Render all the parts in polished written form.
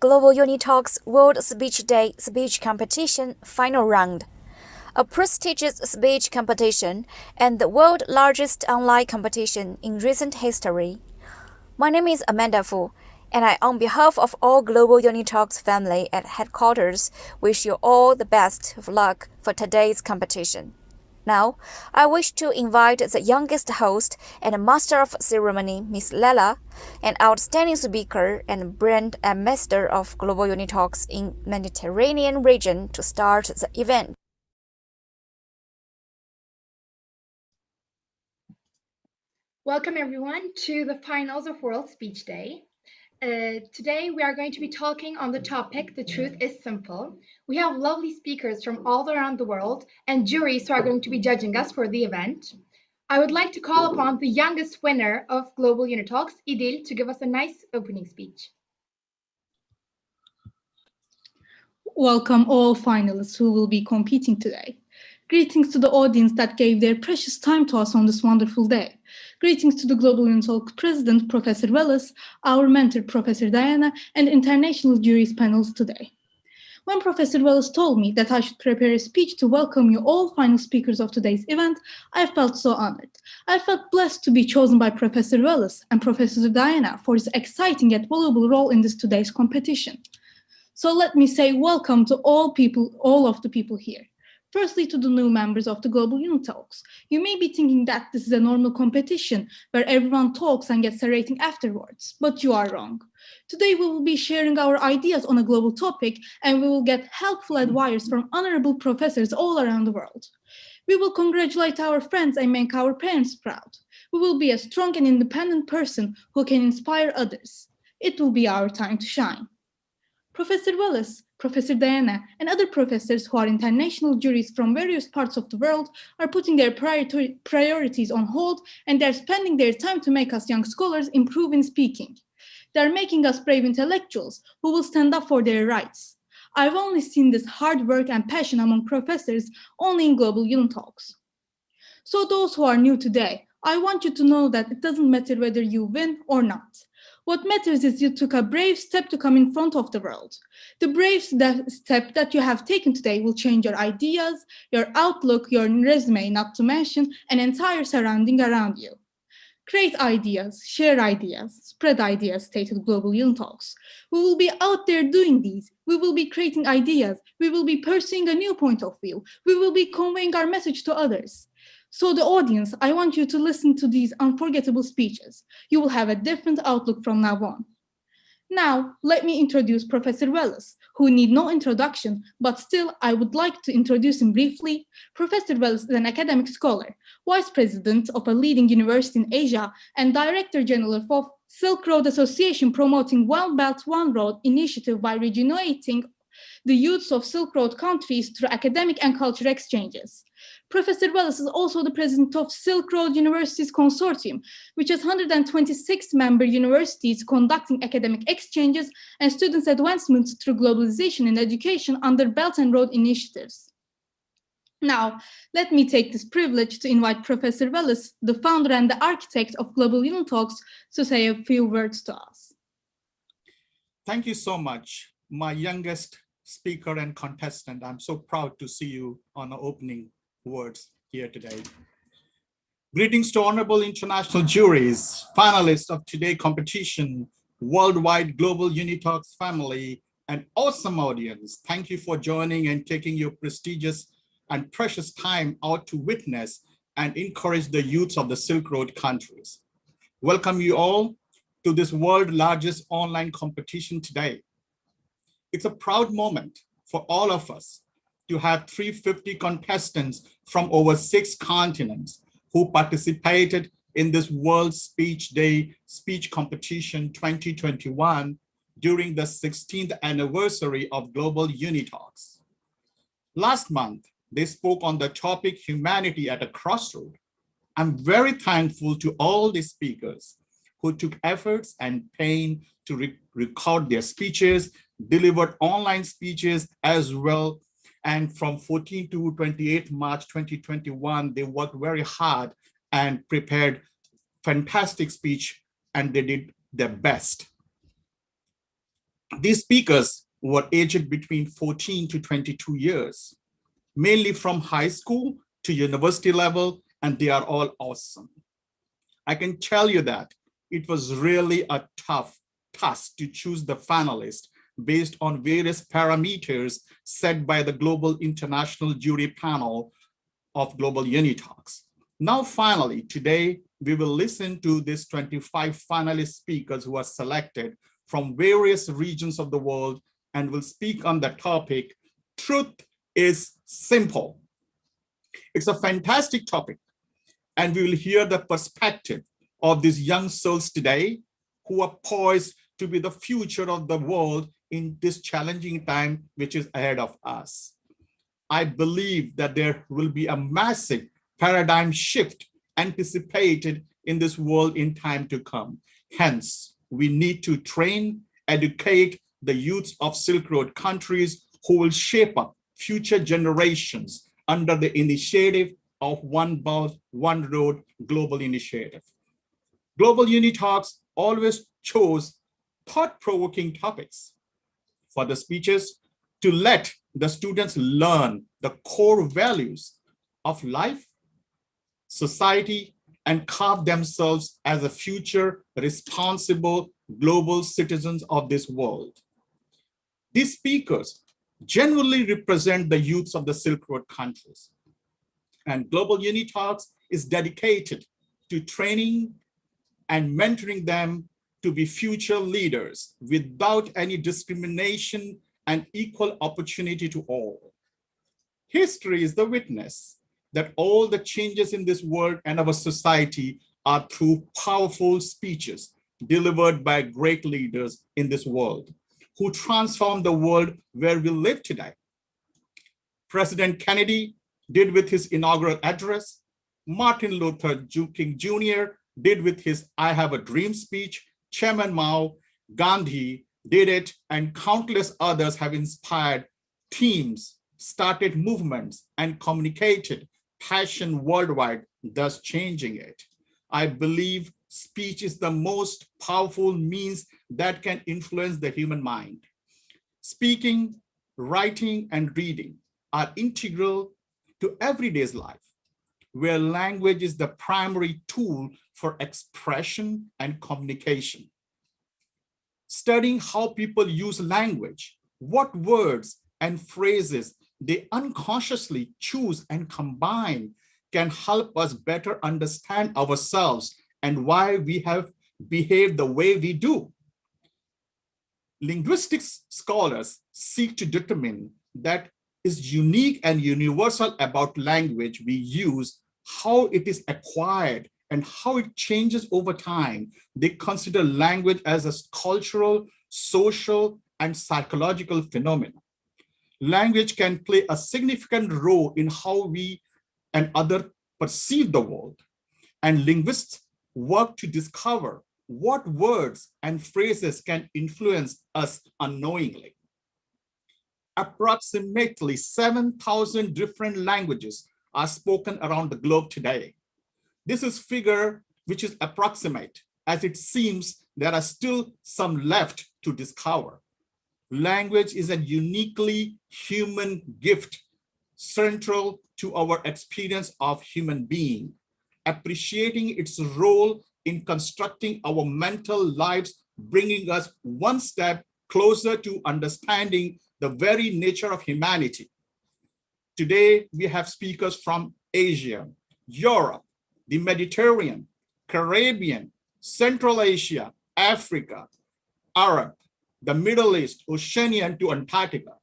Global UNITALKS World Speech Day Speech Competition Final Round, a prestigious speech competition and the world's largest online competition in recent history. My name is Amanda Fu, and on behalf of all Global UNITALKS family at headquarters, wish you all the best of luck for today's competition. Now, I wish to invite the youngest host and master of ceremony, Miss Lela, an outstanding speaker and brand ambassador of Global UNITALKS in Mediterranean region, to start the event. Welcome everyone to the finals of World Speech Day. Today we are going to be talking on the topic, The Truth is Simple. We have lovely speakers from all around the world and juries who are going to be judging us for the event. I would like to call upon the youngest winner of Global UNITALKS, Idil, to give us a nice opening speech. Welcome all finalists who will be competing today. Greetings to the audience that gave their precious time to us on this wonderful day. Greetings to the Global UNITALKS President, Professor Wallace, our mentor, Professor Diana, and international juries panels today. When Professor Wallace told me that I should prepare a speech to welcome you all final speakers of today's event, I felt so honored. I felt blessed to be chosen by Professor Wallace and Professor Diana for his exciting yet valuable role in this today's competition. So let me say welcome to all of the people here. Firstly, to the new members of the Global UNITALKS. You may be thinking that this is a normal competition where everyone talks and gets a rating afterwards, but you are wrong. Today we will be sharing our ideas on a global topic, and we will get helpful advice from honorable professors all around the world. We will congratulate our friends and make our parents proud. We will be a strong and independent person who can inspire others. It will be our time to shine. Professor Wallace, Professor Diana, and other professors who are international juries from various parts of the world are putting their priorities on hold, and they're spending their time to make us young scholars improve in speaking. They're making us brave intellectuals who will stand up for their rights. I've only seen this hard work and passion among professors only in Global UNITALKS. So those who are new today, I want you to know that it doesn't matter whether you win or not. What matters is you took a brave step to come in front of the world. The brave step that you have taken today will change your ideas, your outlook, your resume, not to mention an entire surrounding around you. Create ideas, share ideas, spread ideas, stated Global UNITALKS. We will be out there doing these. We will be creating ideas. We will be pursuing a new point of view. We will be conveying our message to others. So the audience, I want you to listen to these unforgettable speeches. You will have a different outlook from now on. Now, let me introduce Professor Wallace, who need no introduction, but still I would like to introduce him briefly. Professor Wallace is an academic scholar, vice president of a leading university in Asia, and director general of Silk Road Association, promoting One Belt, One Road initiative by rejuvenating the youths of Silk Road countries through academic and cultural exchanges. Professor Wallace is also the president of Silk Road Universities Consortium, which has 126 member universities conducting academic exchanges and students' advancements through globalization in education under Belt and Road initiatives. Now, let me take this privilege to invite Professor Wallace, the founder and the architect of Global UNITALKS, to say a few words to us. Thank you so much, my youngest speaker and contestant. I'm so proud to see you on the opening words here today. Greetings to Honorable International Juries, finalists of today's competition, worldwide Global UNITALKS family, and awesome audience. Thank you for joining and taking your prestigious and precious time out to witness and encourage the youths of the Silk Road countries. Welcome you all to this world's largest online competition today. It's a proud moment for all of us to have 350 contestants from over 6 continents who participated in this World Speech Day speech competition 2021 during the 16th anniversary of Global UNITALKS. Last month, they spoke on the topic Humanity at a Crossroad. I'm very thankful to all the speakers who took efforts and pain to record their speeches, delivered online speeches as well. And from 14 to 28 March 2021, they worked very hard and prepared fantastic speech, and they did their best. These speakers were aged between 14 to 22 years, mainly from high school to university level, and they are all awesome. I can tell you that it was really a tough task to choose the finalists based on various parameters set by the Global International Jury Panel of Global UNITALKS. Now, finally, today, we will listen to these 25 finalist speakers who are selected from various regions of the world and will speak on the topic, Truth is Simple. It's a fantastic topic, and we will hear the perspective of these young souls today who are poised to be the future of the world in this challenging time which is ahead of us. I believe that there will be a massive paradigm shift anticipated in this world in time to come. Hence, we need to train, educate the youths of Silk Road countries who will shape up future generations under the initiative of One Belt, One Road Global Initiative. Global UniTalks always chose thought-provoking topics for the speeches to let the students learn the core values of life, society, and carve themselves as a future responsible global citizens of this world. These speakers genuinely represent the youths of the Silk Road countries. And Global UniTalks is dedicated to training and mentoring them to be future leaders without any discrimination and equal opportunity to all. History is the witness that all the changes in this world and our society are through powerful speeches delivered by great leaders in this world who transformed the world where we live today. President Kennedy did with his inaugural address. Martin Luther King Jr. did with his I Have a Dream speech. Chairman Mao, Gandhi did it, and countless others have inspired teams, started movements, and communicated passion worldwide, thus changing it. I believe speech is the most powerful means that can influence the human mind. Speaking, writing, and reading are integral to everyday's life, where language is the primary tool for expression and communication. Studying how people use language, what words and phrases they unconsciously choose and combine can help us better understand ourselves and why we have behaved the way we do. Linguistics scholars seek to determine that is unique and universal about language we use, how it is acquired, and how it changes over time. They consider language as a cultural, social, and psychological phenomenon. Language can play a significant role in how we and others perceive the world. And linguists work to discover what words and phrases can influence us unknowingly. Approximately 7,000 different languages are spoken around the globe today. This is figure which is approximate, as it seems there are still some left to discover. Language is a uniquely human gift, central to our experience of human being. Appreciating its role in constructing our mental lives, bringing us one step closer to understanding the very nature of humanity. Today, we have speakers from Asia, Europe, the Mediterranean, Caribbean, Central Asia, Africa, Arab, the Middle East, Oceania, and to Antarctica.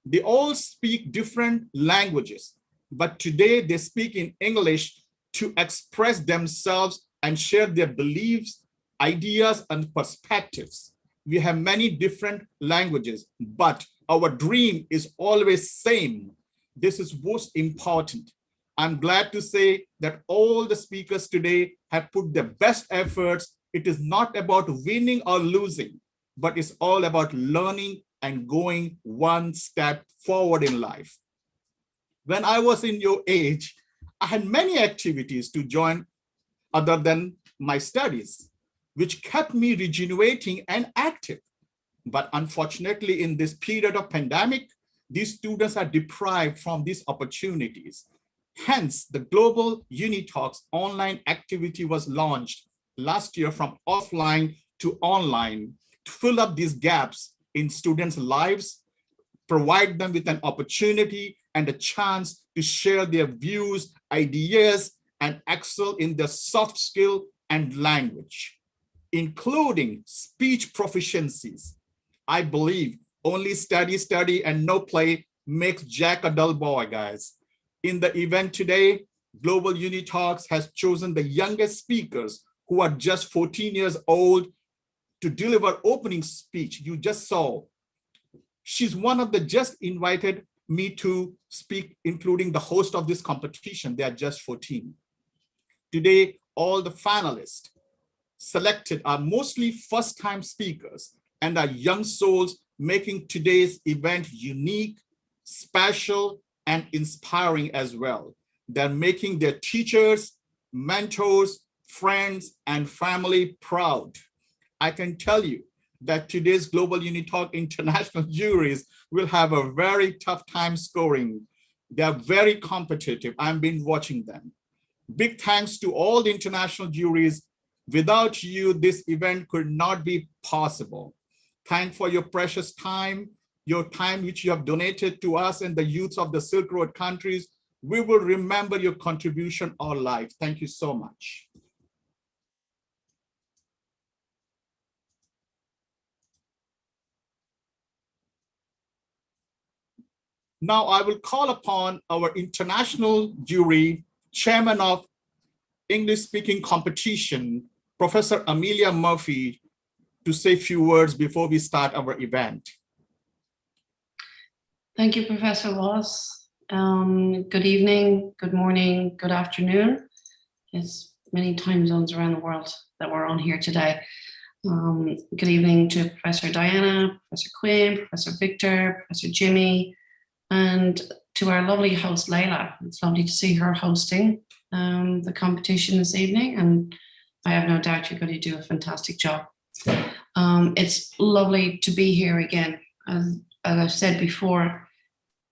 They all speak different languages, but today they speak in English to express themselves and share their beliefs, ideas, and perspectives. We have many different languages, but our dream is always same. This is most important. I'm glad to say that all the speakers today have put their best efforts. It is not about winning or losing, but it's all about learning and going one step forward in life. When I was in your age, I had many activities to join other than my studies, which kept me rejuvenating and active. But unfortunately, in this period of pandemic, these students are deprived from these opportunities. Hence, the Global UNITALKS online activity was launched last year from offline to online to fill up these gaps in students' lives, provide them with an opportunity and a chance to share their views, ideas, and excel in their soft skill and language, including speech proficiencies. I believe only study, and no play makes Jack a dull boy, guys. In the event today, Global UNITALKS has chosen the youngest speakers who are just 14 years old to deliver opening speech. You just saw. She's one of the just invited me to speak, including the host of this competition. They are just 14. Today, all the finalists selected are mostly first-time speakers and are young souls making today's event unique, special, and inspiring as well. They're making their teachers, mentors, friends, and family proud. I can tell you that today's Global UNITALKS International Juries will have a very tough time scoring. They're very competitive. I've been watching them. Big thanks to all the international juries. Without you, this event could not be possible. Thank for your precious time, your time which you have donated to us and the youths of the Silk Road countries. We will remember your contribution all life. Thank you so much. Now I will call upon our international jury, chairman of English speaking competition, Professor Amelia Murphy, to say a few words before we start our event. Thank you, Professor Wallace. Good evening, good morning, good afternoon. There's many time zones around the world that we're on here today. Good evening to Professor Diana, Professor Quinn, Professor Victor, Professor Jimmy, and to our lovely host, Layla. It's lovely to see her hosting the competition this evening, and I have no doubt you're going to do a fantastic job. It's lovely to be here again. As I've said before,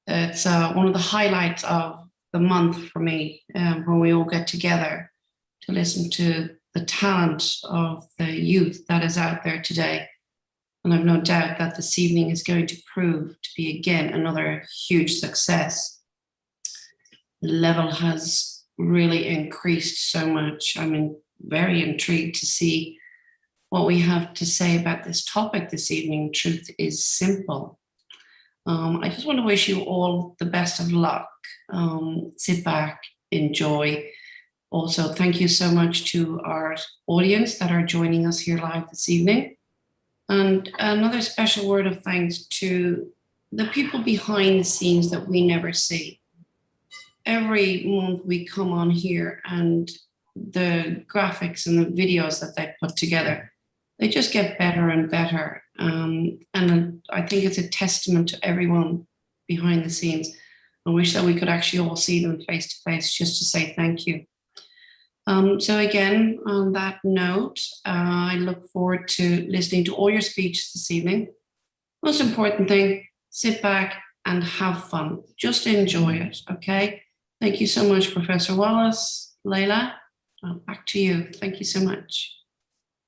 it's one of the highlights of the month for me, when we all get together to listen to the talent of the youth that is out there today. And I've no doubt that this evening is going to prove to be, again, another huge success. The level has really increased so much. I'm very intrigued to see what we have to say about this topic this evening. Truth is simple. I just want to wish you all the best of luck. Sit back, enjoy. Also, thank you so much to our audience that are joining us here live this evening. And another special word of thanks to the people behind the scenes that we never see. Every month we come on here and the graphics and the videos that they put together, they just get better and better. And I think it's a testament to everyone behind the scenes. I wish that we could actually all see them face to face just to say thank you. So again, on that note, I look forward to listening to all your speeches this evening. Most important thing, sit back and have fun. Just enjoy it, okay? Thank you so much, Professor Wallace. Layla, back to you. Thank you so much.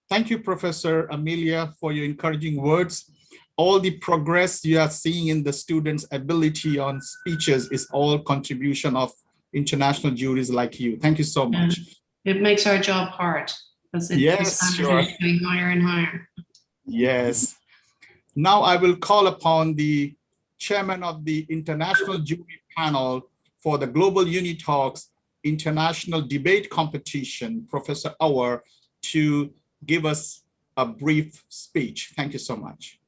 Thank you, Professor Amelia, for your encouraging words. All the progress you are seeing in the students' ability on speeches is all contribution of international juries like you. Thank you so much. It makes our job hard because the standards are going higher and higher. Yes. Now I will call upon the chairman of the international jury panel for the Global UNITALKS International Debate Competition, Professor Auer, to give us a brief speech. Thank you so much.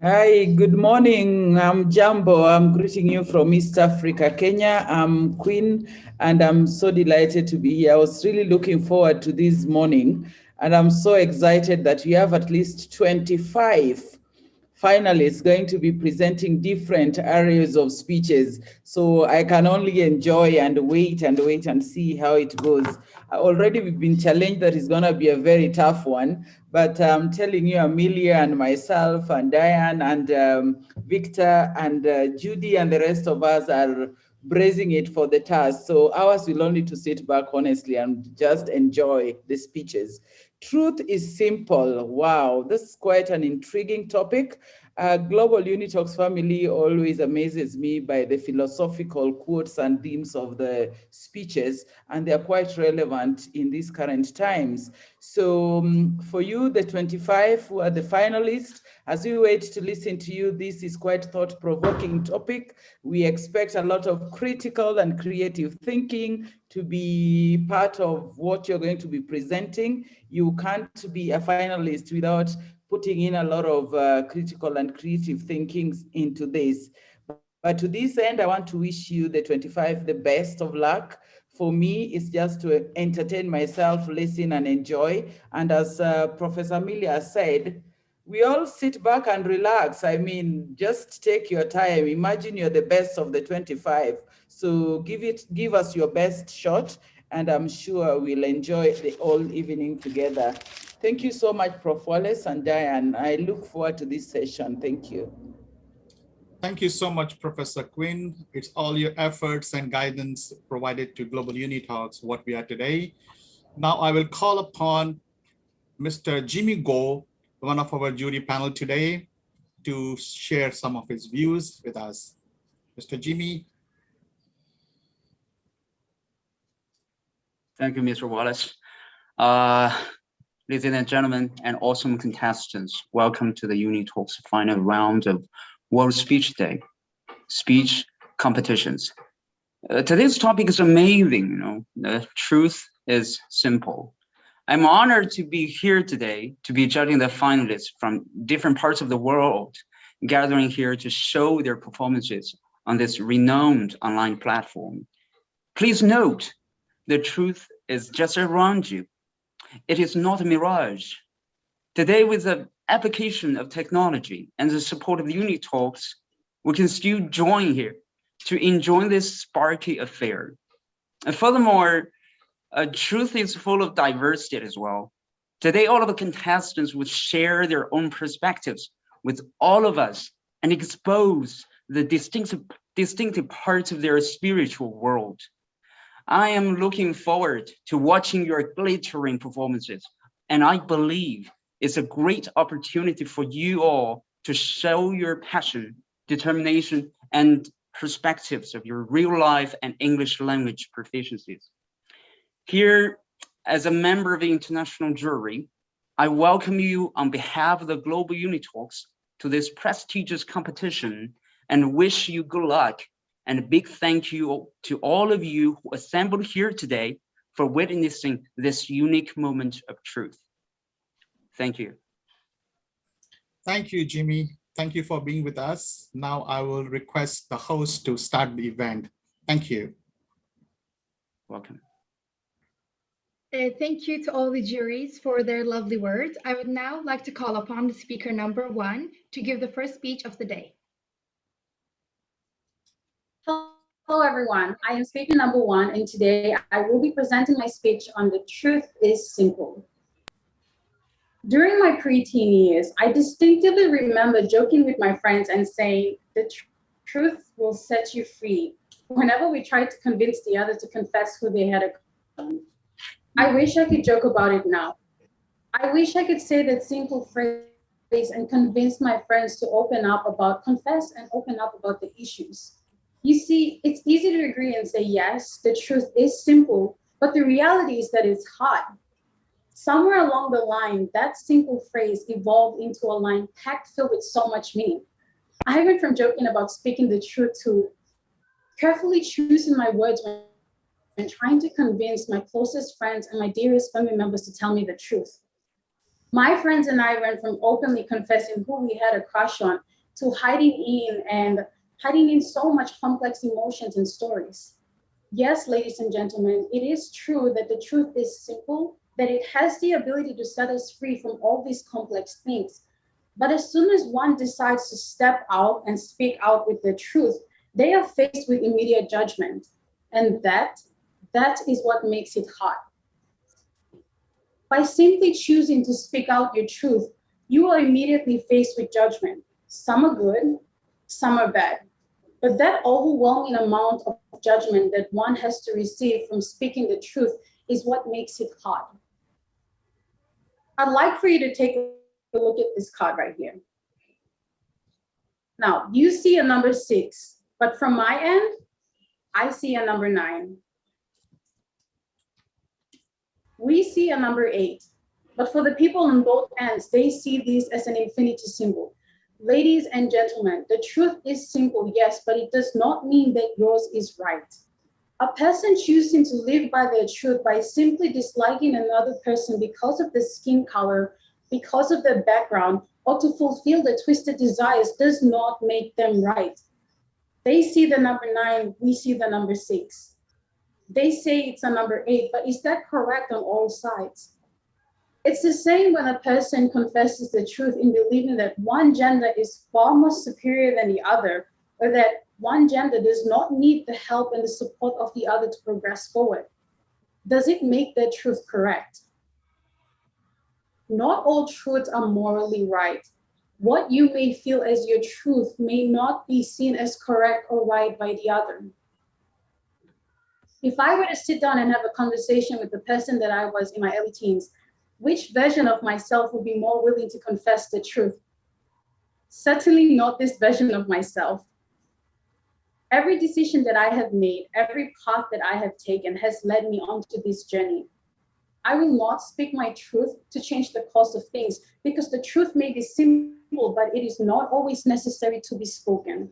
Hi, good morning. I'm Jambo. I'm greeting you from East Africa, Kenya. I'm Queen, and I'm so delighted to be here. I was really looking forward to this morning, and I'm so excited that we have at least 25 finalists going to be presenting different areas of speeches. So I can only enjoy and wait and see how it goes. Already we've been challenged that it's going to be a very tough one, but I'm telling you, Amelia and myself and Diane and Victor and Judy and the rest of us are bracing it for the task. So ours will only to sit back honestly and just enjoy the speeches. Truth is simple. Wow, this is quite an intriguing topic. Global UNITALKS Family always amazes me by the philosophical quotes and themes of the speeches, and they are quite relevant in these current times. So for you, the 25 who are the finalists, as we wait to listen to you, this is quite thought-provoking topic. We expect a lot of critical and creative thinking to be part of what you're going to be presenting. You can't be a finalist without putting in a lot of critical and creative thinking into this. But to this end, I want to wish you, the 25, the best of luck. For me, it's just to entertain myself, listen and enjoy. And as Professor Amelia said, we all sit back and relax. I mean, just take your time. Imagine you're the best of the 25. So give us your best shot, and I'm sure we'll enjoy the whole evening together. Thank you so much, Prof. Wallace and Diane. I look forward to this session. Thank you. Thank you so much, Professor Quinn. It's all your efforts and guidance provided to Global UNITALKS, what we are today. Now I will call upon Mr. Jimmy Go, one of our jury panel today, to share some of his views with us. Mr. Jimmy. Thank you, Mr. Wallace. Ladies and gentlemen and awesome contestants, welcome to the UNITALKS final round of World Speech Day, speech competitions. Today's topic is amazing, the truth is simple. I'm honored to be here today to be judging the finalists from different parts of the world, gathering here to show their performances on this renowned online platform. Please note, the truth is just around you. It is not a mirage. Today, with the application of technology and the support of UNITALKS, we can still join here to enjoy this sparky affair. And furthermore, truth is full of diversity as well. Today, all of the contestants will share their own perspectives with all of us and expose the distinctive parts of their spiritual world. I am looking forward to watching your glittering performances, and I believe it's a great opportunity for you all to show your passion, determination, and perspectives of your real life and English language proficiencies. Here, as a member of the international jury, I welcome you on behalf of the Global UNITALKS to this prestigious competition and wish you good luck. And a big thank you to all of you who assembled here today for witnessing this unique moment of truth. Thank you. Thank you, Jimmy. Thank you for being with us. Now I will request the host to start the event. Thank you. Welcome. Thank you to all the juries for their lovely words. I would now like to call upon the speaker number 1 to give the first speech of the day. Hello everyone, I am speaker number 1 and today I will be presenting my speech on the truth is simple. During my preteen years, I distinctively remember joking with my friends and saying, the truth will set you free, whenever we tried to convince the other to confess who they had done. I wish I could joke about it now. I wish I could say that simple phrase and convince my friends to confess and open up about the issues. You see, it's easy to agree and say, yes, the truth is simple, but the reality is that it's hard. Somewhere along the line, that simple phrase evolved into a line packed filled with so much meaning. I went from joking about speaking the truth to carefully choosing my words and trying to convince my closest friends and my dearest family members to tell me the truth. My friends and I went from openly confessing who we had a crush on to hiding in so much complex emotions and stories. Yes, ladies and gentlemen, it is true that the truth is simple, that it has the ability to set us free from all these complex things. But as soon as one decides to step out and speak out with the truth, they are faced with immediate judgment. And that is what makes it hard. By simply choosing to speak out your truth, you are immediately faced with judgment. Some are good, some are bad. But that overwhelming amount of judgment that one has to receive from speaking the truth is what makes it hard. I'd like for you to take a look at this card right here. Now, you see a number 6, but from my end, I see a number 9. We see a number 8, but for the people on both ends, they see this as an infinity symbol. Ladies and gentlemen, the truth is simple, yes, but it does not mean that yours is right. A person choosing to live by their truth by simply disliking another person because of the skin color, because of their background, or to fulfill their twisted desires does not make them right. They see the number 9, we see the number 6. They say it's a number 8, but is that correct on all sides? It's the same when a person confesses the truth in believing that one gender is far more superior than the other, or that one gender does not need the help and the support of the other to progress forward. Does it make that truth correct? Not all truths are morally right. What you may feel as your truth may not be seen as correct or right by the other. If I were to sit down and have a conversation with the person that I was in my early teens, which version of myself would be more willing to confess the truth? Certainly not this version of myself. Every decision that I have made, every path that I have taken has led me onto this journey. I will not speak my truth to change the course of things, because the truth may be simple, but it is not always necessary to be spoken.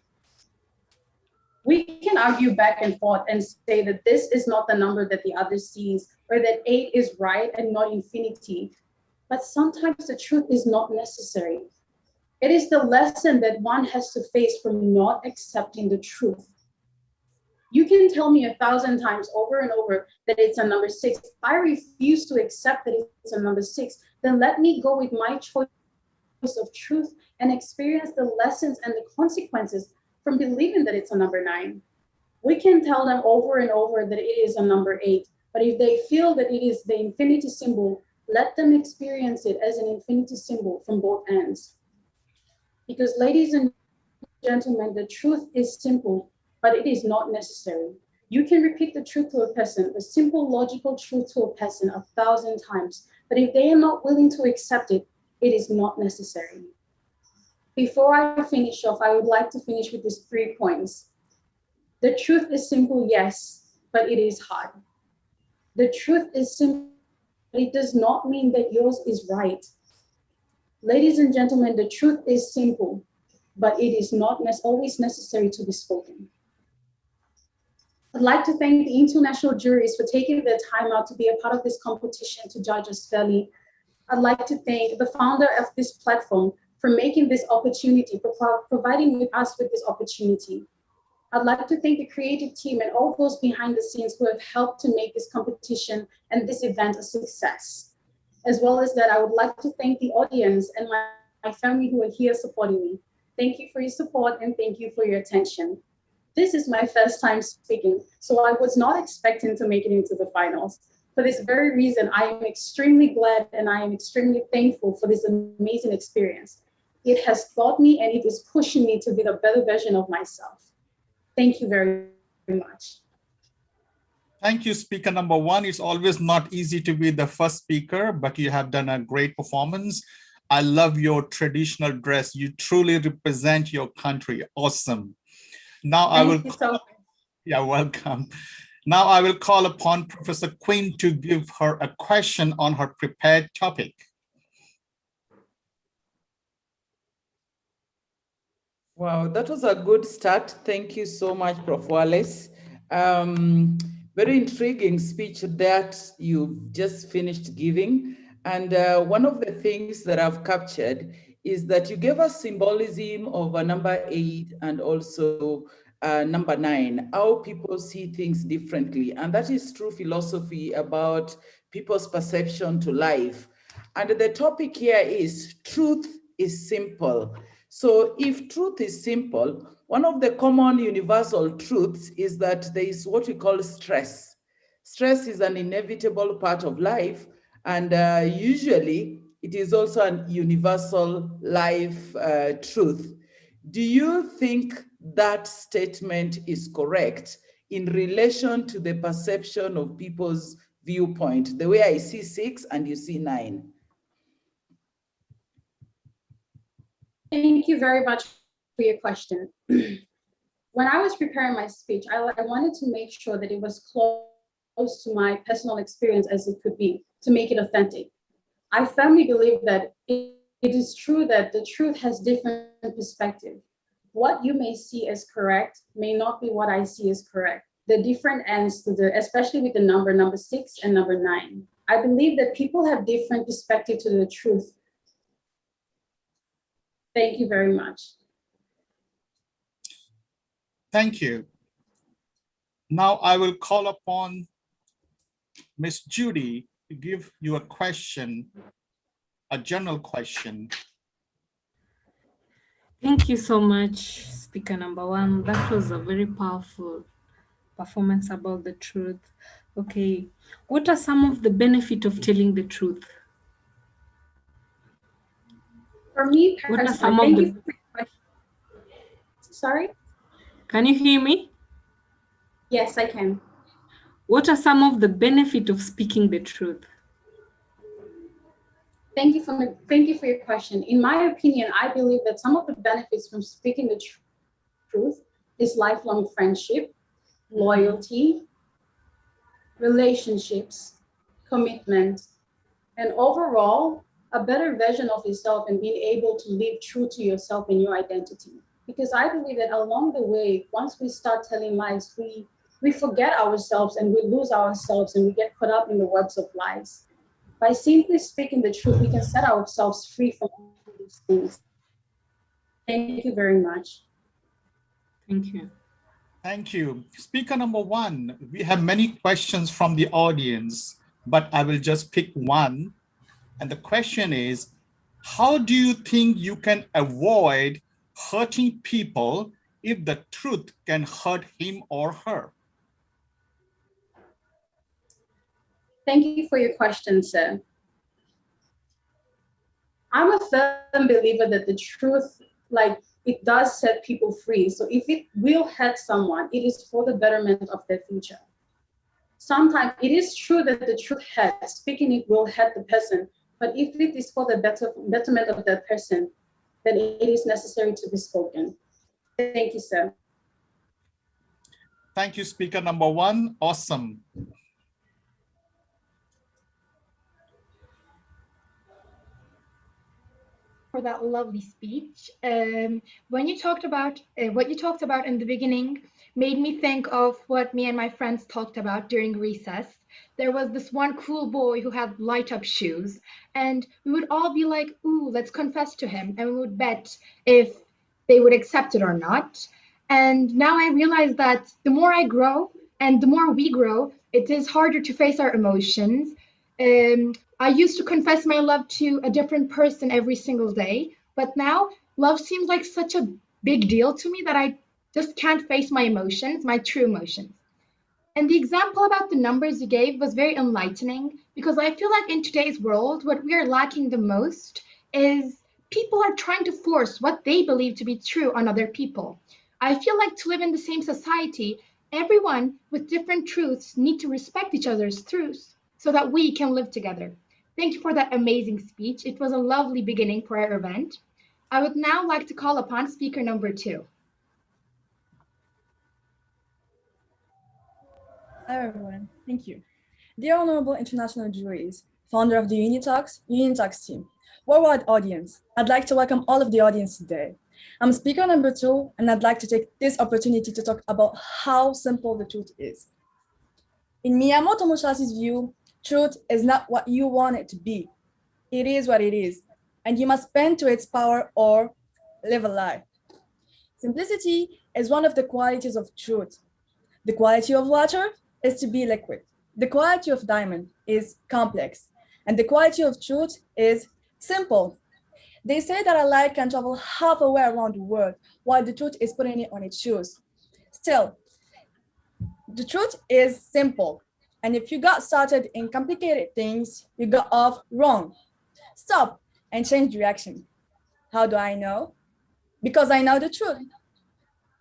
We can argue back and forth and say that this is not the number that the other sees, or that 8 is right and not infinity. But sometimes the truth is not necessary. It is the lesson that one has to face from not accepting the truth. You can tell me 1,000 times over and over that it's a number 6. If I refuse to accept that it's a number 6, then let me go with my choice of truth and experience the lessons and the consequences from believing that it's a number 9. We can tell them over and over that it is a number 8, but if they feel that it is the infinity symbol, let them experience it as an infinity symbol from both ends. Because, ladies and gentlemen, the truth is simple, but it is not necessary. You can repeat the truth to a person, a simple logical truth to a person 1,000 times, but if they are not willing to accept it, it is not necessary. Before I finish off, I would like to finish with these 3 points. The truth is simple, yes, but it is hard. The truth is simple, but it does not mean that yours is right. Ladies and gentlemen, the truth is simple, but it is not always necessary to be spoken. I'd like to thank the international juries for taking their time out to be a part of this competition to judge us fairly. I'd like to thank the founder of this platform for making this opportunity, for providing us with this opportunity. I'd like to thank the creative team and all those behind the scenes who have helped to make this competition and this event a success. As well as that, I would like to thank the audience and my family who are here supporting me. Thank you for your support and thank you for your attention. This is my first time speaking, so I was not expecting to make it into the finals. For this very reason, I am extremely glad and I am extremely thankful for this amazing experience. It has taught me and it is pushing me to be the better version of myself. Thank you very much. Thank you, speaker number 1. It's always not easy to be the first speaker, but you have done a great performance. I love your traditional dress. You truly represent your country. Awesome. Now Thank you so much. Yeah, welcome. Now I will call upon Professor Quinn to give her a question on her prepared topic. Wow, that was a good start. Thank you so much, Prof. Wallace. Very intriguing speech that you just finished giving. And one of the things that I've captured is that you gave us symbolism of a number 8 and also number 9, how people see things differently. And that is true philosophy about people's perception to life. And the topic here is truth is simple. So if truth is simple, one of the common universal truths is that there is what we call stress. Stress is an inevitable part of life, and usually it is also an universal life truth. Do you think that statement is correct in relation to the perception of people's viewpoint? The way I see 6 and you see 9. Thank you very much for your question. When I was preparing my speech, I wanted to make sure that it was close to my personal experience as it could be, to make it authentic. I firmly believe that it is true that the truth has different perspectives. What you may see as correct may not be what I see as correct. The different ends to especially with the number 6 and number 9. I believe that people have different perspective to the truth. Thank you very much. Thank you. Now I will call upon Miss Judy to give you a question, a general question. Thank you so much, speaker number 1. That was a very powerful performance about the truth. Okay, what are some of the benefits of telling the truth? For me What are personally, some of thank the... you for your question. Sorry? Can you hear me? Yes, I can. What are some of the benefits of speaking the truth? Thank you for your question. In my opinion, I believe that some of the benefits from speaking the truth is lifelong friendship, loyalty, relationships, commitment, and overall, a better version of yourself and being able to live true to yourself and your identity. Because I believe that along the way, once we start telling lies, we forget ourselves and we lose ourselves and we get caught up in the webs of lies. By simply speaking the truth, we can set ourselves free from all these things. Thank you very much. Thank you. Thank you. Speaker number 1, we have many questions from the audience, but I will just pick one. And the question is, how do you think you can avoid hurting people if the truth can hurt him or her? Thank you for your question, sir. I'm a firm believer that the truth, it does set people free. So if it will hurt someone, it is for the betterment of their future. Sometimes it is true that the truth hurts. Speaking it will hurt the person, but if it is for the betterment of that person, then it is necessary to be spoken. Thank you, sir. Thank you, speaker number 1. Awesome. For that lovely speech. When you talked about what you talked about in the beginning made me think of what me and my friends talked about during recess. There was this one cool boy who had light up shoes, and we would all be like, ooh, let's confess to him, and we would bet if they would accept it or not. And now I realize that the more I grow and the more we grow, it is harder to face our emotions. I used to confess my love to a different person every single day, but now love seems like such a big deal to me that I just can't face my emotions, my true emotions. And the example about the numbers you gave was very enlightening because I feel like in today's world, what we are lacking the most is people are trying to force what they believe to be true on other people. I feel like to live in the same society, everyone with different truths need to respect each other's truths so that we can live together. Thank you for that amazing speech. It was a lovely beginning for our event. I would now like to call upon speaker number 2. Hello, everyone. Thank you. Dear Honorable International Juries, founder of the UNITALKS team, worldwide audience, I'd like to welcome all of the audience today. I'm speaker number 2, and I'd like to take this opportunity to talk about how simple the truth is. In Miyamoto Musashi's view, truth is not what you want it to be. It is what it is, and you must bend to its power or live a lie. Simplicity is one of the qualities of truth. The quality of water is to be liquid. The quality of diamond is complex, and the quality of truth is simple. They say that a lie can travel half a way around the world, while the truth is putting it on its shoes. Still, the truth is simple. And if you got started in complicated things, you got off wrong. Stop and change direction. How do I know? Because I know the truth.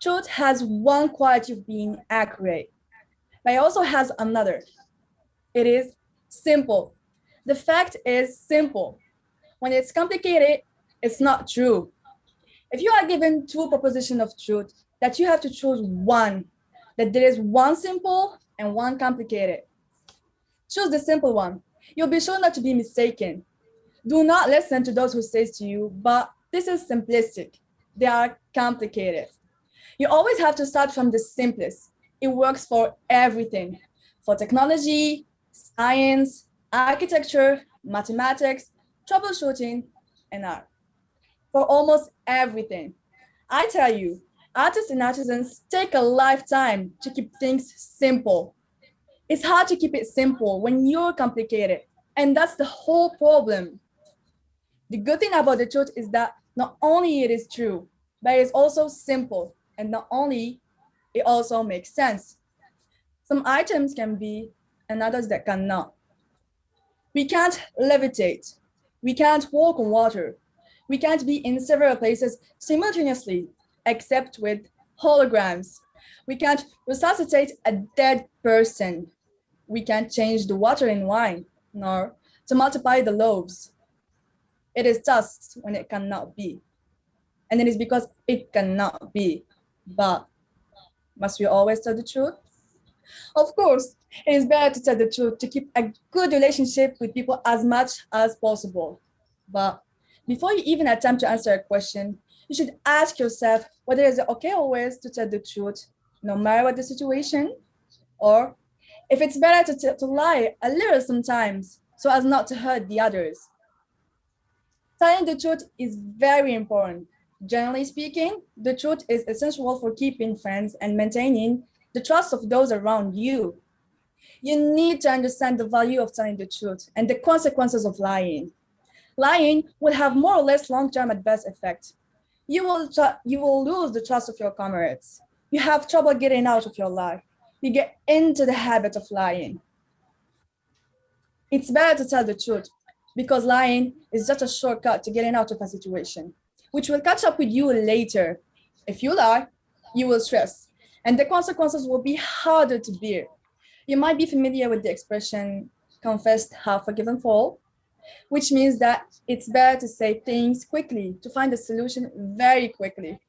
Truth has one quality of being accurate, but it also has another. It is simple. The fact is simple. When it's complicated, it's not true. If you are given two propositions of truth, that you have to choose one, that there is one simple and one complicated. Choose the simple one. You'll be sure not to be mistaken. Do not listen to those who say to you, but this is simplistic. They are complicated. You always have to start from the simplest. It works for everything, for technology, science, architecture, mathematics, troubleshooting, and art. For almost everything. I tell you, artists and artisans take a lifetime to keep things simple. It's hard to keep it simple when you're complicated, and that's the whole problem. The good thing about the truth is that not only it is true, but it's also simple, and not only it also makes sense. Some items can be, and others that cannot. We can't levitate. We can't walk on water. We can't be in several places simultaneously, except with holograms. We can't resuscitate a dead person. We can't change the water in wine, nor to multiply the loaves. It is thus when it cannot be. And it is because it cannot be. But must we always tell the truth? Of course, it is better to tell the truth to keep a good relationship with people as much as possible. But before you even attempt to answer a question, you should ask yourself whether it is okay always to tell the truth, no matter what the situation, or if it's better to lie a little sometimes so as not to hurt the others. Telling the truth is very important. Generally speaking, the truth is essential for keeping friends and maintaining the trust of those around you. You need to understand the value of telling the truth and the consequences of lying. Lying will have more or less long-term adverse effects. You will lose the trust of your comrades. You have trouble getting out of your lie. You get into the habit of lying. It's better to tell the truth because lying is just a shortcut to getting out of a situation, which will catch up with you later. If you lie, you will stress, and the consequences will be harder to bear. You might be familiar with the expression, confessed, half forgiven for all, which means that it's better to say things quickly, to find a solution very quickly.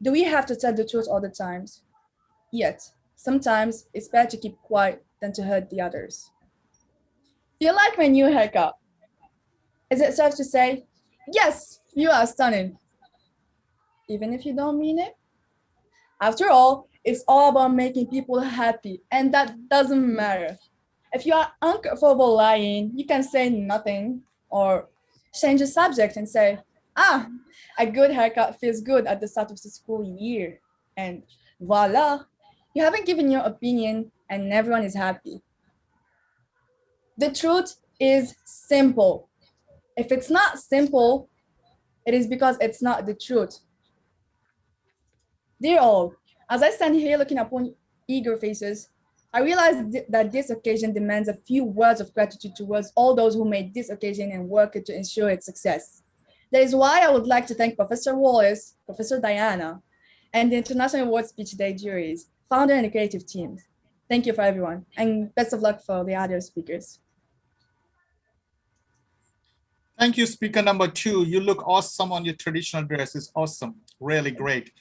Do we have to tell the truth all the time? Yet, sometimes it's better to keep quiet than to hurt the others. Do you like my new haircut? Is it safe to say, yes, you are stunning, even if you don't mean it? After all, it's all about making people happy, and that doesn't matter. If you are uncomfortable lying, you can say nothing or change the subject and say, a good haircut feels good at the start of the school year. And voila, you haven't given your opinion and everyone is happy. The truth is simple. If it's not simple, it is because it's not the truth. Dear all, as I stand here looking upon eager faces, I realize that this occasion demands a few words of gratitude towards all those who made this occasion and worked to ensure its success. That is why I would like to thank Professor Wallace, Professor Diana, and the International Award Speech Day juries, founder and the creative teams. Thank you for everyone, and best of luck for the other speakers. Thank you, speaker number 2. You look awesome on your traditional dress. It's awesome, really great.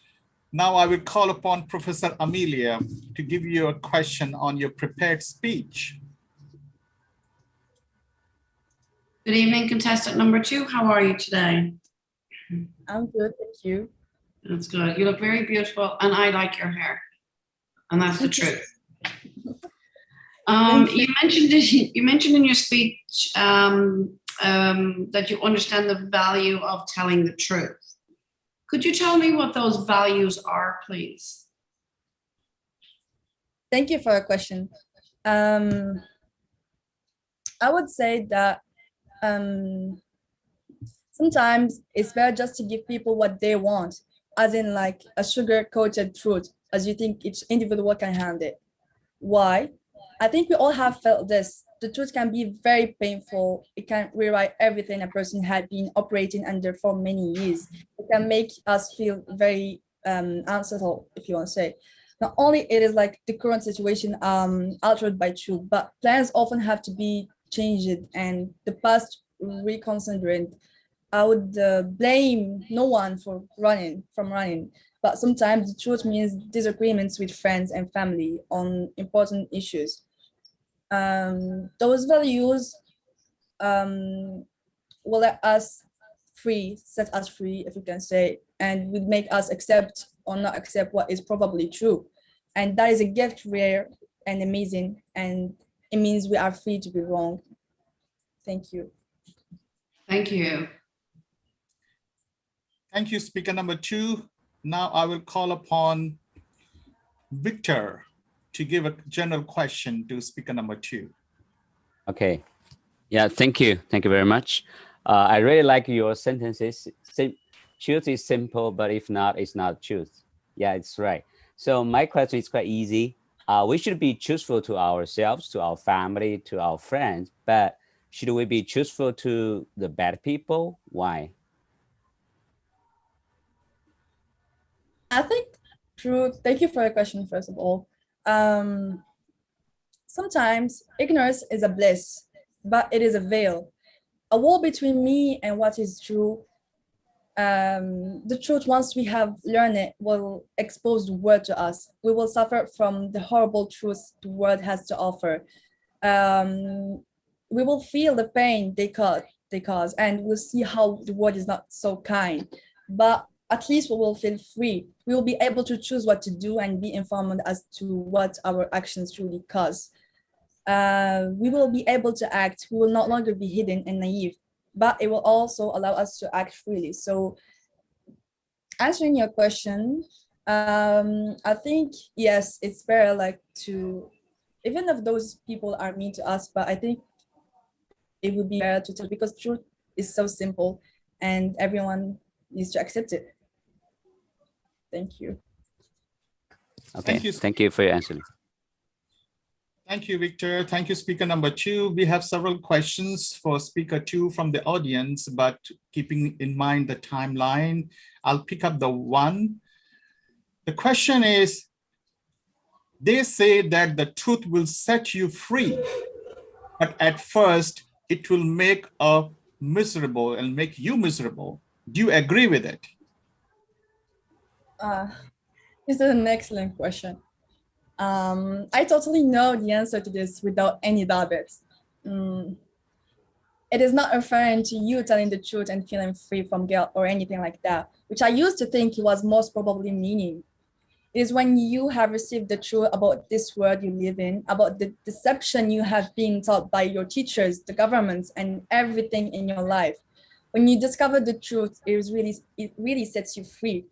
Now I will call upon Professor Amelia to give you a question on your prepared speech. Good evening, contestant number 2. How are you today? I'm good, thank you. That's good. You look very beautiful, and I like your hair, and that's the truth. You mentioned in your speech that you understand the value of telling the truth. Could you tell me what those values are, please? Thank you for your question. I would say that some Sometimes it's better just to give people what they want, as in like a sugar-coated truth, as you think each individual can handle it. Why? I think we all have felt this. The truth can be very painful. It can rewrite everything a person had been operating under for many years. It can make us feel very unsettled, if you want to say. Not only it is like the current situation altered by truth, but plans often have to be changed and the past reconsidered. I would blame no one for running, but sometimes the truth means disagreements with friends and family on important issues. Those values will set us free, if we can say, and would make us accept or not accept what is probably true. And that is a gift rare and amazing, and it means we are free to be wrong. Thank you. Thank you. Thank you, speaker number 2. Now I will call upon Victor to give a general question to speaker number 2. Okay. Yeah, thank you. Thank you very much. I really like your sentences. Truth is simple, but if not, it's not truth. Yeah, it's right. So my question is quite easy. We should be truthful to ourselves, to our family, to our friends, but should we be truthful to the bad people? Why? I think truth, thank you for your question, first of all. Sometimes ignorance is a bliss, but it is a veil, a wall between me and what is true. The truth, once we have learned it, will expose the world to us. We will suffer from the horrible truth the world has to offer. We will feel the pain they cause, and we'll see how the world is not so kind. But at least we will feel free. We will be able to choose what to do and be informed as to what our actions truly cause. We will be able to act. We will no longer be hidden and naive, but it will also allow us to act freely. So answering your question, I think, yes, it's better like to, even if those people are mean to us, but I think it would be better to tell, because truth is so simple and everyone needs to accept it. Thank you. Okay, thank you for your answer. Thank you, Victor. Thank you, speaker number 2. We have several questions for speaker 2 from the audience, but keeping in mind the timeline, I'll pick up the one. The question is, they say that the truth will set you free, but at first it will make you miserable. Do you agree with it? This is an excellent question. I totally know the answer to this without any doubt. It is not referring to you telling the truth and feeling free from guilt or anything like that, which I used to think it was most probably meaning. It is when you have received the truth about this world you live in, about the deception you have been taught by your teachers, the governments, and everything in your life. When you discover the truth, it really sets you free.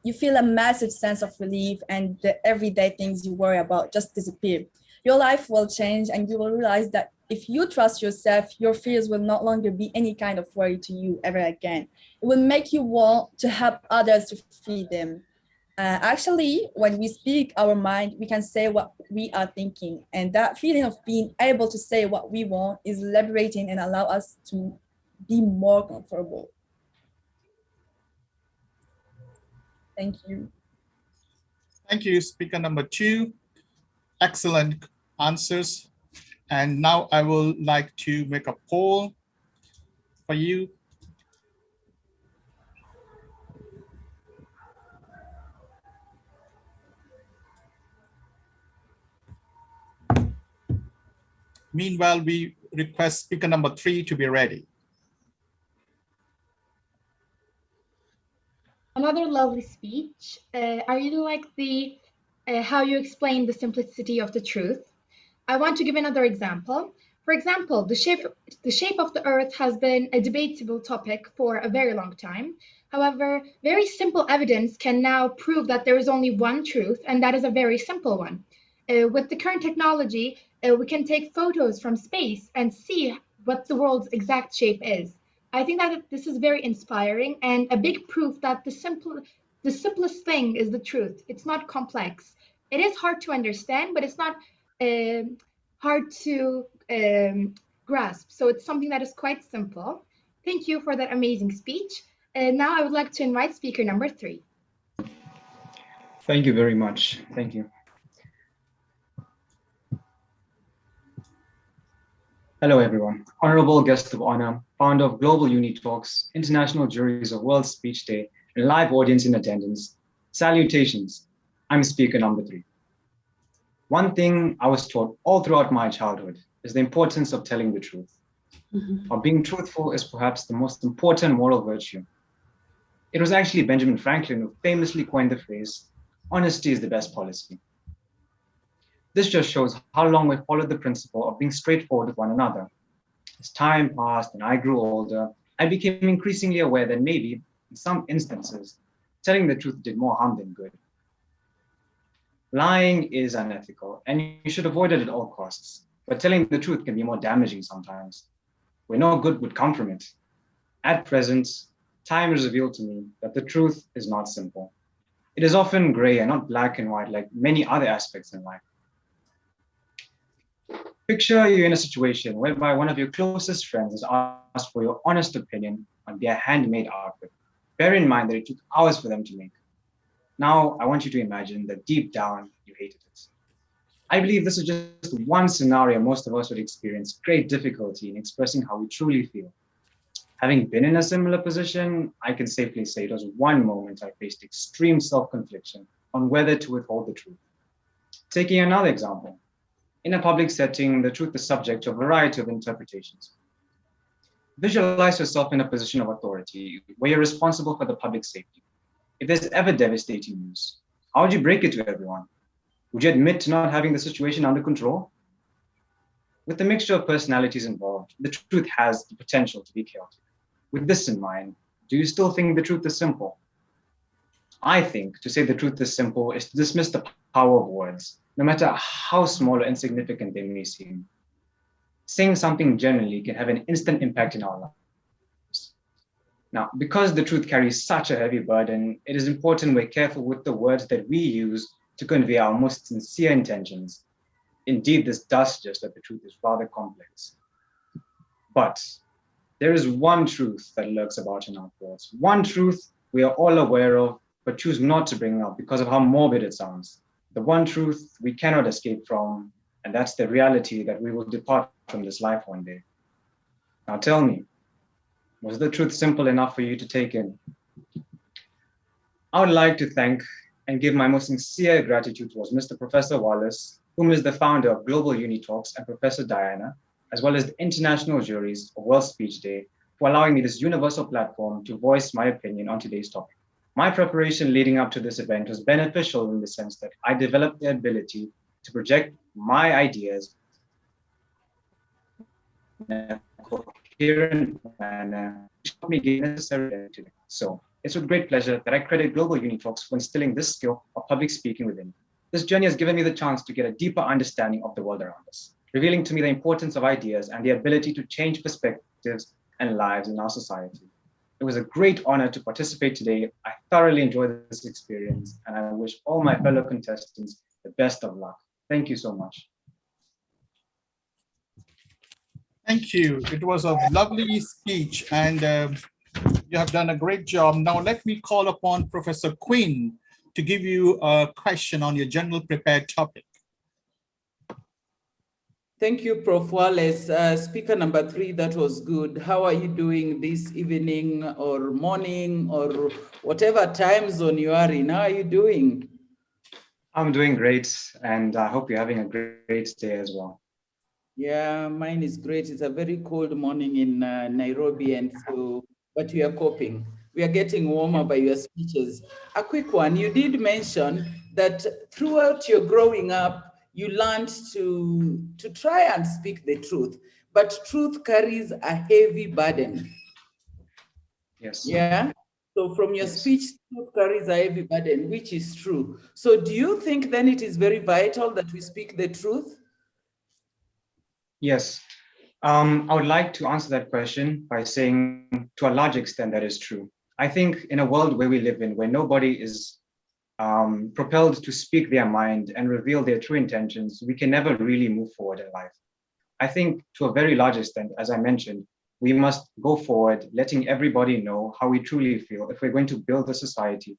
You feel a massive sense of relief, and the everyday things you worry about just disappear. Your life will change, and you will realize that if you trust yourself, your fears will no longer be any kind of worry to you ever again. It will make you want to help others to free them. Actually, when we speak our mind, we can say what we are thinking, and that feeling of being able to say what we want is liberating and allow us to be more comfortable. Thank you. Thank you, speaker number 2. Excellent answers. And now I would like to make a poll for you. Meanwhile, we request speaker number 3 to be ready. Another lovely speech. I really like how you explain the simplicity of the truth. I want to give another example. For example, the shape of the Earth has been a debatable topic for a very long time. However, very simple evidence can now prove that there is only one truth, and that is a very simple one. With the current technology, we can take photos from space and see what the world's exact shape is. I think that this is very inspiring and a big proof that the simplest thing is the truth. It's not complex. It is hard to understand, but it's not hard to grasp. So it's something that is quite simple. Thank you for that amazing speech. And now I would like to invite speaker number 3. Thank you very much. Thank you. Hello, everyone. Honorable guest of honor, founder of Global UNITALKS, International Juries of World Speech Day, and live audience in attendance. Salutations. I'm speaker number 3. One thing I was taught all throughout my childhood is the importance of telling the truth. Or being truthful is perhaps the most important moral virtue. It was actually Benjamin Franklin who famously coined the phrase, "Honesty is the best policy." This just shows how long we followed the principle of being straightforward with one another. As time passed and I grew older, I became increasingly aware that maybe, in some instances, telling the truth did more harm than good. Lying is unethical, and you should avoid it at all costs. But telling the truth can be more damaging sometimes, where no good would come from it. At present, time has revealed to me that the truth is not simple. It is often gray and not black and white like many other aspects in life. Picture you're in a situation whereby one of your closest friends is asked for your honest opinion on their handmade artwork. Bear in mind that it took hours for them to make. Now, I want you to imagine that deep down, you hated it. I believe this is just one scenario most of us would experience great difficulty in expressing how we truly feel. Having been in a similar position, I can safely say it was one moment I faced extreme self-confliction on whether to withhold the truth. Taking another example, in a public setting, the truth is subject to a variety of interpretations. Visualize yourself in a position of authority where you're responsible for the public safety. If there's ever devastating news, how would you break it to everyone? Would you admit to not having the situation under control? With the mixture of personalities involved, the truth has the potential to be chaotic. With this in mind, do you still think the truth is simple? I think to say the truth is simple is to dismiss the power of words, no matter how small or insignificant they may seem. Saying something generally can have an instant impact in our lives. Now, because the truth carries such a heavy burden, it is important we're careful with the words that we use to convey our most sincere intentions. Indeed, this does suggest that the truth is rather complex. But there is one truth that lurks about in our thoughts, one truth we are all aware of, but choose not to bring up because of how morbid it sounds. The one truth we cannot escape from, and that's the reality that we will depart from this life one day. Now tell me, was the truth simple enough for you to take in? I would like to thank and give my most sincere gratitude towards Mr. Professor Wallace, whom is the founder of Global UNITALKS, and Professor Diana, as well as the International Juries of World Speech Day, for allowing me this universal platform to voice my opinion on today's topic. My preparation leading up to this event was beneficial in the sense that I developed the ability to project my ideas in a coherent manner, which helped me gain necessary today. So it's with great pleasure that I credit Global UNITALKS for instilling this skill of public speaking within me. This journey has given me the chance to get a deeper understanding of the world around us, revealing to me the importance of ideas and the ability to change perspectives and lives in our society. It was a great honor to participate today. I thoroughly enjoyed this experience, and I wish all my fellow contestants the best of luck. Thank you so much. Thank you. It was a lovely speech, and you have done a great job. Now let me call upon Professor Quinn to give you a question on your general prepared topic. Thank you, Prof. Wallace. Speaker number 3, that was good. How are you doing this evening or morning or whatever time zone you are in? How are you doing? I'm doing great, and I hope you're having a great day as well. Yeah, mine is great. It's a very cold morning in Nairobi, and so, but we are coping. We are getting warmer by your speeches. A quick one, you did mention that throughout your growing up, you learned to try and speak the truth, but truth carries a heavy burden. Yes. Yeah. So from your speech, truth carries a heavy burden, which is true. So do you think then it is very vital that we speak the truth? Yes. I would like to answer that question by saying, to a large extent, that is true. I think in a world where we live in, where nobody is propelled to speak their mind and reveal their true intentions, we can never really move forward in life. I think to a very large extent, as I mentioned, we must go forward, letting everybody know how we truly feel if we're going to build a society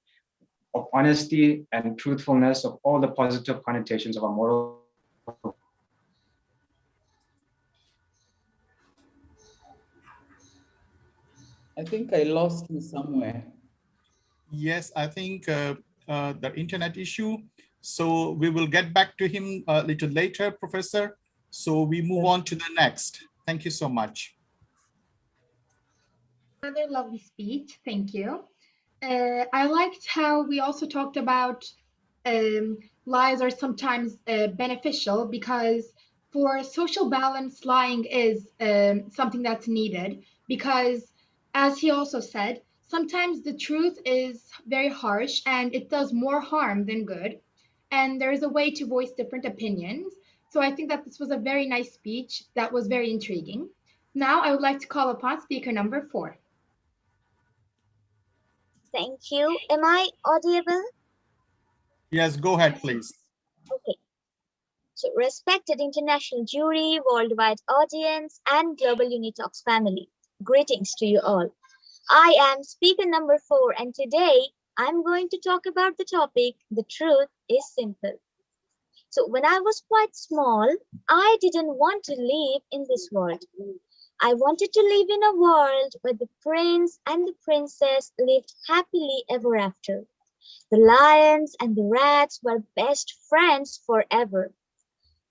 of honesty and truthfulness, of all the positive connotations of a moral. I think I lost you somewhere. Yes, I think the internet issue. So we will get back to him a little later, Professor. So we move on to the next. Thank you so much. Another lovely speech, thank you. I liked how we also talked about lies are sometimes beneficial because for social balance, lying is something that's needed because, as he also said, sometimes the truth is very harsh and it does more harm than good. And there is a way to voice different opinions. So I think that this was a very nice speech that was very intriguing. Now I would like to call upon speaker number 4. Thank you. Am I audible? Yes, go ahead, please. Okay. So, respected international jury, worldwide audience, and Global UNITALKS family, greetings to you all. I am speaker number 4, and today I'm going to talk about the topic, the truth is simple. So, when I was quite small, I didn't want to live in this world. I wanted to live in a world where the prince and the princess lived happily ever after. The lions and the rats were best friends forever.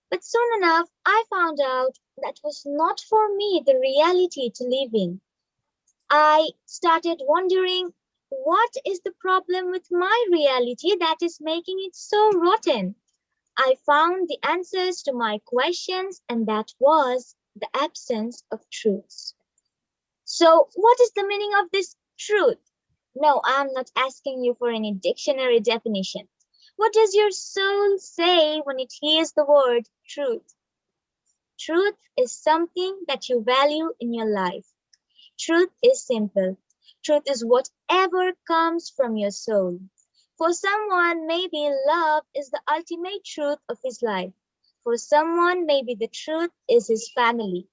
But soon enough, I found out that was not for me the reality to live in. I started wondering, what is the problem with my reality that is making it so rotten? I found the answers to my questions, and that was the absence of truths. So, what is the meaning of this truth? No, I'm not asking you for any dictionary definition. What does your soul say when it hears the word truth? Truth is something that you value in your life. Truth is simple. Truth is whatever comes from your soul. For someone, maybe love is the ultimate truth of his life. For someone, maybe the truth is his family.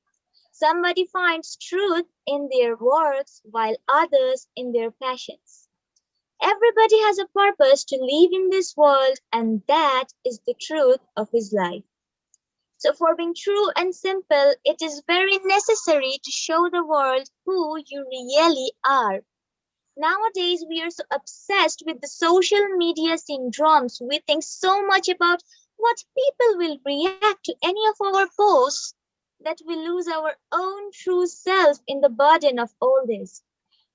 Somebody finds truth in their works while others in their passions. Everybody has a purpose to live in this world, and that is the truth of his life. So for being true and simple, it is very necessary to show the world who you really are. Nowadays, we are so obsessed with the social media syndromes. We think so much about what people will react to any of our posts that we lose our own true self in the burden of all this.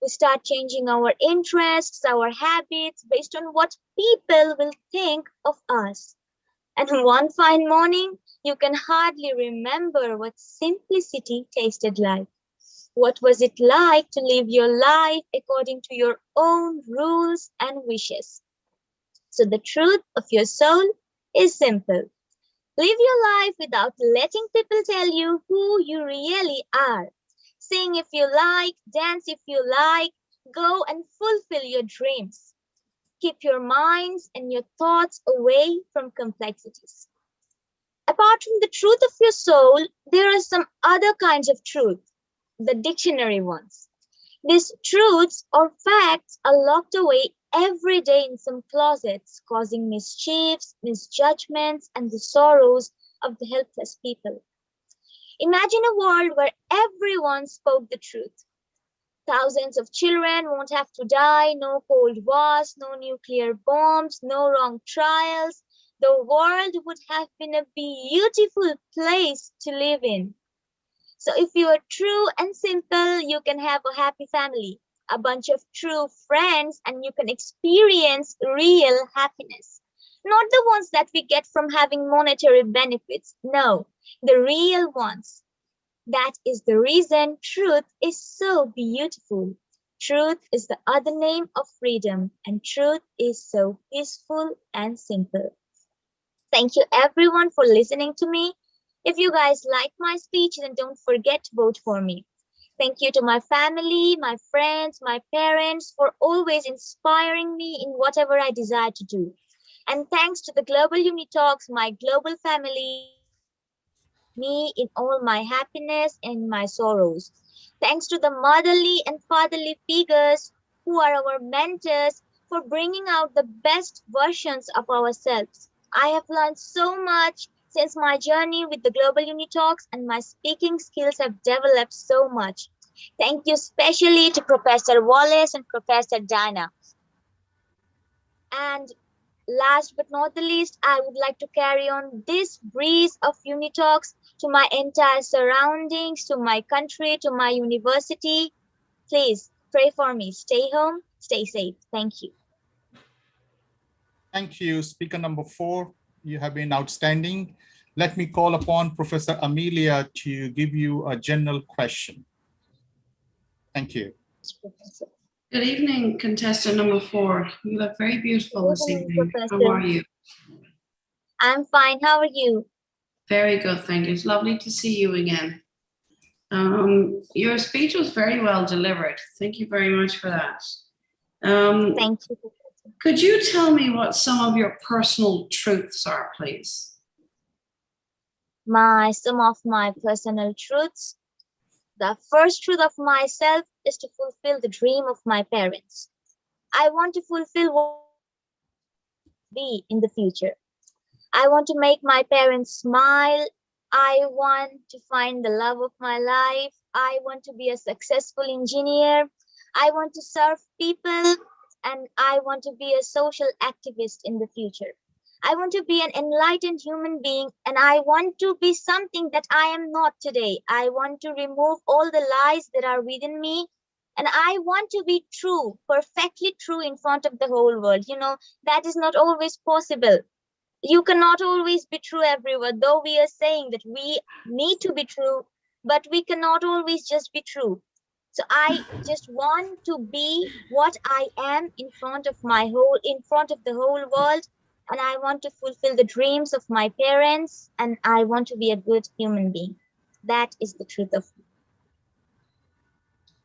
We start changing our interests, our habits based on what people will think of us. And one fine morning, you can hardly remember what simplicity tasted like. What was it like to live your life according to your own rules and wishes? So the truth of your soul is simple. Live your life without letting people tell you who you really are. Sing if you like, dance if you like, go and fulfill your dreams. Keep your minds and your thoughts away from complexities. Apart from the truth of your soul, there are some other kinds of truth, the dictionary ones. These truths or facts are locked away every day in some closets, causing mischiefs, misjudgments, and the sorrows of the helpless people. Imagine a world where everyone spoke the truth. Thousands of children won't have to die, no cold wars, no nuclear bombs, no wrong trials. The world would have been a beautiful place to live in. So if you are true and simple, you can have a happy family, a bunch of true friends, and you can experience real happiness. Not the ones that we get from having monetary benefits. No, the real ones. That is the reason truth is so beautiful. Truth is the other name of freedom, and truth is so peaceful and simple. Thank you everyone for listening to me. If you guys like my speech, then don't forget to vote for me. Thank you to my family, my friends, my parents for always inspiring me in whatever I desire to do. And thanks to the Global UniTalks, my global family, me in all my happiness and my sorrows. Thanks to the motherly and fatherly figures who are our mentors for bringing out the best versions of ourselves. I have learned so much since my journey with the Global UniTalks, and my speaking skills have developed so much. Thank you especially to Professor Wallace and Professor Dana. And last but not the least, I would like to carry on this breeze of UniTalks to my entire surroundings, to my country, to my university. Please pray for me. Stay home, stay safe. Thank you. Thank you, speaker number 4. You have been outstanding. Let me call upon Professor Amelia to give you a general question. Thank you. Good evening, contestant number 4. You look very beautiful this evening. Professor. How are you? I'm fine. How are you? Very good, thank you. It's lovely to see you again. Your speech was very well delivered. Thank you very much for that. Thank you. Could you tell me what some of your personal truths are, please? Some of my personal truths. The first truth of myself is to fulfill the dream of my parents. I want to fulfill what be in the future. I want to make my parents smile. I want to find the love of my life. I want to be a successful engineer. I want to serve people, and I want to be a social activist in the future. I want to be an enlightened human being, and I want to be something that I am not today. I want to remove all the lies that are within me, and I want to be true, perfectly true in front of the whole world. You know, that is not always possible. You cannot always be true everywhere, though we are saying that we need to be true, but we cannot always just be true. So I just want to be what I am in front of the whole world, and I want to fulfill the dreams of my parents, and I want to be a good human being. That is the truth of me.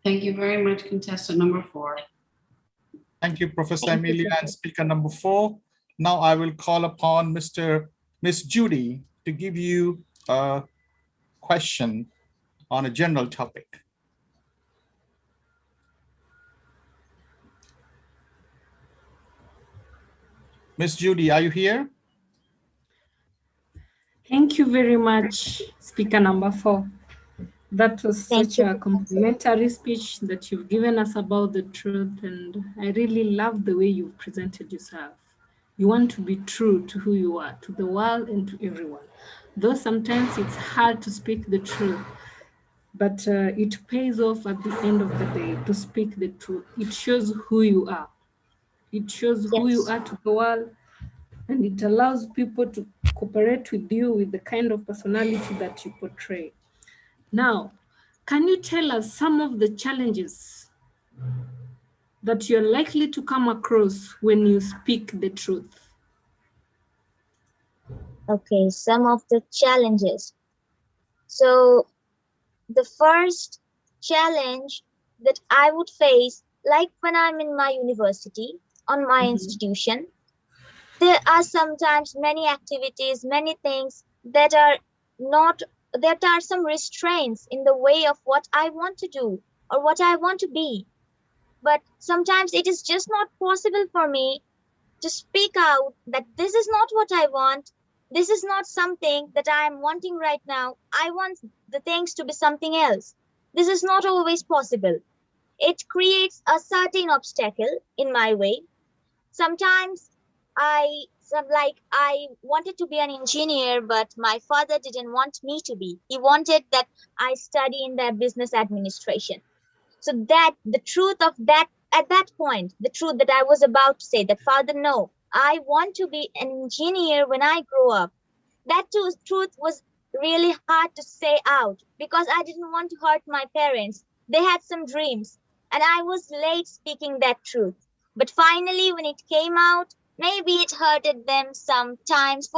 Thank you very much, contestant number 4. Thank you, Professor Amelia, and speaker number 4. Now I will call upon Miss Judy to give you a question on a general topic. Miss Judy, are you here? Thank you very much, speaker number 4. That was such a complimentary speech that you've given us about the truth, and I really love the way you've presented yourself. You want to be true to who you are, to the world and to everyone. Though sometimes it's hard to speak the truth, but it pays off at the end of the day to speak the truth. It shows who you are. It shows who you are to the world, and it allows people to cooperate with you with the kind of personality that you portray. Now, can you tell us some of the challenges that you're likely to come across when you speak the truth? Okay, some of the challenges. So the first challenge that I would face, like when I'm in my university, on my institution, there are sometimes many activities, many things that are some restraints in the way of what I want to do or what I want to be. But sometimes it is just not possible for me to speak out that this is not what I want. This is not something that I am wanting right now. I want the things to be something else. This is not always possible. It creates a certain obstacle in my way. Sometimes I wanted to be an engineer, but my father didn't want me to be. He wanted that I study in the business administration. So that the truth of that, at that point, the truth that I was about to say, that Father, no, I want to be an engineer when I grow up. That truth was really hard to say out because I didn't want to hurt my parents. They had some dreams, and I was late speaking that truth. But finally, when it came out, maybe it hurted them sometimes,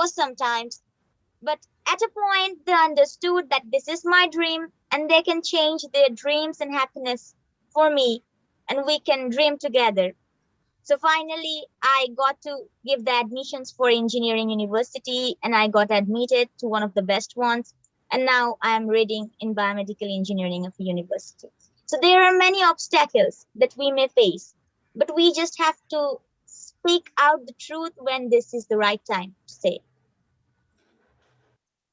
but At a point, they understood that this is my dream and they can change their dreams and happiness for me, and we can dream together. So finally, I got to give the admissions for engineering university and I got admitted to one of the best ones. And now I am reading in biomedical engineering of a university. So there are many obstacles that we may face, but we just have to speak out the truth when this is the right time to say.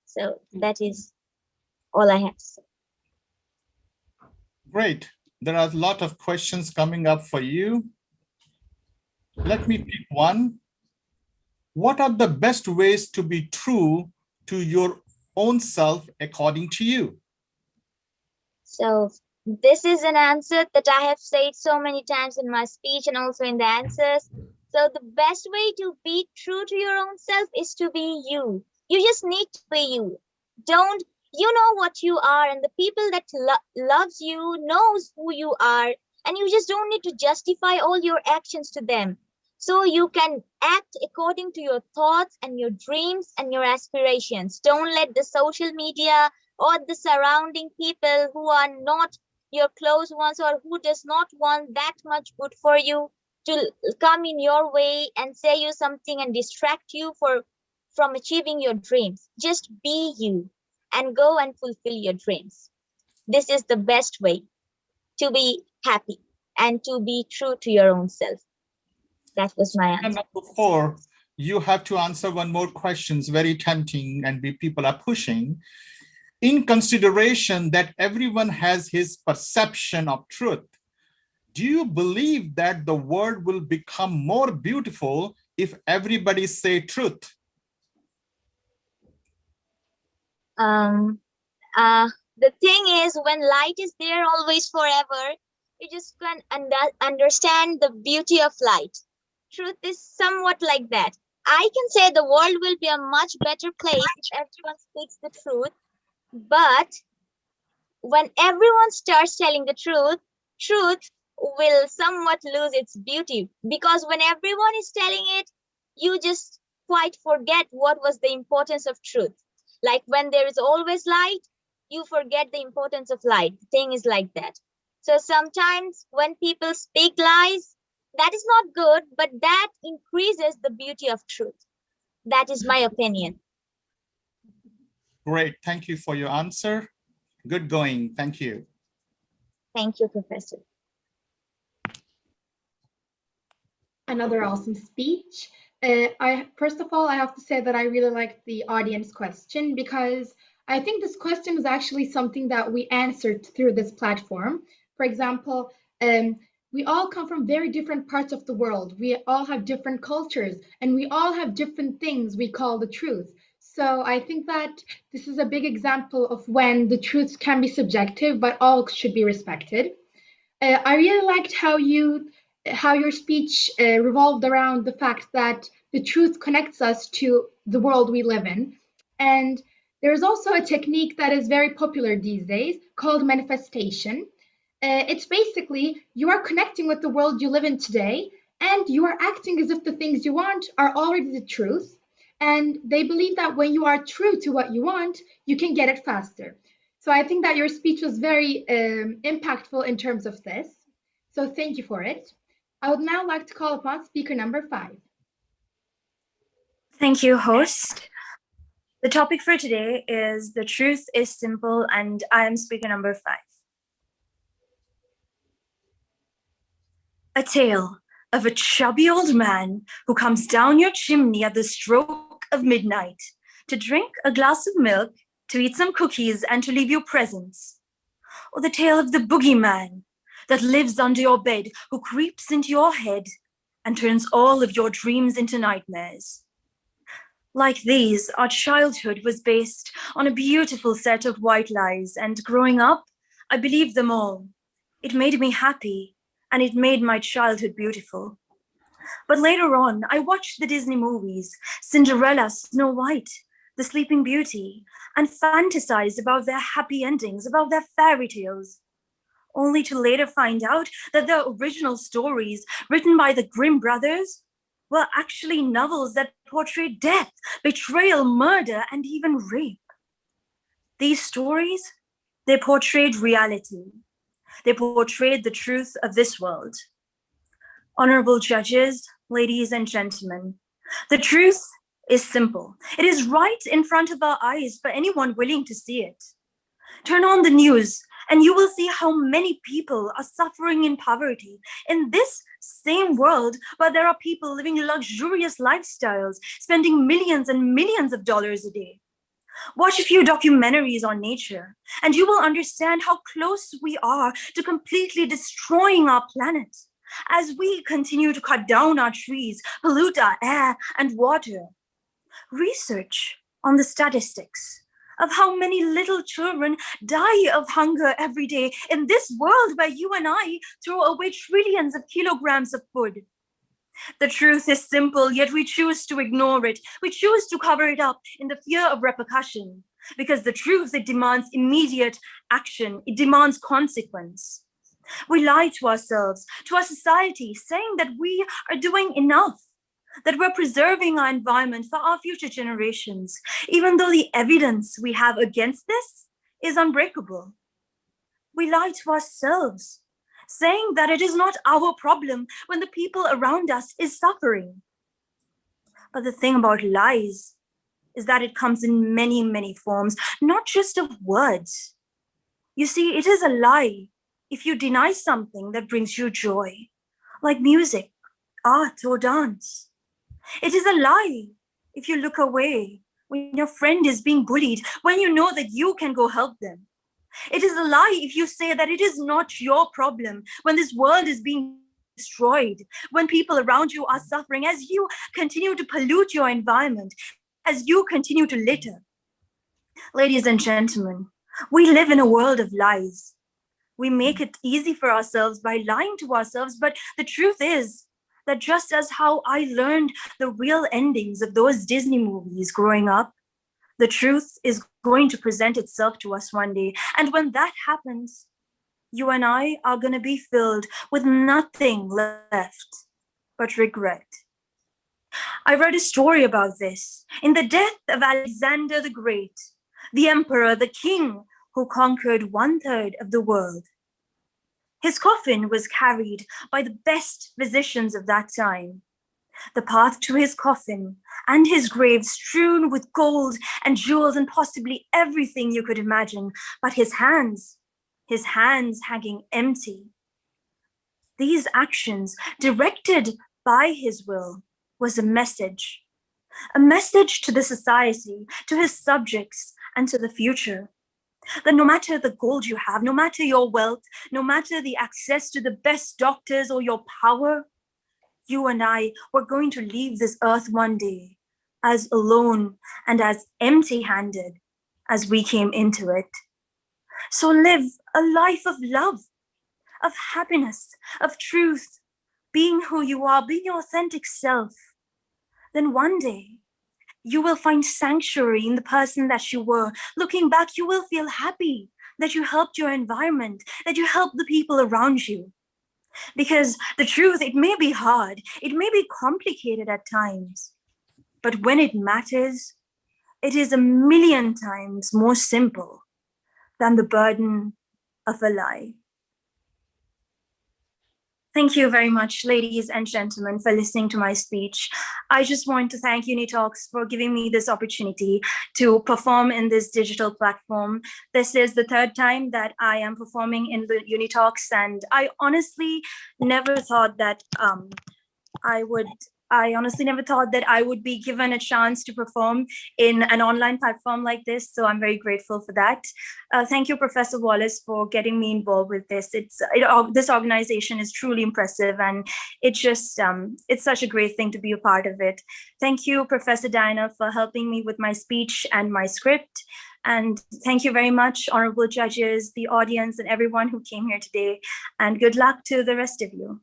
So that is all I have to say. Great. There are a lot of questions coming up for you. Let me pick one. What are the best ways to be true to your own self according to you? So this is an answer that I have said so many times in my speech and also in the answers. So the best way to be true to your own self is to be you. You just need to be you. You know what you are, and the people that loves you knows who you are, and you just don't need to justify all your actions to them. So you can act according to your thoughts and your dreams and your aspirations. Don't let the social media or the surrounding people who are not your close ones or who does not want that much good for you to come in your way and say you something and distract you from achieving your dreams. Just be you and go and fulfill your dreams. This is the best way to be happy and to be true to your own self. That was my answer. Number 4, you have to answer one more question. It's very tempting and people are pushing. In consideration that everyone has his perception of truth, do you believe that the world will become more beautiful if everybody say truth? The thing is, when light is there always forever, you just can understand the beauty of light. Truth is somewhat like that. I can say the world will be a much better place if everyone speaks the truth, but when everyone starts telling the truth, truth will somewhat lose its beauty, because when everyone is telling it, you just quite forget what was the importance of truth. Like when there is always light, you forget the importance of light. The thing is like that. So sometimes when people speak lies, that is not good, but that increases the beauty of truth. That is my opinion. Great. Thank you for your answer. Good going. Thank you. Thank you, Professor. Another awesome speech. First of all, I have to say that I really liked the audience question, because I think this question is actually something that we answered through this platform. For example, we all come from very different parts of the world. We all have different cultures, and we all have different things we call the truth. So I think that this is a big example of when the truth can be subjective, but all should be respected. I really liked how your speech revolved around the fact that the truth connects us to the world we live in. And there's also a technique that is very popular these days called manifestation. It's basically you are connecting with the world you live in today, and you are acting as if the things you want are already the truth. And they believe that when you are true to what you want, you can get it faster. So I think that your speech was very impactful in terms of this. So thank you for it. I would now like to call upon speaker number 5. Thank you, host. The topic for today is The Truth is Simple, and I am speaker number 5. A tale of a chubby old man who comes down your chimney at the stroke of midnight to drink a glass of milk, to eat some cookies, and to leave you presents. Or the tale of the boogeyman that lives under your bed, who creeps into your head and turns all of your dreams into nightmares. Like these, our childhood was based on a beautiful set of white lies, and growing up, I believed them all. It made me happy, and it made my childhood beautiful. But later on, I watched the Disney movies, Cinderella, Snow White, The Sleeping Beauty, and fantasized about their happy endings, about their fairy tales, only to later find out that the original stories written by the Grimm brothers were actually novels that portrayed death, betrayal, murder, and even rape. These stories, they portrayed reality. They portrayed the truth of this world. Honorable judges, ladies and gentlemen, the truth is simple. It is right in front of our eyes for anyone willing to see it. Turn on the news and you will see how many people are suffering in poverty in this same world, but there are people living luxurious lifestyles, spending millions and millions of dollars a day. Watch a few documentaries on nature, and you will understand how close we are to completely destroying our planet as we continue to cut down our trees, pollute our air and water. Research on the statistics of how many little children die of hunger every day in this world where you and I throw away trillions of kilograms of food. The truth is simple, yet we choose to ignore it. We choose to cover it up in the fear of repercussion, because the truth, it demands immediate action. It demands consequence. We lie to ourselves, to our society, saying that we are doing enough, that we're preserving our environment for our future generations, even though the evidence we have against this is unbreakable. We lie to ourselves, saying that it is not our problem when the people around us is suffering. But the thing about lies is that it comes in many, many forms, not just of words. You see, it is a lie if you deny something that brings you joy, like music, art, or dance. It is a lie if you look away when your friend is being bullied, when you know that you can go help them. It is a lie if you say that it is not your problem when this world is being destroyed, when people around you are suffering, as you continue to pollute your environment, as you continue to litter. Ladies and gentlemen, we live in a world of lies. We make it easy for ourselves by lying to ourselves, but the truth is that just as how I learned the real endings of those Disney movies growing up, the truth is going to present itself to us one day. And when that happens, you and I are going to be filled with nothing left but regret. I read a story about this in the death of Alexander the Great, the emperor, the king who conquered 1/3 of the world. His coffin was carried by the best physicians of that time. The path to his coffin and his grave strewn with gold and jewels and possibly everything you could imagine, but his hands hanging empty. These actions, directed by his will, was a message to the society, to his subjects, and to the future. That no matter the gold you have, no matter your wealth, no matter the access to the best doctors or your power, you and I were going to leave this earth one day as alone and as empty-handed as we came into it. So live a life of love, of happiness, of truth, being who you are, being your authentic self. Then one day you will find sanctuary in the person that you were. Looking back, you will feel happy that you helped your environment, that you helped the people around you. Because the truth, it may be hard, it may be complicated at times, but when it matters, it is 1,000,000 times more simple than the burden of a lie. Thank you very much, ladies and gentlemen, for listening to my speech. I just want to thank UniTalks for giving me this opportunity to perform in this digital platform. This is the 3rd time that I am performing in the UniTalks, and I honestly never thought that I would be given a chance to perform in an online platform like this. So I'm very grateful for that. Thank you, Professor Wallace, for getting me involved with this. This organization is truly impressive, and it's such a great thing to be a part of it. Thank you, Professor Diana, for helping me with my speech and my script. And thank you very much, honorable judges, the audience, and everyone who came here today. And good luck to the rest of you.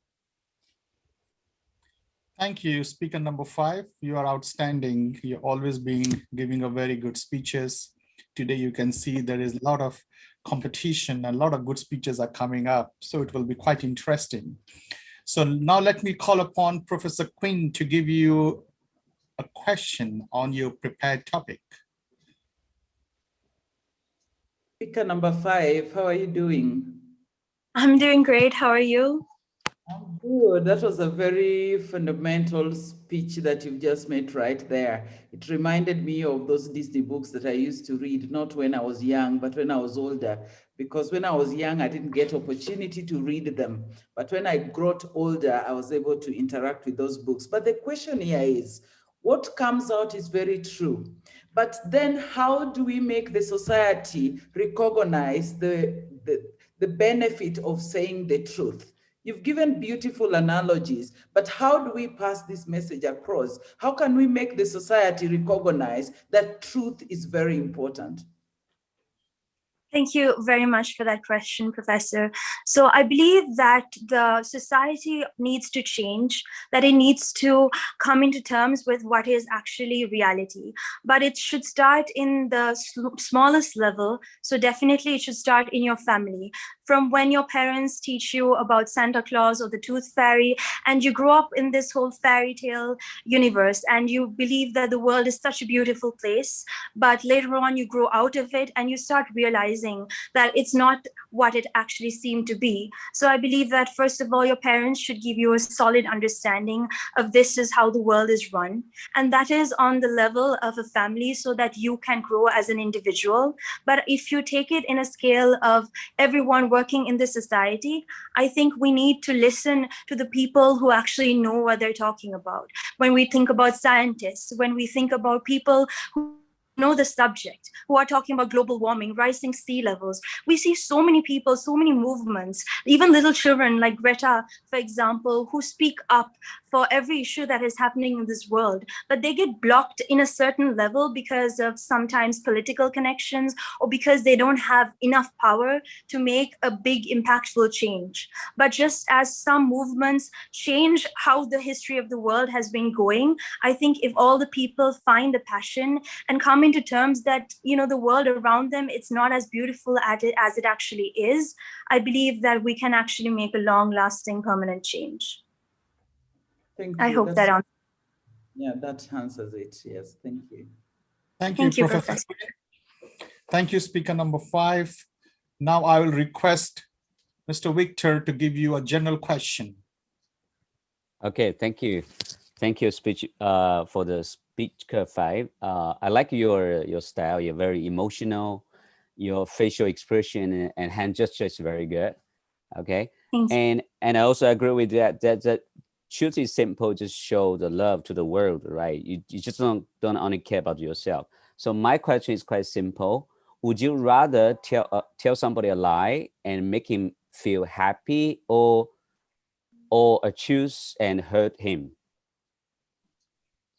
Thank you, speaker number 5. You are outstanding. You've always been giving a very good speeches. Today you can see there is a lot of competition and a lot of good speeches are coming up. So it will be quite interesting. So now let me call upon Professor Quinn to give you a question on your prepared topic. Speaker number 5, how are you doing? I'm doing great. How are you? I'm good. That was a very fundamental speech that you've just made right there. It reminded me of those Disney books that I used to read, not when I was young, but when I was older. Because when I was young, I didn't get opportunity to read them. But when I got older, I was able to interact with those books. But the question here is, what comes out is very true. But then how do we make the society recognize the benefit of saying the truth? You've given beautiful analogies, but how do we pass this message across? How can we make the society recognize that truth is very important? Thank you very much for that question, Professor. So I believe that the society needs to change, that it needs to come into terms with what is actually reality. But it should start in the smallest level. So definitely it should start in your family. From when your parents teach you about Santa Claus or the Tooth Fairy, and you grow up in this whole fairy tale universe, and you believe that the world is such a beautiful place, but later on you grow out of it and you start realizing that it's not what it actually seemed to be. So I believe that first of all, your parents should give you a solid understanding of this is how the world is run. And that is on the level of a family so that you can grow as an individual. But if you take it in a scale of everyone working in this society, I think we need to listen to the people who actually know what they're talking about. When we think about scientists, when we think about people who know the subject, who are talking about global warming, rising sea levels. We see so many people, so many movements, even little children like Greta, for example, who speak up for every issue that is happening in this world, but they get blocked in a certain level because of sometimes political connections or because they don't have enough power to make a big impactful change. But just as some movements change how the history of the world has been going, I think if all the people find the passion and come into terms that, you know, the world around them, it's not as beautiful as it actually is, I believe that we can actually make a long-lasting permanent change. Thank I you. hope that answers. Yeah, that answers it. Yes, thank you. Thank you, Professor. Thank you, speaker number 5. Now I will request Mr. Victor to give you a general question. Okay, thank you. Thank you, speech for the speaker 5. I like your style. You're very emotional. Your facial expression and hand gesture is very good. Okay, and I also agree with that truth is simple. Just show the love to the world, right? You just don't only care about yourself. So my question is quite simple. Would you rather tell somebody a lie and make him feel happy, or choose and hurt him?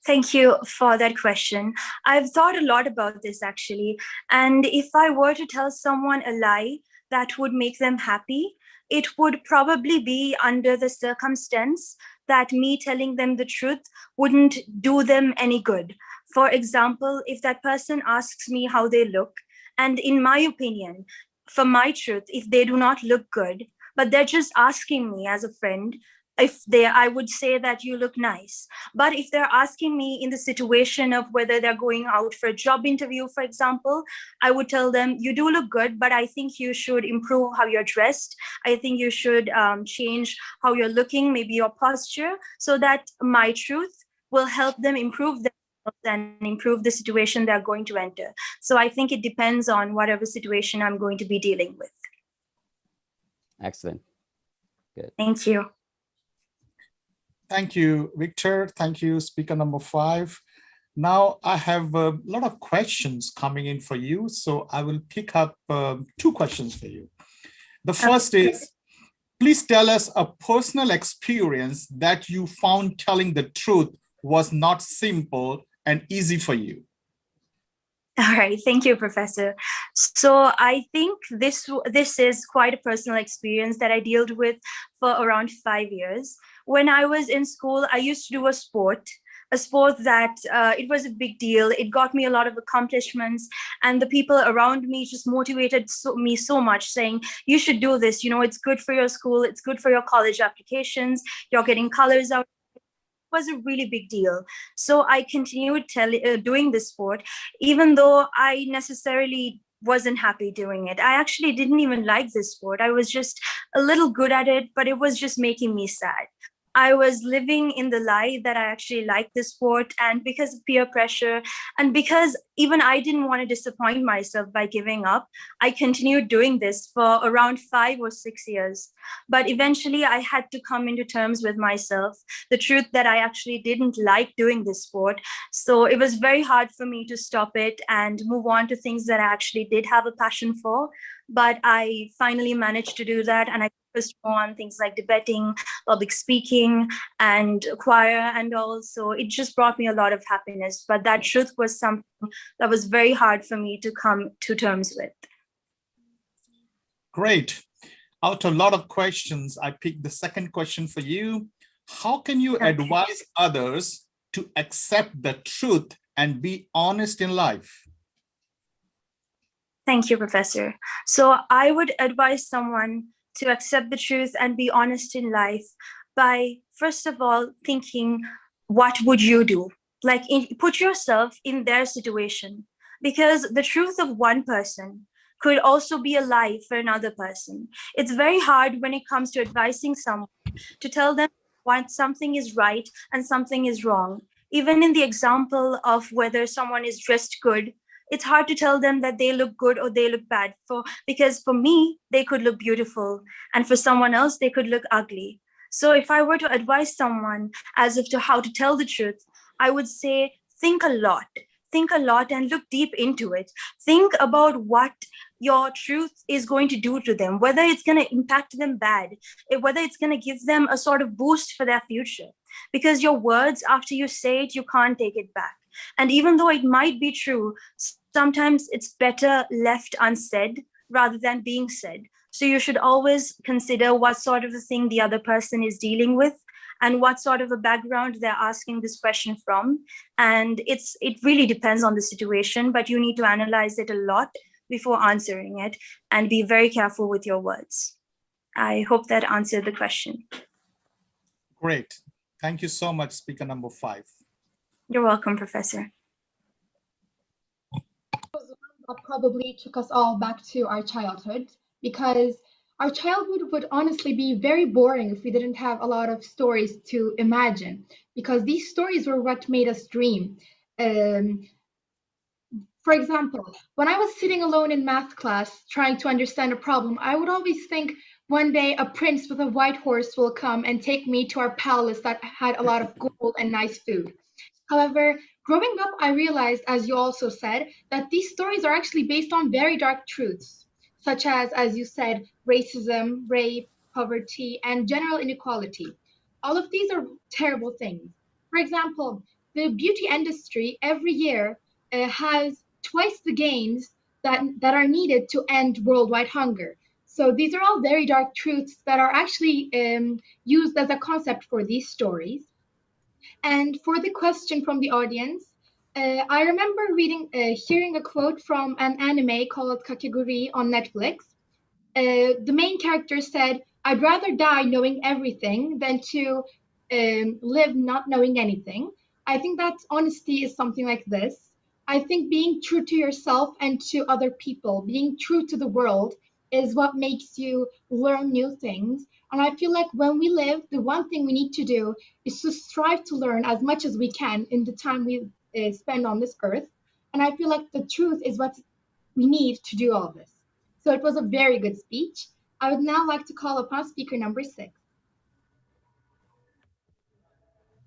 Thank you for that question. I've thought a lot about this actually. And if I were to tell someone a lie that would make them happy, it would probably be under the circumstance that me telling them the truth wouldn't do them any good. For example, if that person asks me how they look, and in my opinion, for my truth, if they do not look good, but they're just asking me as a friend, I would say that you look nice. But if they're asking me in the situation of whether they're going out for a job interview, for example, I would tell them, you do look good, but I think you should improve how you're dressed. I think you should change how you're looking, maybe your posture, so that my truth will help them improve themselves and improve the situation they're going to enter. So I think it depends on whatever situation I'm going to be dealing with. Excellent. Good. Thank you. Thank you, Victor. Thank you, speaker number 5. Now I have a lot of questions coming in for you, so I will pick up 2 questions for you. The first is, please tell us a personal experience that you found telling the truth was not simple and easy for you. All right, thank you, Professor. So I think this is quite a personal experience that I dealt with for around 5 years. When I was in school, I used to do a sport that it was a big deal. It got me a lot of accomplishments, and the people around me just motivated me so much, saying, you should do this, you know, it's good for your school, it's good for your college applications, you're getting colors out. Was a really big deal. So I continued doing this sport, even though I necessarily wasn't happy doing it. I actually didn't even like this sport. I was just a little good at it, but it was just making me sad. I was living in the lie that I actually liked this sport, and because of peer pressure and because even I didn't want to disappoint myself by giving up, I continued doing this for around 5 or 6 years. But eventually I had to come into terms with myself, the truth that I actually didn't like doing this sport. So it was very hard for me to stop it and move on to things that I actually did have a passion for. But I finally managed to do that, and I focused on things like debating, public speaking, and choir and all. So it just brought me a lot of happiness. But that truth was something that was very hard for me to come to terms with. Great. Out of a lot of questions, I picked the second question for you. How can you advise others to accept the truth and be honest in life? Thank you, Professor. So I would advise someone to accept the truth and be honest in life by, first of all, thinking, what would you do? Like, put yourself in their situation, because the truth of one person could also be a lie for another person. It's very hard when it comes to advising someone to tell them what something is right and something is wrong. Even in the example of whether someone is dressed good, it's hard to tell them that they look good or they look bad, because for me, they could look beautiful, and for someone else, they could look ugly. So if I were to advise someone as if to how to tell the truth, I would say, think a lot and look deep into it. Think about what your truth is going to do to them, whether it's going to impact them bad, whether it's going to give them a sort of boost for their future. Because your words, after you say it, you can't take it back. And even though it might be true, sometimes it's better left unsaid rather than being said. So you should always consider what sort of a thing the other person is dealing with and what sort of a background they're asking this question from. And it really depends on the situation, but you need to analyze it a lot before answering it and be very careful with your words. I hope that answered the question. Great. Thank you so much, speaker number 5. You're welcome, Professor. That probably took us all back to our childhood, because our childhood would honestly be very boring if we didn't have a lot of stories to imagine, because these stories were what made us dream. For example, when I was sitting alone in math class trying to understand a problem, I would always think, one day a prince with a white horse will come and take me to our palace that had a lot of gold and nice food. However, growing up, I realized, as you also said, that these stories are actually based on very dark truths, such as you said, racism, rape, poverty, and general inequality. All of these are terrible things. For example, the beauty industry every year has twice the gains that are needed to end worldwide hunger. So these are all very dark truths that are actually used as a concept for these stories. And for the question from the audience, I remember hearing a quote from an anime called Kakegurui on Netflix. The main character said, "I'd rather die knowing everything than to live not knowing anything." I think that honesty is something like this. I think being true to yourself and to other people, being true to the world, is what makes you learn new things. And I feel like when we live, the one thing we need to do is to strive to learn as much as we can in the time we spend on this earth. And I feel like the truth is what we need to do all this. So it was a very good speech. I would now like to call upon speaker number 6.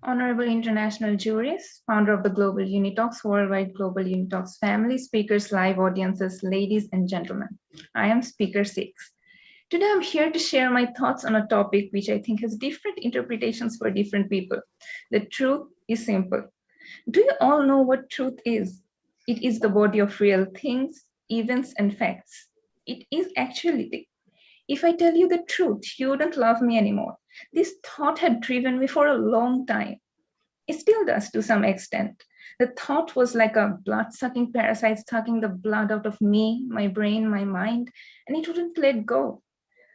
Honorable International Juries, founder of the Global UNITALKS Worldwide Global UNITALKS Family, speakers, live audiences, ladies and gentlemen. I am speaker 6. Today I'm here to share my thoughts on a topic which I think has different interpretations for different people. The truth is simple. Do you all know what truth is? It is the body of real things, events, and facts. It is actuality. If I tell you the truth, you wouldn't love me anymore. This thought had driven me for a long time. It still does to some extent. The thought was like a blood-sucking parasite sucking the blood out of me, my brain, my mind, and it wouldn't let go.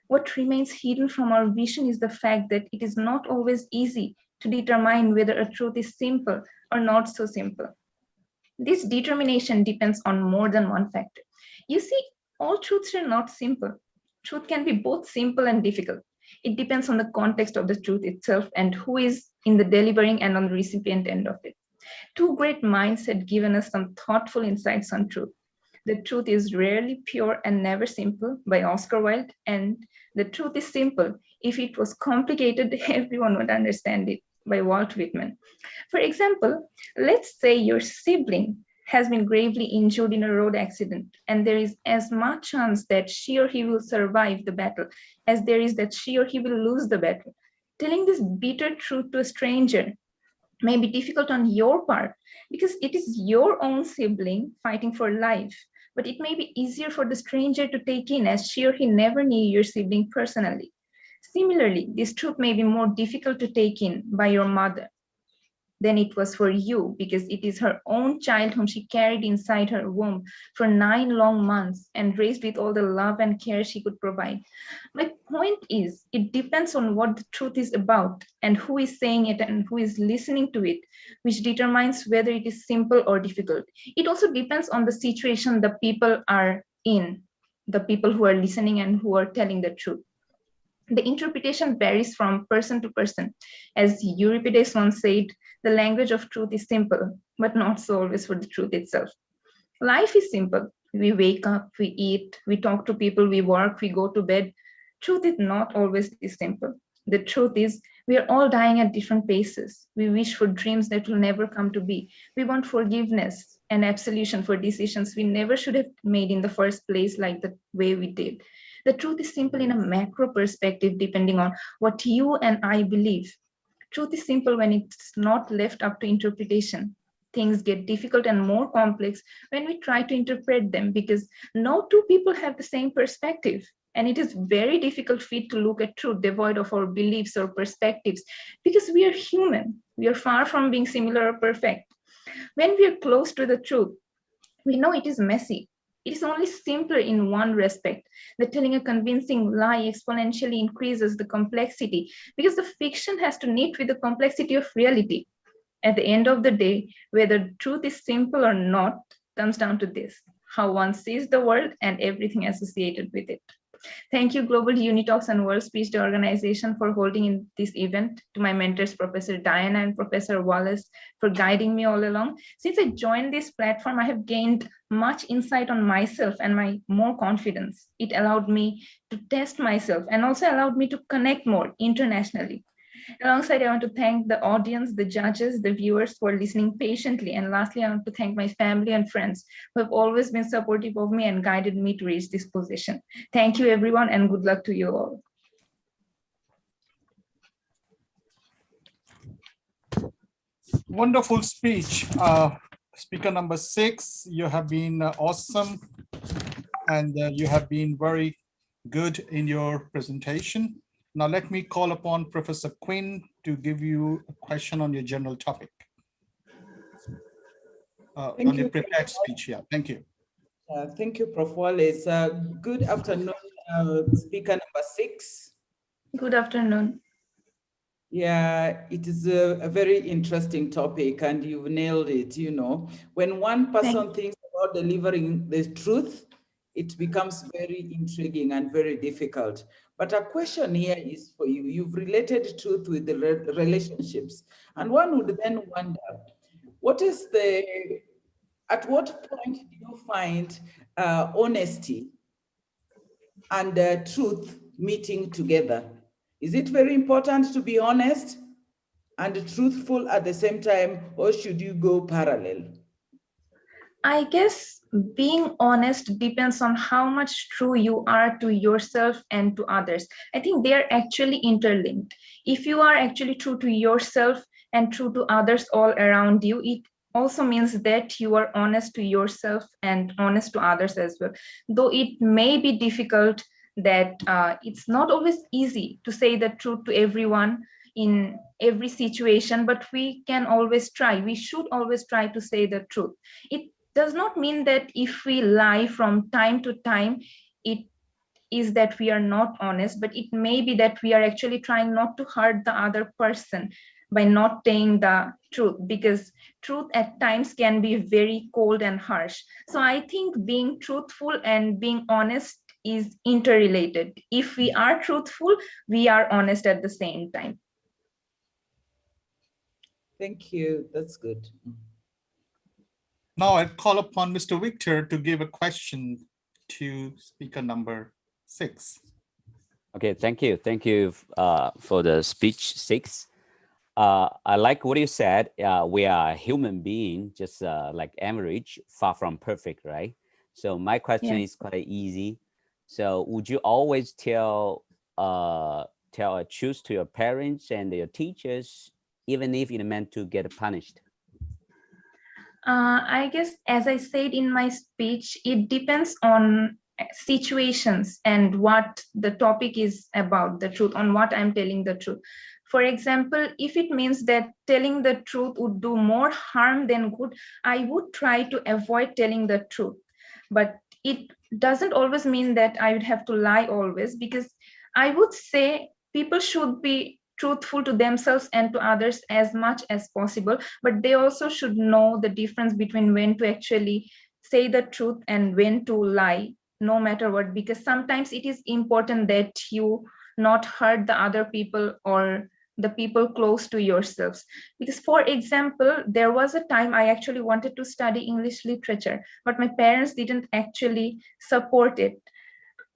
What remains hidden from our vision is the fact that it is not always easy to determine whether a truth is simple or not so simple. This determination depends on more than one factor. You see, all truths are not simple. Truth can be both simple and difficult. It depends on the context of the truth itself and who is in the delivering and on the recipient end of it. Two great minds had given us some thoughtful insights on truth. The Truth is Rarely Pure and Never Simple by Oscar Wilde, and The Truth is Simple. If it was complicated, everyone would understand it by Walt Whitman. For example, let's say your sibling has been gravely injured in a road accident, and there is as much chance that she or he will survive the battle as there is that she or he will lose the battle. Telling this bitter truth to a stranger may be difficult on your part because it is your own sibling fighting for life, but it may be easier for the stranger to take in as she or he never knew your sibling personally. Similarly, this truth may be more difficult to take in by your mother than it was for you because it is her own child whom she carried inside her womb for 9 long months and raised with all the love and care she could provide. My point is, it depends on what the truth is about and who is saying it and who is listening to it, which determines whether it is simple or difficult. It also depends on the situation the people are in, the people who are listening and who are telling the truth. The interpretation varies from person to person. As Euripides once said, the language of truth is simple, but not so always for the truth itself. Life is simple. We wake up, we eat, we talk to people, we work, we go to bed. Truth is not always this simple. The truth is, we are all dying at different paces. We wish for dreams that will never come to be. We want forgiveness and absolution for decisions we never should have made in the first place, like the way we did. The truth is simple in a macro perspective, depending on what you and I believe. Truth is simple when it's not left up to interpretation. Things get difficult and more complex when we try to interpret them because no two people have the same perspective. And it is very difficult fit to look at truth devoid of our beliefs or perspectives because we are human. We are far from being similar or perfect. When we are close to the truth, we know it is messy. It is only simpler in one respect, that telling a convincing lie exponentially increases the complexity because the fiction has to knit with the complexity of reality. At the end of the day, whether truth is simple or not comes down to this: how one sees the world and everything associated with it. Thank you, Global UNITALKS and World Speech Day Organization, for holding in this event, to my mentors, Professor Diana and Professor Wallace, for guiding me all along. Since I joined this platform, I have gained much insight on myself and my more confidence. It allowed me to test myself and also allowed me to connect more internationally. Alongside, I want to thank the audience, the judges, the viewers for listening patiently. And lastly, I want to thank my family and friends who have always been supportive of me and guided me to reach this position. Thank you, everyone, and good luck to you all. Wonderful speech. Speaker number 6, you have been awesome and you have been very good in your presentation. Now let me call upon Professor Quinn to give you a question on your general topic. On your prepared speech, yeah, thank you. Thank you, Prof. Wallace. Good afternoon, speaker number 6. Good afternoon. Yeah, it is a very interesting topic and you've nailed it. You know, when one person thinks about delivering the truth, it becomes very intriguing and very difficult. But a question here is for you. You've related truth with the relationships. And one would then wonder, at what point do you find honesty and truth meeting together? Is it very important to be honest and truthful at the same time, or should you go parallel? I guess being honest depends on how much true you are to yourself and to others. I think they are actually interlinked. If you are actually true to yourself and true to others all around you, it also means that you are honest to yourself and honest to others as well. Though it may be difficult, that it's not always easy to say the truth to everyone in every situation, but we can always try. We should always try to say the truth. It does not mean that if we lie from time to time, it is that we are not honest, but it may be that we are actually trying not to hurt the other person. by not saying the truth, because truth at times can be very cold and harsh. So I think being truthful and being honest is interrelated. If we are truthful, we are honest at the same time. Thank you. That's good. Now I'd call upon Mr. Victor to give a question to speaker number 6. Okay, thank you. Thank you for the speech 6. I like what you said. We are human being, just like average, far from perfect, right? So my question is quite easy. So would you always tell a truth to your parents and your teachers, even if it meant to get punished? I guess, as I said in my speech, it depends on situations and what the topic is about, the truth, on what I'm telling the truth. For example, if it means that telling the truth would do more harm than good, I would try to avoid telling the truth. But it doesn't always mean that I would have to lie always, because I would say people should be truthful to themselves and to others as much as possible, but they also should know the difference between when to actually say the truth and when to lie, no matter what, because sometimes it is important that you not hurt the other people or the people close to yourselves. Because, for example, there was a time I actually wanted to study English literature, but my parents didn't actually support it.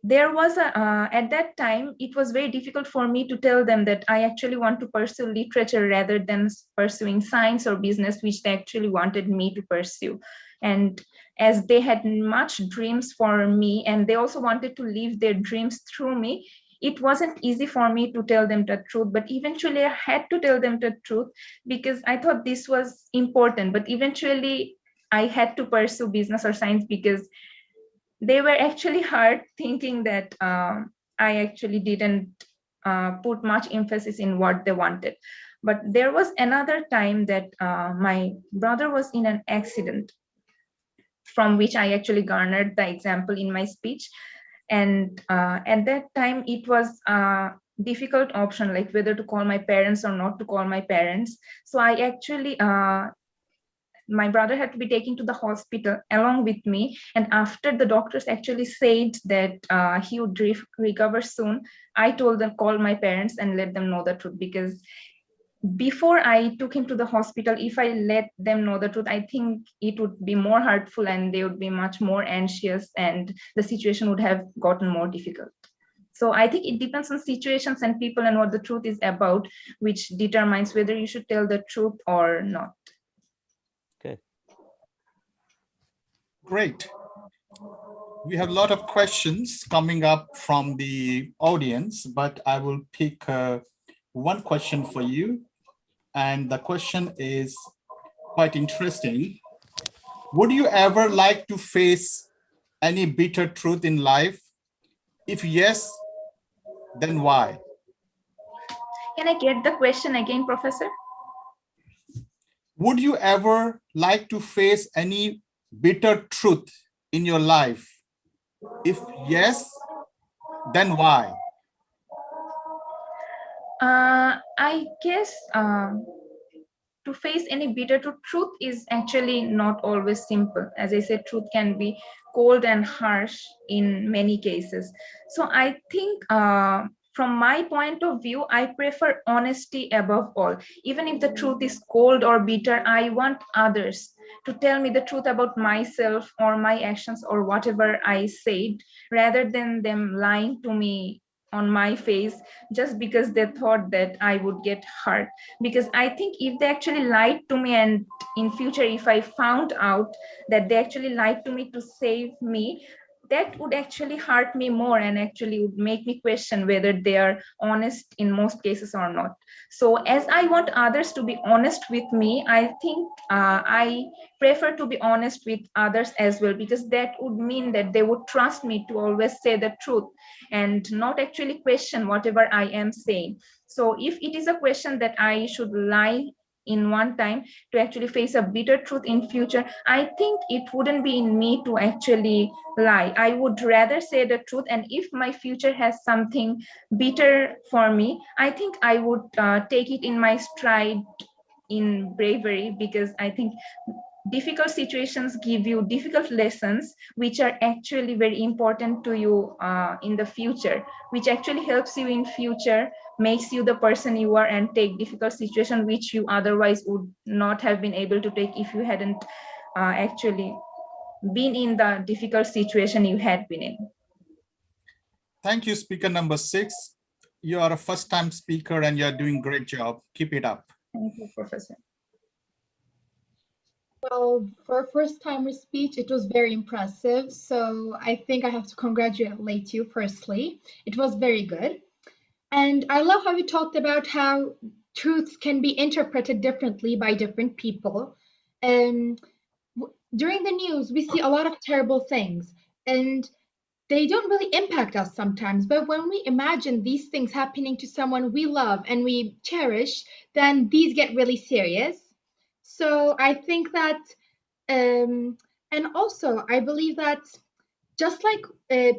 There was at that time, it was very difficult for me to tell them that I actually want to pursue literature rather than pursuing science or business, which they actually wanted me to pursue. And as they had much dreams for me, and they also wanted to live their dreams through me, it wasn't easy for me to tell them the truth. But eventually I had to tell them the truth because I thought this was important. But eventually I had to pursue business or science because they were actually hurt, thinking that I actually didn't put much emphasis in what they wanted. But there was another time that my brother was in an accident, from which I actually garnered the example in my speech. And at that time, it was a difficult option, like whether to call my parents or not to call my parents. So I actually my brother had to be taken to the hospital along with me. And after the doctors actually said that he would recover soon, I told them, call my parents and let them know the truth. Because before I took him to the hospital, if I let them know the truth, I think it would be more hurtful and they would be much more anxious and the situation would have gotten more difficult. So I think it depends on situations and people and what the truth is about, which determines whether you should tell the truth or not. Great. We have a lot of questions coming up from the audience, but I will pick one question for you. And the question is quite interesting. Would you ever like to face any bitter truth in life? If yes, then why? Can I get the question again, Professor? Would you ever like to face any bitter truth in your life? If yes, then why? I guess to face any bitter truth is actually not always simple. As I said, truth can be cold and harsh in many cases. So I think from my point of view, I prefer honesty above all. Even if the truth is cold or bitter, I want others to tell me the truth about myself or my actions or whatever I said, rather than them lying to me on my face just because they thought that I would get hurt. Because I think if they actually lied to me, and in future if I found out that they actually lied to me to save me, that would actually hurt me more and actually would make me question whether they are honest in most cases or not. So as I want others to be honest with me, I think I prefer to be honest with others as well, because that would mean that they would trust me to always say the truth and not actually question whatever I am saying. So if it is a question that I should lie in one time to actually face a bitter truth in future, I think it wouldn't be in me to actually lie. I would rather say the truth, and if my future has something bitter for me, I think I would take it in my stride in bravery, because I think difficult situations give you difficult lessons which are actually very important to you in the future, which actually helps you in future, makes you the person you are, and take difficult situation which you otherwise would not have been able to take if you hadn't actually been in the difficult situation you had been in. Thank you, speaker number 6. You are a first-time speaker and you're doing great job. Keep it up. Thank you, Professor. Well, for a first-timer speech, it was very impressive. So I think I have to congratulate you firstly. It was very good. And I love how you talked about how truths can be interpreted differently by different people. During the news, we see a lot of terrible things, and they don't really impact us sometimes. But when we imagine these things happening to someone we love and we cherish, then these get really serious. So I think that, and also I believe that just like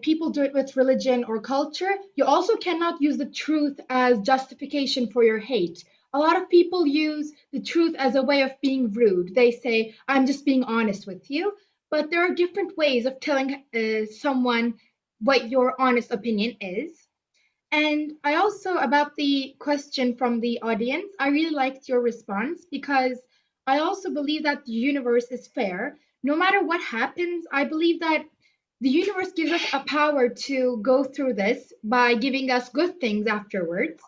people do it with religion or culture, you also cannot use the truth as justification for your hate. A lot of people use the truth as a way of being rude. They say, I'm just being honest with you. But there are different ways of telling someone what your honest opinion is. And I also, about the question from the audience, I really liked your response, because I also believe that the universe is fair. No matter what happens, I believe that the universe gives us a power to go through this by giving us good things afterwards.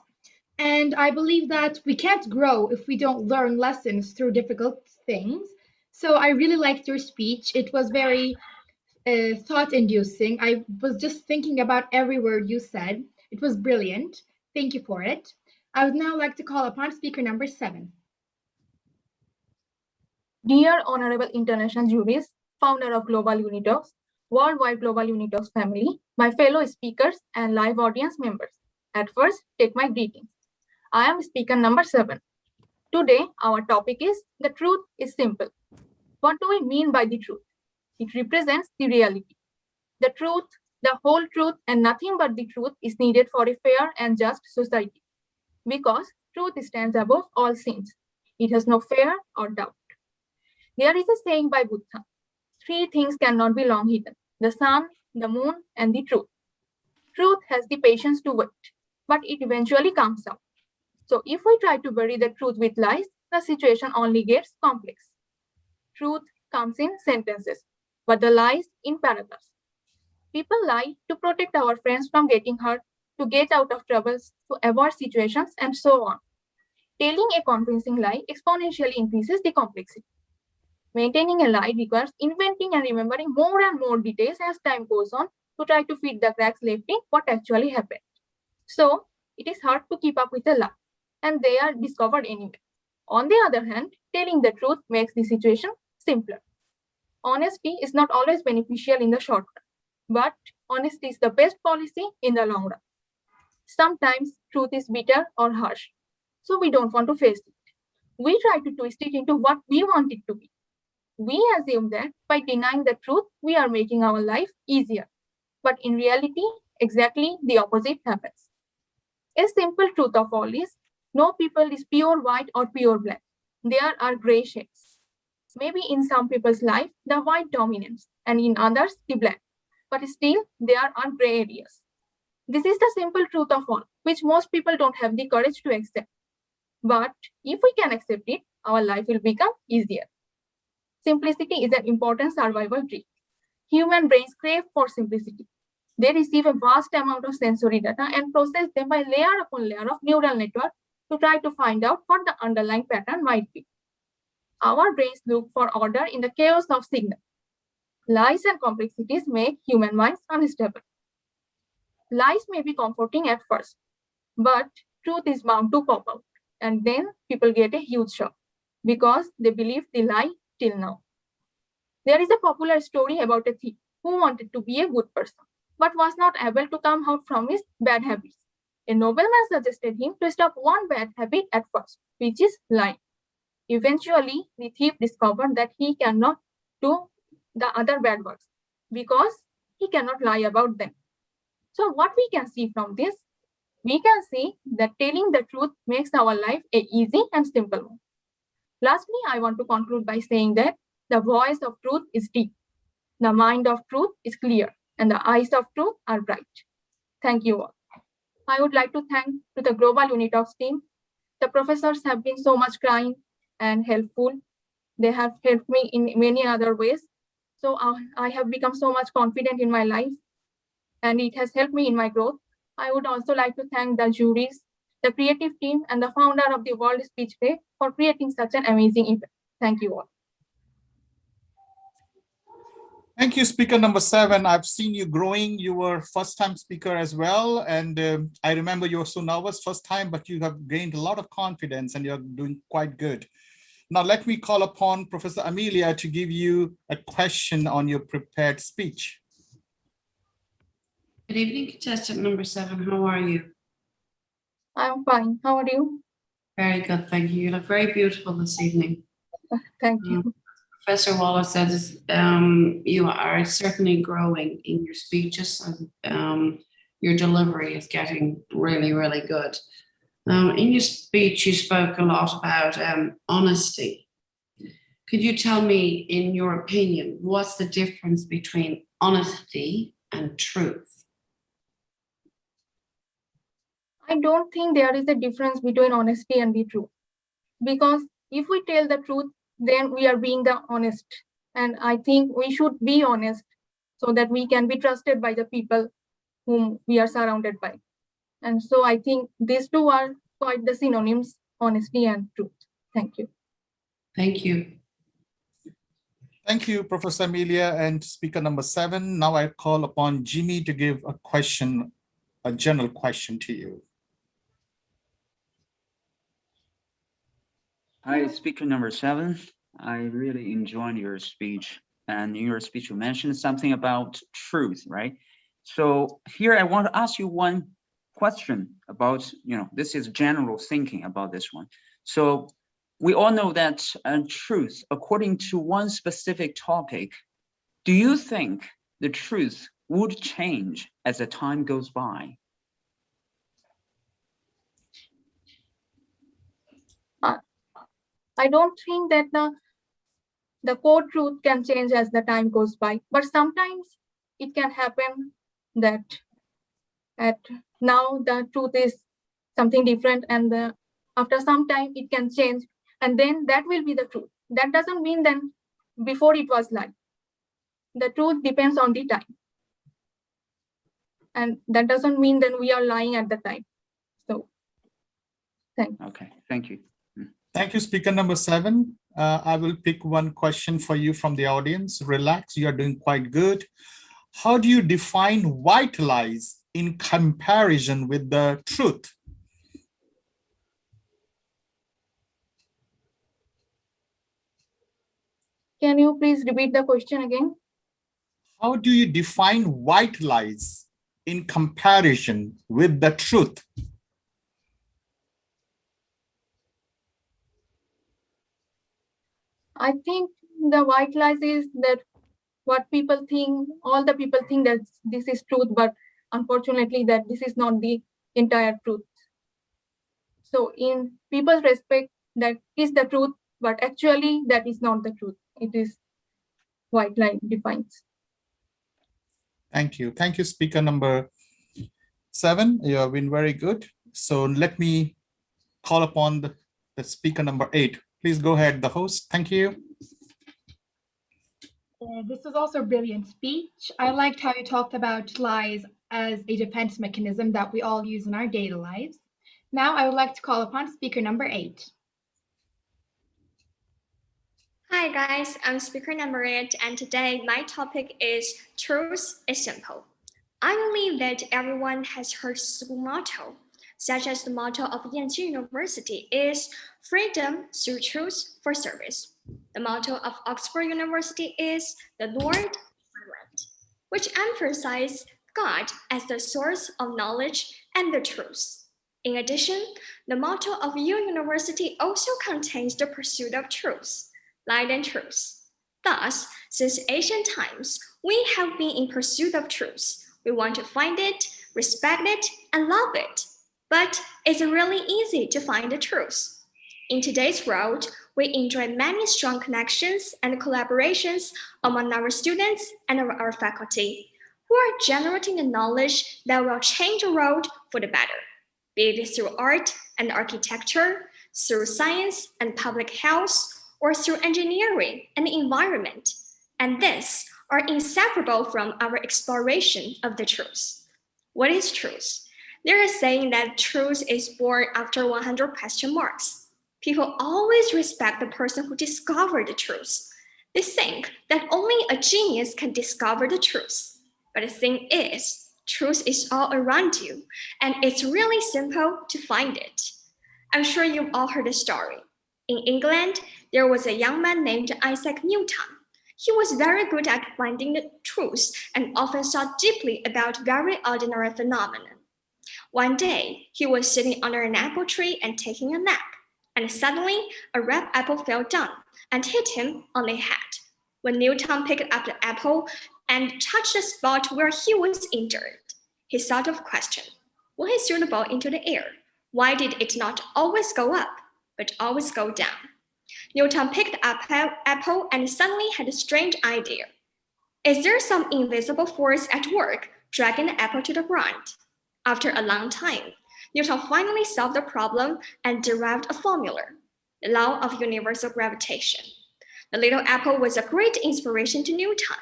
And I believe that we can't grow if we don't learn lessons through difficult things. So I really liked your speech. It was very thought-inducing. I was just thinking about every word you said. It was brilliant. Thank you for it. I would now like to call upon speaker number 7. Dear Honorable International Juries, founder of Global UNITALKS, Worldwide Global UNITALKS Family, my fellow speakers and live audience members, at first take my greetings. I am speaker number 7. Today, our topic is the truth is simple. What do we mean by the truth? It represents the reality. The truth, the whole truth, and nothing but the truth is needed for a fair and just society. Because truth stands above all sins. It has no fear or doubt. There is a saying by Buddha, 3 things cannot be long hidden: the sun, the moon, and the truth. Truth has the patience to wait, but it eventually comes out. So if we try to bury the truth with lies, the situation only gets complex. Truth comes in sentences, but the lies in paragraphs. People lie to protect our friends from getting hurt, to get out of troubles, to avoid situations, and so on. Telling a convincing lie exponentially increases the complexity. Maintaining a lie requires inventing and remembering more and more details as time goes on to try to fit the cracks left in what actually happened. So it is hard to keep up with a lie, and they are discovered anyway. On the other hand, telling the truth makes the situation simpler. Honesty is not always beneficial in the short run, but honesty is the best policy in the long run. Sometimes truth is bitter or harsh, so we don't want to face it. We try to twist it into what we want it to be. We assume that by denying the truth, we are making our life easier. But in reality, exactly the opposite happens. A simple truth of all is, no people is pure white or pure black. There are gray shades. Maybe in some people's life, the white dominates, and in others, the black. But still, there are gray areas. This is the simple truth of all, which most people don't have the courage to accept. But if we can accept it, our life will become easier. Simplicity is an important survival trait. Human brains crave for simplicity. They receive a vast amount of sensory data and process them by layer upon layer of neural network to try to find out what the underlying pattern might be. Our brains look for order in the chaos of signals. Lies and complexities make human minds unstable. Lies may be comforting at first, but truth is bound to pop out, and then people get a huge shock because they believe the lie till now. There is a popular story about a thief who wanted to be a good person, but was not able to come out from his bad habits. A nobleman suggested him to stop one bad habit at first, which is lying. Eventually, the thief discovered that he cannot do the other bad works because he cannot lie about them. So what we can see from this, we can see that telling the truth makes our life a easy and simple one. Lastly, I want to conclude by saying that the voice of truth is deep, the mind of truth is clear, and the eyes of truth are bright. Thank you all. I would like to thank to the Global UNITALKS team. The professors have been so much kind and helpful. They have helped me in many other ways. So I have become so much confident in my life, and it has helped me in my growth. I would also like to thank the juries, the creative team, and the founder of the World Speech Day for creating such an amazing event. Thank you all. Thank you, speaker number 7. I've seen you growing. You were first-time speaker as well. And I remember you were so nervous first time, but you have gained a lot of confidence and you're doing quite good. Now, let me call upon Professor Amelia to give you a question on your prepared speech. Good evening, contestant number 7. How are you? I'm fine. How are you? Very good, thank you. You look very beautiful this evening. Thank you. Professor Wallace says you are certainly growing in your speeches, and your delivery is getting really, really good. In your speech, you spoke a lot about honesty. Could you tell me, in your opinion, what's the difference between honesty and truth? I don't think there is a difference between honesty and the truth. Because if we tell the truth, then we are being the honest. And I think we should be honest so that we can be trusted by the people whom we are surrounded by. And so I think these two are quite the synonyms, honesty and truth. Thank you. Thank you. Thank you, Professor Amelia. And speaker number 7. Now I call upon Jimmy to give a question, a general question to you. Hi, speaker number 7. I really enjoyed your speech. And in your speech, you mentioned something about truth, right? So here I want to ask you one question about, this is general thinking about this one. So we all know that truth, according to one specific topic, do you think the truth would change as the time goes by? I don't think that the core truth can change as the time goes by, but sometimes it can happen that now the truth is something different, and after some time it can change, and then that will be the truth. That doesn't mean then before it was lie. The truth depends on the time, and that doesn't mean then we are lying at the time. So, thank you. Okay, thank you. Thank you, speaker number 7. I will pick one question for you from the audience. Relax, you are doing quite good. How do you define white lies in comparison with the truth? Can you please repeat the question again? How do you define white lies in comparison with the truth? I think the white lies is that what people think, all the people think that this is truth, but unfortunately that this is not the entire truth. So in people's respect, that is the truth, but actually that is not the truth. It is white lie defines. Thank you. Thank you, speaker number 7. You have been very good. So let me call upon the speaker number 8. Please go ahead, the host. Thank you. This was also a brilliant speech. I liked how you talked about lies as a defense mechanism that we all use in our daily lives. Now I would like to call upon speaker number 8. Hi guys, I'm speaker number 8, and today my topic is Truth is Simple. I believe that everyone has heard school motto, such as the motto of Yanji University is freedom through truth for service. The motto of Oxford University is the Lord silent, which emphasizes God as the source of knowledge and the truth. In addition, the motto of your university also contains the pursuit of truth, light and truth. Thus, since ancient times, we have been in pursuit of truth. We want to find it, respect it, and love it. But is it really easy to find the truth? In today's world, we enjoy many strong connections and collaborations among our students and our faculty, who are generating the knowledge that will change the world for the better, be it through art and architecture, through science and public health, or through engineering and environment. And these are inseparable from our exploration of the truth. What is truth? There is saying that truth is born after 100 question marks. People always respect the person who discovered the truth. They think that only a genius can discover the truth. But the thing is, truth is all around you, and it's really simple to find it. I'm sure you've all heard the story. In England, there was a young man named Isaac Newton. He was very good at finding the truth and often thought deeply about very ordinary phenomena. One day, he was sitting under an apple tree and taking a nap, and suddenly a ripe apple fell down and hit him on the head. When Newton picked up the apple and touched the spot where he was injured, he thought of question. When he threw the ball into the air, why did it not always go up, but always go down? Newton picked up the apple and suddenly had a strange idea. Is there some invisible force at work dragging the apple to the ground? After a long time, Newton finally solved the problem and derived a formula, the law of universal gravitation. The little apple was a great inspiration to Newton.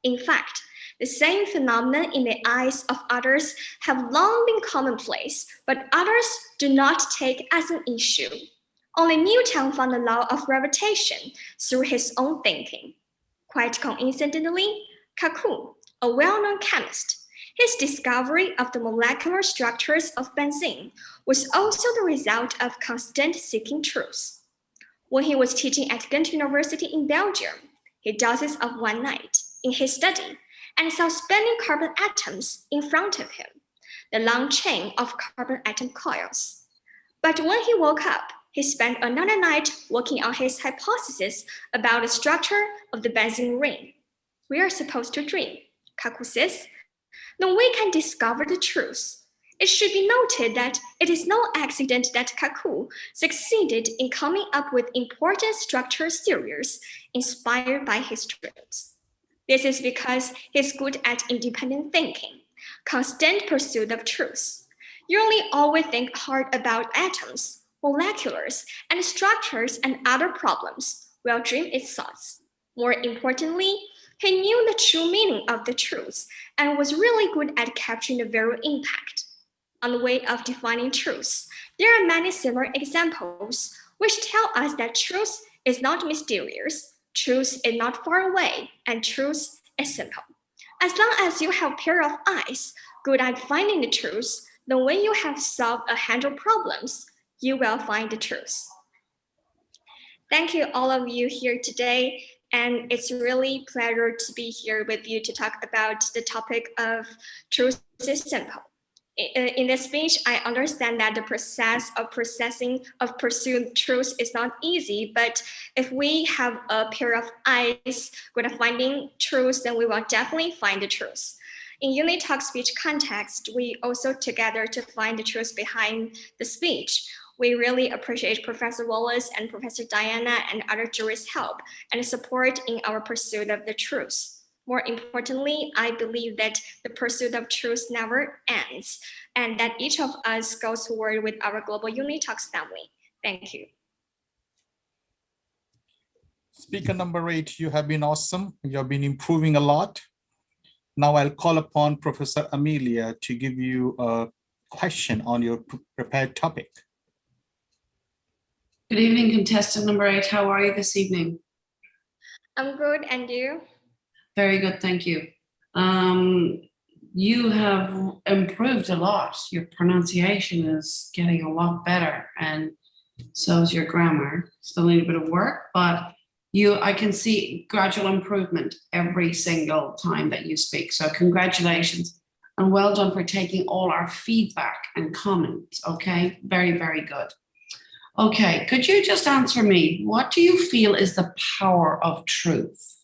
In fact, the same phenomena in the eyes of others have long been commonplace, but others do not take as an issue. Only Newton found the law of gravitation through his own thinking. Quite coincidentally, Kaku, a well-known chemist, his discovery of the molecular structures of benzene was also the result of constant seeking truth. When he was teaching at Ghent University in Belgium, he dozed off one night in his study and saw spinning carbon atoms in front of him, the long chain of carbon atom coils. But when he woke up, he spent another night working on his hypothesis about the structure of the benzene ring. We are supposed to dream, Kaku says. Then we can discover the truth. It should be noted that it is no accident that Kaku succeeded in coming up with important structure theories inspired by his dreams. This is because he's good at independent thinking, constant pursuit of truth. You only always think hard about atoms, moleculars, and structures and other problems, while dream its thoughts. More importantly, he knew the true meaning of the truth and was really good at capturing the very impact. On the way of defining truth, there are many similar examples which tell us that truth is not mysterious, truth is not far away, and truth is simple. As long as you have a pair of eyes good at finding the truth, then when you have solved 100 problems, you will find the truth. Thank you all of you here today, and it's really a pleasure to be here with you to talk about the topic of truth is simple. In this speech, I understand that the process of pursuing truth is not easy, but if we have a pair of eyes good at finding truth, then we will definitely find the truth. In UNITALK speech context, we also together to find the truth behind the speech. We really appreciate Professor Wallace and Professor Diana and other jurists' help and support in our pursuit of the truth. More importantly, I believe that the pursuit of truth never ends and that each of us goes forward with our Global UNITALKS family. Thank you. Speaker number 8, you have been awesome. You have been improving a lot. Now I'll call upon Professor Amelia to give you a question on your prepared topic. Good evening, contestant number 8. How are you this evening? I'm good, and you? Very good, thank you. You have improved a lot. Your pronunciation is getting a lot better, and so is your grammar. Still need a bit of work, but I can see gradual improvement every single time that you speak. So congratulations. And well done for taking all our feedback and comments. Okay, very, very good. Okay, could you just answer me? What do you feel is the power of truth?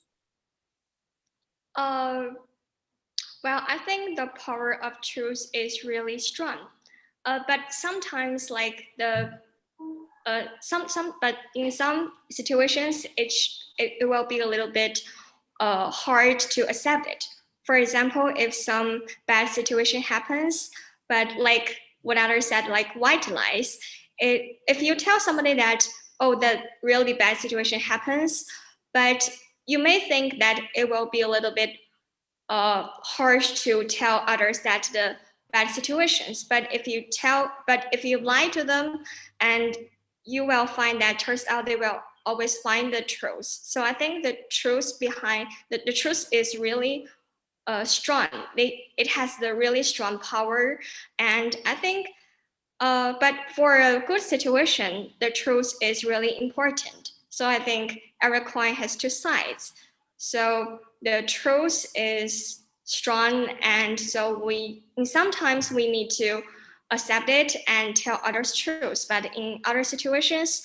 Well, I think the power of truth is really strong. But sometimes, like but in some situations, it will be a little bit hard to accept it. For example, if some bad situation happens, but like what others said, like white lies, if you tell somebody that, oh, that really bad situation happens, but you may think that it will be a little bit harsh to tell others that the bad situations, but if you lie to them, and you will find that turns out they will always find the truth. So I think the truth behind the truth is really strong. It has the really strong power, and I think but for a good situation, the truth is really important. So I think every coin has two sides. So the truth is strong, and so sometimes we need to accept it and tell others truth. But in other situations,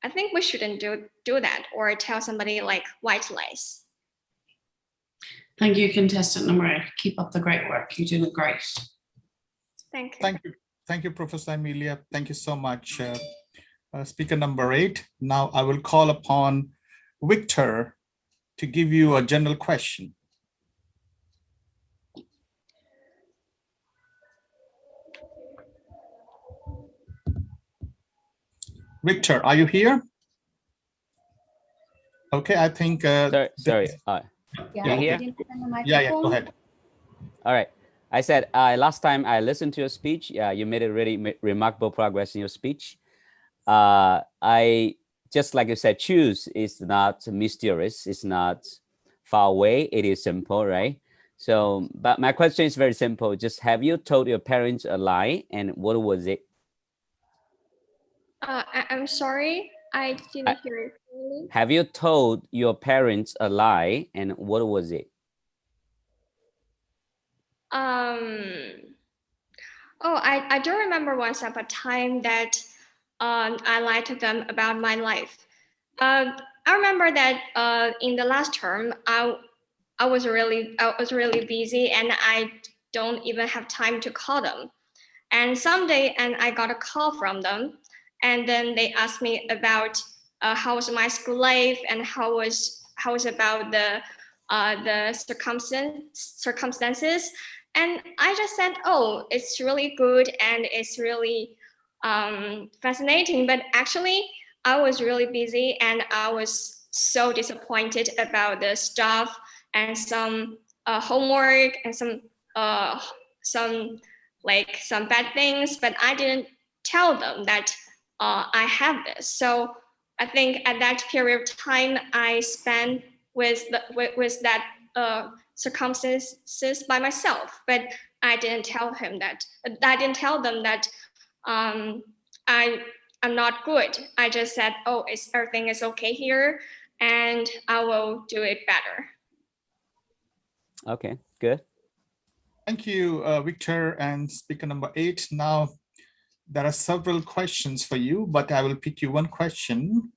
I think we shouldn't do that or tell somebody like white lies. Thank you, contestant number 8. Keep up the great work. You're doing great. Thank you. Thank you. Thank you, Professor Amelia. Thank you so much. Speaker number 8. Now I will call upon Victor to give you a general question. Victor, are you here? Okay, I think. Sorry. Yeah, here? Yeah, go ahead. All right. I said last time I listened to your speech, you made a really remarkable progress in your speech. I just like you said, choose is not mysterious, it's not far away, it is simple, right? So, but my question is very simple. Just have you told your parents a lie, and what was it? I'm sorry, I didn't hear it clearly. Have you told your parents a lie, and what was it? I do remember once upon a time that I lied to them about my life. I remember that in the last term, I was really busy, and I don't even have time to call them. And someday, I got a call from them, and then they asked me about how was my school life and how was about the circumstances. And I just said, oh, it's really good and it's really fascinating. But actually, I was really busy, and I was so disappointed about the stuff and some homework and some bad things. But I didn't tell them that I have this. So I think at that period of time I spent with that circumstances by myself, but I didn't tell them that I'm not good. I just said, oh, everything is okay here, and I will do it better. Okay, good. Thank you, Victor. And speaker number 8. Now, there are several questions for you, but I will pick you one question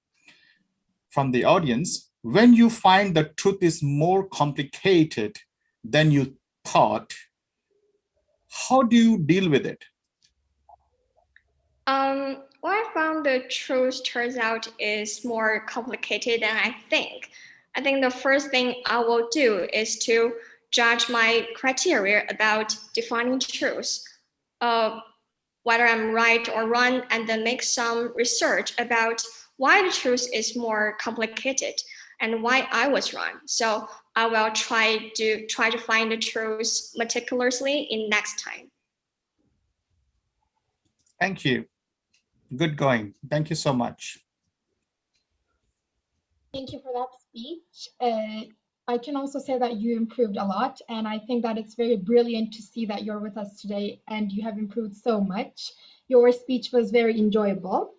from the audience. When you find the truth is more complicated than you thought, how do you deal with it? What I found the truth turns out is more complicated than I think. I think the first thing I will do is to judge my criteria about defining truth, whether I'm right or wrong, and then make some research about why the truth is more complicated and why I was wrong. So I will try to find the truth meticulously in next time. Thank you. Good going. Thank you so much. Thank you for that speech. I can also say that you improved a lot, and I think that it's very brilliant to see that you're with us today and you have improved so much. Your speech was very enjoyable.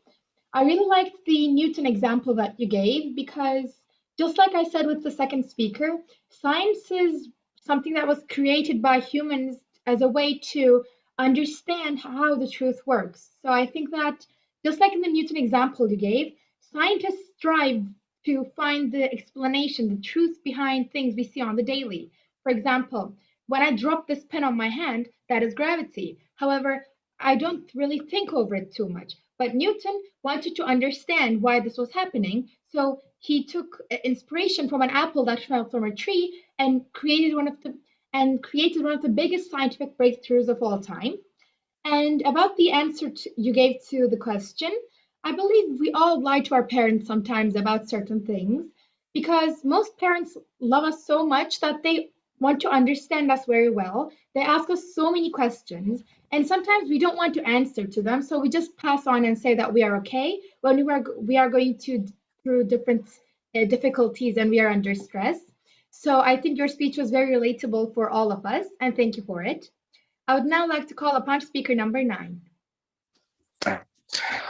I really liked the Newton example that you gave, because just like I said with the second speaker, science is something that was created by humans as a way to understand how the truth works. So I think that just like in the Newton example you gave, scientists strive to find the explanation, the truth behind things we see on the daily. For example, when I drop this pen on my hand, that is gravity. However, I don't really think over it too much. But Newton wanted to understand why this was happening, so he took inspiration from an apple that fell from a tree and created one of the biggest scientific breakthroughs of all time. And about the answer you gave to the question, I believe we all lie to our parents sometimes about certain things because most parents love us so much that they want to understand us very well. They ask us so many questions, and sometimes we don't want to answer to them, so we just pass on and say that we are okay when we are going through different difficulties and we are under stress. So I think your speech was very relatable for all of us, and thank you for it. I would now like to call upon speaker number 9.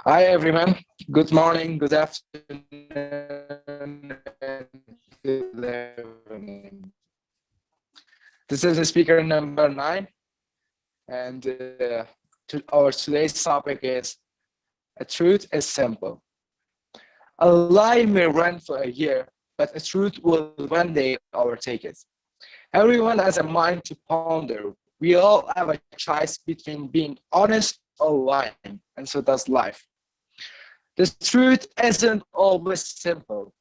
Hi, everyone. Good morning, good afternoon, and good evening. This is speaker number 9, and our today's topic is a truth is simple. A lie may run for a year, but a truth will one day overtake it. Everyone has a mind to ponder. We all have a choice between being honest or lying, and so does life. The truth isn't always simple.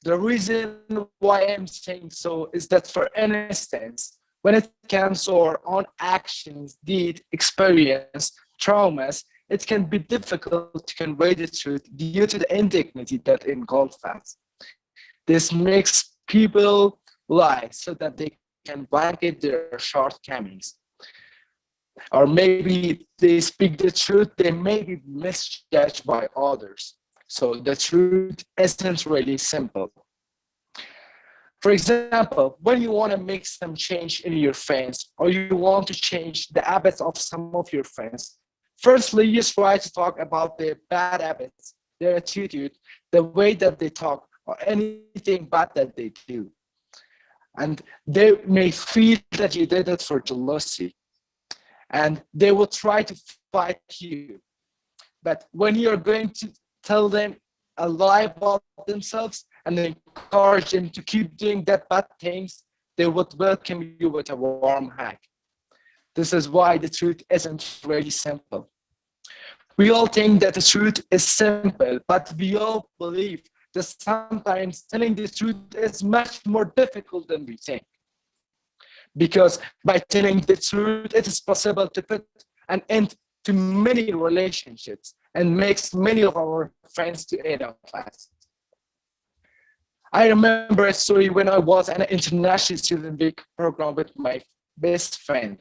The reason why I'm saying so is that, for instance, when it comes to our own actions, deeds, experience, traumas, it can be difficult to convey the truth due to the indignity that engulfs us. This makes people lie so that they can blanket their shortcomings. Or maybe they speak the truth, they may be misjudged by others. So the truth isn't really simple. For example, when you want to make some change in your friends, or you want to change the habits of some of your friends, firstly, you try to talk about their bad habits, their attitude, the way that they talk, or anything bad that they do. And they may feel that you did it for jealousy, and they will try to fight you. But when you're going to tell them a lie about themselves and encourage them to keep doing that bad things, they would welcome you with a warm hug. This is why the truth isn't really simple. We all think that the truth is simple, but we all believe that sometimes telling the truth is much more difficult than we think. Because by telling the truth, it is possible to put an end to many relationships and makes many of our friends to end of us. I remember a story when I was in an international student week program with my best friend.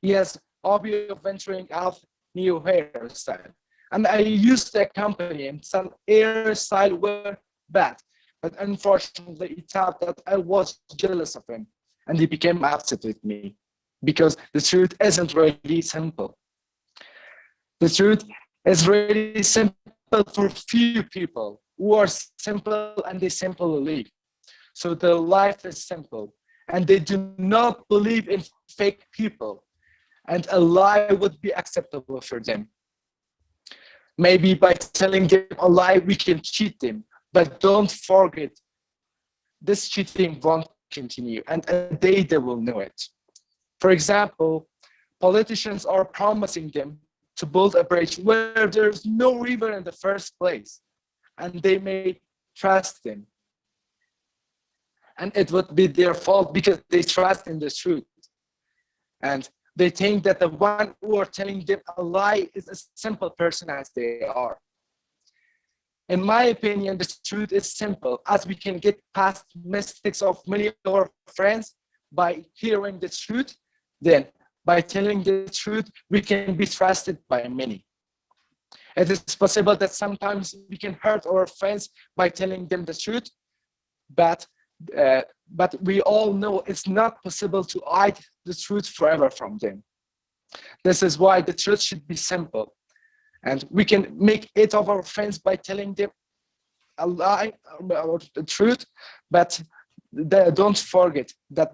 He has hobby of venturing out new hairstyle, and I used to accompany him. Some hairstyle were bad, but unfortunately, he thought that I was jealous of him, and he became upset with me because the truth isn't really simple. The truth is really simple for few people who are simple and they simply live. So their life is simple and they do not believe in fake people, and a lie would be acceptable for them. Maybe by telling them a lie, we can cheat them, but don't forget, this cheating won't continue, and a day they will know it. For example, politicians are promising them to build a bridge where there's no river in the first place, and they may trust them. And it would be their fault because they trust in the truth. And they think that the one who are telling them a lie is a simple person as they are. In my opinion, the truth is simple, as we can get past mistakes of many of our friends by hearing the truth. Then, by telling the truth, we can be trusted by many. It is possible that sometimes we can hurt our friends by telling them the truth, but we all know it's not possible to hide the truth forever from them. This is why the truth should be simple. And we can make it of our friends by telling them a lie about the truth, but they don't forget that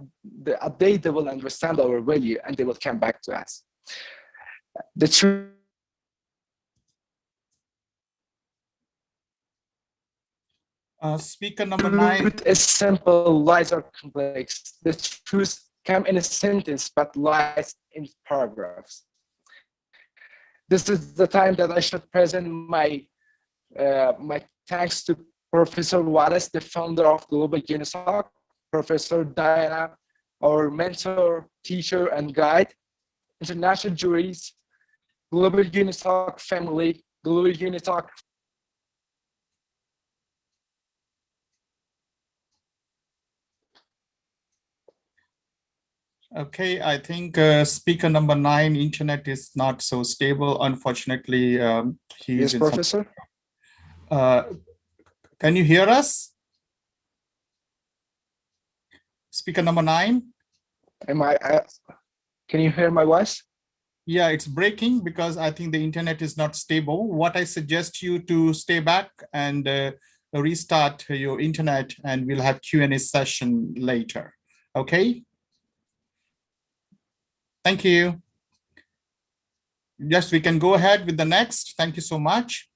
a day they will understand our value and they will come back to us. The truth speaker number 9. is simple, lies are complex. The truth come in a sentence, but lies in paragraphs. This is the time that I should present my thanks to Professor Wallace, the founder of Global UNITALKS, Professor Diana, our mentor, teacher, and guide, international juries, Global UNITALKS family, Global UNITALKS. Okay, I think speaker number 9, internet is not so stable. Unfortunately, he is Yes, Professor. Can you hear us? Speaker number 9. Can you hear my voice? Yeah, it's breaking because I think the internet is not stable. What I suggest you to stay back and restart your internet, and we'll have Q&A session later. Okay. Thank you. Yes, we can go ahead with the next. Thank you so much.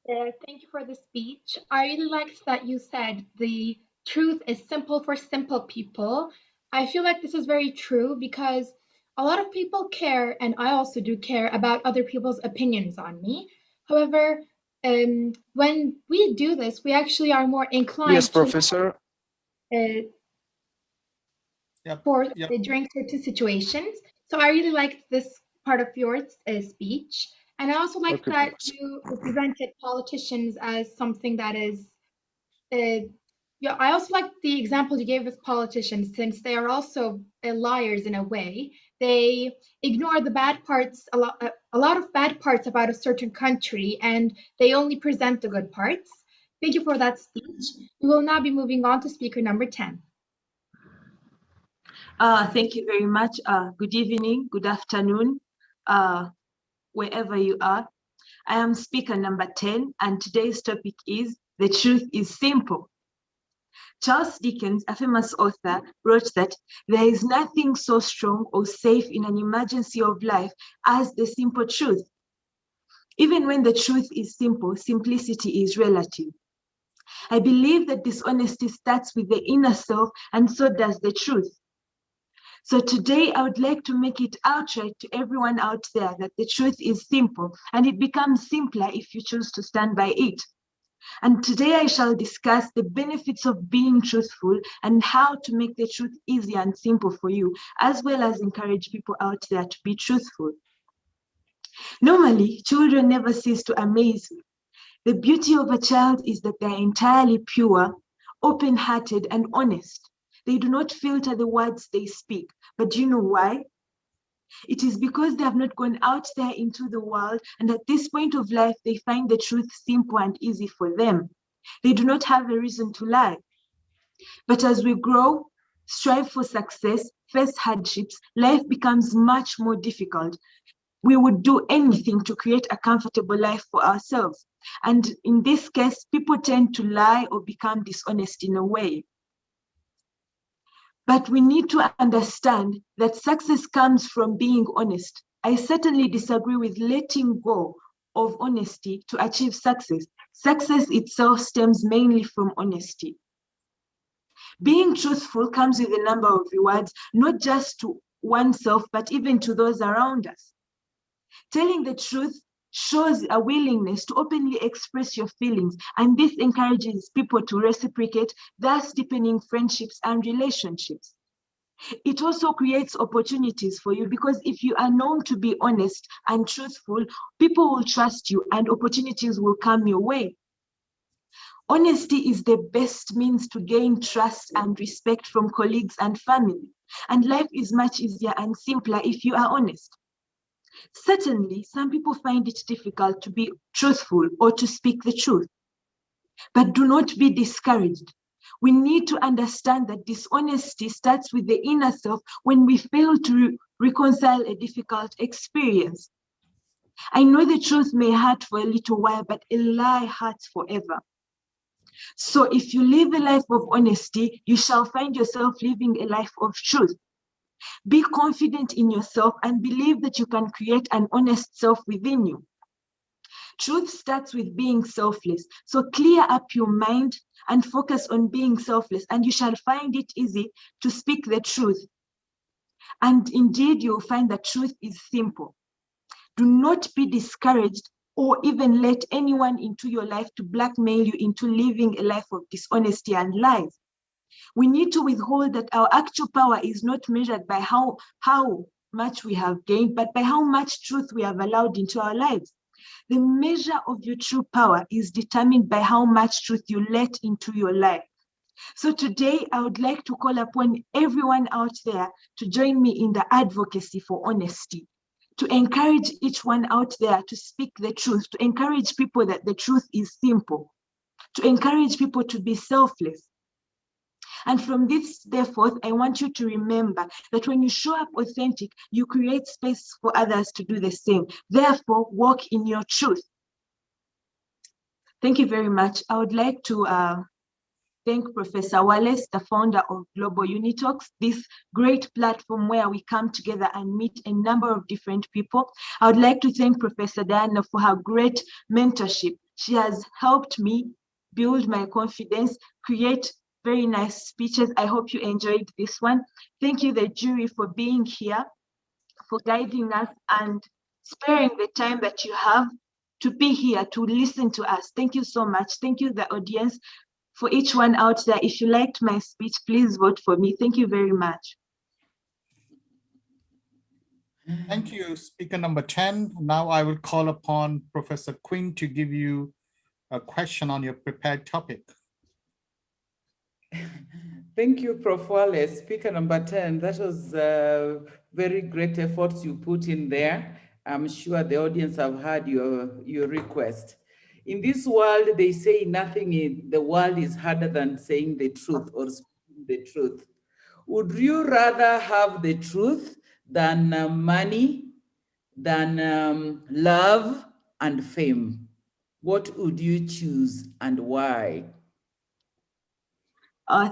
Thank you for the speech. I really liked that you said the truth is simple for simple people. I feel like this is very true because a lot of people care, and I also do care about other people's opinions on me. However, when we do this, we actually are more inclined Yes, Professor. During certain situations. So I really liked this part of your speech. And I also like that you represented politicians as something that is, yeah, I also like the example you gave with politicians, since they are also liars in a way. They ignore the bad parts, a lot of bad parts about a certain country, and they only present the good parts. Thank you for that speech. We will now be moving on to speaker number 10. Thank you very much. Good evening, good afternoon, wherever you are. I am speaker number 10, and today's topic is "The Truth is Simple." Charles Dickens, a famous author, wrote that there is nothing so strong or safe in an emergency of life as the simple truth. Even when the truth is simple, simplicity is relative. I believe that dishonesty starts with the inner self, and so does the truth. So today I would like to make it outright to everyone out there that the truth is simple, and it becomes simpler if you choose to stand by it. And today I shall discuss the benefits of being truthful and how to make the truth easy and simple for you, as well as encourage people out there to be truthful. Normally, children never cease to amaze me. The beauty of a child is that they're entirely pure, open-hearted, and honest. They do not filter the words they speak. But do you know why? It is because they have not gone out there into the world, and at this point of life, they find the truth simple and easy for them. They do not have a reason to lie. But as we grow, strive for success, face hardships, life becomes much more difficult. We would do anything to create a comfortable life for ourselves. And in this case, people tend to lie or become dishonest in a way. But we need to understand that success comes from being honest. I certainly disagree with letting go of honesty to achieve success. Success itself stems mainly from honesty. Being truthful comes with a number of rewards, not just to oneself, but even to those around us. Telling the truth shows a willingness to openly express your feelings, and this encourages people to reciprocate, thus deepening friendships and relationships. It also creates opportunities for you, because if you are known to be honest and truthful, people will trust you and opportunities will come your way. Honesty is the best means to gain trust and respect from colleagues and family, and life is much easier and simpler if you are honest. Certainly, some people find it difficult to be truthful or to speak the truth. But do not be discouraged. We need to understand that dishonesty starts with the inner self when we fail to reconcile a difficult experience. I know the truth may hurt for a little while, but a lie hurts forever. So if you live a life of honesty, you shall find yourself living a life of truth. Be confident in yourself and believe that you can create an honest self within you. Truth starts with being selfless. So clear up your mind and focus on being selfless, and you shall find it easy to speak the truth. And indeed, you'll find that truth is simple. Do not be discouraged or even let anyone into your life to blackmail you into living a life of dishonesty and lies. We need to withhold that our actual power is not measured by how much we have gained, but by how much truth we have allowed into our lives. The measure of your true power is determined by how much truth you let into your life. So today, I would like to call upon everyone out there to join me in the advocacy for honesty, to encourage each one out there to speak the truth, to encourage people that the truth is simple, to encourage people to be selfless. And from this day forth, I want you to remember that when you show up authentic, you create space for others to do the same. Therefore, walk in your truth. Thank you very much. I would like to thank Professor Wallace, the founder of Global UNITALKS, this great platform where we come together and meet a number of different people. I would like to thank Professor Diana for her great mentorship. She has helped me build my confidence, create very nice speeches. I hope you enjoyed this one. Thank you, the jury, for being here, for guiding us and sparing the time that you have to be here to listen to us. Thank you so much. Thank you, the audience. For each one out there, if you liked my speech, please vote for me. Thank you very much. Thank you, speaker number 10. Now I will call upon Professor Quinn to give you a question on your prepared topic. Thank you, Prof. Wallace. Speaker number 10, that was very great efforts you put in there. I'm sure the audience have heard your request. In this world, they say nothing in the world is harder than saying the truth or speaking the truth. Would you rather have the truth than money, than love and fame? What would you choose and why?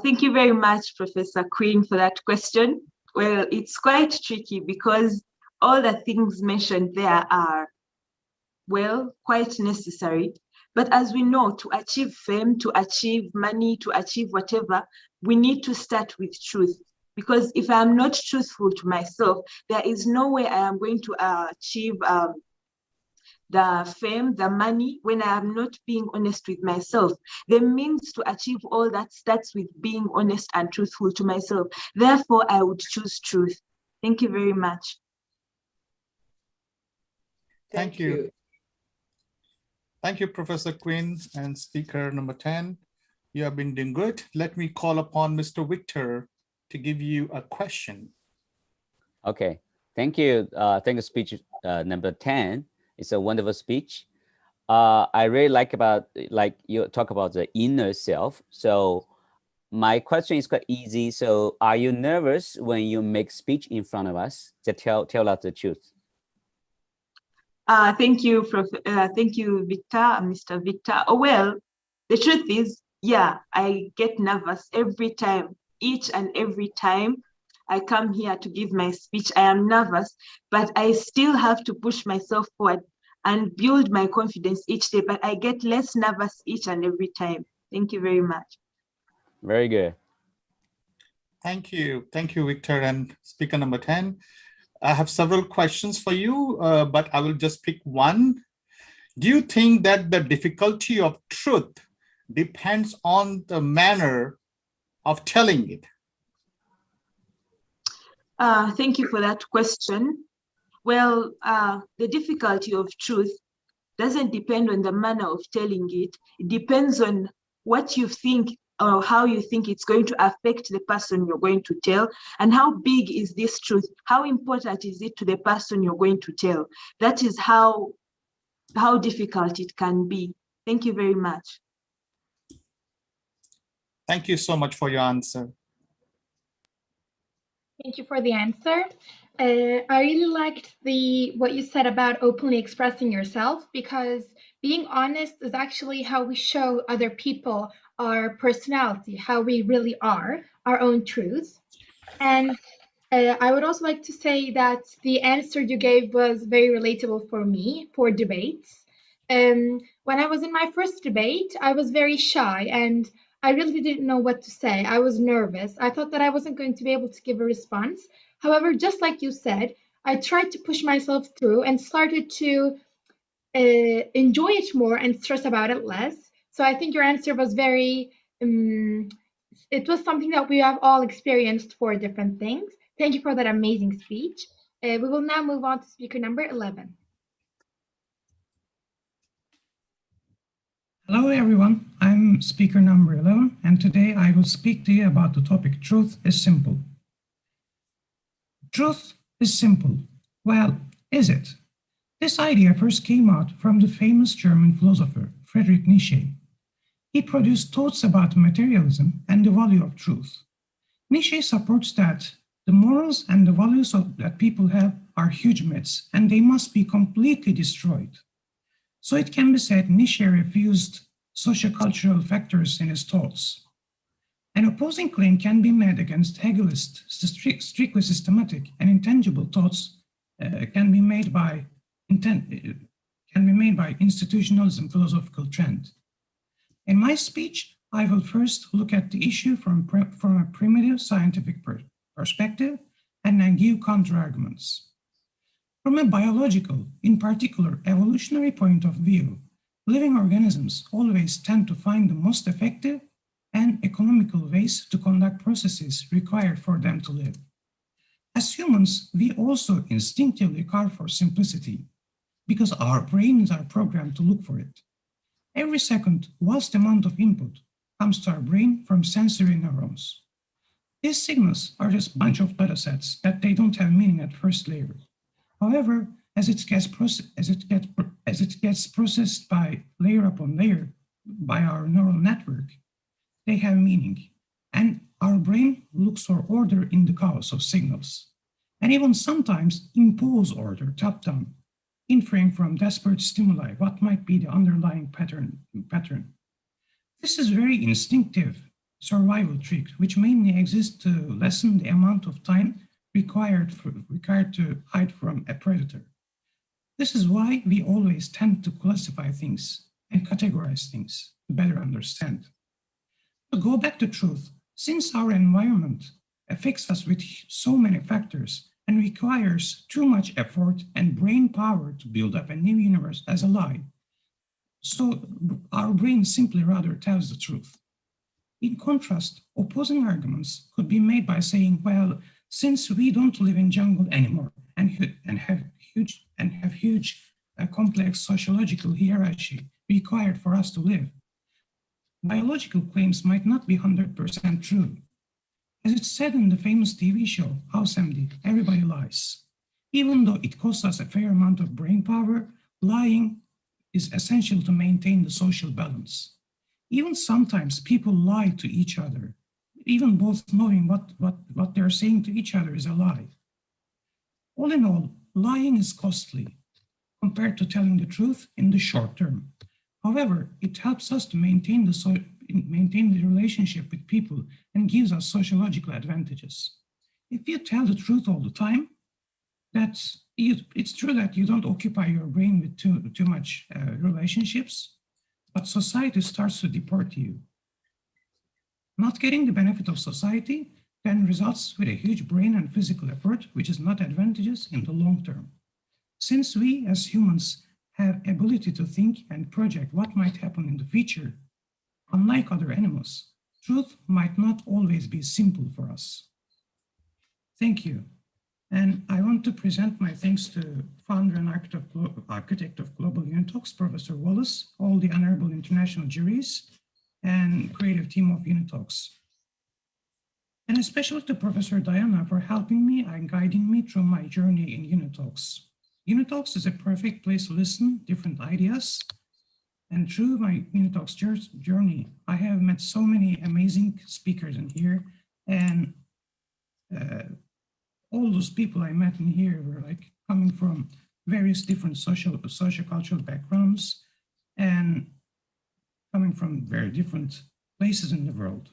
Thank you very much, Professor Queen, for that question. Well, it's quite tricky because all the things mentioned there are, well, quite necessary. But as we know, to achieve fame, to achieve money, to achieve whatever, we need to start with truth. Because if I'm not truthful to myself, there is no way I am going to achieve the fame, the money, when I am not being honest with myself. The means to achieve all that starts with being honest and truthful to myself. Therefore, I would choose truth. Thank you very much. Thank you. Thank you, Professor Quinn and speaker number 10. You have been doing good. Let me call upon Mr. Victor to give you a question. Okay, thank you. Thank you, speech number 10. It's a wonderful speech. I really like you talk about the inner self. So my question is quite easy. So are you nervous when you make speech in front of us? Just tell us the truth. Thank you, Victor, Mr. Victor. Oh, well, the truth is, yeah, I get nervous every time, each and every time I come here to give my speech. I am nervous, but I still have to push myself forward and build my confidence each day, but I get less nervous each and every time. Thank you very much. Very good. Thank you. Thank you, Victor. And speaker number 10. I have several questions for you, but I will just pick one. Do you think that the difficulty of truth depends on the manner of telling it? Thank you for that question. Well, the difficulty of truth doesn't depend on the manner of telling it. It depends on what you think or how you think it's going to affect the person you're going to tell, and how big is this truth? How important is it to the person you're going to tell? That is how difficult it can be. Thank you very much. Thank you so much for your answer. Thank you for the answer. I really liked what you said about openly expressing yourself, because being honest is actually how we show other people our personality, how we really are, our own truths. And I would also like to say that the answer you gave was very relatable for me for debates. When I was in my first debate, I was very shy and I really didn't know what to say. I was nervous. I thought that I wasn't going to be able to give a response. However, just like you said, I tried to push myself through and started to enjoy it more and stress about it less. So I think your answer was very, it was something that we have all experienced for different things. Thank you for that amazing speech. We will now move on to speaker number 11. Hello everyone, I'm speaker number 11, and today I will speak to you about the topic Truth is Simple. Truth is simple. Well, is it? This idea first came out from the famous German philosopher Friedrich Nietzsche. He produced thoughts about materialism and the value of truth. Nietzsche supports that the morals and the values that people have are huge myths and they must be completely destroyed. So it can be said Nietzsche refused sociocultural factors in his thoughts. An opposing claim can be made against Hegelist, strictly systematic and intangible thoughts can be made by institutionalism philosophical trend. In my speech, I will first look at the issue from a primitive scientific perspective and then give counterarguments. From a biological, in particular evolutionary point of view, living organisms always tend to find the most effective and economical ways to conduct processes required for them to live. As humans, we also instinctively carve for simplicity because our brains are programmed to look for it. Every second, vast amount of input comes to our brain from sensory neurons. These signals are just a bunch of data sets that they don't have meaning at first layer. However, as it gets processed by layer upon layer by our neural network, they have meaning. And our brain looks for order in the chaos of signals, and even sometimes impose order top-down, inferring from desperate stimuli what might be the underlying pattern. This is very instinctive survival trick, which mainly exists to lessen the amount of time required to hide from a predator. This is why we always tend to classify things and categorize things to better understand. To go back to truth, since our environment affects us with so many factors and requires too much effort and brain power to build up a new universe as a lie, so our brain simply rather tells the truth. In contrast, opposing arguments could be made by saying, well, since we don't live in jungle anymore and have huge complex sociological hierarchy required for us to live, biological claims might not be 100% true. As it's said in the famous TV show, House MD, everybody lies. Even though it costs us a fair amount of brain power, lying is essential to maintain the social balance. Even sometimes people lie to each other, even both knowing what they're saying to each other is a lie. All in all, lying is costly compared to telling the truth in the short term. However, it helps us to maintain the relationship with people and gives us sociological advantages. If you tell the truth all the time, it's true that you don't occupy your brain with too much relationships, but society starts to deport you. Not getting the benefit of society then results with a huge brain and physical effort, which is not advantageous in the long term. Since we as humans have ability to think and project what might happen in the future, unlike other animals, truth might not always be simple for us. Thank you. And I want to present my thanks to founder and architect of Global UNITALKS, Professor Wallace, all the Honorable International Juries, and creative team of UNITALKS. And especially to Professor Diana for helping me and guiding me through my journey in UNITALKS. UNITALKS is a perfect place to listen different ideas. And through my UNITALKS journey, I have met so many amazing speakers in here. And all those people I met in here were like coming from various different social cultural backgrounds and coming from very different places in the world.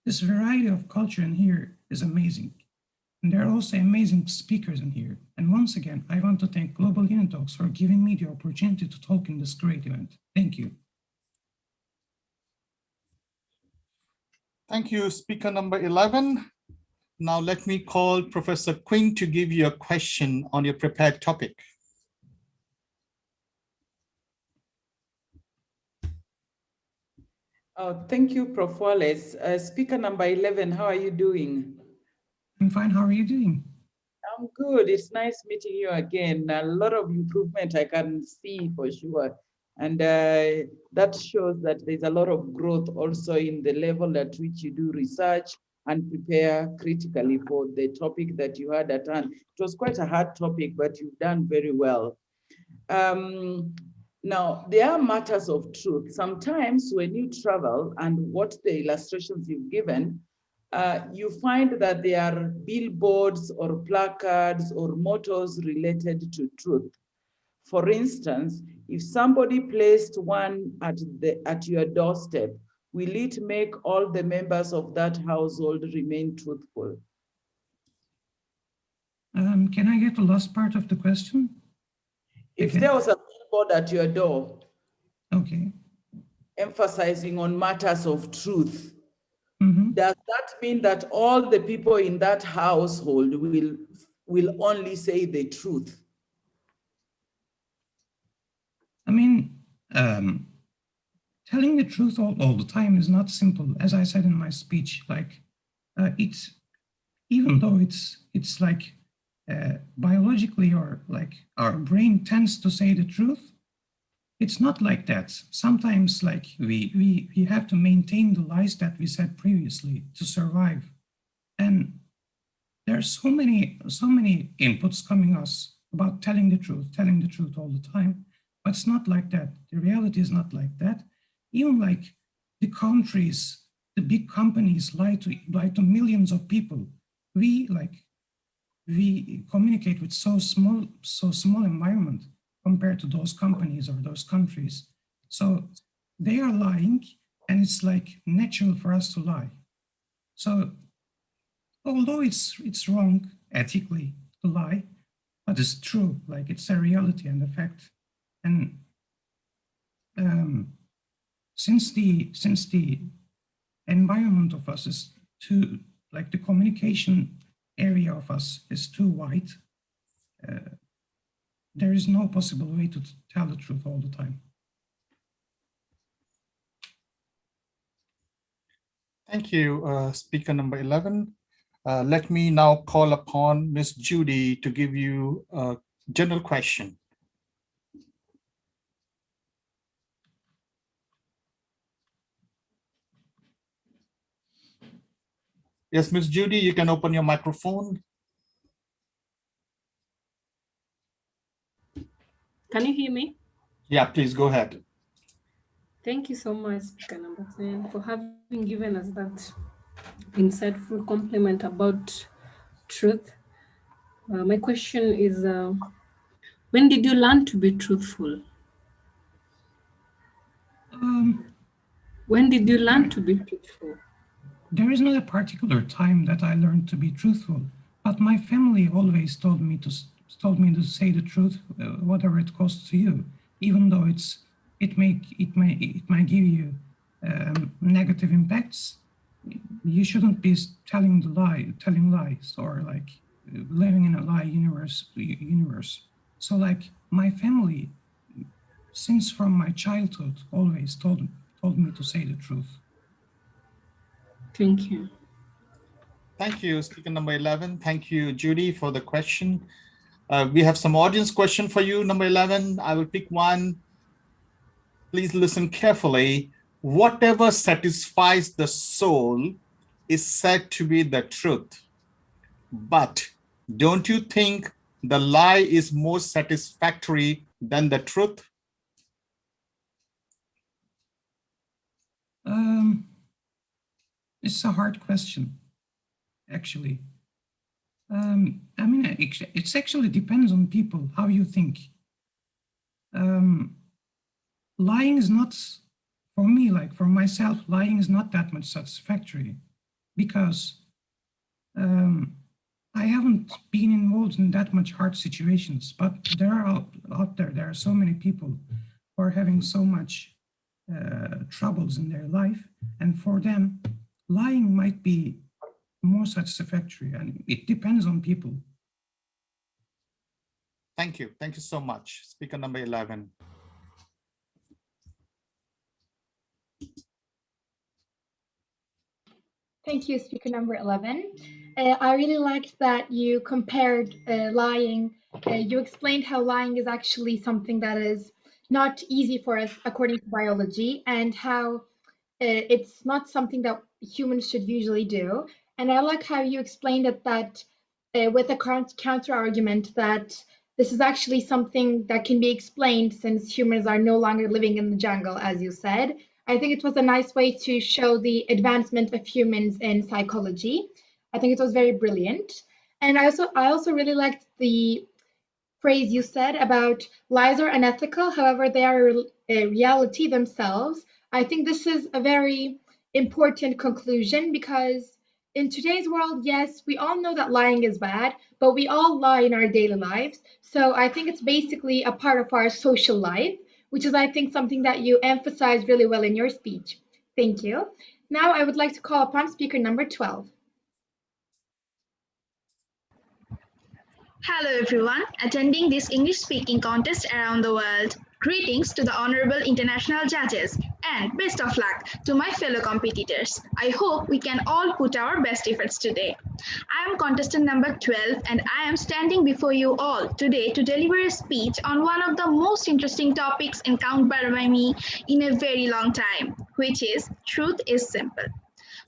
This variety of culture in here is amazing. And there are also amazing speakers in here. And once again, I want to thank Global UNITALKS for giving me the opportunity to talk in this great event. Thank you. Thank you, speaker number 11. Now let me call Professor Quinn to give you a question on your prepared topic. Oh, thank you, Prof. Wallace. Speaker number 11, how are you doing? I'm fine, how are you doing? I'm good. It's nice meeting you again. A lot of improvement I can see for sure. And that shows that there's a lot of growth also in the level at which you do research and prepare critically for the topic that you had at hand. It was quite a hard topic, but you've done very well. Now, there are matters of truth. Sometimes when you travel and watch the illustrations you've given, you find that there are billboards or placards or mottos related to truth. For instance, if somebody placed one at your doorstep, will it make all the members of that household remain truthful? Can I get the last part of the question? If there was a billboard at your door, okay, emphasizing on matters of truth, mm-hmm. Does that mean that all the people in that household will only say the truth? I mean, telling the truth all the time is not simple. As I said in my speech, like it's, even though it's like biologically, or like our brain tends to say the truth, it's not like that. Sometimes like we have to maintain the lies that we said previously to survive. And there's so many inputs coming us about telling the truth all the time. But it's not like that. The reality is not like that. Even like the countries, the big companies lie to millions of people. We communicate with so small environment compared to those companies or those countries. So they are lying, and it's like natural for us to lie. So although it's wrong ethically to lie, but it's true, like it's a reality and a fact. And since the environment of us is too, like the communication area of us is too wide, there is no possible way to tell the truth all the time. Thank you, speaker number 11. Let me now call upon Ms. Judy to give you a general question. Yes, Ms. Judy, you can open your microphone. Can you hear me? Yeah, please go ahead. Thank you so much, Speaker number 10, for having given us that insightful compliment about truth. My question is, when did you learn to be truthful? When did you learn to be truthful? There is not a particular time that I learned to be truthful, but my family always told me to say the truth, whatever it costs to you, even though it might give you negative impacts. You shouldn't be telling lies, or like living in a lie universe. So like my family, since from my childhood, always told me to say the truth. Thank you. Thank you, speaker number 11. Thank you, Judy, for the question. We have some audience question for you, number 11. I will pick one. Please listen carefully. Whatever satisfies the soul is said to be the truth. But don't you think the lie is more satisfactory than the truth? It's a hard question, actually. I mean, it actually depends on people, how you think. Lying is not for me, like for myself, lying is not that much satisfactory because I haven't been involved in that much hard situations, but there are out there are so many people who are having so much troubles in their life, and for them, lying might be more satisfactory, and it depends on people. Thank you. Thank you so much. Speaker number 11. Thank you, speaker number 11. I really liked that you compared lying. You explained how lying is actually something that is not easy for us according to biology, and how it's not something that humans should usually do. And I like how you explained it that with a counter argument that this is actually something that can be explained since humans are no longer living in the jungle, as you said. I think it was a nice way to show the advancement of humans in psychology. I think it was very brilliant. And I also really liked the phrase you said about lies are unethical, however, they are a reality themselves. I think this is a very important conclusion because in today's world, yes, we all know that lying is bad, but we all lie in our daily lives. So I think it's basically a part of our social life, which is, I think, something that you emphasized really well in your speech. Thank you. Now I would like to call upon speaker number 12. Hello everyone, attending this English-speaking contest around the world. Greetings to the Honorable International Judges and best of luck to my fellow competitors. I hope we can all put our best efforts today. I am contestant number 12 and I am standing before you all today to deliver a speech on one of the most interesting topics encountered by me in a very long time, which is truth is simple.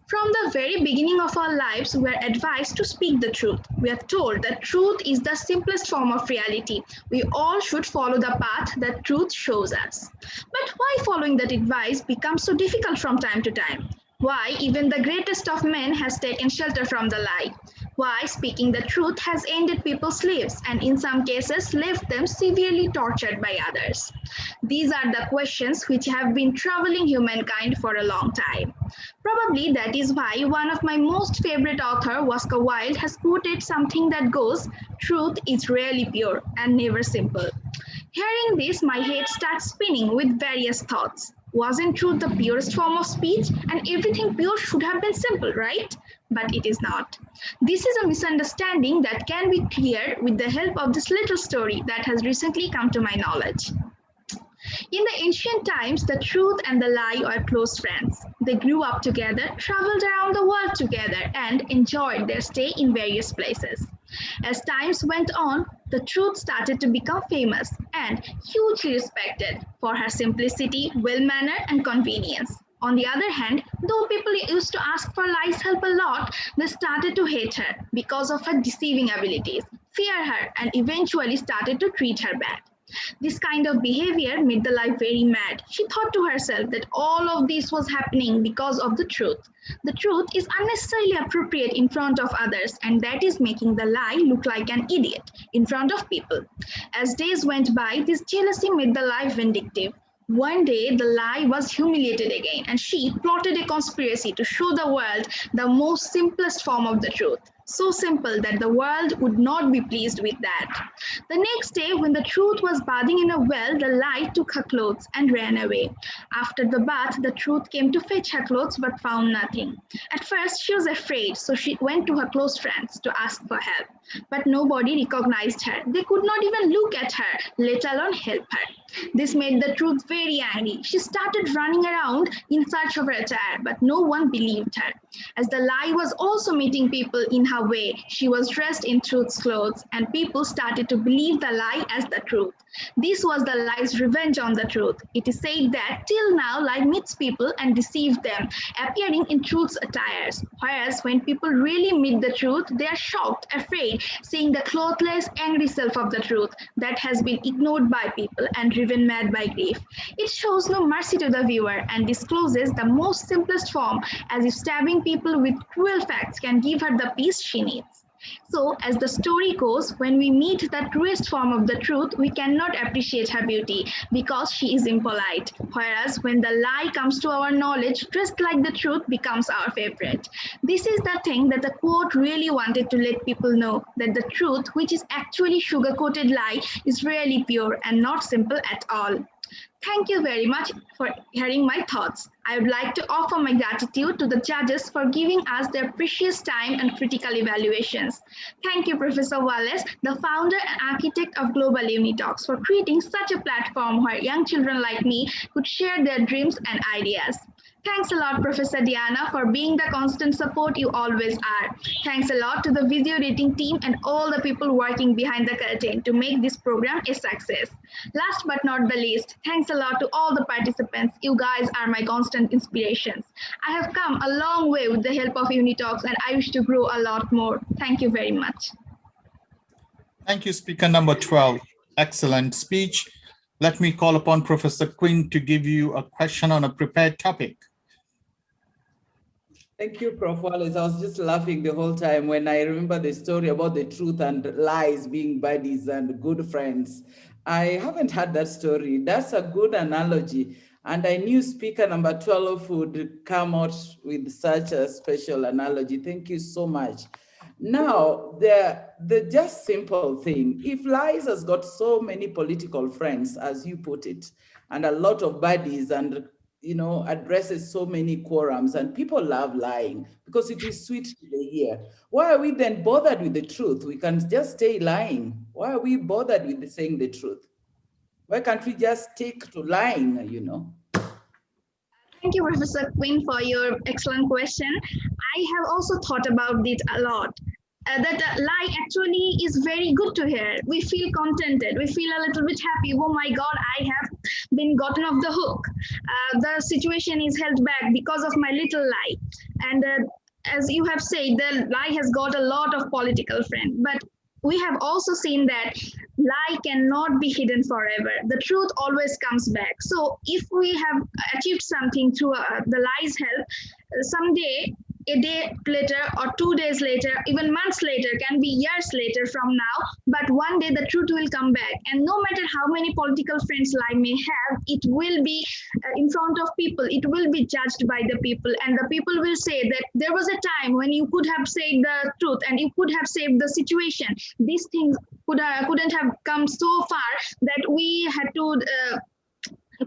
From the very beginning of our lives, we are advised to speak the truth. We are told that truth is the simplest form of reality. We all should follow the path that truth shows us. But why following that advice becomes so difficult from time to time? Why even the greatest of men has taken shelter from the lie? Why speaking the truth has ended people's lives and in some cases left them severely tortured by others? These are the questions which have been troubling humankind for a long time. Probably that is why one of my most favorite author, Oscar Wilde, has quoted something that goes, "Truth is rarely pure and never simple." Hearing this, my head starts spinning with various thoughts. Wasn't truth the purest form of speech? And everything pure should have been simple, right? But it is not. This is a misunderstanding that can be cleared with the help of this little story that has recently come to my knowledge. In the ancient times, the truth and the lie were close friends. They grew up together, traveled around the world together, and enjoyed their stay in various places. As times went on, the truth started to become famous and hugely respected for her simplicity, well-manner, and convenience. On the other hand, though people used to ask for lies help a lot, they started to hate her because of her deceiving abilities, fear her, and eventually started to treat her bad. This kind of behavior made the lie very mad. She thought to herself that all of this was happening because of the truth. The truth is unnecessarily appropriate in front of others, and that is making the lie look like an idiot in front of people. As days went by, this jealousy made the lie vindictive. One day, the lie was humiliated again, and she plotted a conspiracy to show the world the most simplest form of the truth. So simple that the world would not be pleased with that. The next day, when the truth was bathing in a well, the lie took her clothes and ran away. After the bath, the truth came to fetch her clothes but found nothing. At first, she was afraid, so she went to her close friends to ask for help. But nobody recognized her. They could not even look at her, let alone help her. This made the truth very angry. She started running around in search of her attire, but no one believed her. As the lie was also meeting people in her way, she was dressed in truth's clothes, and people started to believe the lie as the truth. This was the lie's revenge on the truth. It is said that till now lie meets people and deceives them, appearing in truth's attires. Whereas when people really meet the truth, they are shocked, afraid, seeing the clothless, angry self of the truth that has been ignored by people and driven mad by grief. It shows no mercy to the viewer and discloses the most simplest form, as if stabbing people with cruel facts can give her the peace she needs. So, as the story goes, when we meet the truest form of the truth, we cannot appreciate her beauty because she is impolite. Whereas when the lie comes to our knowledge, just like the truth becomes our favorite. This is the thing that the quote really wanted to let people know, that the truth, which is actually sugar-coated lie, is really pure and not simple at all. Thank you very much for hearing my thoughts. I would like to offer my gratitude to the judges for giving us their precious time and critical evaluations. Thank you, Professor Wallace, the founder and architect of Global UNITALKS, for creating such a platform where young children like me could share their dreams and ideas. Thanks a lot, Professor Diana, for being the constant support you always are. Thanks a lot to the video editing team and all the people working behind the curtain to make this program a success. Last but not the least, thanks a lot to all the participants. You guys are my constant inspirations. I have come a long way with the help of UNITALKS and I wish to grow a lot more. Thank you very much. Thank you, speaker number 12. Excellent speech. Let me call upon Professor Quinn to give you a question on a prepared topic. Thank you, Prof. Wallace. I was just laughing the whole time when I remember the story about the truth and lies being buddies and good friends. I haven't heard that story. That's a good analogy. And I knew speaker number 12 would come out with such a special analogy. Thank you so much. Now, the just simple thing, if lies has got so many political friends, as you put it, and a lot of buddies and addresses so many quorums, and people love lying because it is sweet to the ear. Why are we then bothered with the truth? We can just stay lying. Why are we bothered with saying the truth? Why can't we just stick to lying, Thank you, Professor Quinn, for your excellent question. I have also thought about it a lot. That lie actually is very good to hear. We feel contented. We feel a little bit happy. Oh my God, I have been gotten off the hook. The situation is held back because of my little lie. And as you have said, the lie has got a lot of political friends. But we have also seen that lie cannot be hidden forever. The truth always comes back. So if we have achieved something through the lie's help, someday, a day later or 2 days later, even months later, can be years later from now, but one day the truth will come back. And no matter how many political friends lie may have, it will be in front of people, it will be judged by the people, and the people will say that there was a time when you could have said the truth and you could have saved the situation. These things couldn't have come so far that we had to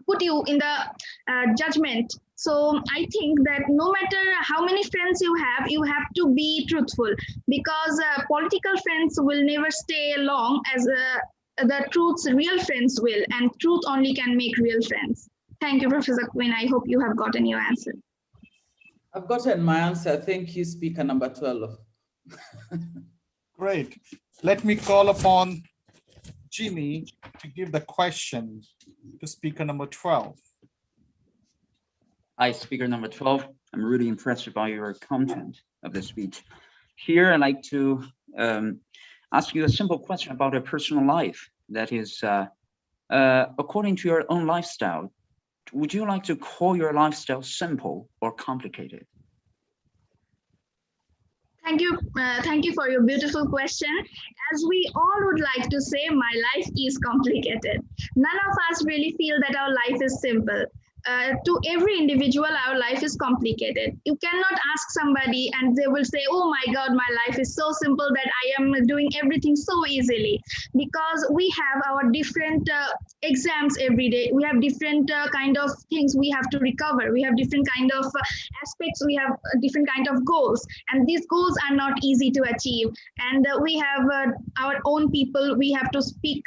put you in the judgment. So I think that no matter how many friends you have to be truthful, because political friends will never stay long as the truth's real friends will, and truth only can make real friends. Thank you, Professor Quinn. I hope you have gotten your answer. I've gotten my answer. Thank you, speaker number 12. Great. Let me call upon Jimmy to give the question to speaker number 12. Hi, speaker number 12. I'm really impressed by your content of the speech. Here, I'd like to ask you a simple question about your personal life. That is, according to your own lifestyle, would you like to call your lifestyle simple or complicated? Thank you for your beautiful question. As we all would like to say, my life is complicated. None of us really feel that our life is simple. To every individual, our life is complicated. You cannot ask somebody and they will say, oh my God, my life is so simple that I am doing everything so easily. Because we have our different exams every day. We have different kind of things we have to recover. We have different kind of aspects. We have different kind of goals. And these goals are not easy to achieve. And we have our own people. We have to speak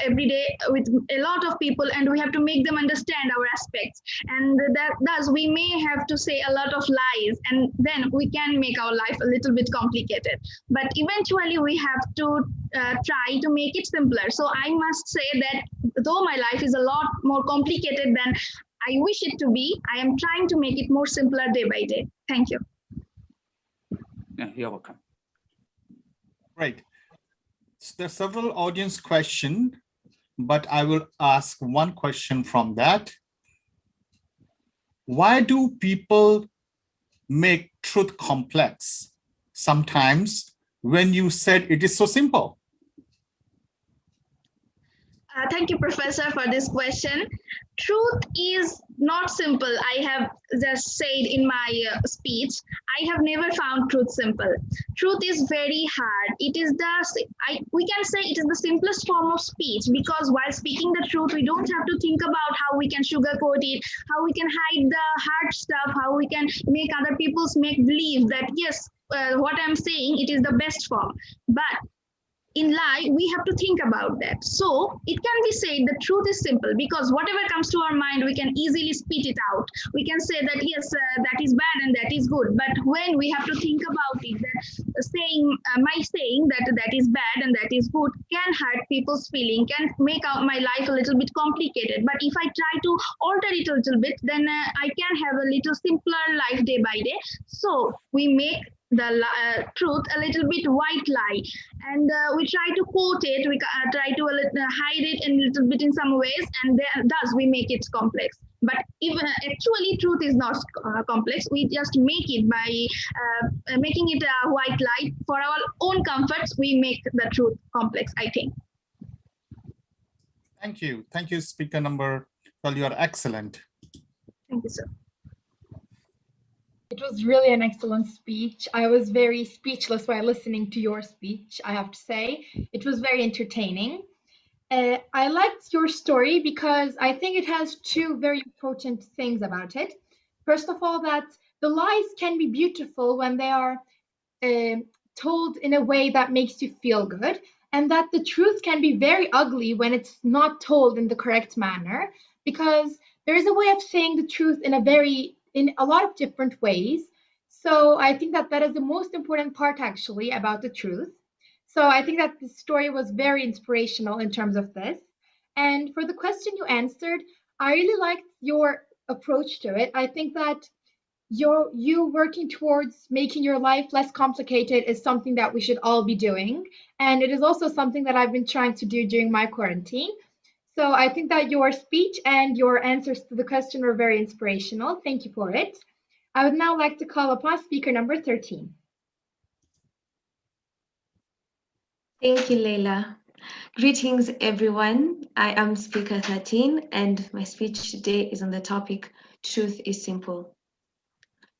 every day with a lot of people, and we have to make them understand our aspects. And thus we may have to say a lot of lies, and then we can make our life a little bit complicated. But eventually we have to try to make it simpler. So I must say that though my life is a lot more complicated than I wish it to be, I am trying to make it more simpler day by day. Thank you. Yeah, you're welcome. Great. There are several audience questions, but I will ask one question from that. Why do people make truth complex? Sometimes when you said it is so simple? Thank you, Professor, for this question. Truth is not simple. I have just said in my speech, I have never found truth simple. Truth is very hard. It is we can say it is the simplest form of speech, because while speaking the truth, we don't have to think about how we can sugarcoat it, how we can hide the hard stuff, how we can make other people make believe that yes, what I'm saying, it is the best form. But in life, we have to think about that. So it can be said the truth is simple, because whatever comes to our mind, we can easily spit it out. We can say that yes, that is bad and that is good. But when we have to think about it, that my saying that that is bad and that is good can hurt people's feeling, can make out my life a little bit complicated. But if I try to alter it a little bit, then I can have a little simpler life day by day. So we make the truth a little bit white lie, and we try to quote it, we try to hide it in a little bit in some ways, and thus we make it complex. But even actually truth is not complex. We just make it by making it a white lie. For our own comforts, we make the truth complex, I think. Thank you, speaker number 12. You are excellent. Thank you, sir. It was really an excellent speech. I was very speechless while listening to your speech, I have to say. It was very entertaining. I liked your story because I think it has two very important things about it. First of all, that the lies can be beautiful when they are told in a way that makes you feel good, and that the truth can be very ugly when it's not told in the correct manner, because there is a way of saying the truth in a lot of different ways. So I think that that is the most important part actually about the truth. So I think that the story was very inspirational in terms of this. And for the question you answered, I really liked your approach to it. I think that you working towards making your life less complicated is something that we should all be doing. And it is also something that I've been trying to do during my quarantine. So I think that your speech and your answers to the question were very inspirational. Thank you for it. I would now like to call upon speaker number 13. Thank you, Leila. Greetings, everyone. I am speaker 13, and my speech today is on the topic, Truth is Simple.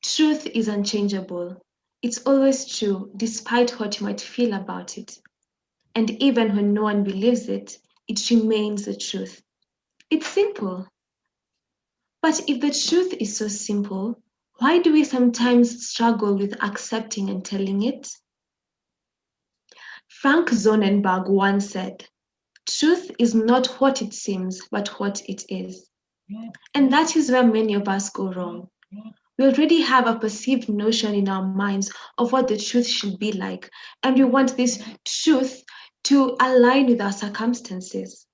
Truth is unchangeable. It's always true, despite what you might feel about it. And even when no one believes it, it remains the truth. It's simple. But if the truth is so simple, why do we sometimes struggle with accepting and telling it? Frank Sonnenberg once said, "Truth is not what it seems, but what it is." And that is where many of us go wrong. We already have a perceived notion in our minds of what the truth should be like, and we want this truth to align with our circumstances.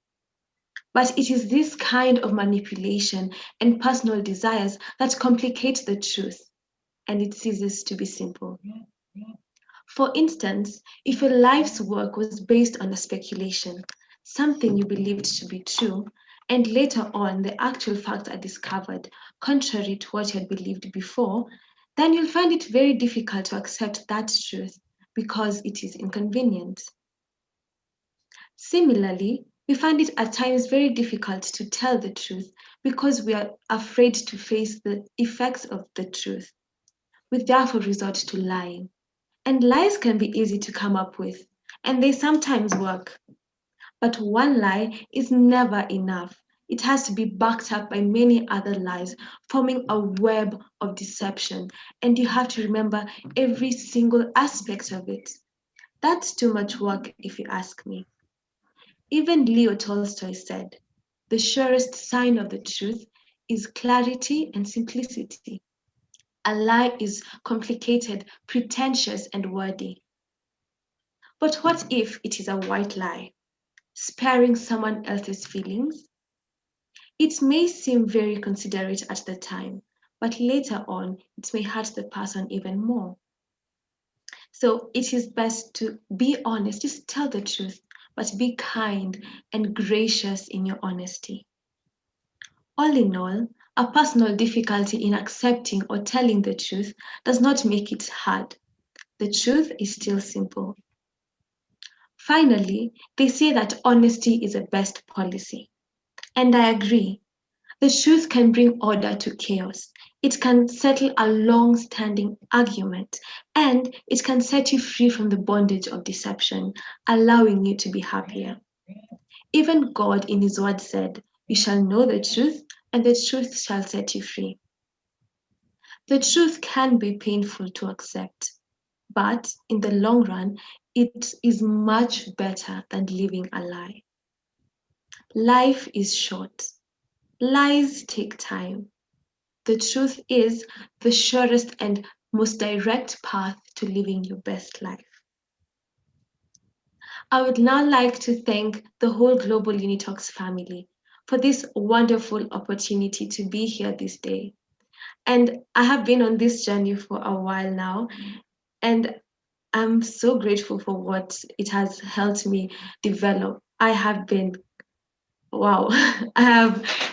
But it is this kind of manipulation and personal desires that complicate the truth, and it ceases to be simple. For instance, if your life's work was based on a speculation, something you believed to be true, and later on the actual facts are discovered contrary to what you had believed before, then you'll find it very difficult to accept that truth because it is inconvenient. Similarly, we find it at times very difficult to tell the truth because we are afraid to face the effects of the truth. We therefore resort to lying. And lies can be easy to come up with, and they sometimes work. But one lie is never enough. It has to be backed up by many other lies, forming a web of deception. And you have to remember every single aspect of it. That's too much work, if you ask me. Even Leo Tolstoy said, "The surest sign of the truth is clarity and simplicity. A lie is complicated, pretentious, and wordy." But what if it is a white lie, sparing someone else's feelings? It may seem very considerate at the time, but later on, it may hurt the person even more. So it is best to be honest, just tell the truth, but be kind and gracious in your honesty. All in all, a personal difficulty in accepting or telling the truth does not make it hard. the truth is still simple. Finally, they say that honesty is the best policy. And I agree. The truth can bring order to chaos. It can settle a long-standing argument, and it can set you free from the bondage of deception, allowing you to be happier. Even God in his word said, "You shall know the truth, and the truth shall set you free." The truth can be painful to accept, but in the long run, it is much better than living a lie. Life is short. Lies take time. The truth is the surest and most direct path to living your best life. I would now like to thank the whole Global UNITALKS family for this wonderful opportunity to be here this day. And I have been on this journey for a while now, and I'm so grateful for what it has helped me develop. I have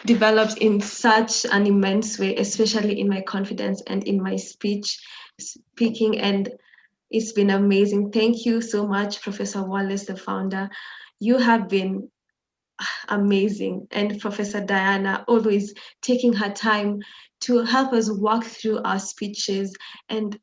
developed in such an immense way, especially in my confidence and in my speaking, and it's been amazing. Thank you so much, Professor Wallace, the founder. You have been amazing. And Professor Diana, always taking her time to help us walk through our speeches and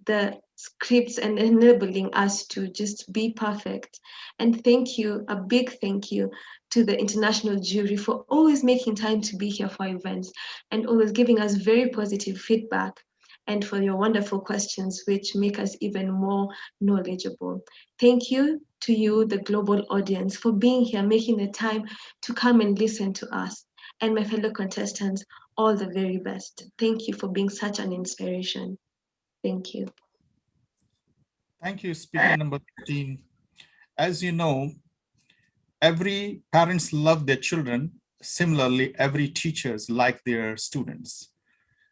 the scripts and enabling us to just be perfect. And thank you, a big thank you to the international jury for always making time to be here for events and always giving us very positive feedback, and for your wonderful questions, which make us even more knowledgeable. Thank you to you, the global audience, for being here, making the time to come and listen to us. And my fellow contestants, all the very best. Thank you for being such an inspiration. Thank you. Thank you, speaker number 13. As you know, every parents love their children. Similarly, every teachers like their students.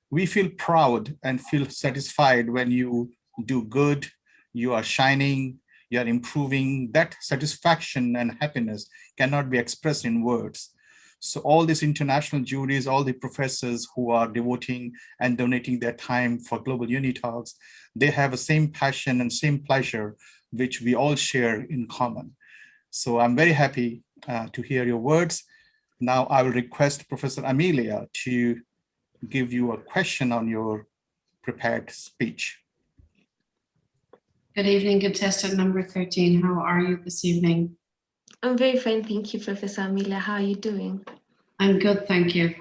We feel proud and feel satisfied when you do good, you are shining, you are improving. That satisfaction and happiness cannot be expressed in words. So all these international juries, all the professors who are devoting and donating their time for Global UNITALKS, they have the same passion and same pleasure, which we all share in common. So I'm very happy to hear your words. Now I will request Professor Amelia to give you a question on your prepared speech. Good evening, contestant number 13. How are you this evening? I'm very fine, thank you, Professor Amelia. How are you doing? I'm good, thank you.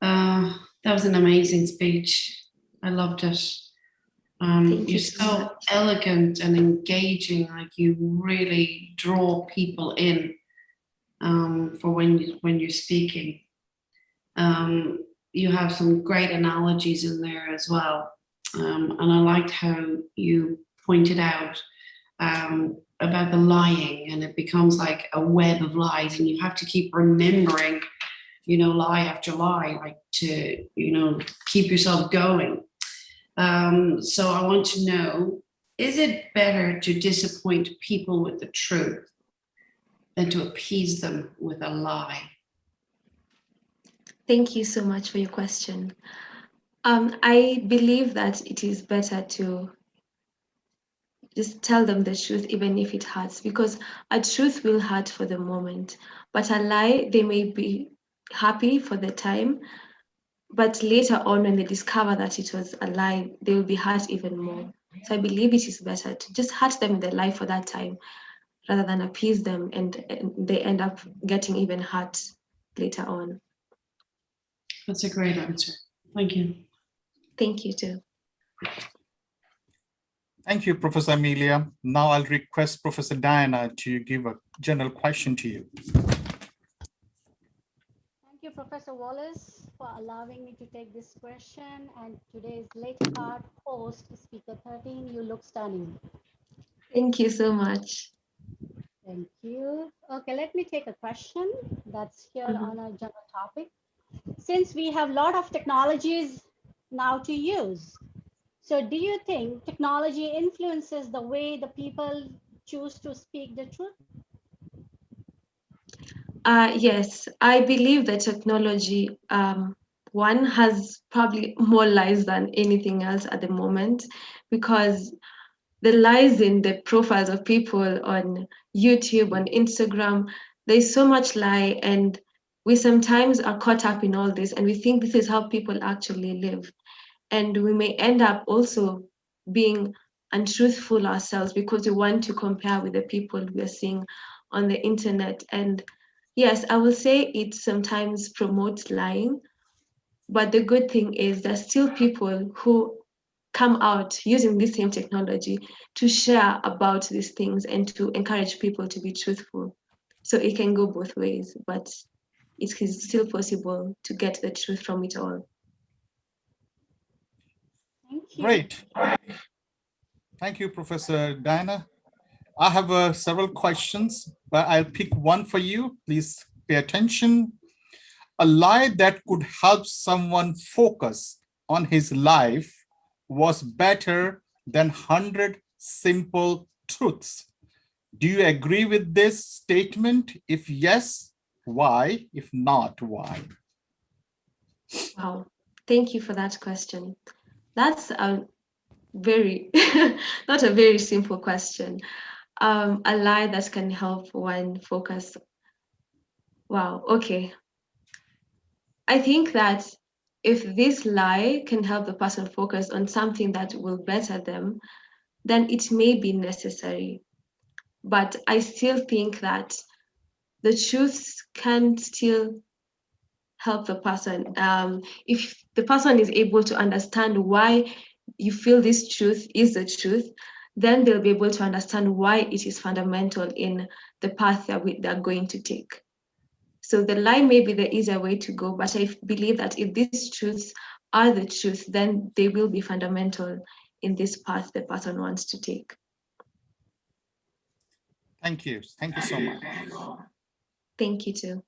That was an amazing speech. I loved it. You're so elegant and engaging, like you really draw people in for when you're speaking. You have some great analogies in there as well. And I liked how you pointed out about the lying, and it becomes like a web of lies, and you have to keep remembering, lie after lie, like to, keep yourself going. So I want to know, is it better to disappoint people with the truth than to appease them with a lie? Thank you so much for your question. I believe that it is better to just tell them the truth, even if it hurts, because a truth will hurt for the moment, but a lie, they may be happy for the time, but later on when they discover that it was a lie, they will be hurt even more. So I believe it is better to just hurt them in their life for that time, rather than appease them and they end up getting even hurt later on. That's a great answer. Thank you. Thank you too. Thank you, Professor Amelia. Now I'll request Professor Diana to give a general question to you. Thank you, Professor Wallace, for allowing me to take this question. And today's late card host, Speaker 13, you look stunning. Thank you so much. Thank you. Okay, let me take a question that's here on a general topic. Since we have a lot of technologies now to use, so do you think technology influences the way the people choose to speak the truth? Yes, I believe that technology, one, has probably more lies than anything else at the moment, because the lies in the profiles of people on YouTube, on Instagram. There's so much lie, and we sometimes are caught up in all this, and we think this is how people actually live. And we may end up also being untruthful ourselves because we want to compare with the people we are seeing on the internet. And yes, I will say it sometimes promotes lying, but the good thing is there's still people who come out using this same technology to share about these things and to encourage people to be truthful. So it can go both ways, but it is still possible to get the truth from it all. Thank you. Great. Thank you, Professor Diana. I have several questions, but I'll pick one for you. Please pay attention. A lie that could help someone focus on his life was better than 100 simple truths. Do you agree with this statement? If yes, why? If not, why? Wow, thank you for that question. That's a very, not a very simple question. A lie that can help one focus. Wow, okay. I think that if this lie can help the person focus on something that will better them, then it may be necessary. But I still think that the truths can still help the person. If the person is able to understand why you feel this truth is the truth, then they'll be able to understand why it is fundamental in the path that they're going to take. So the lie may be the easier way to go, but I believe that if these truths are the truth, then they will be fundamental in this path the person wants to take. Thank you. Thank you so much. Thank you too.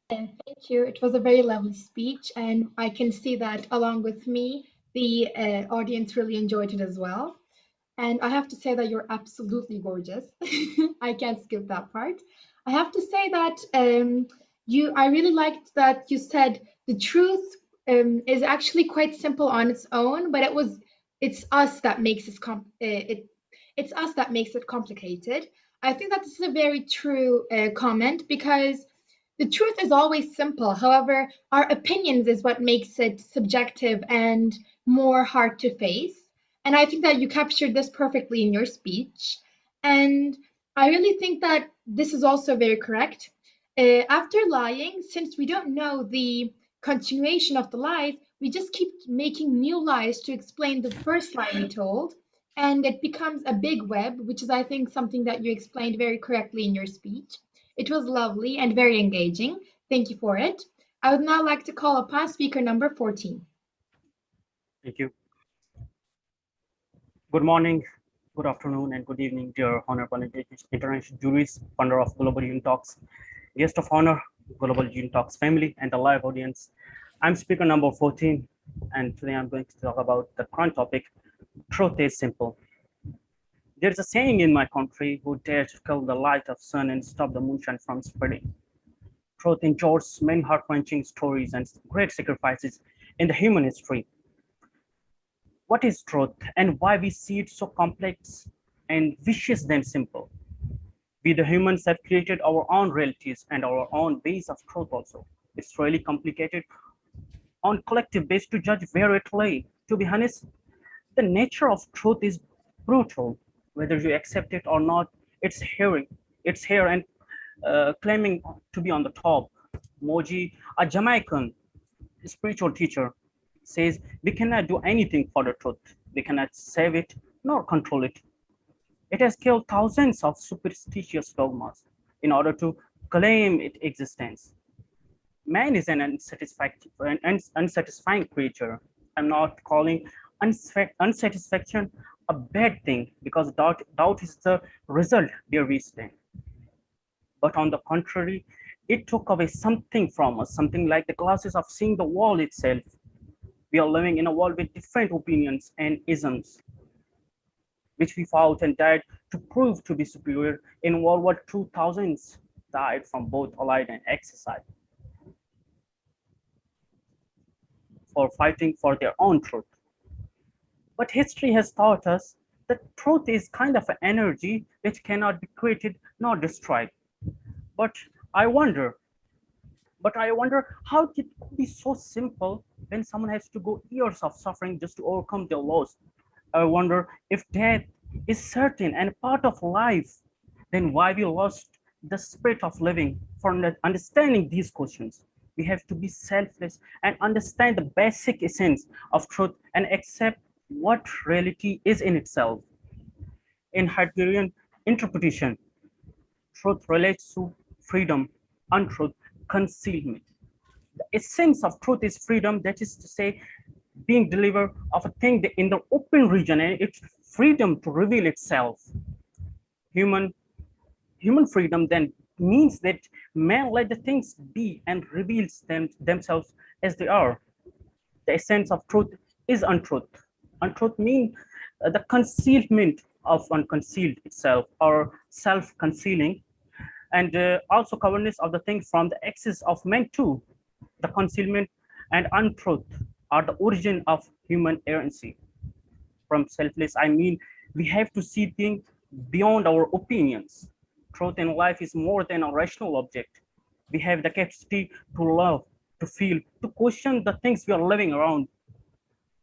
And thank you. It was a very lovely speech, and I can see that along with me, the audience really enjoyed it as well. And I have to say that you're absolutely gorgeous. I can't skip that part. I have to say that I really liked that you said the truth is actually quite simple on its own, but it's us that makes it's us that makes it complicated. I think that this is a very true comment because the truth is always simple. However, our opinions is what makes it subjective and more hard to face. And I think that you captured this perfectly in your speech. And I really think that this is also very correct. After lying, since we don't know the continuation of the lies, we just keep making new lies to explain the first lie we told. And it becomes a big web, which is, I think, something that you explained very correctly in your speech. It was lovely and very engaging. Thank you for it. I would now like to call upon speaker number 14. Thank you. Good morning, good afternoon, and good evening, dear Honorable International Juries, founder of Global UNITALKS, guest of honor, Global UNITALKS Family, and the live audience. I'm speaker number 14, and today I'm going to talk about the current topic, truth is simple. There's a saying in my country, who dares to kill the light of sun and stop the moonshine from spreading. Truth endures many heart-wrenching stories and great sacrifices in the human history. What is truth and why we see it so complex and vicious than simple? We the humans have created our own realities and our own base of truth also. It's really complicated on collective base to judge where it lay. To be honest, the nature of truth is brutal. Whether you accept it or not, it's here and claiming to be on the top. Moji, a Jamaican spiritual teacher, says we cannot do anything for the truth. We cannot save it nor control it. It has killed thousands of superstitious dogmas in order to claim its existence. Man is an unsatisfying creature. I'm not calling unsatisfaction a bad thing because doubt is the result where we stand. But on the contrary, it took away something from us, something like the glasses of seeing the world itself. We are living in a world with different opinions and isms, which we fought and died to prove to be superior. In World War II, thousands died from both Allied and Axis side for fighting for their own truth. But history has taught us that truth is kind of an energy which cannot be created nor destroyed. But I wonder, how it could be so simple when someone has to go years of suffering just to overcome their loss. I wonder if death is certain and part of life, then why we lost the spirit of living. For understanding these questions, we have to be selfless and understand the basic essence of truth and accept what reality is in itself. In Heideggerian interpretation, truth relates to freedom, untruth, concealment. The essence of truth is freedom, that is to say, being delivered of a thing in the open region and its freedom to reveal itself. Human freedom then means that man let the things be and reveals themselves as they are. The essence of truth is untruth. Untruth means the concealment of unconcealed itself, or self-concealing, and also coverness of the thing from the excess of men too. The concealment and untruth are the origin of human errancy. From selfless, I mean we have to see things beyond our opinions. Truth in life is more than a rational object. We have the capacity to love, to feel, to question the things we are living around.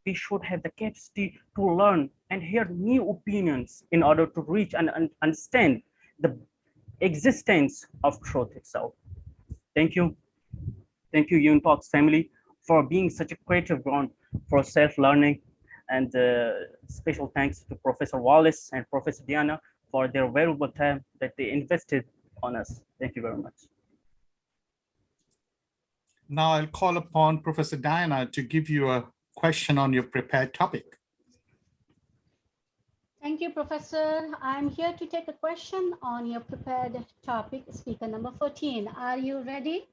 We should have the capacity to learn and hear new opinions in order to reach and understand the existence of truth itself. Thank you. Thank you, UNITALKS family, for being such a creative ground for self-learning. And special thanks to Professor Wallace and Professor Diana for their valuable time that they invested on us. Thank you very much. Now I'll call upon Professor Diana to give you a question on your prepared topic. Thank you, Professor. I'm here to take a question on your prepared topic, speaker number 14. Are you ready?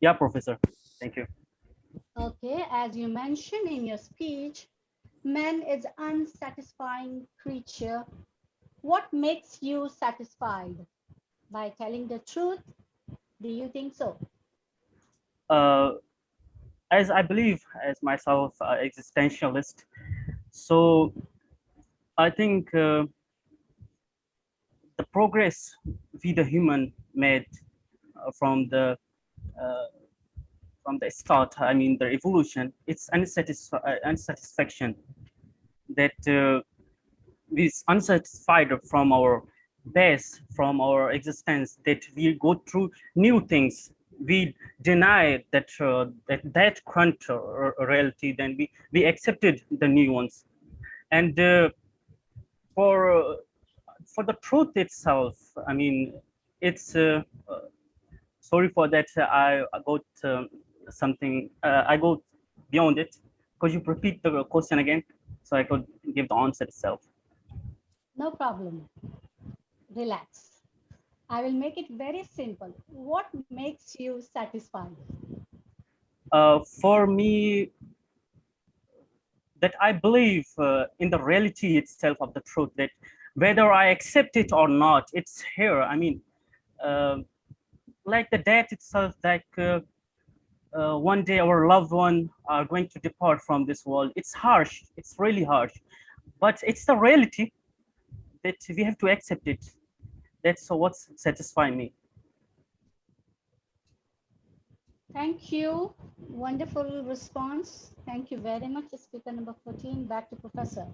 Yeah, Professor. Thank you. Okay, as you mentioned in your speech, man is unsatisfying creature. What makes you satisfied? By telling the truth? Do you think so? As I believe, as myself, existentialist, so I think the progress we the human made from the start, I mean the evolution, it's unsatisfaction that is unsatisfied from our base, from our existence, that we go through new things. We deny that that current reality, then we accepted the new ones. And for the truth itself, I mean, it's sorry for that. I got something. I go beyond it. Could you repeat the question again so I could give the answer itself? No problem. Relax. I will make it very simple. What makes you satisfied? For me, that I believe in the reality itself of the truth, that whether I accept it or not, it's here. I mean, like the death itself, like one day our loved one are going to depart from this world. It's harsh, it's really harsh, but it's the reality that we have to accept it. That's what's satisfying me. Thank you. Wonderful response. Thank you very much, speaker number 14. Back to Professor.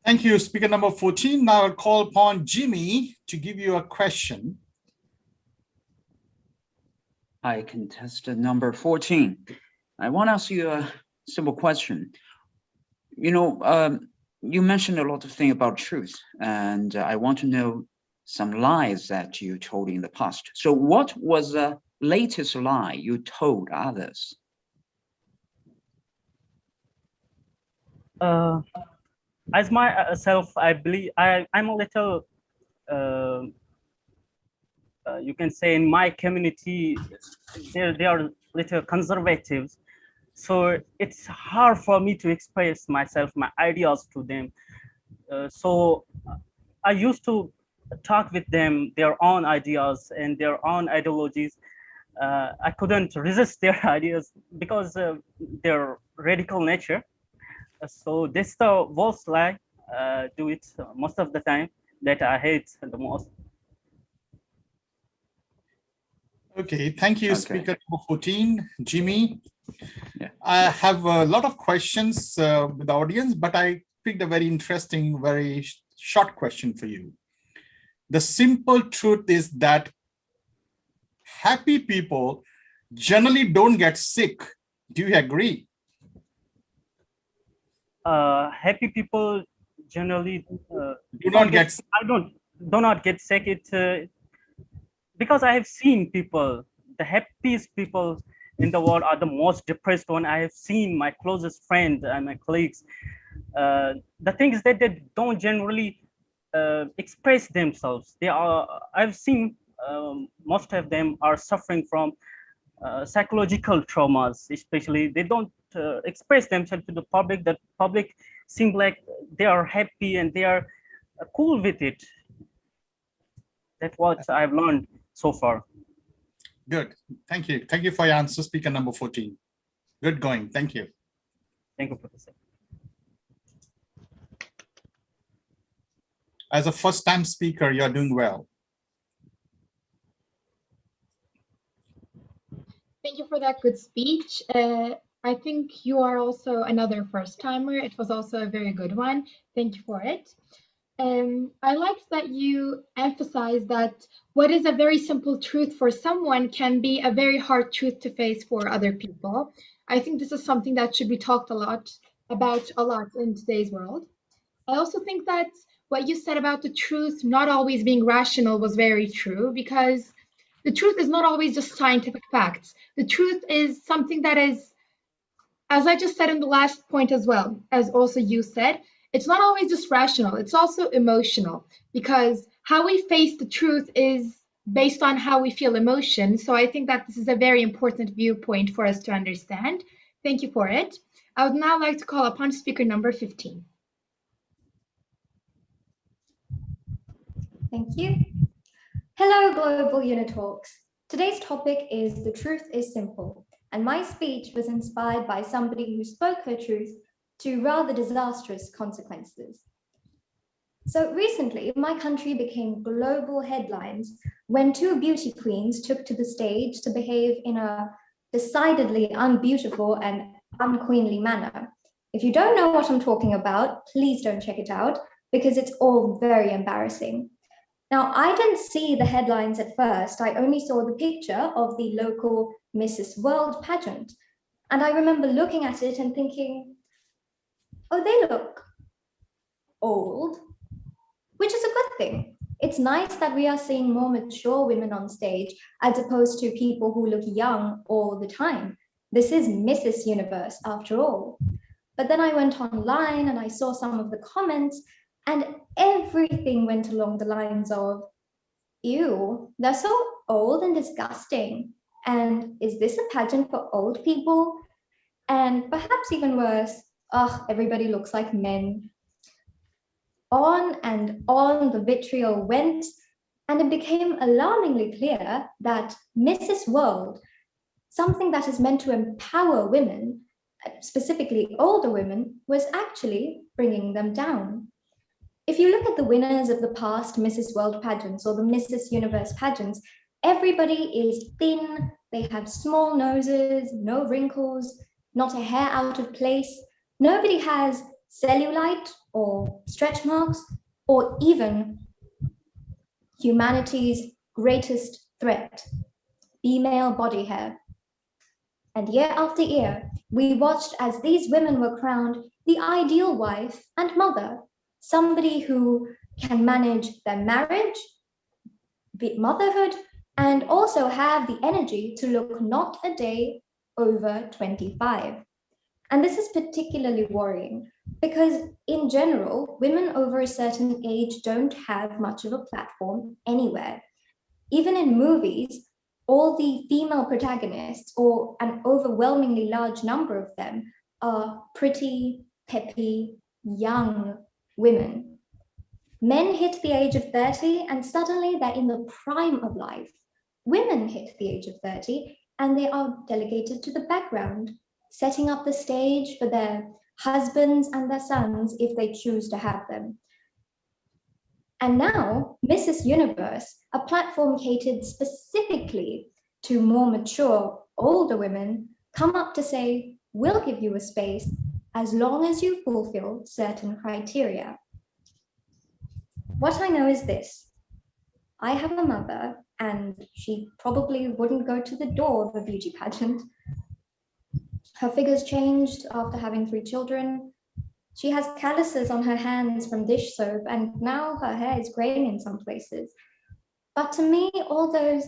Thank you, speaker number 14. Now I'll call upon Jimmy to give you a question. Hi, contestant number 14. I want to ask you a simple question. You know, you mentioned a lot of things about truth, and I want to know some lies that you told in the past. So what was the latest lie you told others? As myself, I believe I'm a little, you can say in my community, they are little conservatives. So it's hard for me to express myself, my ideas to them. So I used to talk with them, their own ideas and their own ideologies. I couldn't resist their ideas because their radical nature. So this the worst lie. Do it most of the time that I hate the most. Okay, thank you, Okay. speaker number 14, Jimmy. Yeah. I have a lot of questions with the audience, but I picked a very interesting, very short question for you. The simple truth is that happy people generally don't get sick. Do you agree? Happy people generally Do not get sick. do not get sick. Because I have seen people, the happiest people in the world are the most depressed one. I have seen my closest friends and my colleagues. The thing is that they don't generally express themselves. I've seen most of them are suffering from psychological traumas, especially they don't express themselves to the public. The public seem like they are happy and they are cool with it. That's what I've learned so far. Good. Thank you. Thank you for your answer, speaker number 14. Good going. Thank you. Thank you, Professor. As a first-time speaker, you're doing well. Thank you for that good speech. I think you are also another first timer. It was also a very good one. Thank you for it. I liked that you emphasized that what is a very simple truth for someone can be a very hard truth to face for other people. I think this is something that should be talked about a lot in today's world. I also think that what you said about the truth not always being rational was very true, because the truth is not always just scientific facts. The truth is something that is, as I just said in the last point as well, as also you said, it's not always just rational, it's also emotional, because how we face the truth is based on how we feel emotion. So I think that this is a very important viewpoint for us to understand. Thank you for it. I would now like to call upon speaker number 15. Thank you. Hello, Global UNITALKS. Today's topic is The Truth is Simple, and my speech was inspired by somebody who spoke her truth to rather disastrous consequences. So recently, my country became global headlines when two beauty queens took to the stage to behave in a decidedly unbeautiful and unqueenly manner. If you don't know what I'm talking about, please don't check it out, because it's all very embarrassing. Now, I didn't see the headlines at first. I only saw the picture of the local Mrs. World pageant. And I remember looking at it and thinking, oh, they look old, which is a good thing. It's nice that we are seeing more mature women on stage as opposed to people who look young all the time. This is Mrs. Universe after all. But then I went online and I saw some of the comments, and everything went along the lines of, ew, they're so old and disgusting. And is this a pageant for old people? And perhaps even worse, ugh, everybody looks like men. On and on the vitriol went, and it became alarmingly clear that Mrs. World, something that is meant to empower women, specifically older women, was actually bringing them down. If you look at the winners of the past Mrs. World pageants or the Mrs. Universe pageants, everybody is thin, they have small noses, no wrinkles, not a hair out of place. Nobody has cellulite or stretch marks or even humanity's greatest threat, female body hair. And year after year, we watched as these women were crowned the ideal wife and mother, somebody who can manage their marriage, motherhood, and also have the energy to look not a day over 25. And this is particularly worrying because in general, women over a certain age don't have much of a platform anywhere. Even in movies, all the female protagonists, or an overwhelmingly large number of them, are pretty, peppy, young women. Men hit the age of 30 and suddenly they're in the prime of life. Women hit the age of 30 and they are delegated to the background, setting up the stage for their husbands and their sons if they choose to have them. And now, Mrs. Universe, a platform catered specifically to more mature, older women, come up to say, we'll give you a space as long as you fulfill certain criteria. What I know is this. I have a mother, and she probably wouldn't go to the door of a beauty pageant. Her figure's changed after having 3 children. She has calluses on her hands from dish soap, and now her hair is graying in some places. But to me, all those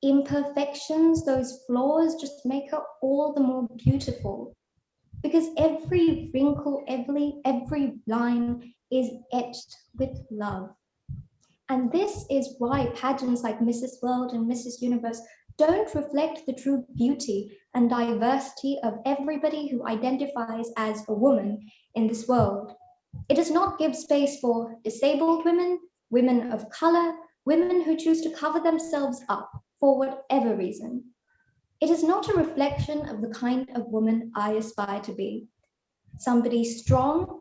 imperfections, those flaws, just make her all the more beautiful. Because every wrinkle, every line is etched with love. And this is why pageants like Mrs. World and Mrs. Universe don't reflect the true beauty and diversity of everybody who identifies as a woman in this world. It does not give space for disabled women, women of color, women who choose to cover themselves up for whatever reason. It is not a reflection of the kind of woman I aspire to be. Somebody strong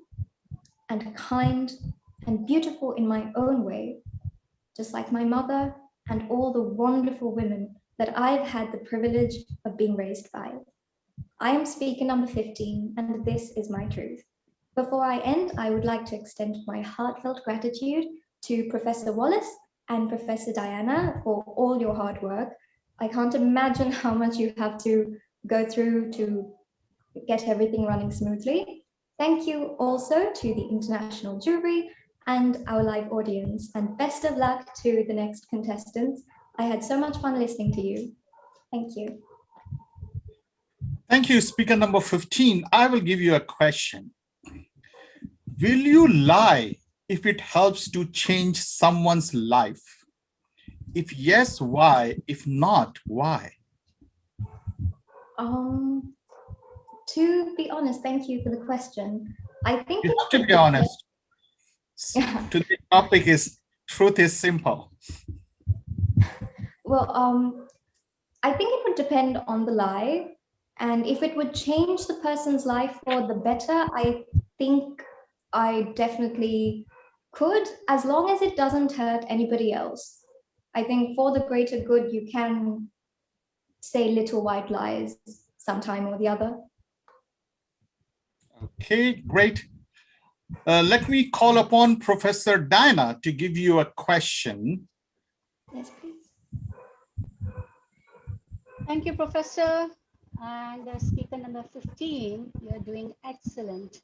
and kind and beautiful in my own way, just like my mother and all the wonderful women that I've had the privilege of being raised by. I am speaker number 15, and this is my truth. Before I end, I would like to extend my heartfelt gratitude to Professor Wallace and Professor Diana for all your hard work. I can't imagine how much you have to go through to get everything running smoothly. Thank you also to the international jury and our live audience, and best of luck to the next contestants. I had so much fun listening to you. Thank you. Thank you, speaker number 15. I will give you a question. Will you lie if it helps to change someone's life? If yes, why? If not, why? To be honest, thank you for the question. I think you have to be honest. Yeah. Today's topic is truth is simple. Well, I think it would depend on the lie, and if it would change the person's life for the better, I think I definitely could, as long as it doesn't hurt anybody else. I think for the greater good, you can say little white lies sometime or the other. Okay, great. Let me call upon Professor Diana to give you a question. Yes, please. Thank you, Professor. And speaker number 15, you're doing excellent.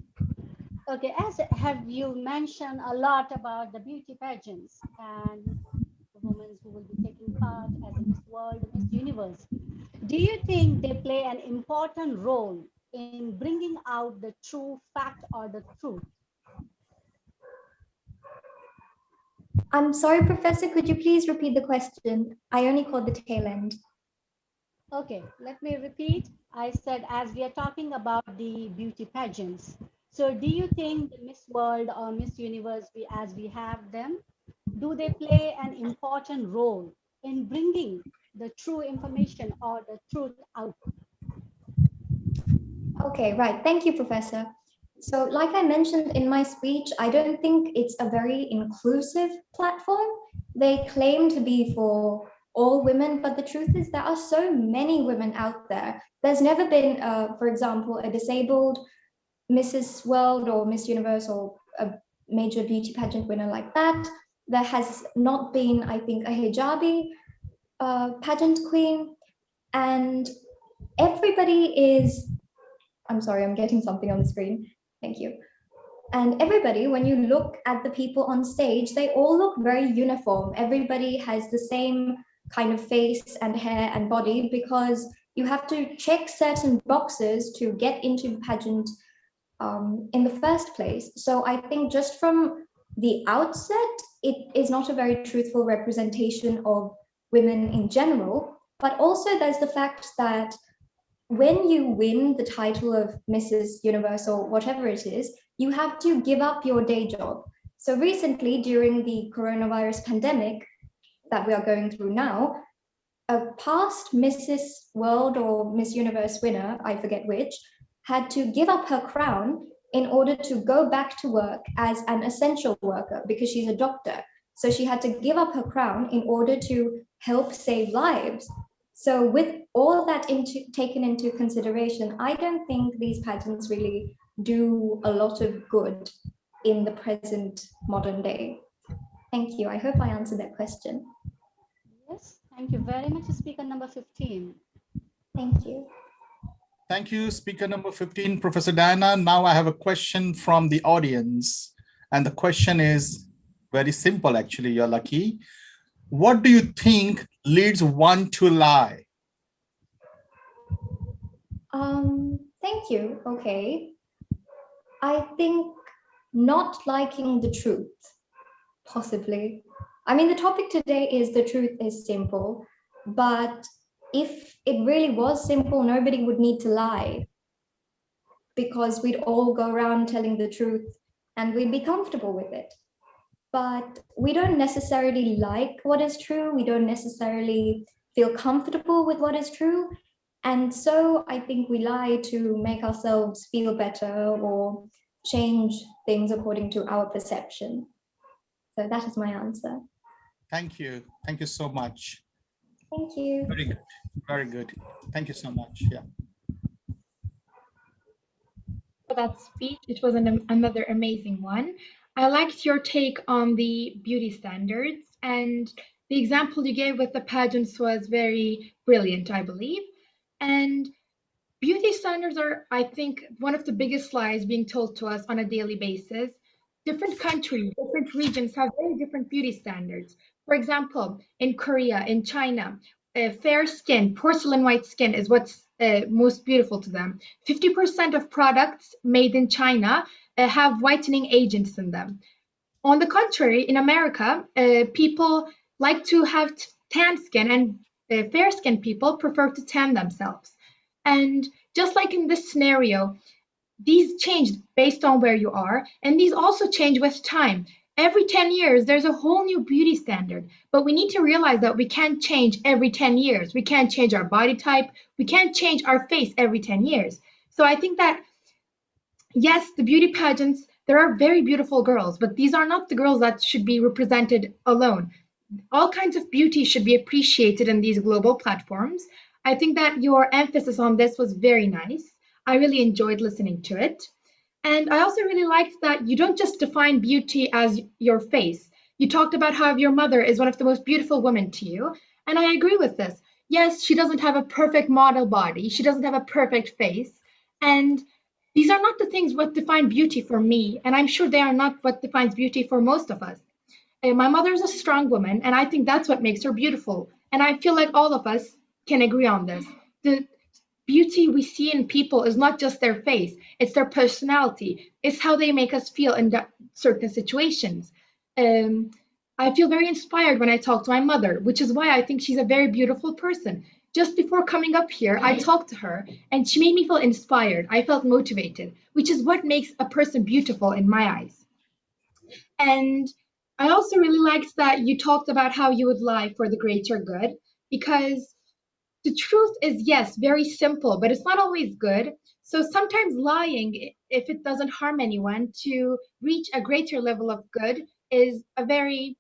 Okay, as have you mentioned a lot about the beauty pageants and the women who will be taking part as a Miss World, Miss Universe. Do you think they play an important role in bringing out the true fact or the truth? I'm sorry, Professor, could you please repeat the question? I only caught the tail end. Okay, let me repeat. I said, as we are talking about the beauty pageants, so do you think the Miss World or Miss Universe, as we have them, do they play an important role in bringing the true information or the truth out? Okay, right. Thank you, Professor. So like I mentioned in my speech, I don't think it's a very inclusive platform. They claim to be for all women, but the truth is there are so many women out there. There's never been, for example, a disabled Mrs. World or Miss Universe or a major beauty pageant winner like that. There has not been, I think, a hijabi pageant queen, and everybody is, I'm sorry, I'm getting something on the screen. Thank you. And everybody, when you look at the people on stage, they all look very uniform. Everybody has the same kind of face and hair and body, because you have to check certain boxes to get into the pageant in the first place. So I think just from the outset, it is not a very truthful representation of women in general, but also there's the fact that when you win the title of Mrs. Universe or whatever it is, you have to give up your day job. So recently, during the coronavirus pandemic that we are going through now, a past Mrs. World or Miss Universe winner, I forget which, had to give up her crown in order to go back to work as an essential worker because she's a doctor. So she had to give up her crown in order to help save lives. So with all that taken into consideration, I don't think these pageants really do a lot of good in the present modern day. Thank you. I hope I answered that question. Yes, thank you very much, speaker number 15. Thank you. Thank you, speaker number 15, Professor Diana. Now I have a question from the audience. And the question is very simple, actually. You're lucky. What do you think leads one to lie? Thank you. Okay. I think not liking the truth, possibly. I mean, the topic today is the truth is simple, but if it really was simple, nobody would need to lie because we'd all go around telling the truth and we'd be comfortable with it. But we don't necessarily like what is true. We don't necessarily feel comfortable with what is true. And so I think we lie to make ourselves feel better or change things according to our perception. So that is my answer. Thank you. Thank you so much. Thank you. Very good. Very good. Thank you so much. Yeah. For that speech, it was another amazing one. I liked your take on the beauty standards, and the example you gave with the pageants was very brilliant, I believe. And beauty standards are, I think, one of the biggest lies being told to us on a daily basis. Different countries, different regions have very different beauty standards. For example, in Korea, in China, fair skin, porcelain white skin is what's most beautiful to them. 50% of products made in China have whitening agents in them. On the contrary, in America, people like to have tan skin, and fair skinned people prefer to tan themselves. And just like in this scenario, these change based on where you are, and these also change with time. Every 10 years, there's a whole new beauty standard, but we need to realize that we can't change every 10 years. We can't change our body type. We can't change our face every 10 years. So I think that, yes, the beauty pageants, there are very beautiful girls, but these are not the girls that should be represented alone. All kinds of beauty should be appreciated in these global platforms. I think that your emphasis on this was very nice. I really enjoyed listening to it. And I also really liked that you don't just define beauty as your face. You talked about how your mother is one of the most beautiful women to you. And I agree with this. Yes, she doesn't have a perfect model body. She doesn't have a perfect face. And these are not the things what define beauty for me. And I'm sure they are not what defines beauty for most of us. My mother is a strong woman, and I think that's what makes her beautiful. And I feel like all of us can agree on this. The beauty we see in people is not just their face, it's their personality. It's how they make us feel in certain situations. I feel very inspired when I talk to my mother, which is why I think she's a very beautiful person. Just before coming up here, I talked to her and she made me feel inspired. I felt motivated, which is what makes a person beautiful in my eyes. And I also really liked that you talked about how you would lie for the greater good, because the truth is, yes, very simple, but it's not always good. So sometimes lying, if it doesn't harm anyone, to reach a greater level of good is a very,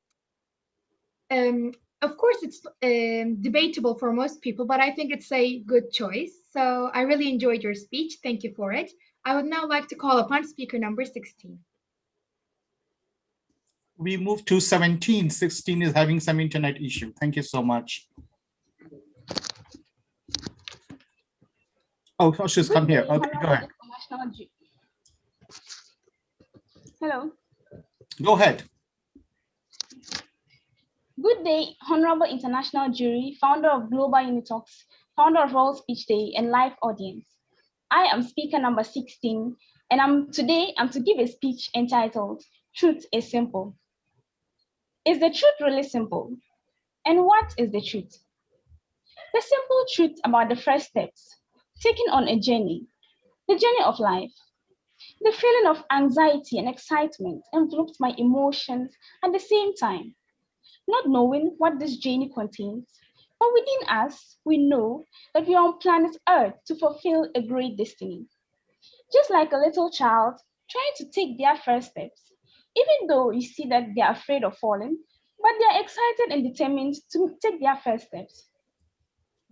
of course, it's debatable for most people, but I think it's a good choice. So I really enjoyed your speech. Thank you for it. I would now like to call upon speaker number 16. We move to 17. 16 is having some internet issue. Thank you so much. Oh, she's come here. Okay, go ahead. Hello. Go ahead. Good day, Honorable International Jury, founder of Global UNITALKS, founder of World Speech Day, and live audience. I am speaker number 16, and today I'm to give a speech entitled, Truth is Simple. Is the truth really simple? And what is the truth? The simple truth about the first steps, taking on a journey, the journey of life. The feeling of anxiety and excitement enveloped my emotions at the same time, not knowing what this journey contains. But within us, we know that we are on planet Earth to fulfill a great destiny. Just like a little child trying to take their first steps, even though you see that they're afraid of falling, but they're excited and determined to take their first steps.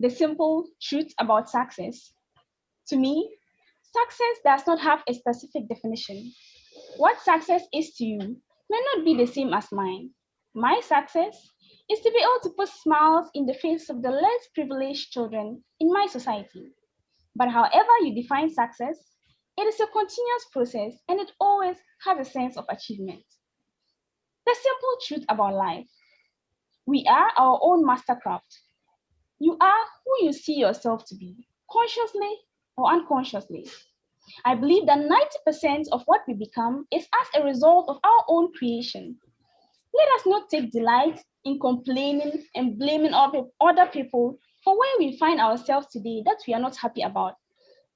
The simple truth about success. To me, success does not have a specific definition. What success is to you may not be the same as mine. My success is to be able to put smiles in the face of the less privileged children in my society. But however you define success, it is a continuous process and it always has a sense of achievement. The simple truth about life. We are our own mastercraft. You are who you see yourself to be, consciously or unconsciously. I believe that 90% of what we become is as a result of our own creation. Let us not take delight in complaining and blaming other people for where we find ourselves today that we are not happy about.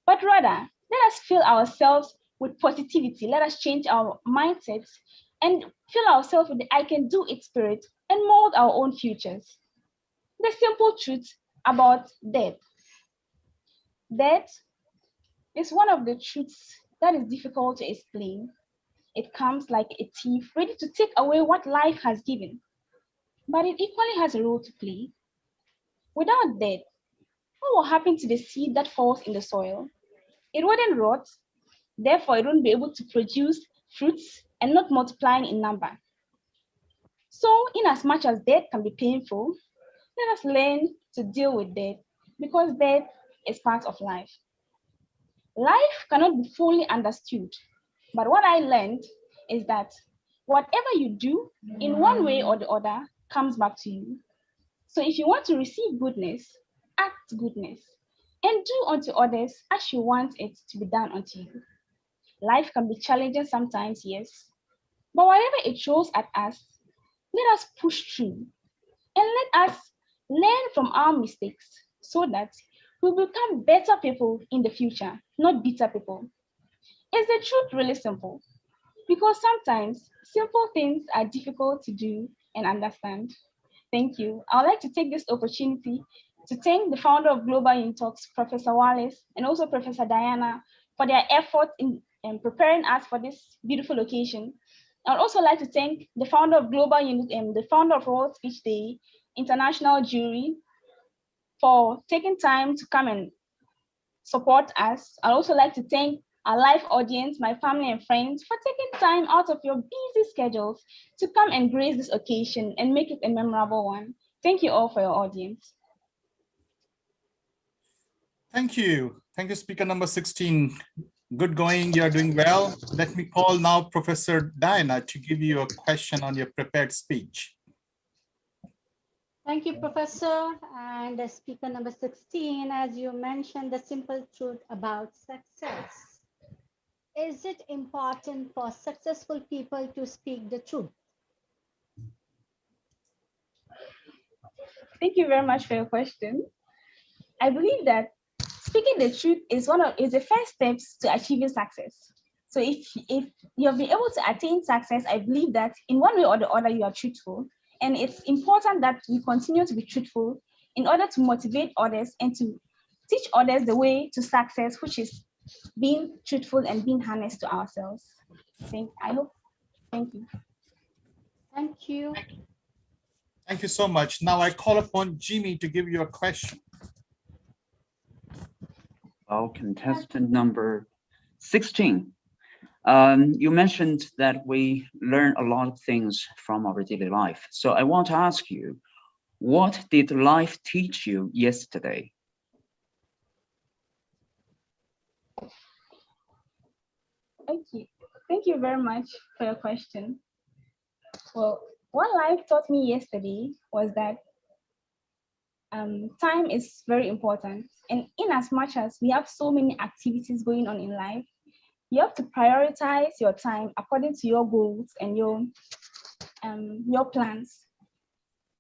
But rather, let us fill ourselves with positivity. Let us change our mindsets and fill ourselves with the I can do it spirit and mold our own futures. The simple truth about death. Death is one of the truths that is difficult to explain. It comes like a thief ready to take away what life has given, but it equally has a role to play. Without death, what will happen to the seed that falls in the soil? It wouldn't rot, therefore it wouldn't be able to produce fruits and not multiplying in number. So, in as much as death can be painful, let us learn to deal with death because death is part of life. Life cannot be fully understood, but what I learned is that whatever you do in one way or the other comes back to you. So if you want to receive goodness, act goodness and do unto others as you want it to be done unto you. Life can be challenging sometimes, yes, but whatever it throws at us, let us push through and let us learn from our mistakes so that we become better people in the future, not bitter people. Is the truth really simple? Because sometimes simple things are difficult to do and understand. Thank you. I would like to take this opportunity to thank the founder of Global UNITALKS, Professor Wallace, and also Professor Diana for their effort in preparing us for this beautiful occasion. I would also like to thank the founder of the founder of World Speech Day, International Jury, for taking time to come and support us. I'd also like to thank our live audience, my family and friends, for taking time out of your busy schedules to come and grace this occasion and make it a memorable one. Thank you all for your audience. Thank you. Thank you, speaker number 16. Good going, you're doing well. Let me call now Professor Diana to give you a question on your prepared speech. Thank you, Professor. And speaker number 16, as you mentioned, the simple truth about success. Is it important for successful people to speak the truth? Thank you very much for your question. I believe that speaking the truth is the first steps to achieving success. So if you have been able to attain success, I believe that in one way or the other, you are truthful. And it's important that we continue to be truthful in order to motivate others and to teach others the way to success, which is being truthful and being honest to ourselves. Thank you. Thank you. Thank you so much. Now I call upon Jimmy to give you a question. Well, contestant number 16. You mentioned that we learn a lot of things from our daily life. So I want to ask you, what did life teach you yesterday? Thank you. Thank you very much for your question. Well, what life taught me yesterday was that time is very important. And in as much as we have so many activities going on in life, you have to prioritize your time according to your goals and your plans.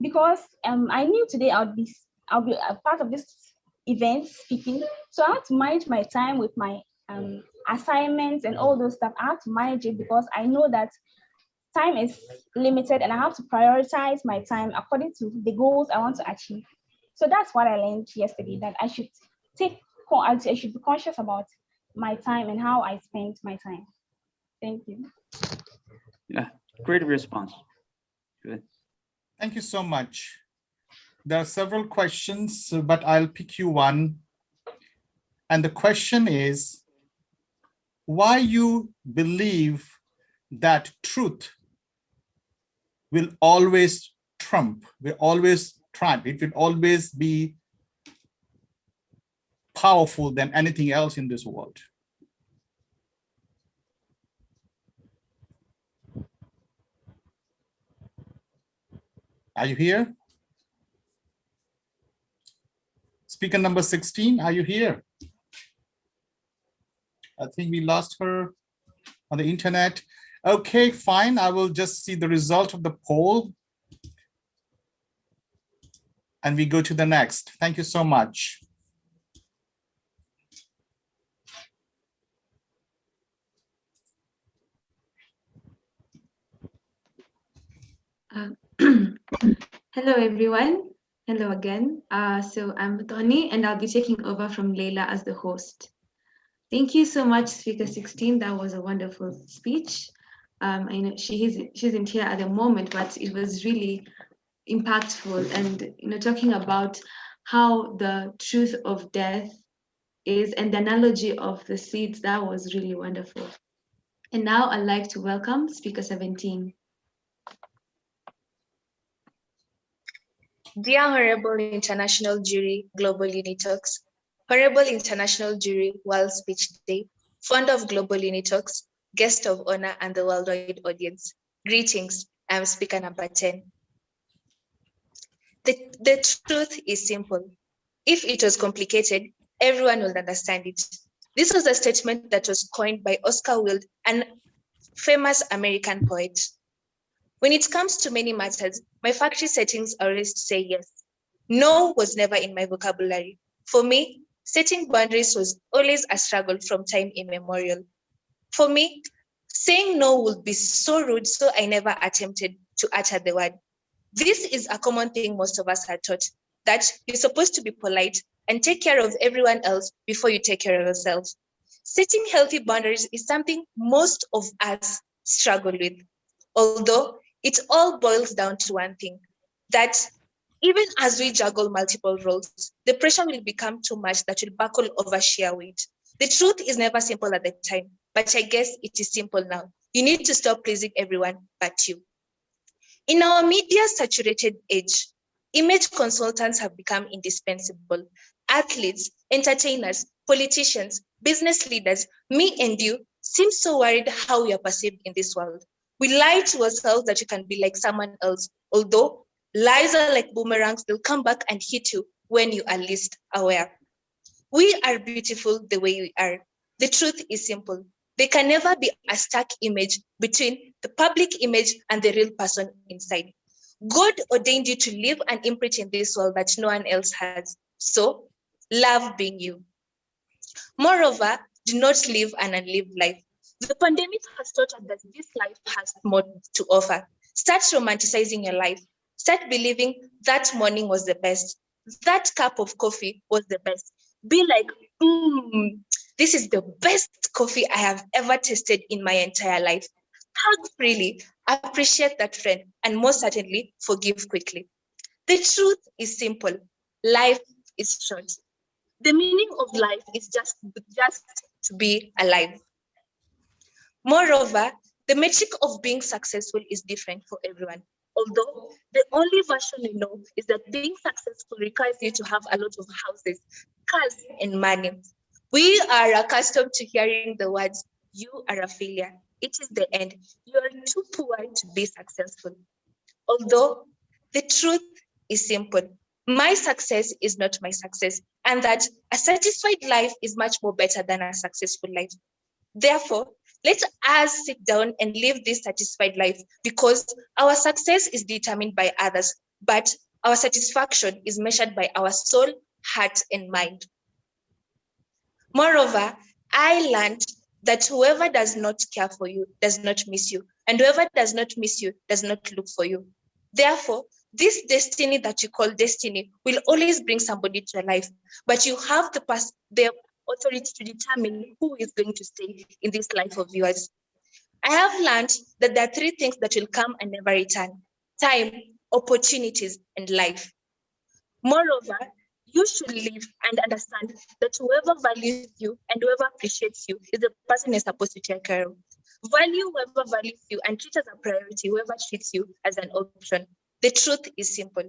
Because I knew today I'll be a part of this event speaking, so I had to manage my time with my assignments and all those stuff. I have to manage it because I know that time is limited and I have to prioritize my time according to the goals I want to achieve. So that's what I learned yesterday, that I should be conscious about my time and how I spend my time. Thank you. Yeah, great response. Good. Thank you so much. There are several questions, but I'll pick you one. And the question is, why you believe that truth will always trump, will always triumph, it will always be powerful than anything else in this world? Are you here? Speaker number 16, are you here? I think we lost her on the internet. Okay, fine. I will just see the result of the poll. And we go to the next. Thank you so much. Hello, everyone. Hello again. So I'm Tony, and I'll be taking over from Leila as the host. Thank you so much, Speaker 16. That was a wonderful speech. I know she isn't here at the moment, but it was really impactful. And talking about how the truth of death is, and the analogy of the seeds, that was really wonderful. And now I'd like to welcome Speaker 17. Dear Honorable International Jury, Global UNITALKS, Honorable International Jury, World Speech Day, founder of Global UNITALKS, guest of honor, and the worldwide audience. Greetings, I'm speaker number 10. The truth is simple. If it was complicated, everyone will understand it. This was a statement that was coined by Oscar Wilde, an famous American poet. When it comes to many matters, my factory settings are always to say yes. No was never in my vocabulary. For me, setting boundaries was always a struggle from time immemorial. For me, saying no would be so rude, so I never attempted to utter the word. This is a common thing most of us are taught, that you're supposed to be polite and take care of everyone else before you take care of yourself. Setting healthy boundaries is something most of us struggle with, although it all boils down to one thing, that even as we juggle multiple roles, the pressure will become too much that will buckle over sheer weight. The truth is never simple at the time, but I guess it is simple now. You need to stop pleasing everyone but you. In our media-saturated age, image consultants have become indispensable. Athletes, entertainers, politicians, business leaders, me and you, seem so worried how we are perceived in this world. We lie to ourselves that you can be like someone else, although lies are like boomerangs, they'll come back and hit you when you are least aware. We are beautiful the way we are. The truth is simple. There can never be a stark image between the public image and the real person inside. God ordained you to leave an imprint in this world that no one else has. So, love being you. Moreover, do not live an unlived life. The pandemic has taught us that this life has more to offer. Start romanticizing your life. Start believing that morning was the best. That cup of coffee was the best. Be like, this is the best coffee I have ever tasted in my entire life. Hug freely, appreciate that friend, and most certainly forgive quickly. The truth is simple. Life is short. The meaning of life is just to be alive. Moreover, the metric of being successful is different for everyone. Although the only version we know is that being successful requires you to have a lot of houses, cars, and money. We are accustomed to hearing the words, you are a failure. It is the end. You are too poor to be successful. Although the truth is simple. My success is not my success, and that a satisfied life is much more better than a successful life. Therefore, let us sit down and live this satisfied life, because our success is determined by others, but our satisfaction is measured by our soul, heart, and mind. Moreover, I learned that whoever does not care for you does not miss you, and whoever does not miss you does not look for you. Therefore, this destiny that you call destiny will always bring somebody to your life, but you have the authority to determine who is going to stay in this life of yours. I have learned that there are three things that will come and never return: time, opportunities, and life. Moreover, you should live and understand that whoever values you and whoever appreciates you is the person you're supposed to take care of. Value whoever values you and treat as a priority whoever treats you as an option. The truth is simple.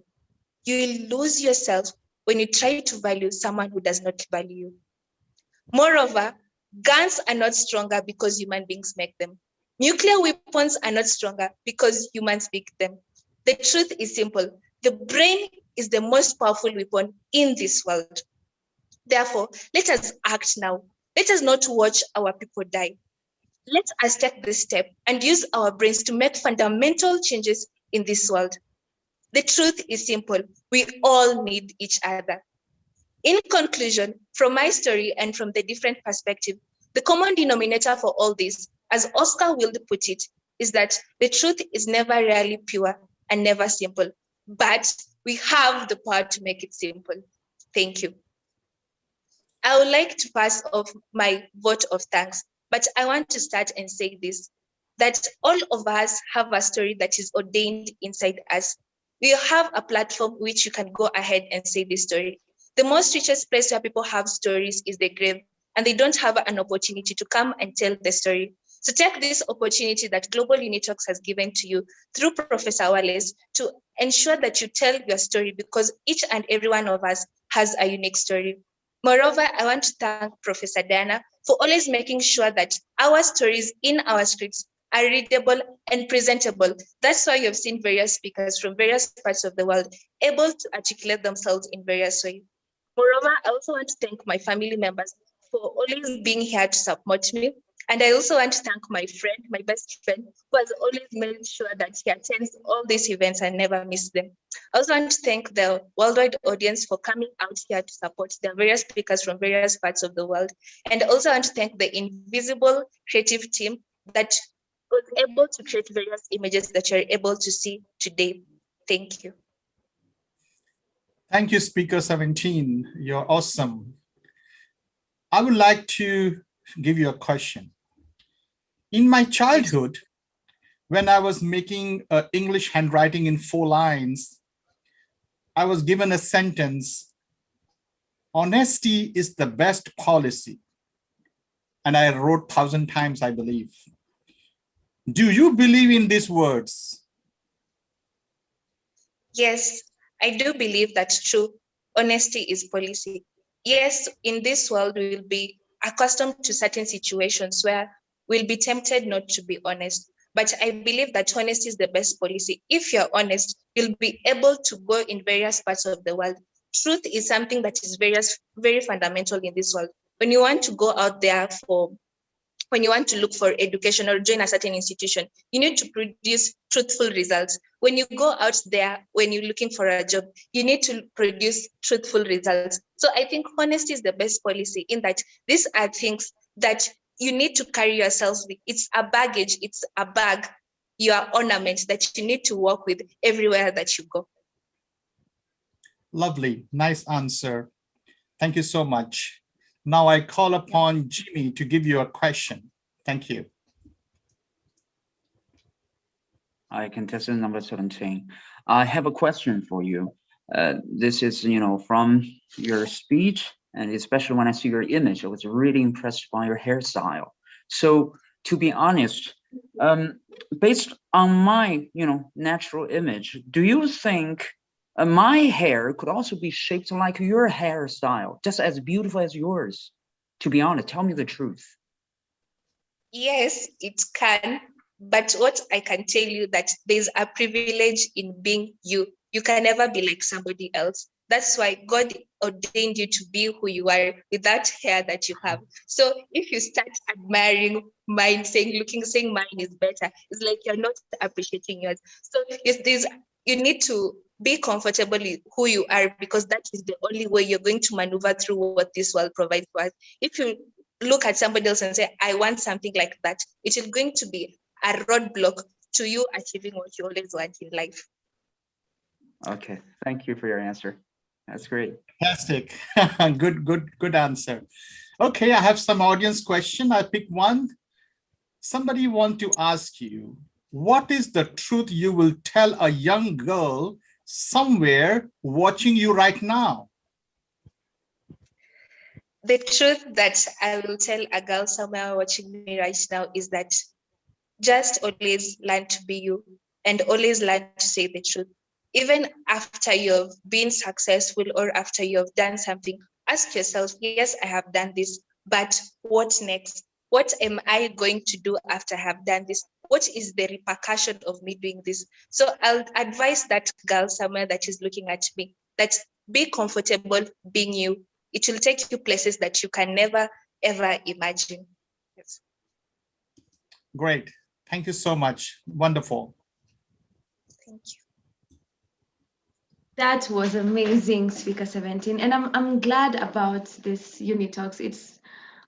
You will lose yourself when you try to value someone who does not value you. Moreover, guns are not stronger because human beings make them. Nuclear weapons are not stronger because humans make them. The truth is simple. The brain is the most powerful weapon in this world. Therefore, let us act now. Let us not watch our people die. Let us take this step and use our brains to make fundamental changes in this world. The truth is simple. We all need each other. In conclusion, from my story and from the different perspective, the common denominator for all this, as Oscar Wilde put it, is that the truth is never really pure and never simple, but we have the power to make it simple. Thank you. I would like to pass off my vote of thanks, but I want to start and say this, that all of us have a story that is ordained inside us. We have a platform which you can go ahead and say this story. The most richest place where people have stories is the grave, and they don't have an opportunity to come and tell the story. So take this opportunity that Global UNITALKS has given to you through Professor Wallace to ensure that you tell your story, because each and every one of us has a unique story. Moreover, I want to thank Professor Diana for always making sure that our stories in our scripts are readable and presentable. That's why you've seen various speakers from various parts of the world able to articulate themselves in various ways. Moreover, I also want to thank my family members for always being here to support me. And I also want to thank my friend, my best friend, who has always made sure that he attends all these events and never miss them. I also want to thank the worldwide audience for coming out here to support the various speakers from various parts of the world. And also want to thank the invisible creative team that was able to create various images that you're able to see today. Thank you. Thank you, Speaker 17. You're awesome. I would like to give you a question. In my childhood, when I was making English handwriting in 4 lines, I was given a sentence: honesty is the best policy. And I wrote 1,000 times, I believe. Do you believe in these words? Yes, I do believe that's true. Honesty is policy. Yes, in this world, we will be accustomed to certain situations where we'll be tempted not to be honest. But I believe that honesty is the best policy. If you're honest, you'll be able to go in various parts of the world. Truth is something that is very fundamental in this world. When you want to go out there when you want to look for education or join a certain institution, you need to produce truthful results. When you go out there, when you're looking for a job, you need to produce truthful results. So I think honesty is the best policy, in that these are things that you need to carry yourself with. It's a baggage, it's a bag, your ornament that you need to walk with everywhere that you go. Lovely, nice answer. Thank you so much. Now I call upon Jimmy to give you a question. Thank you. Hi, contestant number 17. I have a question for you. This is, from your speech, and especially when I see your image, I was really impressed by your hairstyle. So to be honest, based on my, natural image, do you think my hair could also be shaped like your hairstyle, just as beautiful as yours? To be honest, tell me the truth. Yes, it can. But what I can tell you, that there's a privilege in being you. You can never be like somebody else. That's why God ordained you to be who you are with that hair that you have. So if you start admiring mine, saying mine is better, it's like you're not appreciating yours. So you need to be comfortable with who you are, because that is the only way you're going to maneuver through what this world provides for us. If you look at somebody else and say, I want something like that, it is going to be a roadblock to you achieving what you always want in life. Okay, thank you for your answer. That's great. Fantastic. Good answer. Okay, I have some audience question. I picked one. somebody want to ask you, what is the truth you will tell a young girl somewhere watching you right now? The truth that I will tell a girl somewhere watching me right now is that just always learn to be you and always learn to say the truth. Even after you've been successful or after you've done something, ask yourself, yes, I have done this, but what next? What am I going to do after I have done this? What is the repercussion of me doing this? So I'll advise that girl somewhere that is looking at me, that be comfortable being you. It will take you places that you can never, ever imagine. Yes. Great. Thank you so much. Wonderful. Thank you. That was amazing, Speaker 17. And I'm glad about this UniTalks. It's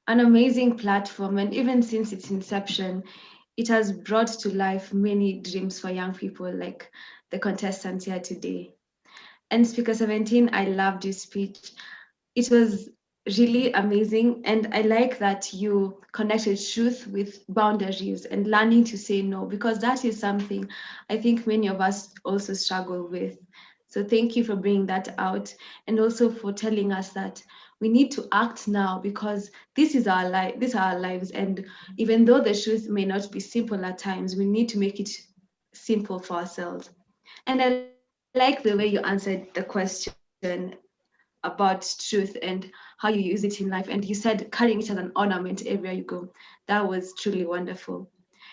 an amazing platform. And even since its inception, it has brought to life many dreams for young people like the contestants here today. And Speaker 17, I loved your speech. It was really amazing. And I like that you connected truth with boundaries and learning to say no, because that is something I think many of us also struggle with. So thank you for bringing that out, and also for telling us that we need to act now, because this is our life, these are our lives. And even though the truth may not be simple at times, we need to make it simple for ourselves. And I like the way you answered the question about truth and how you use it in life. And you said carrying it as an ornament everywhere you go. That was truly wonderful.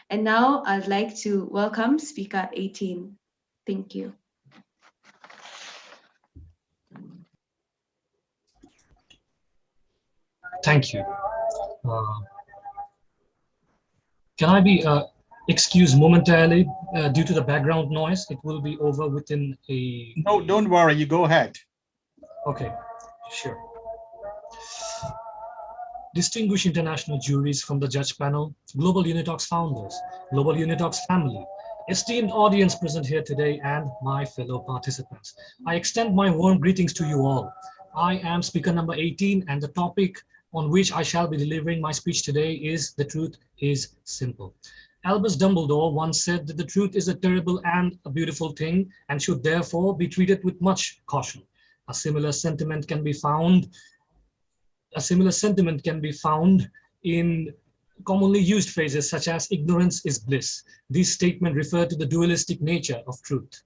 And now I'd like to welcome Speaker 18. Thank you. Thank you. Can I be excused momentarily due to the background noise? It will be over within a... No, don't worry, you go ahead. Okay, sure. Distinguished international juries from the judge panel, Global UNITALKS founders, Global UNITALKS family, esteemed audience present here today, and my fellow participants. I extend my warm greetings to you all. I am speaker number 18, and the topic on which I shall be delivering my speech today is "The Truth is Simple." Albus Dumbledore once said that the truth is a terrible and a beautiful thing and should therefore be treated with much caution. A similar sentiment can be found in commonly used phrases such as "ignorance is bliss." These statements refer to the dualistic nature of truth,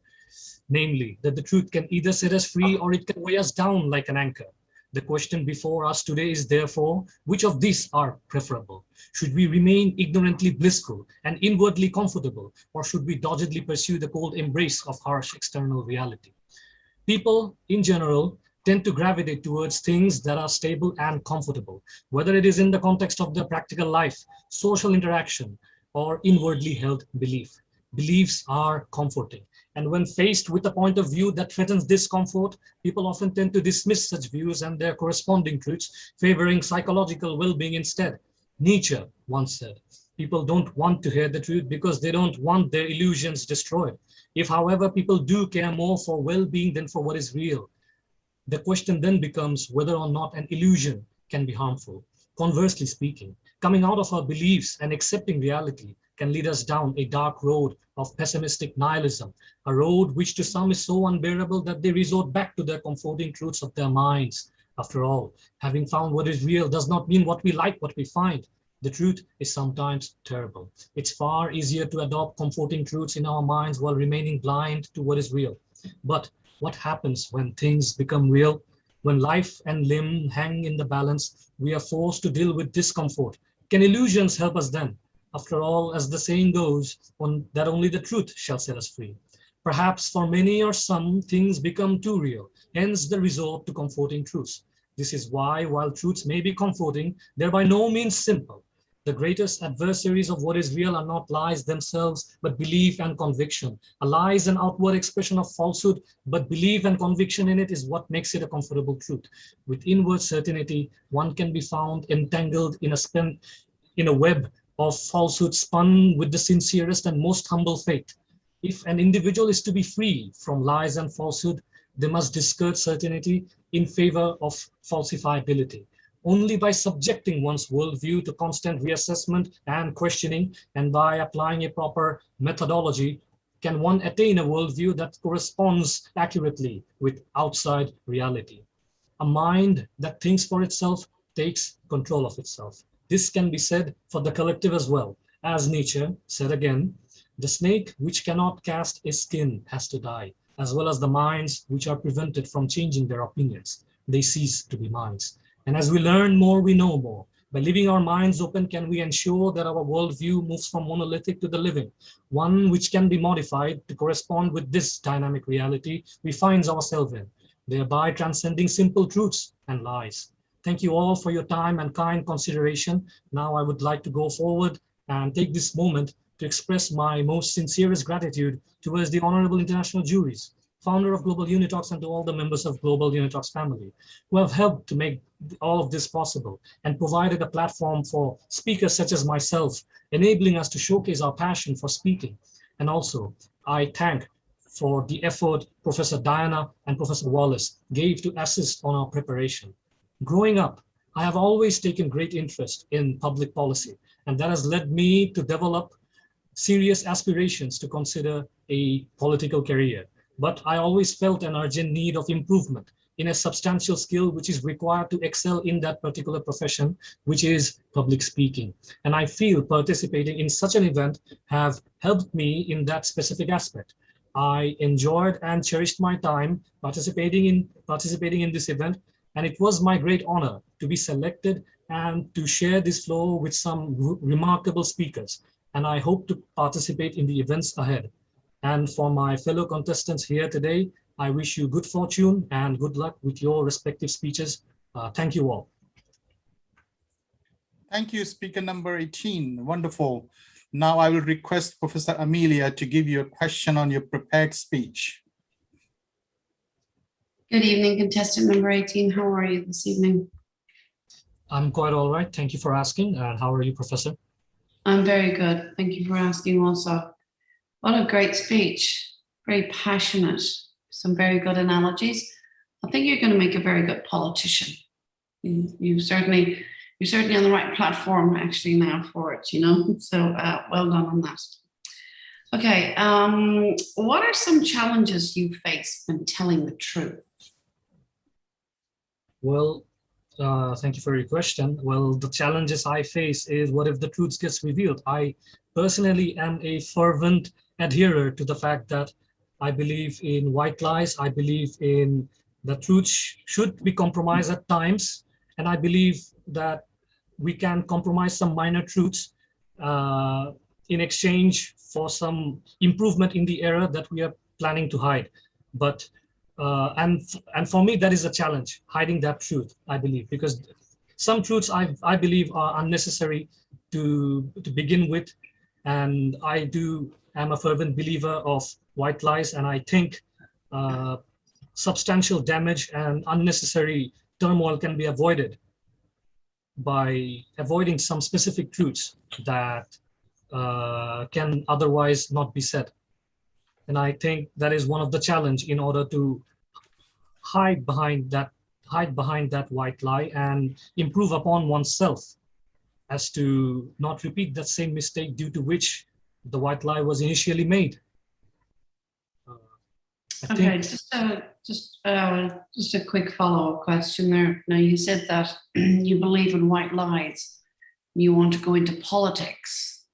namely that the truth can either set us free or it can weigh us down like an anchor. The question before us today is therefore, which of these are preferable? Should we remain ignorantly blissful and inwardly comfortable, or should we doggedly pursue the cold embrace of harsh external reality? People, in general, tend to gravitate towards things that are stable and comfortable, whether it is in the context of their practical life, social interaction, or inwardly held belief. Beliefs are comforting. And when faced with a point of view that threatens discomfort, people often tend to dismiss such views and their corresponding truths, favoring psychological well-being instead. Nietzsche once said, people don't want to hear the truth because they don't want their illusions destroyed. If, however, people do care more for well-being than for what is real, the question then becomes whether or not an illusion can be harmful. Conversely speaking, coming out of our beliefs and accepting reality can lead us down a dark road of pessimistic nihilism, a road which to some is so unbearable that they resort back to their comforting truths of their minds. After all, having found what is real does not mean what we like, what we find. The truth is sometimes terrible. It's far easier to adopt comforting truths in our minds while remaining blind to what is real. But what happens when things become real? When life and limb hang in the balance, we are forced to deal with discomfort. Can illusions help us then? After all, as the saying goes, that only the truth shall set us free. Perhaps for many or some, things become too real, hence the resort to comforting truths. This is why, while truths may be comforting, they're by no means simple. The greatest adversaries of what is real are not lies themselves, but belief and conviction. A lie is an outward expression of falsehood, but belief and conviction in it is what makes it a comfortable truth. With inward certainty, one can be found entangled in a web of falsehood spun with the sincerest and most humble faith. If an individual is to be free from lies and falsehood, they must discard certainty in favor of falsifiability. Only by subjecting one's worldview to constant reassessment and questioning, and by applying a proper methodology, can one attain a worldview that corresponds accurately with outside reality. A mind that thinks for itself takes control of itself. This can be said for the collective as well. As Nietzsche said again, the snake which cannot cast a skin has to die, as well as the minds which are prevented from changing their opinions. They cease to be minds. And as we learn more, we know more. By leaving our minds open, can we ensure that our worldview moves from monolithic to the living, one which can be modified to correspond with this dynamic reality we find ourselves in, thereby transcending simple truths and lies. Thank you all for your time and kind consideration. Now I would like to go forward and take this moment to express my most sincerest gratitude towards the Honorable International Juries, founder of Global UNITALKS, and to all the members of Global UNITALKS family who have helped to make all of this possible and provided a platform for speakers such as myself, enabling us to showcase our passion for speaking. And also, I thank for the effort Professor Diana and Professor Wallace gave to assist on our preparation. Growing up, I have always taken great interest in public policy, and that has led me to develop serious aspirations to consider a political career. But I always felt an urgent need of improvement in a substantial skill which is required to excel in that particular profession, which is public speaking. And I feel participating in such an event have helped me in that specific aspect. I enjoyed and cherished my time participating in this event, and it was my great honor to be selected and to share this floor with some remarkable speakers. And I hope to participate in the events ahead. And for my fellow contestants here today, I wish you good fortune and good luck with your respective speeches. Thank you all. Thank you, speaker number 18. Wonderful. Now I will request Professor Amelia to give you a question on your prepared speech. Good evening, contestant number 18. How are you this evening? I'm quite all right. Thank you for asking. And how are you, Professor? I'm very good. Thank you for asking also. What a great speech. Very passionate. Some very good analogies. I think you're going to make a very good politician. You're certainly on the right platform actually now for it, you know, so well done on that. Okay, what are some challenges you face when telling the truth? Well, thank you for your question. Well, the challenges I face is what if the truth gets revealed? I personally am a fervent adherer to the fact that I believe in white lies. I believe in the truth should be compromised at times. And I believe that we can compromise some minor truths in exchange for some improvement in the error that we are planning to hide. But and for me, that is a challenge, hiding that truth, I believe, because some truths I believe are unnecessary to begin with. And I am a fervent believer of white lies, and I think substantial damage and unnecessary turmoil can be avoided by avoiding some specific truths that can otherwise not be said. And I think that is one of the challenge in order to hide behind that white lie and improve upon oneself as to not repeat that same mistake due to which the white lie was initially made. Okay, just a quick follow-up question there. Now, you said that you believe in white lies. You want to go into politics.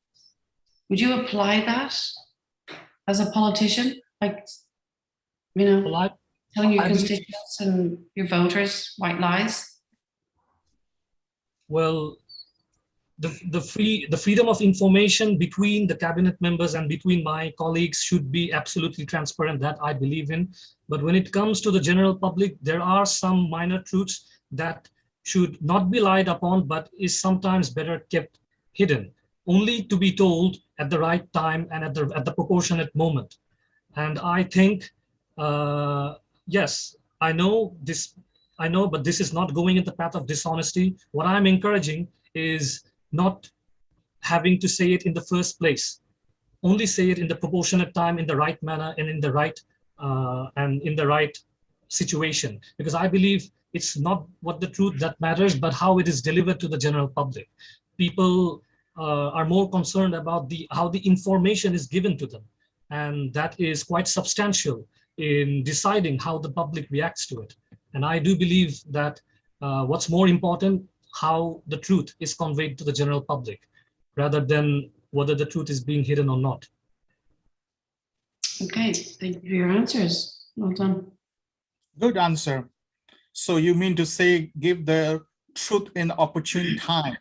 Would you apply that as a politician? Like, you know, well, telling your constituents and your voters white lies? Well, the freedom of information between the cabinet members and between my colleagues should be absolutely transparent. That I believe in. But when it comes to the general public, there are some minor truths that should not be lied upon, but is sometimes better kept hidden, only to be told at the right time and at the proportionate moment. And I think, yes, I know, but this is not going in the path of dishonesty. What I'm encouraging is not having to say it in the first place. Only say it in the proportionate time, in the right manner, and in the right situation. Because I believe it's not what the truth that matters, but how it is delivered to the general public. People are more concerned about how the information is given to them. And that is quite substantial in deciding how the public reacts to it. And I do believe that what's more important, how the truth is conveyed to the general public, rather than whether the truth is being hidden or not. Okay, thank you for your answers. Well done. Good answer. So you mean to say give the truth in opportune time.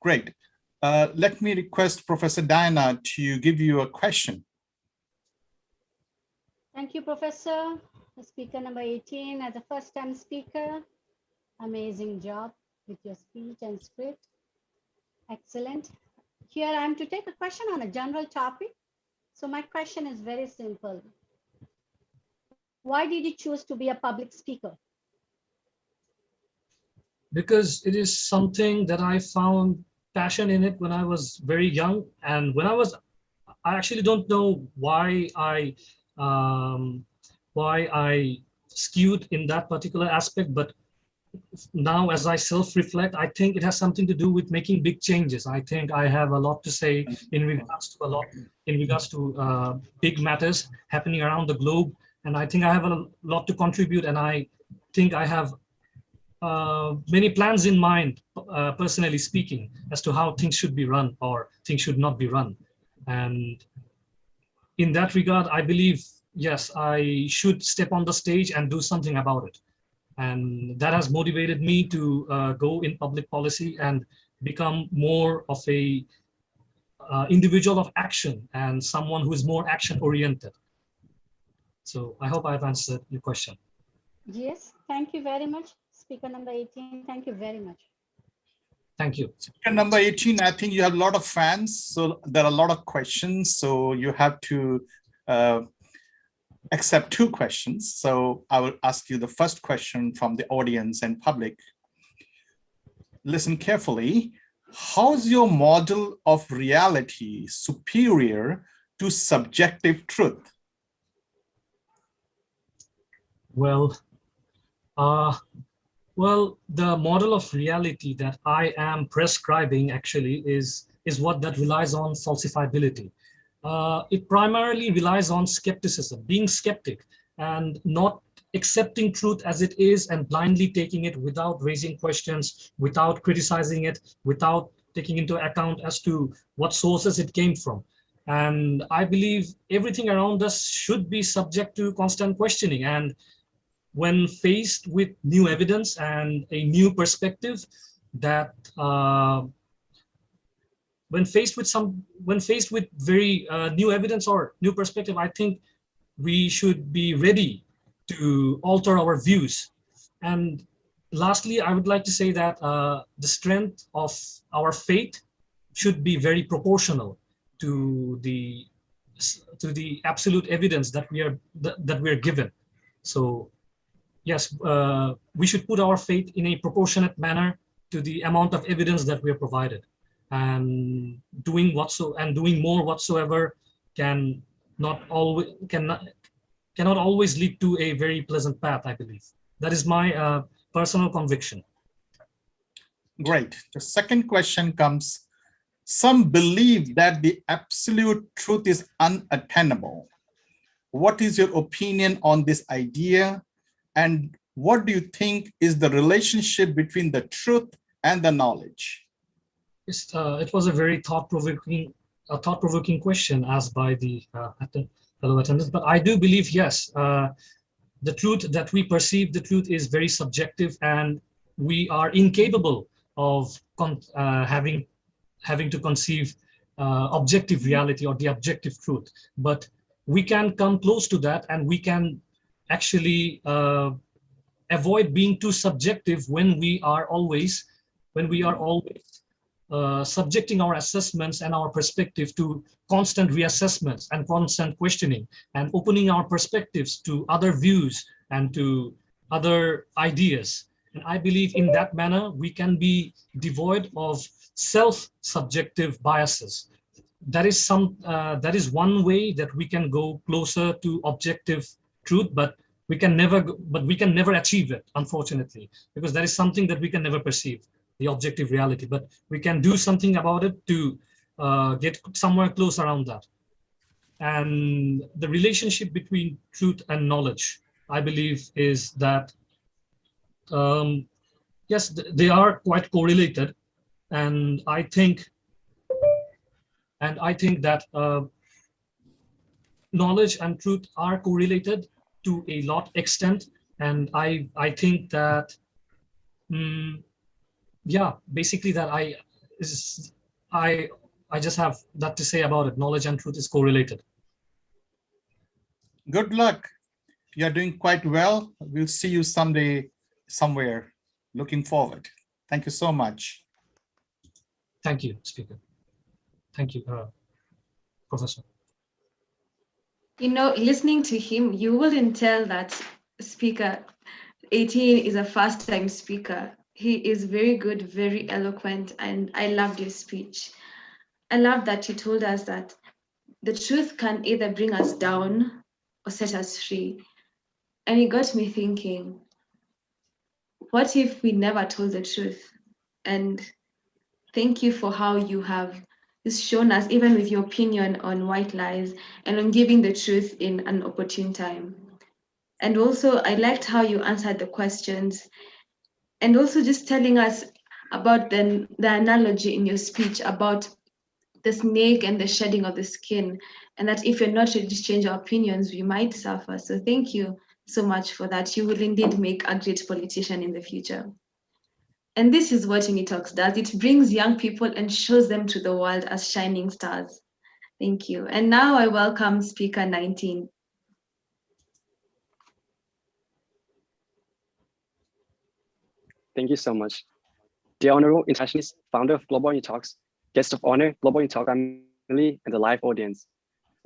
Great. Let me request Professor Diana to give you a question. Thank you, Professor. Speaker number 18, as a first-time speaker, amazing job with your speech and script. Excellent. Here I am to take a question on a general topic. So my question is very simple. Why did you choose to be a public speaker? Because it is something that I found passion in it when I was very young. And when I actually don't know why I skewed in that particular aspect, but now as I self-reflect, I think it has something to do with making big changes. I think I have a lot to say in regards to big matters happening around the globe. And I think I have a lot to contribute, and I think I have many plans in mind, personally speaking, as to how things should be run or things should not be run. And in that regard, I believe, yes, I should step on the stage and do something about it. And that has motivated me to go in public policy and become more of a individual of action and someone who is more action oriented. So I hope I've answered your question. Yes, thank you very much. Speaker number 18, thank you very much. Thank you. Speaker number 18, I think you have a lot of fans, so there are a lot of questions, so you have to accept 2 questions. So I will ask you the first question from the audience and public. Listen carefully. How's your model of reality superior to subjective truth? Well, the model of reality that I am prescribing actually is what that relies on falsifiability. It primarily relies on skepticism, being skeptic and not accepting truth as it is and blindly taking it without raising questions, without criticizing it, without taking into account as to what sources it came from. And I believe everything around us should be subject to constant questioning. And when faced with new evidence and a new perspective, that when faced with very new evidence or new perspective, I think we should be ready to alter our views. And lastly, I would like to say that the strength of our faith should be very proportional to the absolute evidence that we are given. So yes, we should put our faith in a proportionate manner to the amount of evidence that we are provided. And doing more whatsoever cannot always lead to a very pleasant path, I believe. That is my personal conviction. Great. The second question comes, some believe that the absolute truth is unattainable. What is your opinion on this idea? And what do you think is the relationship between the truth and the knowledge? It was a very thought-provoking question asked by the fellow attendants. But I do believe, yes, the truth that we perceive, the truth is very subjective, and we are incapable of having to conceive objective reality or the objective truth. But we can come close to that, and we can actually avoid being too subjective when we are always subjecting our assessments and our perspective to constant reassessments and constant questioning, and opening our perspectives to other views and to other ideas. And I believe in that manner, we can be devoid of self-subjective biases. That is one way that we can go closer to objective truth, but we can never achieve it, unfortunately, because that is something that we can never perceive, the objective reality. But we can do something about it to get somewhere close around that. And the relationship between truth and knowledge, I believe, is that yes, they are quite correlated, and I think that knowledge and truth are correlated to a lot extent, and I think that yeah, basically that I just have that to say about it. Knowledge and truth is correlated. Good luck. You're doing quite well. We'll see you someday, somewhere. Looking forward. Thank you so much. Thank you, Speaker. Thank you, Professor. You know, listening to him, you wouldn't tell that Speaker 18 is a first-time speaker. He is very good, very eloquent, and I loved his speech. I love that you told us that the truth can either bring us down or set us free. And it got me thinking, what if we never told the truth? And thank you for how you have shown us, even with your opinion on white lies and on giving the truth in an opportune time. And also, I liked how you answered the questions, and also just telling us about the analogy in your speech about the snake and the shedding of the skin, and that if you're not ready to change our opinions, we might suffer. So thank you so much for that. You will indeed make a great politician in the future. And this is what UniTalks does. It brings young people and shows them to the world as shining stars. Thank you. And now I welcome Speaker 19. Thank you so much. Dear Honorable International Juries, founder of Global UNITALKS, guest of honor, Global UNITALKS Family, and the live audience.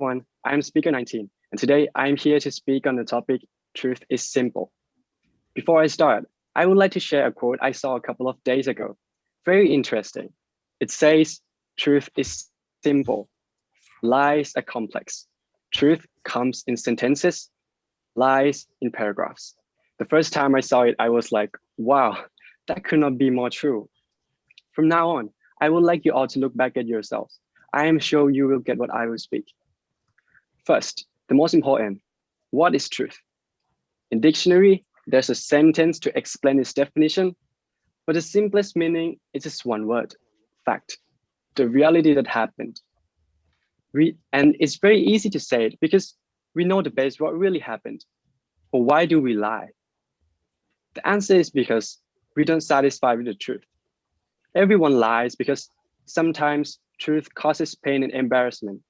I am Speaker 19, and today I am here to speak on the topic, Truth is Simple. Before I start, I would like to share a quote I saw a couple of days ago. Very interesting. It says, truth is simple, lies are complex. Truth comes in sentences, lies in paragraphs. The first time I saw it, I was like, wow, that could not be more true. From now on, I would like you all to look back at yourselves. I am sure you will get what I will speak. First, the most important, what is truth? In dictionary, there's a sentence to explain its definition, but the simplest meaning is just one word, fact, the reality that happened. And it's very easy to say it because we know the base what really happened. But why do we lie? The answer is because we don't satisfy with the truth. Everyone lies because sometimes truth causes pain and embarrassment.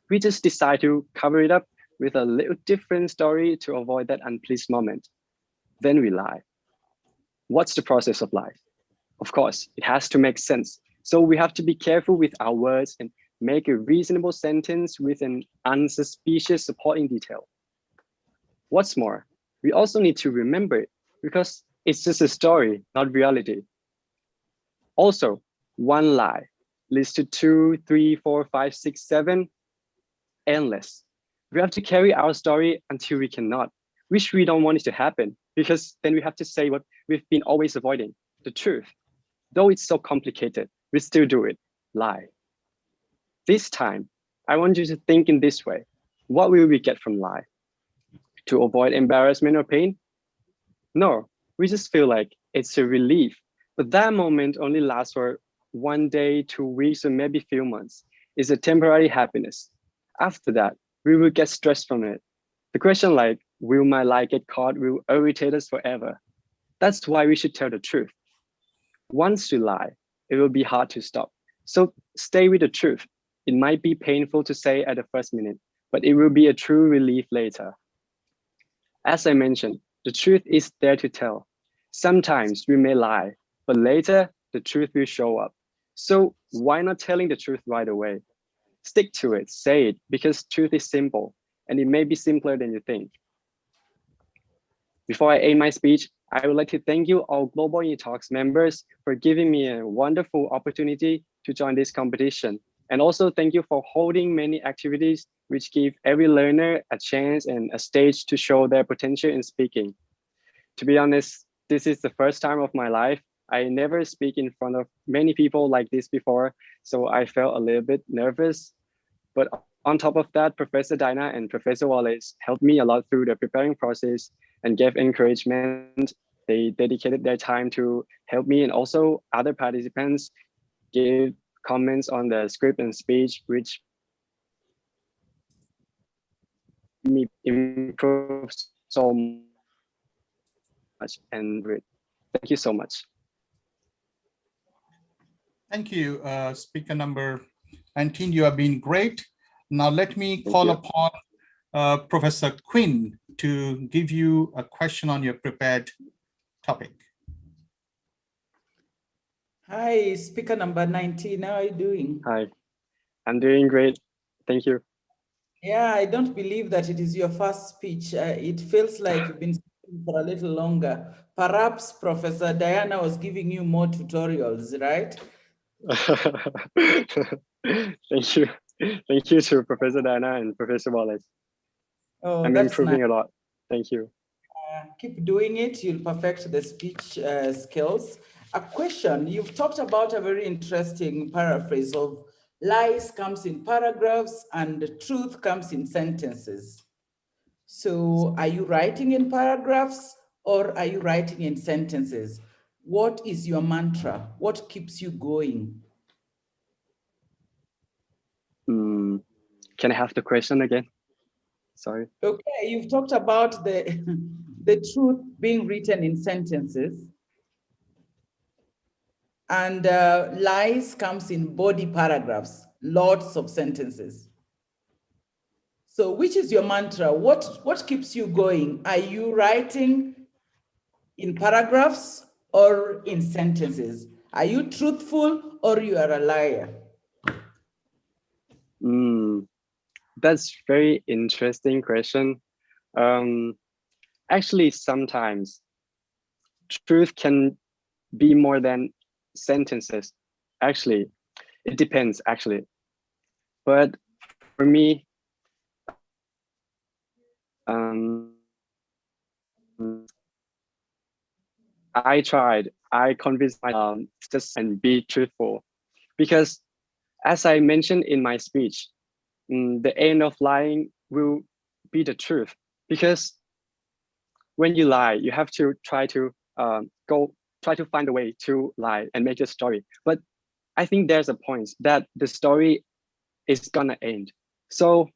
We just decide to cover it up with a little different story to avoid that unpleasant moment. Then we lie. What's the process of life? Of course, it has to make sense. So we have to be careful with our words and make a reasonable sentence with an unsuspicious supporting detail. What's more, we also need to remember it because it's just a story, not reality. Also, one lie leads to 2, 3, 4, 5, 6, 7, endless. We have to carry our story until we cannot, which we don't want it to happen, because then we have to say what we've been always avoiding, the truth. Though it's so complicated, we still do it, lie. This time, I want you to think in this way. What will we get from lie? To avoid embarrassment or pain? No, we just feel like it's a relief. But that moment only lasts for 1 day, 2 weeks, or maybe a few months. It's a temporary happiness. After that, we will get stressed from it. The question like, will my lie get caught, will irritate us forever. That's why we should tell the truth. Once you lie, it will be hard to stop. So stay with the truth. It might be painful to say at the first minute, but it will be a true relief later. As I mentioned, the truth is there to tell. Sometimes we may lie, but later the truth will show up. So why not telling the truth right away? Stick to it, say it, because truth is simple, and it may be simpler than you think. Before I end my speech, I would like to thank you all Global UNITALKS members for giving me a wonderful opportunity to join this competition. And also thank you for holding many activities which give every learner a chance and a stage to show their potential in speaking. To be honest, this is the first time of my life. I never speak in front of many people like this before, so I felt a little bit nervous. But on top of that, Professor Diana and Professor Wallace helped me a lot through the preparing process and gave encouragement. They dedicated their time to help me, and also other participants gave comments on the script and speech, which me improve so much. And thank you so much. Thank you, speaker number 19. You have been great. Now let me call upon Professor Quinn to give you a question on your prepared topic. Hi, speaker number 19. How are you doing? Hi, I'm doing great. Thank you. Yeah, I don't believe that it is your first speech. It feels like you've been speaking for a little longer. Perhaps Professor Diana was giving you more tutorials, right? Thank you. Thank you to Professor Diana and Professor Wallace. Oh, I'm that's improving nice. a lot. Thank you. Keep doing it. You'll perfect the speech skills. A question, you've talked about a very interesting paraphrase of lies comes in paragraphs and truth comes in sentences. So are you writing in paragraphs or are you writing in sentences? What is your mantra? What keeps you going? Can I have the question again? Sorry. Okay, you've talked about the truth being written in sentences, and lies comes in body paragraphs, lots of sentences. So which is your mantra? What keeps you going? Are you writing in paragraphs or in sentences? Are you truthful or you are a liar? That's very interesting question. Actually, sometimes truth can be more than sentences. Actually, it depends actually. But for me, I convinced myself just and be truthful, because as I mentioned in my speech, the end of lying will be the truth, because when you lie, you have to try to find a way to lie and make a story. But I think there's a point that the story is gonna end. So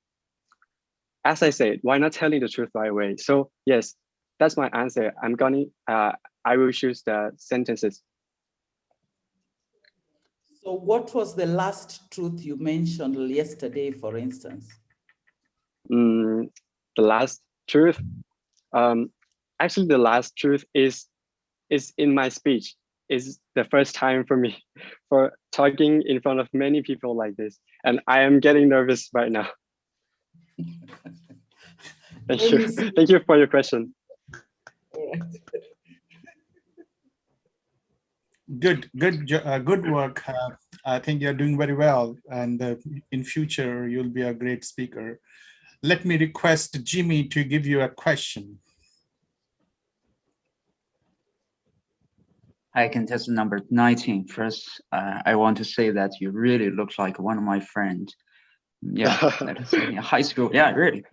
as I said, why not telling the truth right away? So yes, that's my answer. I will choose the sentences. So what was the last truth you mentioned yesterday, for instance? The last truth, actually the last truth is in my speech. Is the first time for me for talking in front of many people like this. And I am getting nervous right now. Thank you. Thank you for your question. Good work. I think you're doing very well, and in future you'll be a great speaker. Let me request Jimmy to give you a question. Hi, contestant number 19. First, I want to say that you really look like one of my friends. Yeah, that is in high school. Yeah, really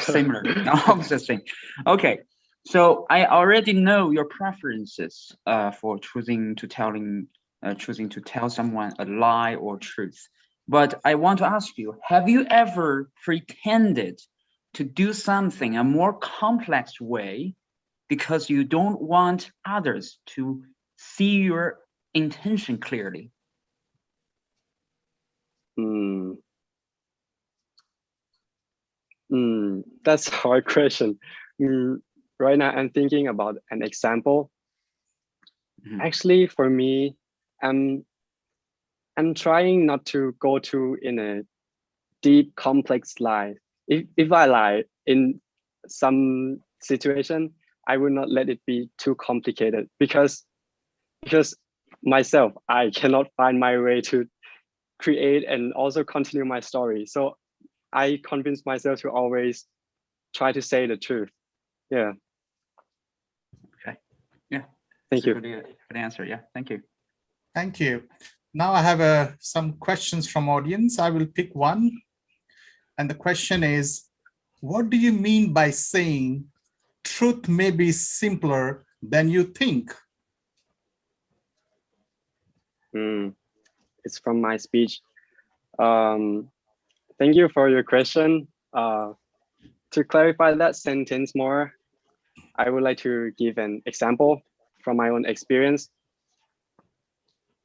similar. Opposite thing. Okay, so I already know your preferences for choosing to tell someone a lie or truth. But I want to ask you: have you ever pretended to do something a more complex way because you don't want others to see your intention clearly? That's a hard question. Right now, I'm thinking about an example. Actually, for me, I'm trying not to go too in a deep, complex lie. If I lie in some situation, I will not let it be too complicated, because myself, I cannot find my way to create and also continue my story. So I convinced myself to always try to say the truth. Yeah. Okay. Yeah. Thank you. Good answer. Yeah. Thank you. Thank you. Now I have some questions from audience. I will pick one. And the question is, what do you mean by saying truth may be simpler than you think? It's from my speech. Thank you for your question. To clarify that sentence more, I would like to give an example from my own experience.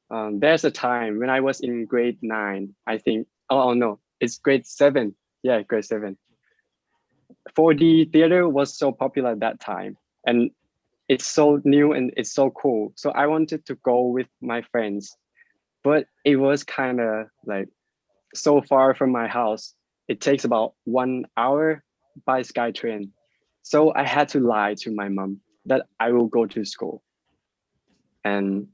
There's a time when I was in grade 9, I think. Oh no, it's grade 7. Yeah, grade 7. 4D theater was so popular at that time, and it's so new and it's so cool. So I wanted to go with my friends, but it was kind of like so far from my house. It takes about 1 hour by SkyTrain. So I had to lie to my mom that I will go to school. And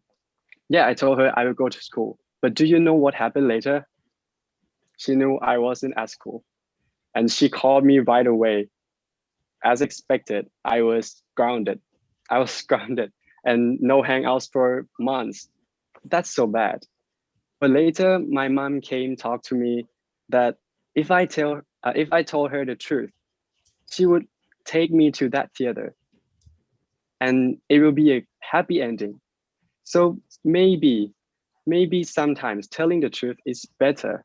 yeah, I told her I will go to school. But do you know what happened later? She knew I wasn't at school. And she called me right away. As expected, I was grounded. I was grounded and no hangouts for months. That's so bad. But later, my mom came talk to me that if I told her the truth, she would take me to that theater and it will be a happy ending. So maybe sometimes telling the truth is better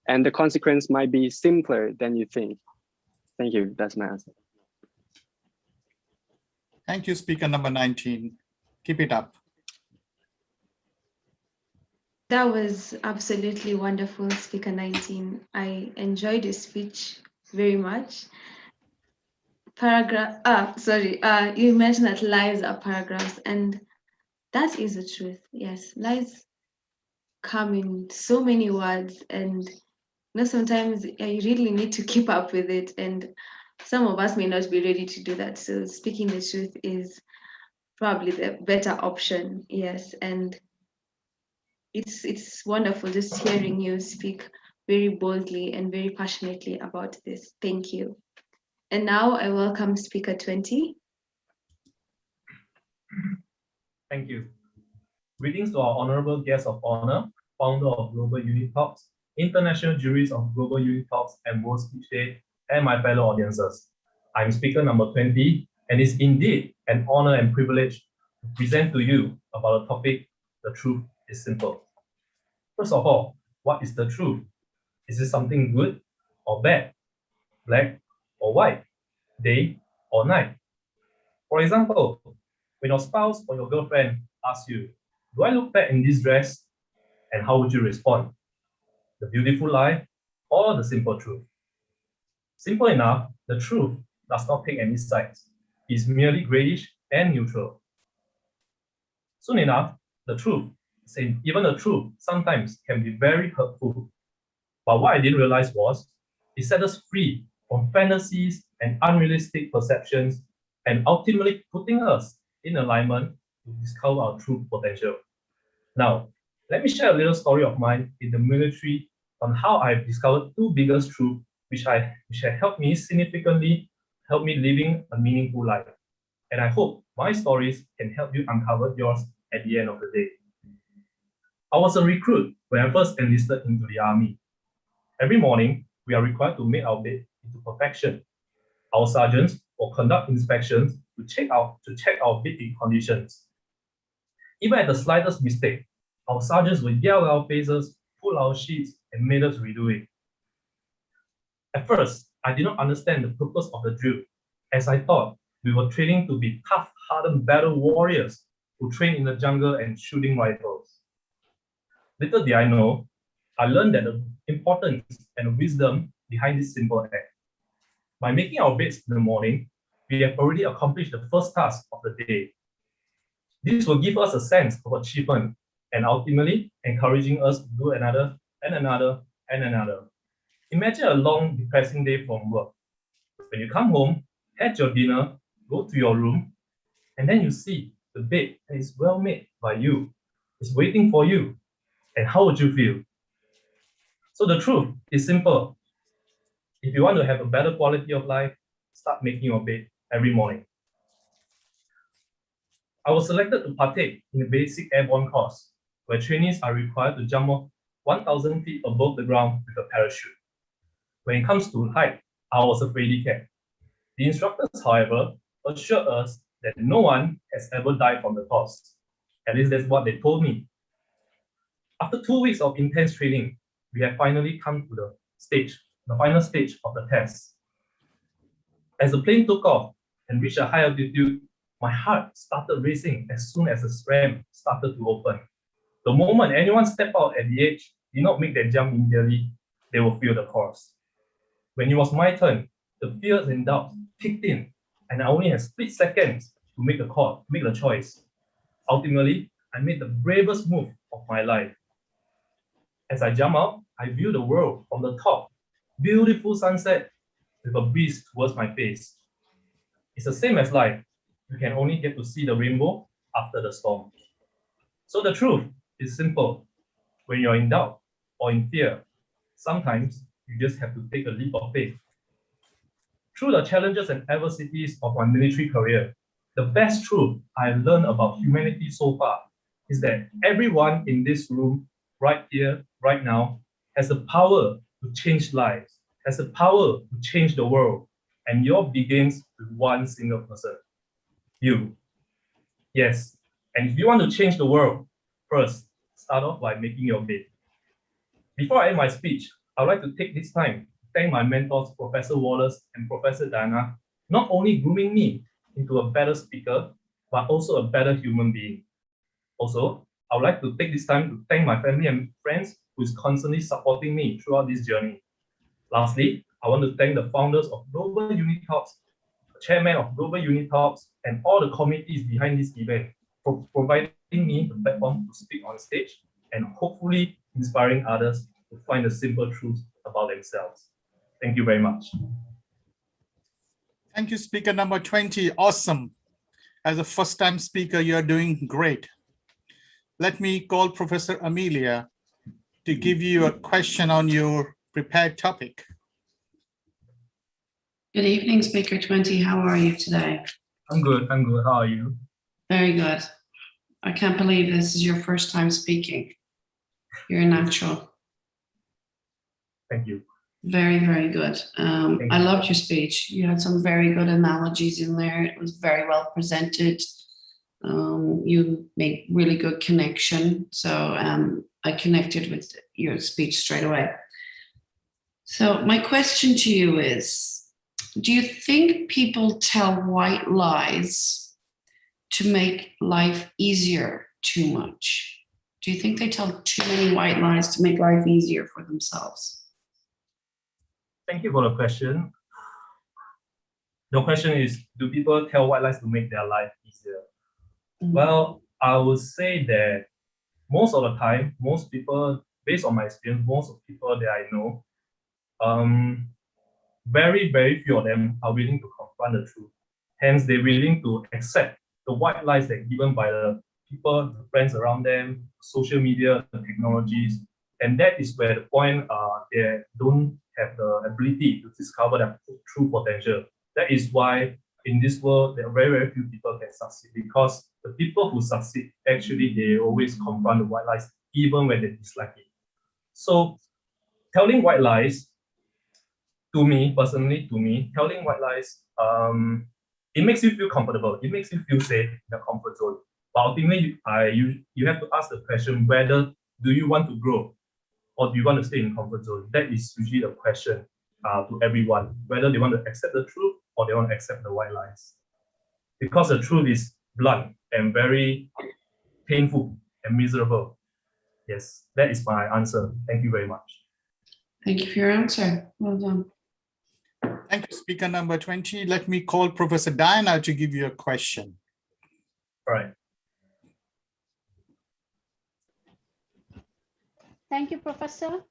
and the consequence might be simpler than you think. Thank you. That's my answer. Thank you, speaker number 19. Keep it up. That was absolutely wonderful, speaker 19. I enjoyed your speech very much. You mentioned that lies are paragraphs, and that is the truth. Yes, lies come in so many words, and sometimes you really need to keep up with it, and some of us may not be ready to do that. So speaking the truth is probably the better option. Yes, and it's wonderful just hearing you speak very boldly and very passionately about this. Thank you. And now I welcome speaker 20. Thank you. Greetings to our honorable guest of honor, founder of Global UNITALKS, International Juries of Global UNITALKS and World Speech Day, and my fellow audiences. I'm speaker number 20, and it's indeed an honor and privilege to present to you about a topic, the truth is simple. First of all, what is the truth? Is it something good or bad? Black or white? Day or night? For example, when your spouse or your girlfriend asks you, do I look bad in this dress? And how would you respond? The beautiful lie or the simple truth? Simple enough, the truth does not take any sides. It's merely grayish and neutral. Soon enough, the truth, even the truth, sometimes can be very hurtful. But what I didn't realize was, it set us free from fantasies and unrealistic perceptions, and ultimately putting us in alignment to discover our true potential. Now, let me share a little story of mine in the military on how I've discovered two biggest truths which have helped me significantly, helped me living a meaningful life. And I hope my stories can help you uncover yours at the end of the day. I was a recruit when I first enlisted into the army. Every morning, we are required to make our bed into perfection. Our sergeants will conduct inspections to check our bed in conditions. Even at the slightest mistake, our sergeants will yell at our faces, pull our sheets, and make us redo it. At first, I did not understand the purpose of the drill, as I thought we were training to be tough, hardened battle warriors who train in the jungle and shooting rifles. Little did I know, I learned that the importance and wisdom behind this simple act. By making our beds in the morning, we have already accomplished the first task of the day. This will give us a sense of achievement and ultimately encouraging us to do another and another and another. Imagine a long, depressing day from work. When you come home, had your dinner, go to your room, and then you see the bed that is well made by you. It's waiting for you. And how would you feel? So the truth is simple. If you want to have a better quality of life, start making your bed every morning. I was selected to partake in the basic airborne course, where trainees are required to jump off 1,000 feet above the ground with a parachute. When it comes to height, I was a fraidy cat. The instructors, however, assured us that no one has ever died from the course. At least that's what they told me. After 2 weeks of intense training, we have finally come to the final stage of the test. As the plane took off and reached a high altitude, my heart started racing as soon as the ramp started to open. The moment anyone stepped out at the edge, did not make that jump immediately, they will fail the course. When it was my turn, the fears and doubts kicked in, and I only had split seconds to make the choice. Ultimately, I made the bravest move of my life. As I jump out, I view the world from the top. Beautiful sunset with a breeze towards my face. It's the same as life. You can only get to see the rainbow after the storm. So the truth is simple. When you're in doubt or in fear, sometimes you just have to take a leap of faith. Through the challenges and adversities of my military career, the best truth I've learned about humanity so far is that everyone in this room, right here, right now, has the power to change lives, has the power to change the world, and yours begins with one single person, you. Yes, and if you want to change the world, first, start off by making your bed. Before I end my speech, I would like to take this time to thank my mentors, Professor Wallace and Professor Diana, not only grooming me into a better speaker, but also a better human being. Also, I would like to take this time to thank my family and friends who is constantly supporting me throughout this journey. Lastly, I want to thank the founders of Global UNITALKS, the chairman of Global UNITALKS, and all the committees behind this event for providing me the platform to speak on stage and hopefully inspiring others to find the simple truth about themselves. Thank you very much. Thank you, speaker number 20. Awesome. As a first-time speaker, you're doing great. Let me call Professor Amelia to give you a question on your prepared topic. Good evening, speaker 20. How are you today? I'm good. How are you? Very good. I can't believe this is your first time speaking. You're a natural. Thank you. Very, very good. I loved your speech. You had some very good analogies in there. It was very well presented. You made really good connection. So I connected with your speech straight away. So my question to you is, do you think people tell white lies to make life easier too much? Do you think they tell too many white lies to make life easier for themselves? Thank you for the question. The question is, do people tell white lies to make their life easier? Well, I would say that most of the time, most people, based on my experience, most of the people that I know, very, very few of them are willing to confront the truth. Hence, they're willing to accept the white lies that are given by the people, the friends around them, social media, the technologies. And that is where the point they don't have the ability to discover their true potential. That is why in this world, there are very, very few people can succeed, because the people who succeed, actually, they always confront the white lies, even when they dislike it. So telling white lies, to me, personally, telling white lies, it makes you feel comfortable. It makes you feel safe in the comfort zone. But ultimately, you have to ask the question whether do you want to grow or do you want to stay in the comfort zone? That is usually the question to everyone, whether they want to accept the truth or they want to accept the white lies. Because the truth is blunt and very painful and miserable. Yes, that is my answer. Thank you very much. Thank you for your answer. Well done. Thank you, speaker number 20. Let me call Professor Diana to give you a question. All right. Thank you, Professor.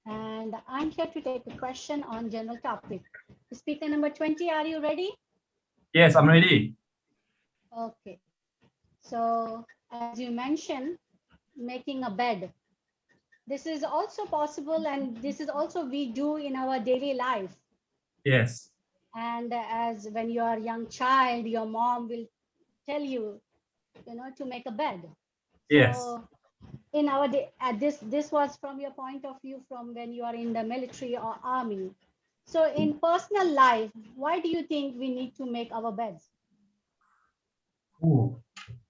And I'm here to take a question on general topic. Speaker number 20, are you ready? Yes, I'm ready. Okay. So as you mentioned, making a bed. This is also possible, and this is also we do in our daily life. Yes. And as when you are a young child, your mom will tell you, to make a bed. Yes. So in our day, this was from your point of view from when you are in the military or army. So in personal life, why do you think we need to make our beds? Ooh,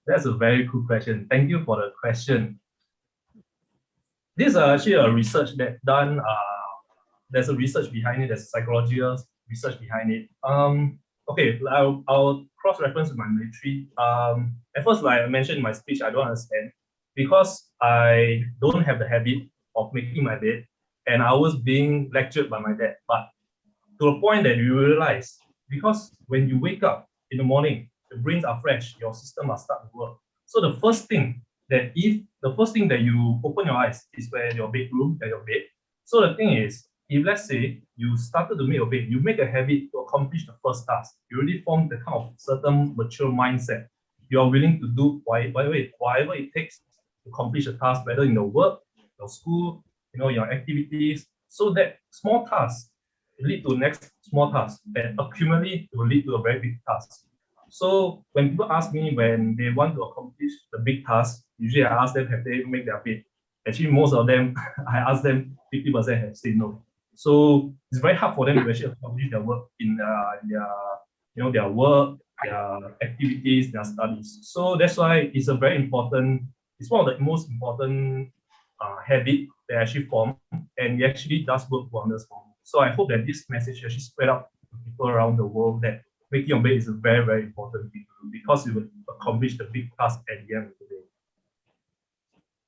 that's a very good question. Thank you for the question. This is actually a research that done. There's a research behind it. There's a psychological research behind it. Okay, I'll cross-reference with my military. At first, like I mentioned in my speech, I don't understand because I don't have the habit of making my bed, and I was being lectured by my dad. But to the point that you realize, because when you wake up in the morning, the brains are fresh, your system must start to work. So the first thing that you open your eyes is where your bedroom and your bed. So the thing is, if let's say you started to make your bed, you make a habit to accomplish the first task. You already form the kind of certain mature mindset. You are willing to do whatever it takes to accomplish a task, whether in your work, your school, your activities. So that small task lead to next small task, and accumulate will lead to a very big task. So when people ask me when they want to accomplish the big task, usually I ask them, have they made their bed? Actually, most of them, I ask them, 50% have said no. So it's very hard for them to actually accomplish their work in their work, their activities, their studies. So that's why it's it's one of the most important habit that actually form, and it actually does work wonders for me. So I hope that this message actually spread out to people around the world that making your bed is a very, very important thing to do because you will accomplish the big task at the end of the day.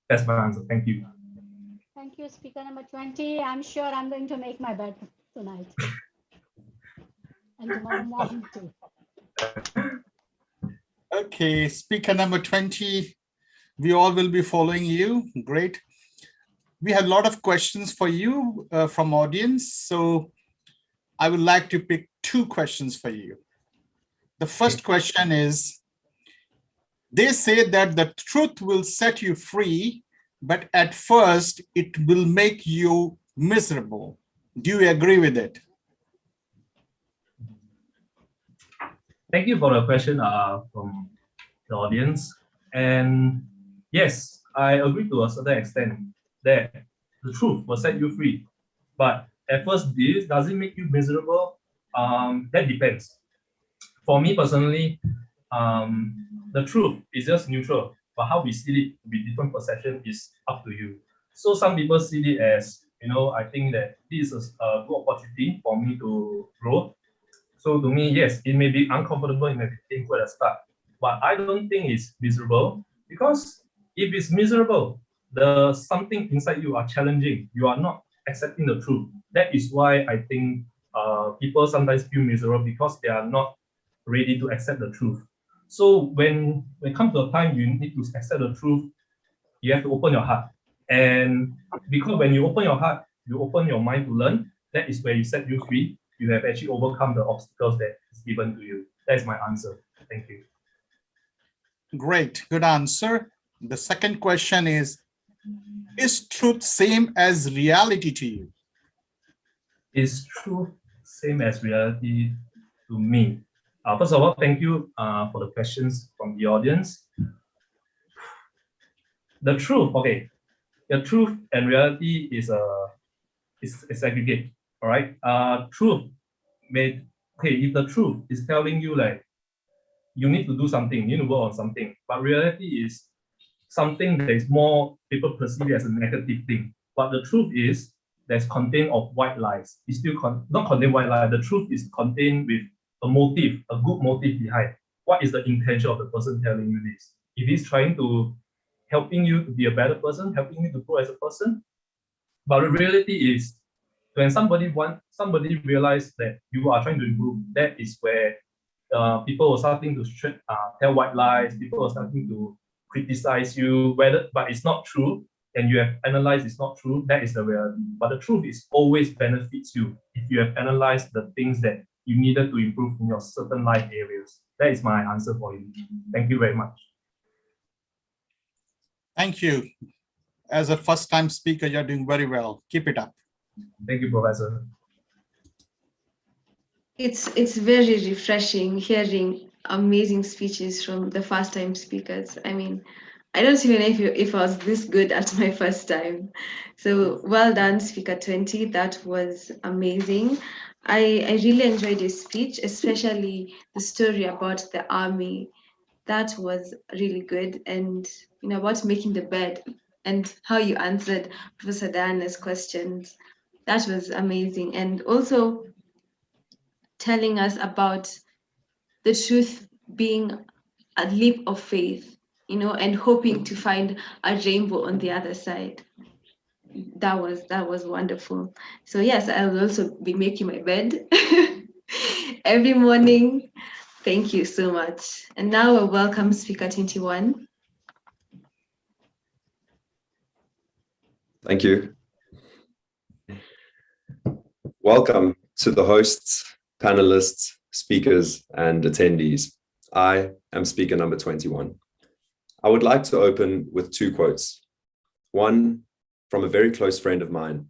That's my answer. Thank you. Thank you, speaker number 20. I'm sure I'm going to make my bed tonight. And tomorrow morning too. Okay, speaker number 20. We all will be following you. Great. We have a lot of questions for you from audience. So I would like to pick 2 questions for you. The first question is, they say that the truth will set you free, but at first it will make you miserable. Do you agree with it? Thank you for the question from the audience. And yes, I agree to a certain extent that the truth will set you free. But at first, does it make you miserable? That depends. For me personally, the truth is just neutral, but how we see it with different perception is up to you. So some people see it as, I think that this is a good opportunity for me to grow. So to me, yes, it may be uncomfortable, it may be painful at the start, but I don't think it's miserable, because if it's miserable, the something inside you are challenging. You are not accepting the truth. That is why I think people sometimes feel miserable, because they are not ready to accept the truth. So when it comes to a time you need to accept the truth, you have to open your heart. And because when you open your heart, you open your mind to learn, that is where you set you free. You have actually overcome the obstacles that is given to you. That is my answer. Thank you. Great, good answer. The second question is truth same as reality to you? Is truth same as reality to me? First of all, thank you for the questions from the audience. The truth, okay. The truth and reality is aggregate. All right. Truth if the truth is telling you like you need to do something, you need to work on something, but reality is something that is more people perceive as a negative thing. But the truth is there's content of white lies. It's still not contain white lie. The truth is contained with a motive, a good motive behind. What is the intention of the person telling you this? If he's trying to helping you to be a better person, helping you to grow as a person. But the reality is, when somebody realize that you are trying to improve, that is where people are starting to tell white lies. People are starting to criticize you, but it's not true, and you have analyzed it's not true. That is the reality. But the truth is always benefits you if you have analyzed the things that you needed to improve in your certain life areas. That is my answer for you. Thank you very much. Thank you. as a first-time speaker, you're doing very well. Keep it up. Thank you, Professor. It's very refreshing hearing amazing speeches from the first-time speakers. I mean, I don't even know if I was this good at my first time. So well done, Speaker 20. That was amazing. I really enjoyed your speech, especially the story about the army. That was really good. And about making the bed and how you answered Professor Diana's questions. That was amazing. And also telling us about the truth being a leap of faith, and hoping to find a rainbow on the other side. That was wonderful. So yes, I will also be making my bed every morning. Thank you so much. And now I welcome Speaker 21. Thank you. Welcome to the hosts, panelists, speakers, and attendees. I am speaker number 21. I would like to open with two quotes. One from a very close friend of mine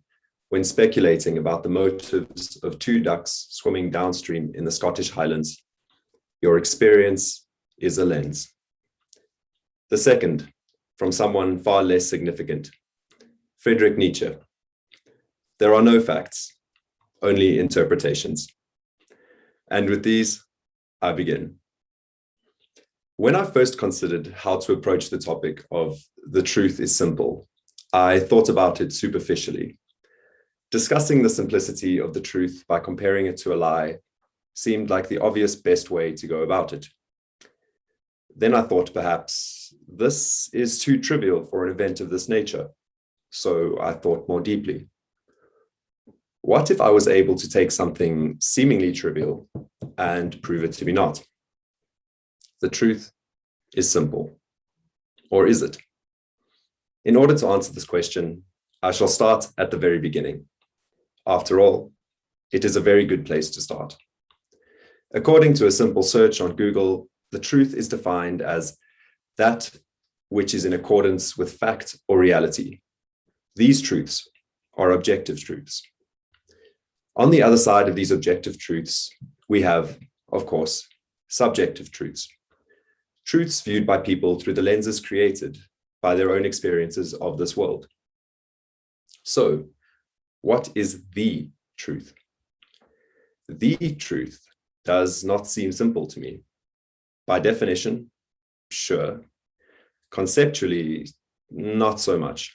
when speculating about the motives of two ducks swimming downstream in the Scottish Highlands. Your experience is a lens. The second from someone far less significant, Friedrich Nietzsche. There are no facts, only interpretations. And with these, I begin. When I first considered how to approach the topic of the truth is simple, I thought about it superficially. Discussing the simplicity of the truth by comparing it to a lie seemed like the obvious best way to go about it. Then I thought perhaps this is too trivial for an event of this nature. So I thought more deeply. What if I was able to take something seemingly trivial and prove it to be not? The truth is simple. Or is it? In order to answer this question, I shall start at the very beginning. After all, it is a very good place to start. According to a simple search on Google, the truth is defined as that which is in accordance with fact or reality. These truths are objective truths. On the other side of these objective truths, we have, of course, subjective truths. Truths viewed by people through the lenses created by their own experiences of this world. So, what is the truth? The truth does not seem simple to me. By definition, sure. Conceptually, not so much.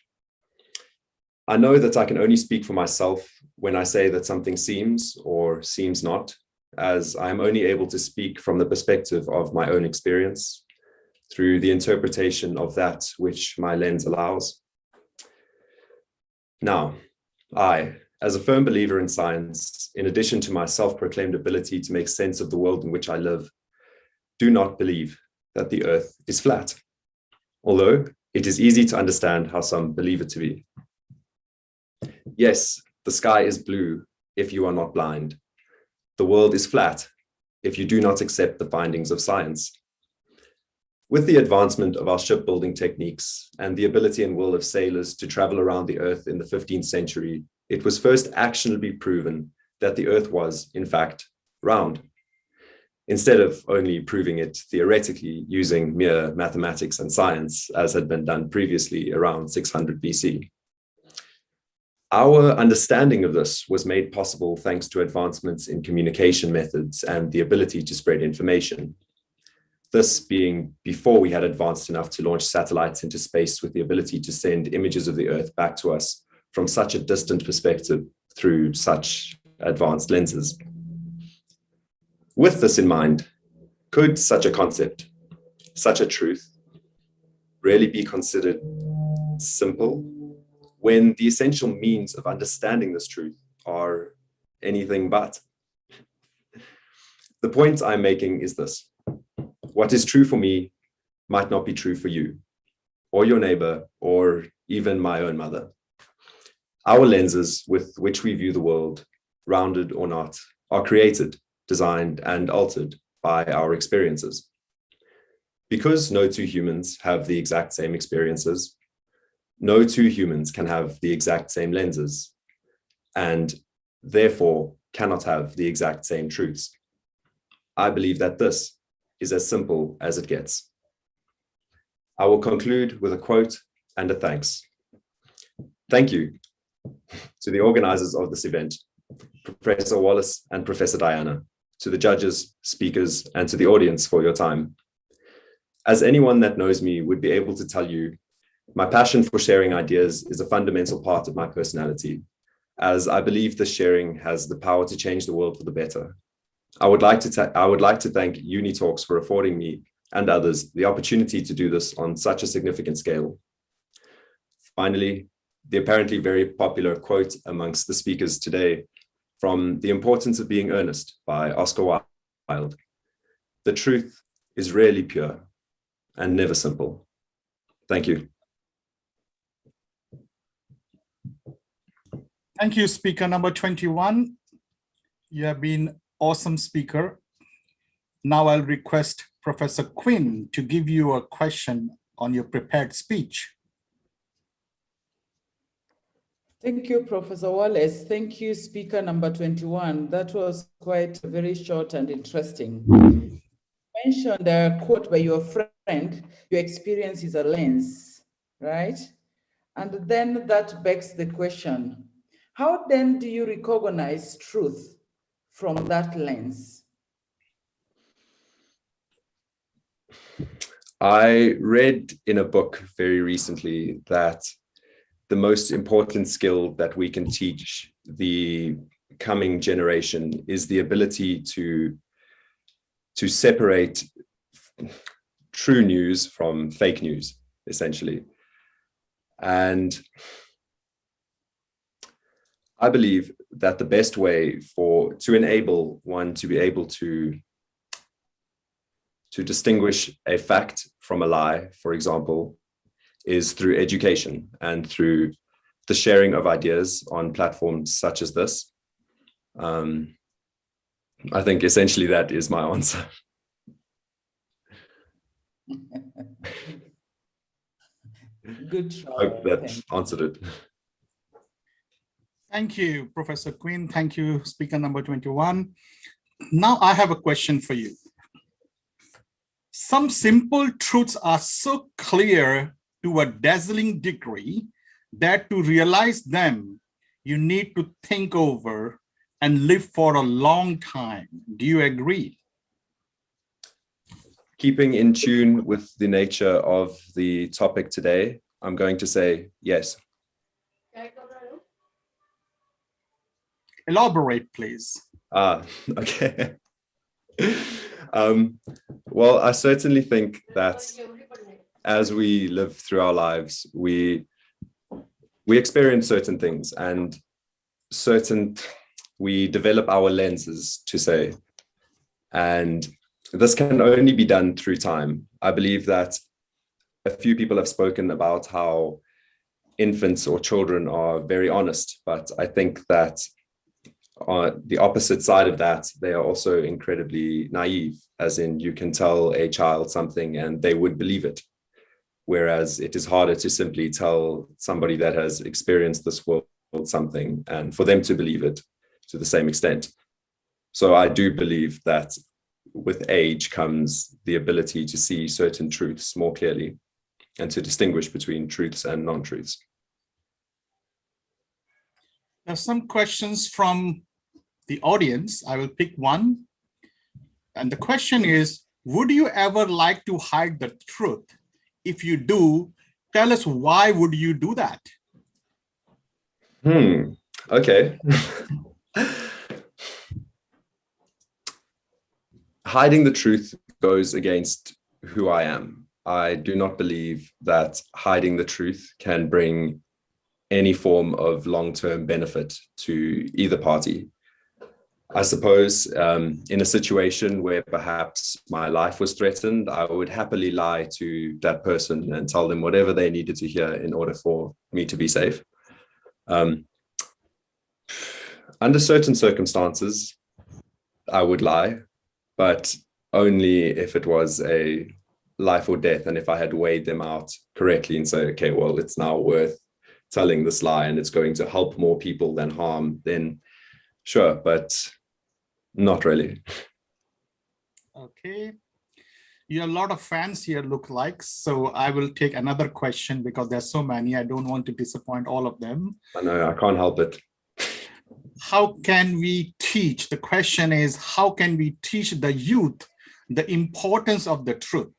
I know that I can only speak for myself when I say that something seems or seems not, as I am only able to speak from the perspective of my own experience, through the interpretation of that which my lens allows. Now, I, as a firm believer in science, in addition to my self-proclaimed ability to make sense of the world in which I live, do not believe that the earth is flat, although it is easy to understand how some believe it to be. Yes, the sky is blue if you are not blind. The world is flat if you do not accept the findings of science. With the advancement of our shipbuilding techniques and the ability and will of sailors to travel around the earth in the 15th century, it was first actionably proven that the earth was, in fact, round, instead of only proving it theoretically using mere mathematics and science, as had been done previously around 600 BC. Our understanding of this was made possible thanks to advancements in communication methods and the ability to spread information. This being before we had advanced enough to launch satellites into space with the ability to send images of the Earth back to us from such a distant perspective through such advanced lenses. With this in mind, could such a concept, such a truth, really be considered simple when the essential means of understanding this truth are anything but? The point I'm making is this. What is true for me might not be true for you, or your neighbor, or even my own mother. Our lenses with which we view the world, rounded or not, are created, designed, and altered by our experiences. Because no two humans have the exact same experiences, No two humans can have the exact same lenses and therefore cannot have the exact same truths. I believe that this is as simple as it gets. I will conclude with a quote and a thanks. Thank you to the organizers of this event, Professor Wallace and Professor Diana, to the judges, speakers, and to the audience for your time. As anyone that knows me would be able to tell you, my passion for sharing ideas is a fundamental part of my personality, as I believe this sharing has the power to change the world for the better. I would like to thank UniTalks for affording me and others the opportunity to do this on such a significant scale. Finally, the apparently very popular quote amongst the speakers today from The Importance of Being Earnest by Oscar Wilde. The truth is rarely pure and never simple. Thank you. Thank you, speaker number 21. You have been awesome speaker. Now I'll request Professor Quinn to give you a question on your prepared speech. Thank you, Professor Wallace. Thank you, speaker number 21. That was quite very short and interesting. You mentioned a quote by your friend, your experience is a lens, right? And then that begs the question, how then do you recognize truth from that lens? I read in a book very recently that the most important skill that we can teach the coming generation is the ability to separate true news from fake news, essentially. And I believe that the best way to enable one to be able to distinguish a fact from a lie, for example, is through education and through the sharing of ideas on platforms such as this. I think essentially that is my answer. Good try. I hope that answered it. Thank you, Professor Quinn. Thank you, speaker number 21. Now I have a question for you. Some simple truths are so clear to a dazzling degree that to realize them, you need to think over and live for a long time. Do you agree? Keeping in tune with the nature of the topic today, I'm going to say yes. Elaborate, please. Okay. Well, I certainly think that as we live through our lives, we experience certain things and we develop our lenses, to say, and this can only be done through time. I believe that a few people have spoken about how infants or children are very honest, but I think that on the opposite side of that, they are also incredibly naive, as in you can tell a child something and they would believe it. Whereas it is harder to simply tell somebody that has experienced this world something and for them to believe it to the same extent. So I do believe that with age comes the ability to see certain truths more clearly and to distinguish between truths and non-truths. There are some questions from the audience. I will pick one. And the question is, would you ever like to hide the truth? If you do, tell us why would you do that? Okay. Hiding the truth goes against who I am. I do not believe that hiding the truth can bring any form of long-term benefit to either party. I suppose in a situation where perhaps my life was threatened, I would happily lie to that person and tell them whatever they needed to hear in order for me to be safe. Under certain circumstances, I would lie, but only if it was a life or death, and if I had weighed them out correctly and say, okay, well, it's now worth telling this lie and it's going to help more people than harm, then sure, but not really. Okay. You have a lot of fans here, look like, so I will take another question because there's so many. I don't want to disappoint all of them. I know, I can't help it. How can we teach? The question is, how can we teach the youth the importance of the truth?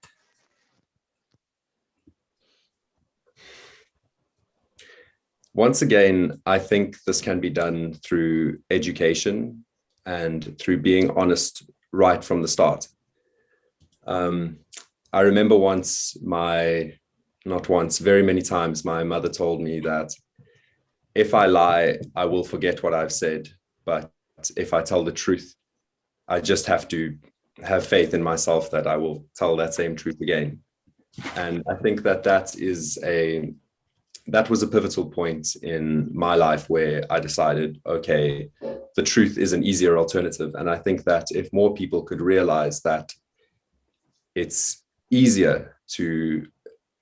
Once again, I think this can be done through education and through being honest right from the start. I remember very many times, my mother told me that if I lie, I will forget what I've said. But if I tell the truth, I just have to have faith in myself that I will tell that same truth again. And I think that that was a pivotal point in my life where I decided, okay, the truth is an easier alternative. And I think that if more people could realize that it's easier to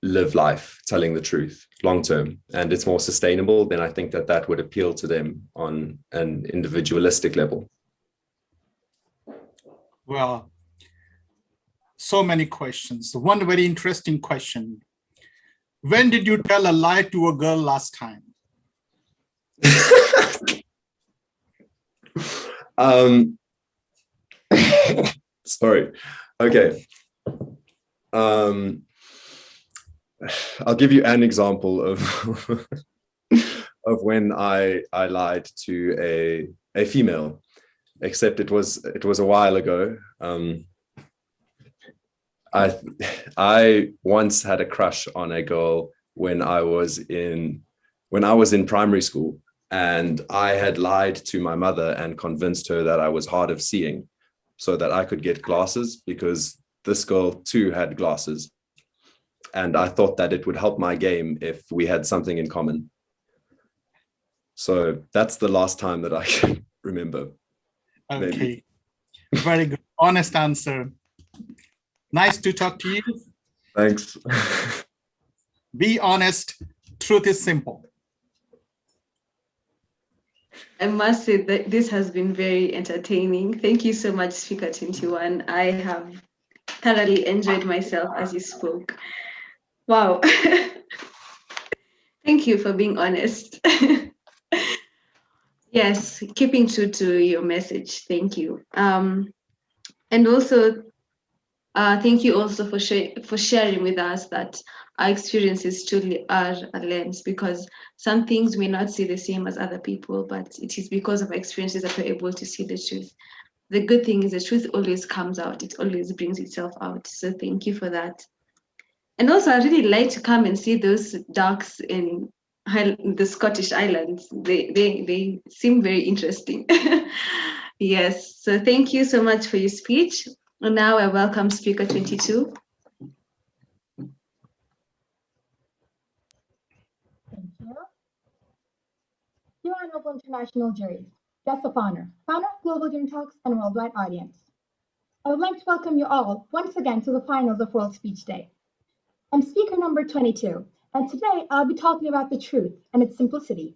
live life telling the truth long term and it's more sustainable, then I think that that would appeal to them on an individualistic level. Well, so many questions. One very interesting question. When did you tell a lie to a girl last time? Sorry. Okay. I'll give you an example of of when I lied to a female, except it was a while ago. I once had a crush on a girl when I was in primary school, and I had lied to my mother and convinced her that I was hard of seeing so that I could get glasses, because this girl too had glasses. And I thought that it would help my game if we had something in common. So that's the last time that I can remember. Okay, maybe. Very good. Honest answer. Nice to talk to you. Thanks. Be honest. Truth is simple. I must say that this has been very entertaining. Thank you so much, Speaker 21. I have thoroughly enjoyed myself as you spoke. Wow. Thank you for being honest. Yes, keeping true to your message. Thank you. And also, thank you also for sharing with us that our experiences truly are a lens, because some things may not see the same as other people, but it is because of our experiences that we're able to see the truth. The good thing is the truth always comes out. It always brings itself out. So thank you for that. And also, I really like to come and see those ducks in the Scottish Islands. They seem very interesting. Yes, so thank you so much for your speech. And now I welcome Speaker 22. Thank you. Dear Honorable International Juries, Guest of Honor, founder of Global UNITALKS and worldwide audience, I would like to welcome you all once again to the finals of World Speech Day. I'm speaker number 22, and today I'll be talking about the truth and its simplicity.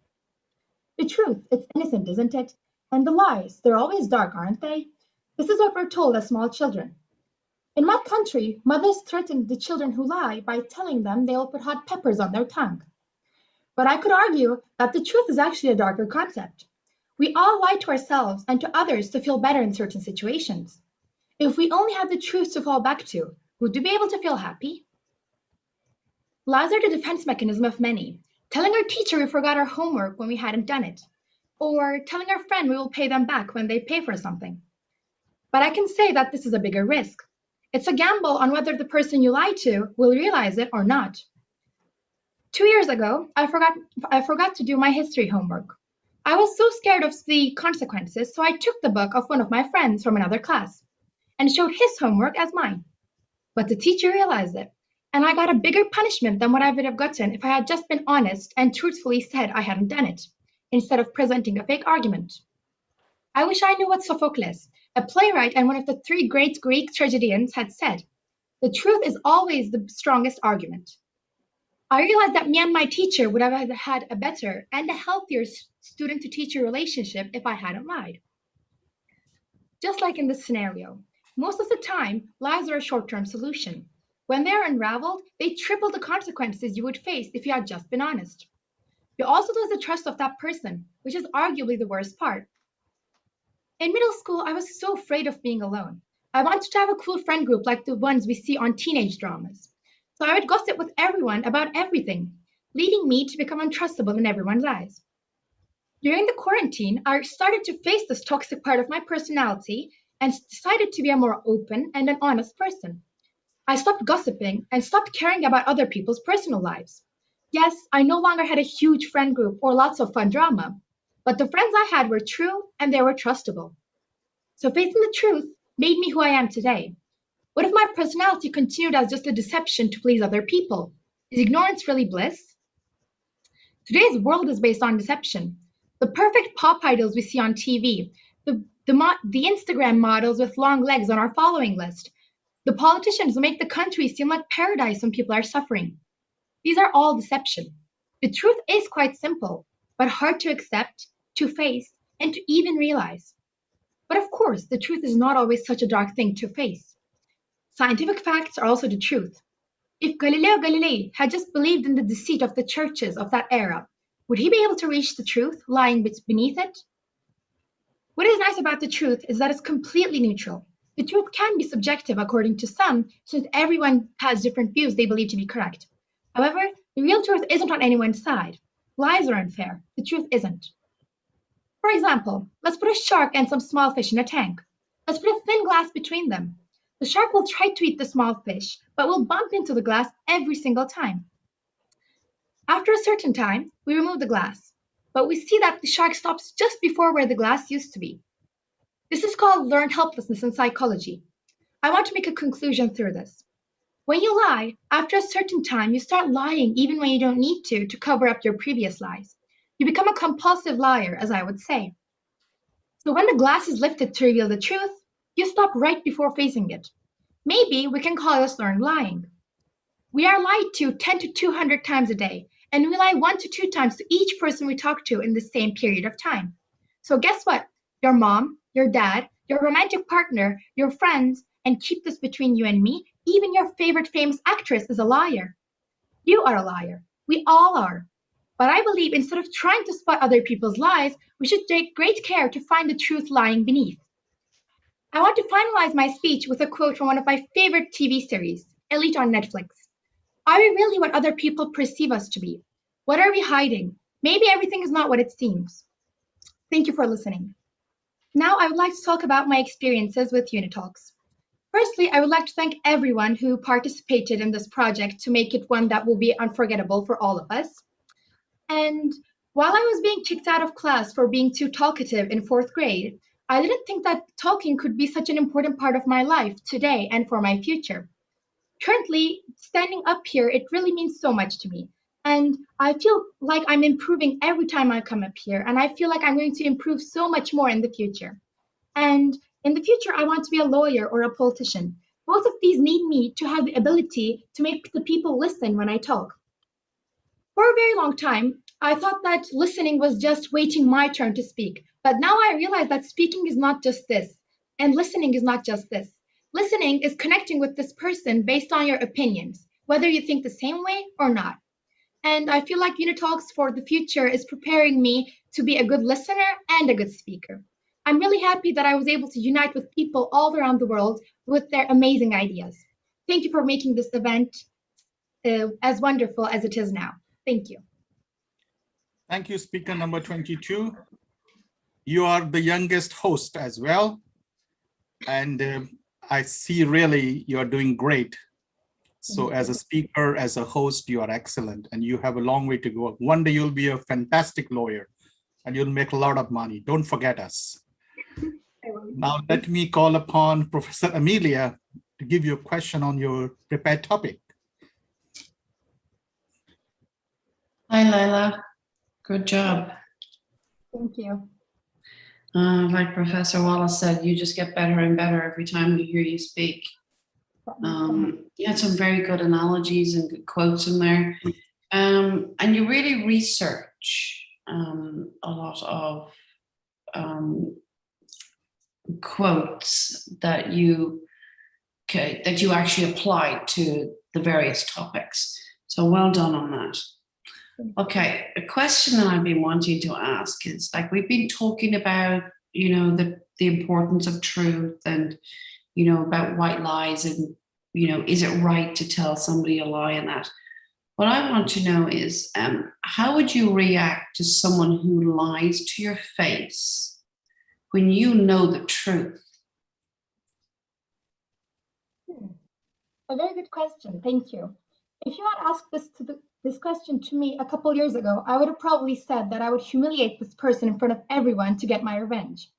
The truth, it's innocent, isn't it? And the lies, they're always dark, aren't they? This is what we're told as small children. In my country, mothers threaten the children who lie by telling them they'll put hot peppers on their tongue. But I could argue that the truth is actually a darker concept. We all lie to ourselves and to others to feel better in certain situations. If we only had the truth to fall back to, would we be able to feel happy? Lies are the defense mechanism of many, telling our teacher we forgot our homework when we hadn't done it, or telling our friend we will pay them back when they pay for something. But I can say that this is a bigger risk. It's a gamble on whether the person you lie to will realize it or not. 2 years ago, I forgot to do my history homework. I was so scared of the consequences, so I took the book of one of my friends from another class and showed his homework as mine. But the teacher realized it, and I got a bigger punishment than what I would have gotten if I had just been honest and truthfully said I hadn't done it, instead of presenting a fake argument. I wish I knew what Sophocles, a playwright and one of the 3 great Greek tragedians, had said. The truth is always the strongest argument. I realized that me and my teacher would have had a better and a healthier student-to-teacher relationship if I hadn't lied. Just like in this scenario, most of the time, lies are a short-term solution. When they are unraveled, they triple the consequences you would face if you had just been honest. You also lose the trust of that person, which is arguably the worst part. In middle school, I was so afraid of being alone. I wanted to have a cool friend group like the ones we see on teenage dramas. So I would gossip with everyone about everything, leading me to become untrustable in everyone's eyes. During the quarantine, I started to face this toxic part of my personality and decided to be a more open and an honest person. I stopped gossiping and stopped caring about other people's personal lives. Yes, I no longer had a huge friend group or lots of fun drama, but the friends I had were true and they were trustable. So facing the truth made me who I am today. What if my personality continued as just a deception to please other people? Is ignorance really bliss? Today's world is based on deception. The perfect pop idols we see on TV, the Instagram models with long legs on our following list, the politicians who make the country seem like paradise when people are suffering. These are all deception. The truth is quite simple, but hard to accept, to face, and to even realize. But of course, the truth is not always such a dark thing to face. Scientific facts are also the truth. If Galileo Galilei had just believed in the deceit of the churches of that era, would he be able to reach the truth lying beneath it? What is nice about the truth is that it's completely neutral. The truth can be subjective according to some, since everyone has different views they believe to be correct. However, the real truth isn't on anyone's side. Lies are unfair. The truth isn't. For example, let's put a shark and some small fish in a tank. Let's put a thin glass between them. The shark will try to eat the small fish, but will bump into the glass every single time. After a certain time, we remove the glass, but we see that the shark stops just before where the glass used to be. This is called learned helplessness in psychology. I want to make a conclusion through this. When you lie, after a certain time, you start lying even when you don't need to cover up your previous lies. You become a compulsive liar, as I would say. So when the glass is lifted to reveal the truth, you stop right before facing it. Maybe we can call this learned lying. We are lied to 10 to 200 times a day, and we lie 1 to 2 times to each person we talk to in the same period of time. So guess what? Your mom, your dad, your romantic partner, your friends, and keep this between you and me, even your favorite famous actress is a liar. You are a liar. We all are. But I believe instead of trying to spot other people's lies, we should take great care to find the truth lying beneath. I want to finalize my speech with a quote from one of my favorite TV series, Elite on Netflix. Are we really what other people perceive us to be? What are we hiding? Maybe everything is not what it seems. Thank you for listening. Now I would like to talk about my experiences with UNITALKS. Firstly, I would like to thank everyone who participated in this project to make it one that will be unforgettable for all of us. And while I was being kicked out of class for being too talkative in 4th grade, I didn't think that talking could be such an important part of my life today and for my future. Currently, standing up here, it really means so much to me. And I feel like I'm improving every time I come up here. And I feel like I'm going to improve so much more in the future. And in the future, I want to be a lawyer or a politician. Both of these need me to have the ability to make the people listen when I talk. For a very long time, I thought that listening was just waiting my turn to speak. But now I realize that speaking is not just this, and listening is not just this. Listening is connecting with this person based on your opinions, whether you think the same way or not. And I feel like UNITALKS for the future is preparing me to be a good listener and a good speaker. I'm really happy that I was able to unite with people all around the world with their amazing ideas. Thank you for making this event as wonderful as it is now. Thank you. Thank you, speaker number 22. You are the youngest host as well. And I see really you're doing great. So as a speaker, as a host, you are excellent and you have a long way to go. One day you'll be a fantastic lawyer and you'll make a lot of money. Don't forget us. Now let me call upon Professor Amelia to give you a question on your prepared topic. Hi, Laila. Good job. Thank you. Like Professor Wallace said, you just get better and better every time we hear you speak. You had some very good analogies and good quotes in there. And you really research a lot of quotes that you actually applied to the various topics. So well done on that. Okay, a question that I've been wanting to ask is, like, we've been talking about, you know, the importance of truth and, you know, about white lies and, you know, is it right to tell somebody a lie and that? What I want to know is, how would you react to someone who lies to your face when you know the truth? A very good question. Thank you. If you had asked this question to me a couple years ago, I would have probably said that I would humiliate this person in front of everyone to get my revenge.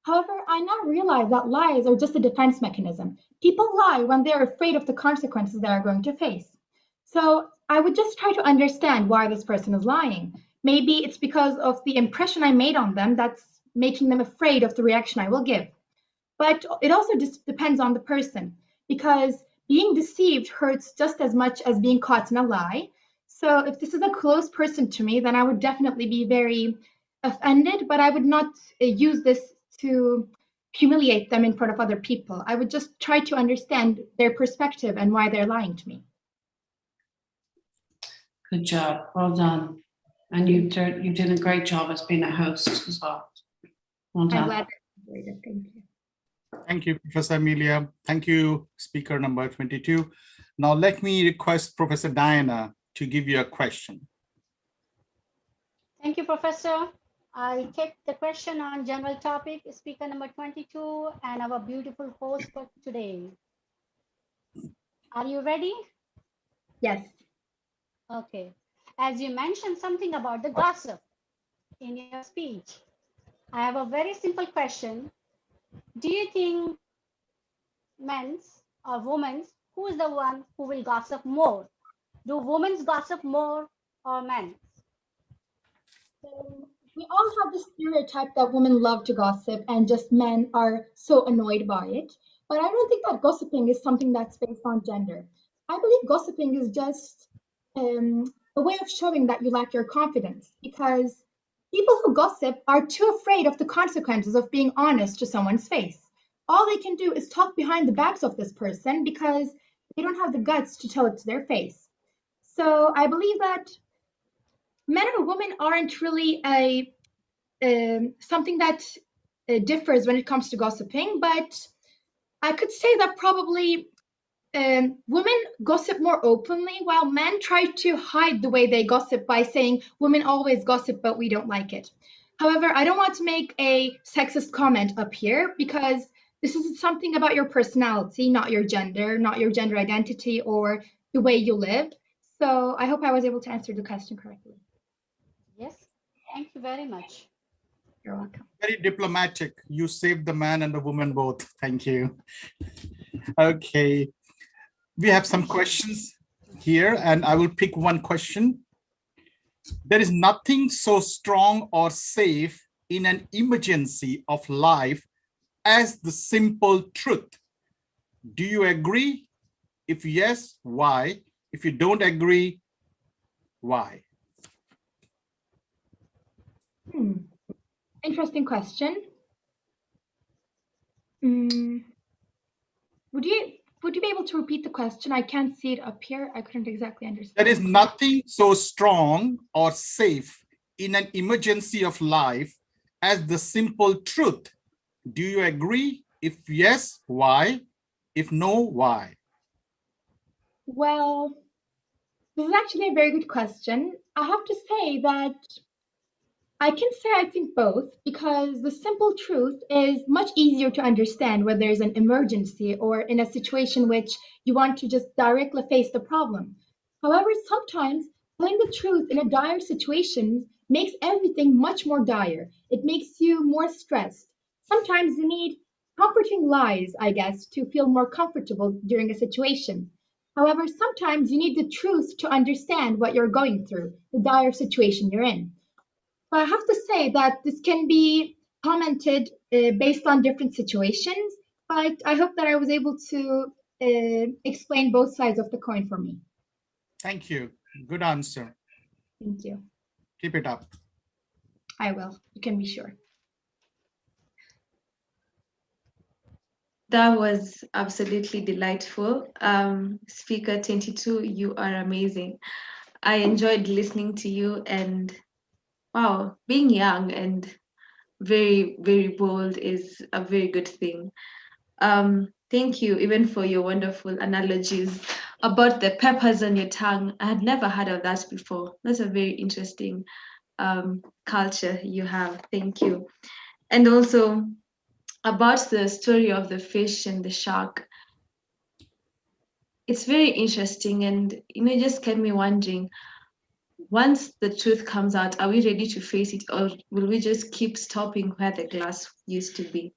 However, I now realize that lies are just a defense mechanism. People lie when they are afraid of the consequences they are going to face. So I would just try to understand why this person is lying. Maybe it's because of the impression I made on them that's making them afraid of the reaction I will give. But it also just depends on the person, because being deceived hurts just as much as being caught in a lie. So if this is a close person to me, then I would definitely be very offended, but I would not use this to humiliate them in front of other people. I would just try to understand their perspective and why they're lying to me. Good job, well done. And you did a great job as being a host as well. Well done. I'm glad I enjoyed it. Thank you. Thank you, Professor Amelia. Thank you, speaker number 22. Now let me request Professor Diana to give you a question. Thank you, Professor. I'll take the question on general topic, speaker number 22, and our beautiful host for today. Are you ready? Yes. Okay. As you mentioned something about the gossip in your speech, I have a very simple question. Do you think men's or women's, who is the one who will gossip more? Do women's gossip more or men? We all have the stereotype that women love to gossip and just men are so annoyed by it. But I don't think that gossiping is something that's based on gender. I believe gossiping is just a way of showing that you lack your confidence, because people who gossip are too afraid of the consequences of being honest to someone's face. All they can do is talk behind the backs of this person because they don't have the guts to tell it to their face. So I believe that men and women aren't really something that differs when it comes to gossiping, but I could say that probably women gossip more openly, while men try to hide the way they gossip by saying women always gossip, but we don't like it. However, I don't want to make a sexist comment up here, because this is something about your personality, not your gender identity or the way you live. So I hope I was able to answer the question correctly. Yes, thank you very much. You're welcome. Very diplomatic. You saved the man and the woman both. Thank you. Okay. We have some questions here, and I will pick one question. There is nothing so strong or safe in an emergency of life as the simple truth. Do you agree? If yes, why? If you don't agree, why? Interesting question. Would you be able to repeat the question? I can't see it up here. I couldn't exactly understand. There is nothing so strong or safe in an emergency of life as the simple truth. Do you agree? If yes, why? If no, why? Well, this is actually a very good question. I have to say that I can say I think both, because the simple truth is much easier to understand when there's an emergency or in a situation which you want to just directly face the problem. However, sometimes telling the truth in a dire situation makes everything much more dire. It makes you more stressed. Sometimes you need comforting lies, I guess, to feel more comfortable during a situation. However, sometimes you need the truth to understand what you're going through, the dire situation you're in. But I have to say that this can be commented based on different situations, but I hope that I was able to explain both sides of the coin for me. Thank you. Good answer. Thank you. Keep it up. I will. You can be sure. That was absolutely delightful. Speaker 22, you are amazing. I enjoyed listening to you, and wow, being young and very, very bold is a very good thing. Thank you even for your wonderful analogies about the peppers on your tongue. I had never heard of that before. That's a very interesting culture you have. Thank you. And also about the story of the fish and the shark. It's very interesting, and it just kept me wondering, once the truth comes out, are we ready to face it, or will we just keep stopping where the glass used to be?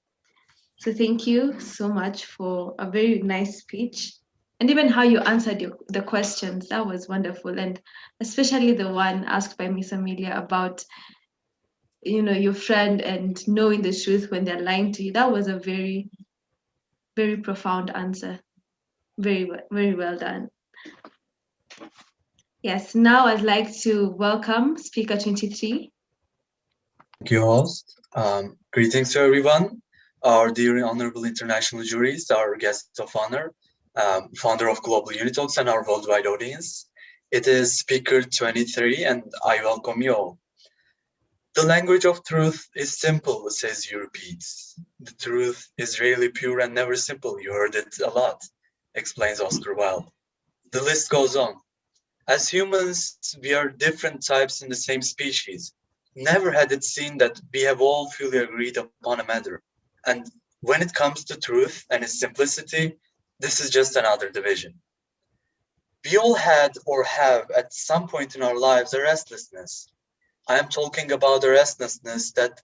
So thank you so much for a very nice speech, and even how you answered the questions. That was wonderful, and especially the one asked by Miss Amelia about your friend and knowing the truth when they're lying to you. That was a very, very profound answer. Very, very well done. Yes, now I'd like to welcome Speaker 23. Thank you, host. Greetings to everyone, our dear Honorable International Juries, our guests of honor, founder of Global UNITALKS, and our worldwide audience. It is Speaker 23, and I welcome you all. The language of truth is simple, says you repeats. The truth is really pure and never simple. You heard it a lot, explains Oscar Wilde. The list goes on. As humans, we are different types in the same species. Never had it seen that we have all fully agreed upon a matter. And when it comes to truth and its simplicity, this is just another division. We all had or have at some point in our lives a restlessness. I am talking about a restlessness that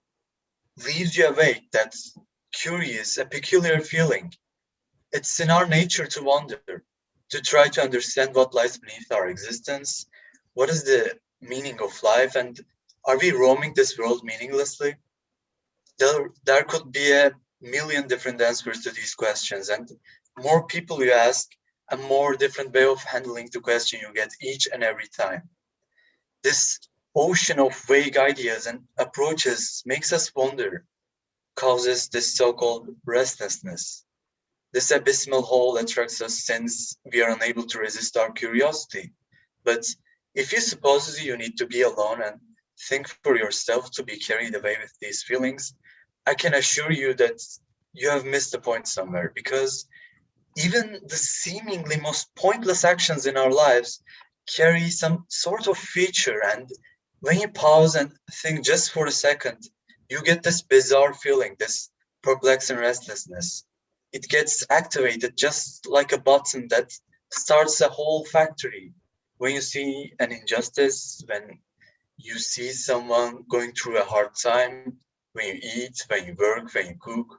leaves you awake, that's curious, a peculiar feeling. It's in our nature to wonder, to try to understand what lies beneath our existence, what is the meaning of life, and are we roaming this world meaninglessly? There could be a million different answers to these questions, and more people you ask, a more different way of handling the question you get each and every time. This ocean of vague ideas and approaches makes us wonder, causes this so-called restlessness. This abysmal hole attracts us since we are unable to resist our curiosity. But if you suppose you need to be alone and think for yourself to be carried away with these feelings, I can assure you that you have missed the point somewhere, because even the seemingly most pointless actions in our lives carry some sort of feature, and when you pause and think just for a second, you get this bizarre feeling, this perplexing restlessness. It gets activated just like a button that starts a whole factory. When you see an injustice, when you see someone going through a hard time, when you eat, when you work, when you cook,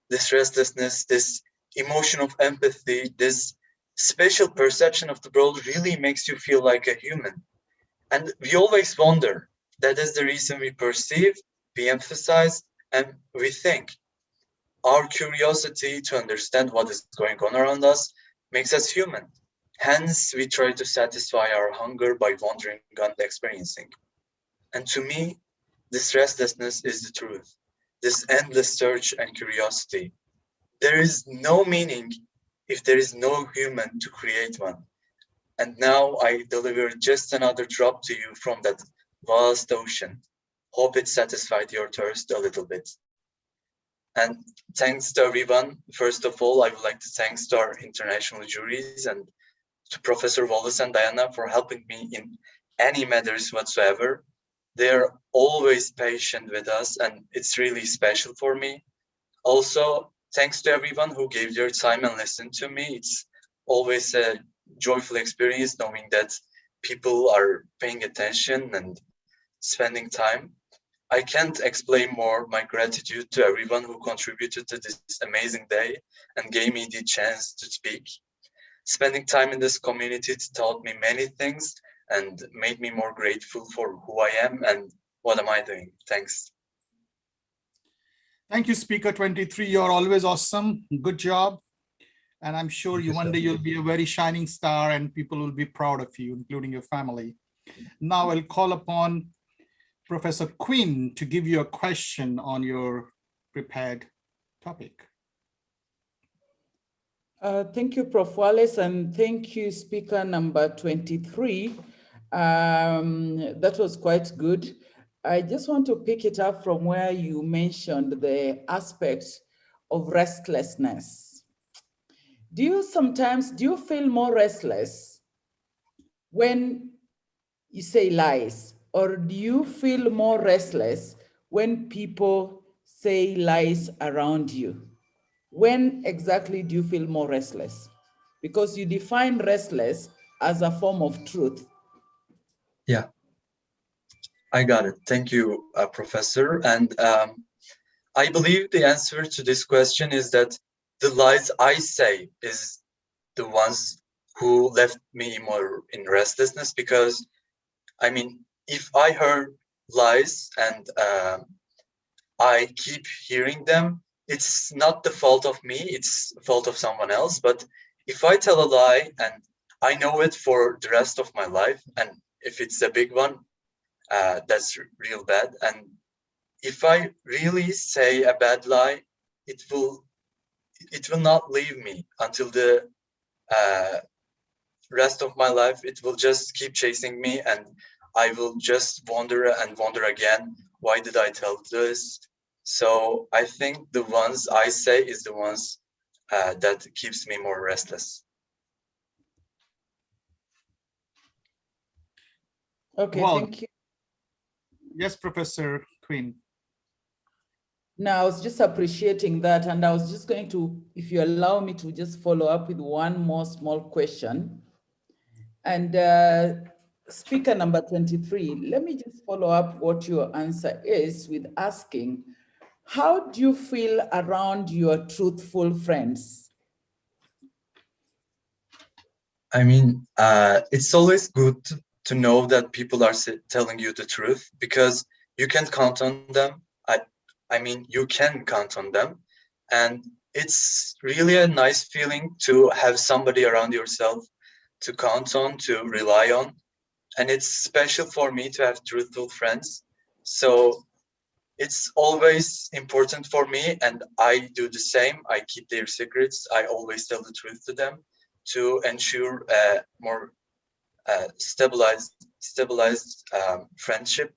this restlessness, this emotion of empathy, this special perception of the world really makes you feel like a human. And we always wonder. That is the reason we perceive, we emphasize, and we think. Our curiosity to understand what is going on around us makes us human. Hence, we try to satisfy our hunger by wandering and experiencing. And to me, this restlessness is the truth, this endless search and curiosity. There is no meaning if there is no human to create one. And now I deliver just another drop to you from that vast ocean. Hope it satisfied your thirst a little bit. And thanks to everyone. First of all, I would like to thank our international juries and to Professor Wallace and Diana for helping me in any matters whatsoever. They're always patient with us, and it's really special for me. Also, thanks to everyone who gave their time and listened to me. It's always a joyful experience knowing that people are paying attention and spending time. I can't explain more my gratitude to everyone who contributed to this amazing day and gave me the chance to speak. Spending time in this community taught me many things and made me more grateful for who I am and what am I doing. Thanks. Thank you, Speaker 23. You're always awesome. Good job. And I'm sure Thank you, one sir. day you'll be a very shining star and people will be proud of you, including your family. Now I'll call upon Professor Quinn to give you a question on your prepared topic. Thank you, Prof. Wallace, and thank you, speaker number 23. That was quite good. I just want to pick it up from where you mentioned the aspect of restlessness. Do you feel more restless when you say lies, or do you feel more restless when people say lies around you? When exactly do you feel more restless? Because you define restless as a form of truth. Yeah, I got it. Thank you, Professor. And I believe the answer to this question is that the lies I say is the ones who left me more in restlessness, because I mean, if I heard lies and I keep hearing them, it's not the fault of me, it's the fault of someone else. But if I tell a lie and I know it for the rest of my life, and if it's a big one, that's real bad. And if I really say a bad lie, it will not leave me until the rest of my life. It will just keep chasing me, and I will just wonder and wonder again, why did I tell this? So I think the ones I say is the ones that keeps me more restless. Okay, Well, thank you. Yes, Professor Quinn. Now, I was just appreciating that, and I was just going to, if you allow me to just follow up with one more small question. And speaker number 23, let me just follow up what your answer is with asking, how do you feel around your truthful friends? I mean, it's always good to know that people are telling you the truth, because you can count on them. I mean, you can count on them. And it's really a nice feeling to have somebody around yourself to count on, to rely on. And it's special for me to have truthful friends. So it's always important for me, and I do the same. I keep their secrets. I always tell the truth to them to ensure a more stabilized friendship,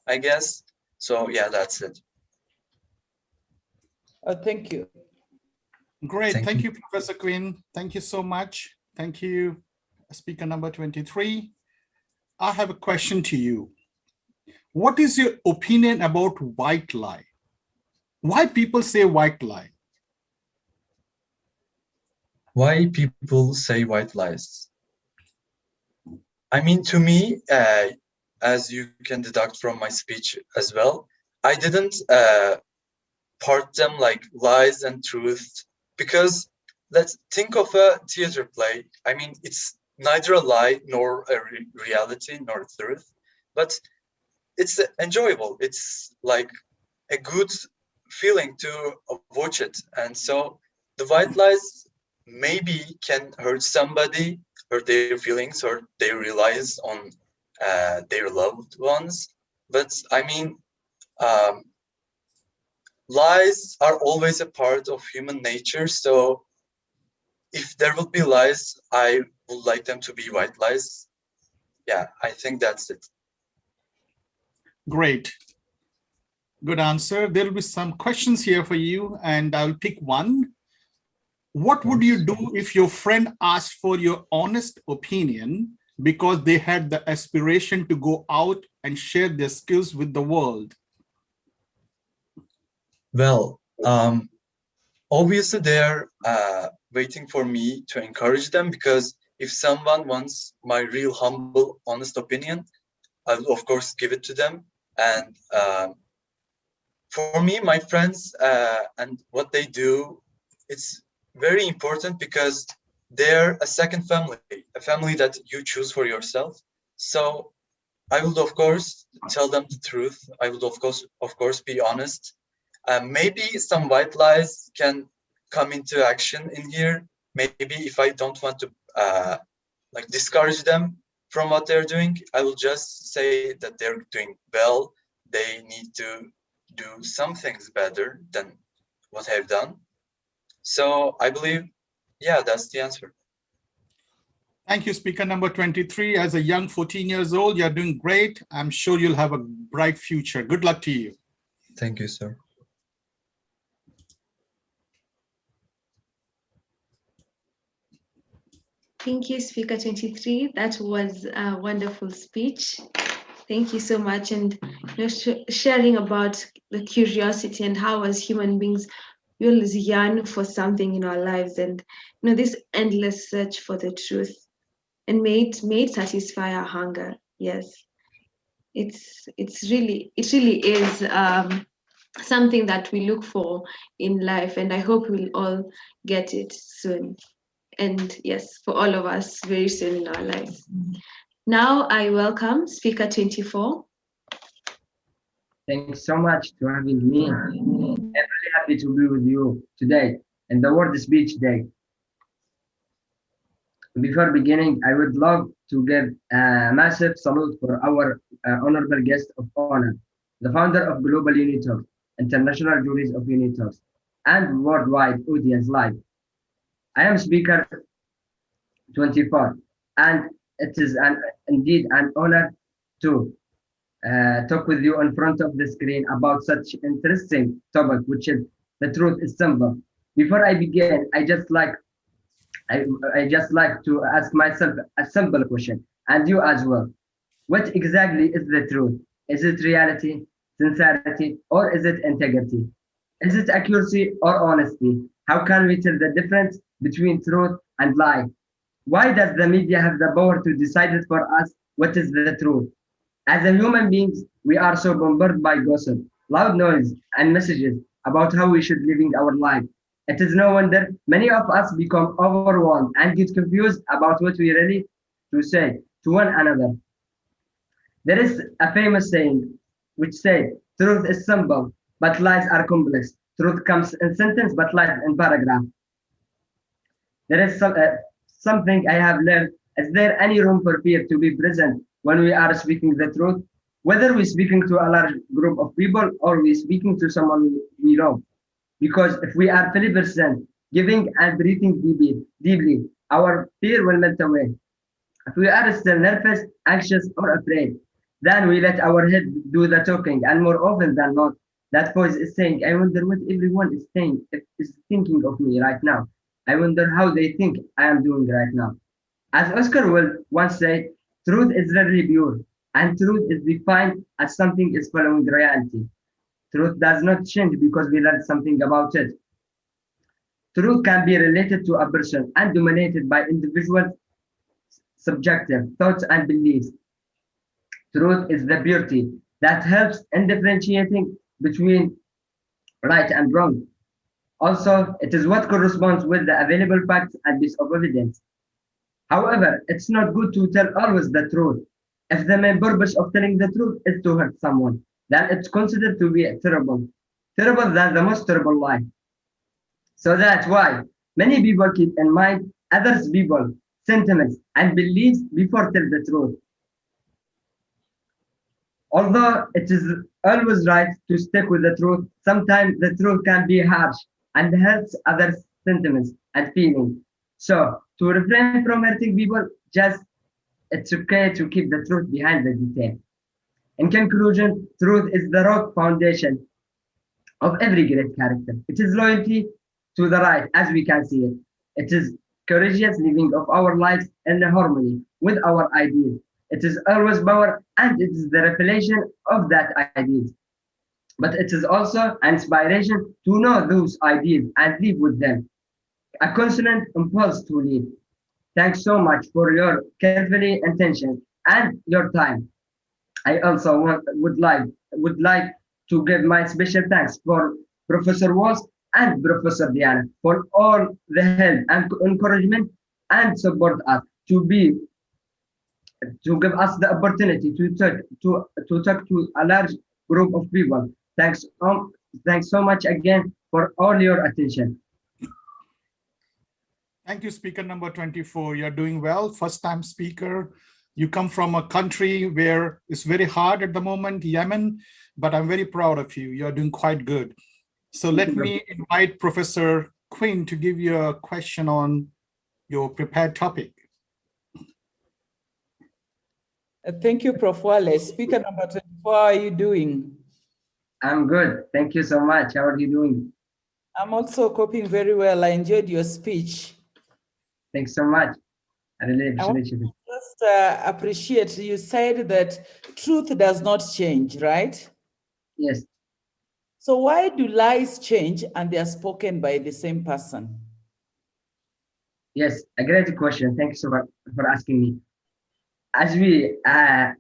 I guess. So yeah, that's it. Thank you. Great. Thank you, Professor Quinn. Thank you so much. Thank you, speaker number 23. I have a question to you. What is your opinion about white lie? Why people say white lie? Why people say white lies? I mean, to me, as you can deduct from my speech as well, I didn't part them like lies and truth, because let's think of a theater play. I mean, it's neither a lie nor a reality nor truth, but it's enjoyable. It's like a good feeling to watch it. And so the white lies maybe can hurt somebody, hurt their feelings, or they relies on their loved ones. But I mean, lies are always a part of human nature. So if there would be lies, I would like them to be white lies. Yeah, I think that's it. Great. Good answer. There'll be some questions here for you, and I'll pick one. What would you do if your friend asked for your honest opinion because they had the aspiration to go out and share their skills with the world? Well, obviously they're waiting for me to encourage them, because if someone wants my real, humble, honest opinion, I will of course give it to them. And for me, my friends and what they do, it's very important, because they're a second family, a family that you choose for yourself. So I would of course tell them the truth. I would of course be honest. Maybe some white lies can come into action in here, maybe if I don't want to like discourage them from what they're doing, I will just say that they're doing well. They need to do some things better than what I've done. So I believe, yeah, that's the answer. Thank you, speaker number 23. As a young 14 years old, you're doing great. I'm sure you'll have a bright future. Good luck to you. Thank you, sir. Thank you, Speaker 23. That was a wonderful speech. Thank you so much. And sharing about the curiosity and how as human beings, we always yearn for something in our lives, and this endless search for the truth. And may it satisfy our hunger. Yes. It really is something that we look for in life, and I hope we'll all get it soon. And yes, for all of us very soon in our lives. Now I welcome Speaker 24. Thanks so much for having me. I'm really happy to be with you today in the World Speech Day. Before beginning, I would love to give a massive salute for our honorable guest of honor, the founder of Global UNITALKS, International Juries of UNITALKS, and worldwide audience live. I am Speaker 24, and it is indeed an honor to talk with you in front of the screen about such interesting topic, which is the truth is simple. Before I begin, I just like to ask myself a simple question, and you as well. What exactly is the truth? Is it reality, sincerity, or is it integrity? Is it accuracy or honesty? How can we tell the difference between truth and lie? Why does the media have the power to decide it for us what is the truth? As a human beings, we are so bombarded by gossip, loud noise, and messages about how we should live our life. It is no wonder many of us become overwhelmed and get confused about what we really to say to one another. There is a famous saying which says, truth is simple, but lies are complex. Truth comes in sentence, but lies in paragraph. There is something I have learned. Is there any room for fear to be present when we are speaking the truth? Whether we're speaking to a large group of people or we're speaking to someone we know. Because if we are 50% giving and breathing deeply, our fear will melt away. If we are still nervous, anxious, or afraid, then we let our head do the talking, and more often than not, that voice is saying, I wonder what everyone is saying, is thinking of me right now. I wonder how they think I am doing right now. As Oscar Wilde once said, truth is rarely pure, and truth is defined as something is following reality. Truth does not change because we learn something about it. Truth can be related to a person and dominated by individuals' subjective thoughts and beliefs. Truth is the beauty that helps in differentiating between right and wrong. Also, it is what corresponds with the available facts and piece of evidence. However, it's not good to tell always the truth. If the main purpose of telling the truth is to hurt someone, then it's considered to be terrible than the most terrible lie. So that's why many people keep in mind others' people, sentiments, and beliefs before tell the truth. Although it is always right to stick with the truth, sometimes the truth can be harsh and hurts others' sentiments and feelings. So to refrain from hurting people, it's okay to keep the truth behind the detail. In conclusion, truth is the rock foundation of every great character. It is loyalty to the right, as we can see it. It is courageous living of our lives in harmony with our ideas. It is always power, and it is the revelation of that ideas. But it is also an inspiration to know those ideas and live with them. A constant impulse to live. Thanks so much for your carefully attention and your time. I also would like to give my special thanks for Professor Walsh and Professor Diana for all the help and encouragement and support us to give us the opportunity to talk to a large group of people. Thanks so much again for all your attention. Thank you, speaker number 24. You're doing well. First time speaker. You come from a country where it's very hard at the moment, Yemen, but I'm very proud of you. You're doing quite good. So let me invite Professor Quinn to give you a question on your prepared topic. Thank you, Prof. Wale. Speaker number 24, how are you doing? I'm good. Thank you so much. How are you doing? I'm also coping very well. I enjoyed your speech. Thanks so much. I really appreciate it. Just appreciate, you said that truth does not change, right? Yes. So why do lies change and they are spoken by the same person? Yes, a great question. Thank you so much for asking me. As we,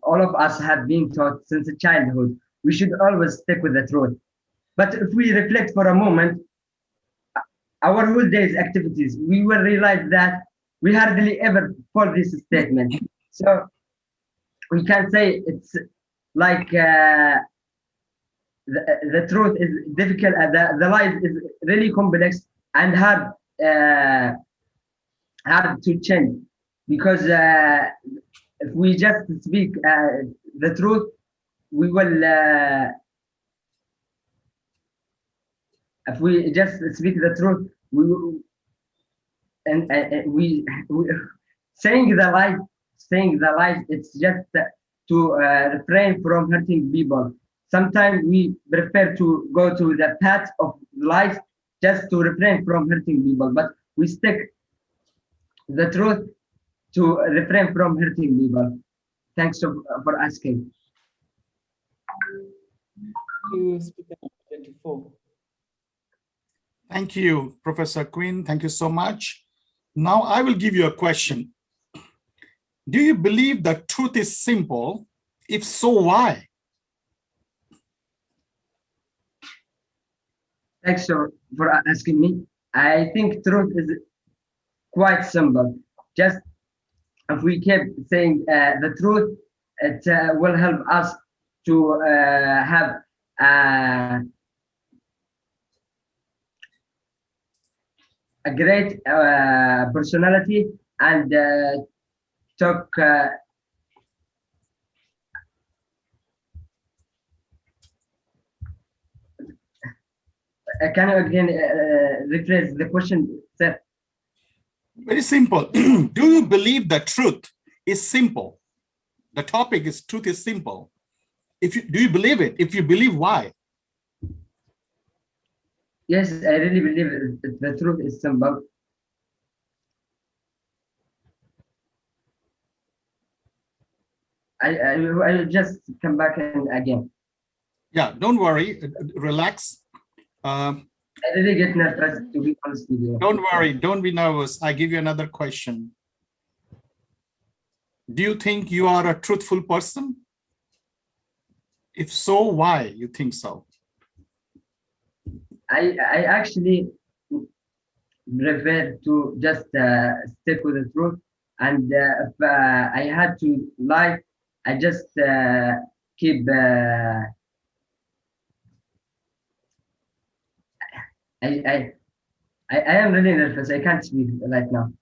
all of us have been taught since childhood, we should always stick with the truth. But if we reflect for a moment, our whole day's activities, we will realize that we hardly ever follow this statement. So we can say it's like the truth is difficult, the lies is really complex and hard to change, because if we just speak the truth, we will if we just speak the truth, we will, and we saying the lies, it's just to refrain from hurting people. Sometimes we prefer to go to the path of lies just to refrain from hurting people, but we stick the truth to refrain from hurting people. Thanks for asking. Speaker 24. Thank you, Professor Quinn. Thank you so much. Now I will give you a question. Do you believe that truth is simple? If so, why? Thanks for asking me. I think truth is quite simple. Just if we keep saying the truth, it will help us to have a great personality and talk. Can you again rephrase the question, sir? Very simple. Do you believe that truth is simple? The topic is truth is simple. Do you believe it? If you believe, why? Yes, I really believe the truth is simple. I'll just come back again. Yeah, don't worry. Relax. I really get nervous, to be honest with you. Don't worry. Don't be nervous. I give you another question. Do you think you are a truthful person? If so, why you think so? I actually prefer to just stick with the truth, and if I had to lie, I just keep. I am really nervous. I can't speak right now.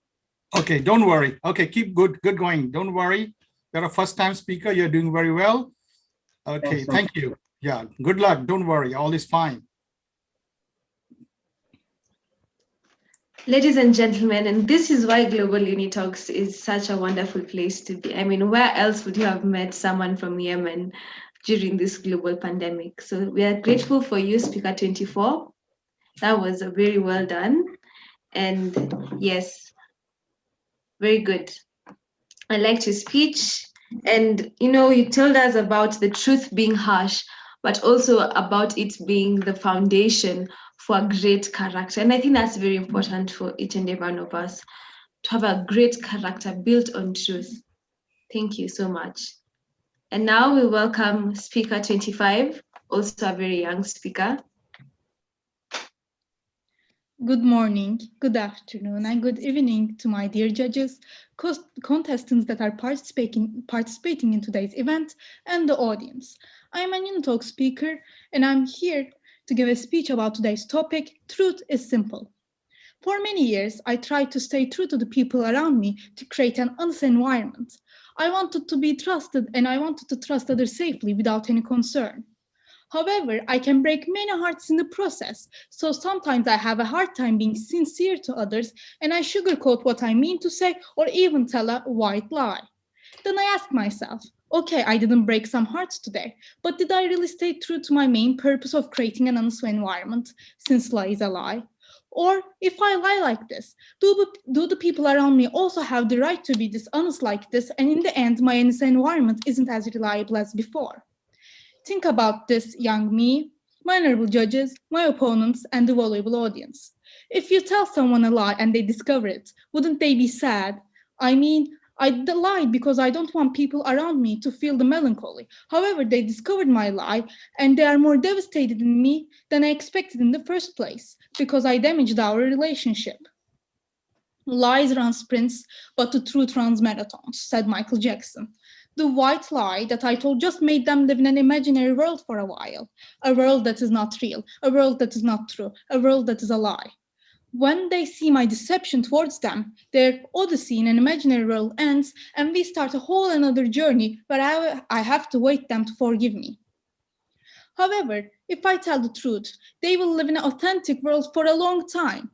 Okay, don't worry. Okay, keep good going. Don't worry. You're a first-time speaker. You're doing very well. Okay, thank you. Yeah, good luck. Don't worry. All is fine. Ladies and gentlemen, and this is why Global UNITALKS is such a wonderful place to be. I mean, where else would you have met someone from Yemen during this global pandemic? So we are grateful for you, Speaker 24. That was very well done. And yes, very good. I liked your speech. And, you know, you told us about the truth being harsh, but also about it being the foundation for a great character. And I think that's very important for each and every one of us, to have a great character built on truth. Thank you so much. And now we welcome Speaker 25, also a very young speaker. Good morning, good afternoon, and good evening to my dear judges, contestants that are participating in today's event, and the audience. I am a UNITALK speaker, and I'm here to give a speech about today's topic, Truth is Simple. For many years, I tried to stay true to the people around me to create an honest environment. I wanted to be trusted and I wanted to trust others safely without any concern. However, I can break many hearts in the process, so sometimes I have a hard time being sincere to others and I sugarcoat what I mean to say or even tell a white lie. Then I ask myself, okay, I didn't break some hearts today, but did I really stay true to my main purpose of creating an honest environment, since lie is a lie? Or if I lie like this, do the people around me also have the right to be dishonest like this, and in the end, my honest environment isn't as reliable as before? Think about this, young me, my honorable judges, my opponents, and the valuable audience. If you tell someone a lie and they discover it, wouldn't they be sad? I mean, I lied because I don't want people around me to feel the melancholy. However, they discovered my lie and they are more devastated in me than I expected in the first place because I damaged our relationship. Lies run sprints, but the truth runs marathons, said Michael Jackson. The white lie that I told just made them live in an imaginary world for a while, a world that is not real, a world that is not true, a world that is a lie. When they see my deception towards them, their odyssey in an imaginary world ends, and we start a whole another journey where I have to wait them to forgive me. However, if I tell the truth, they will live in an authentic world for a long time.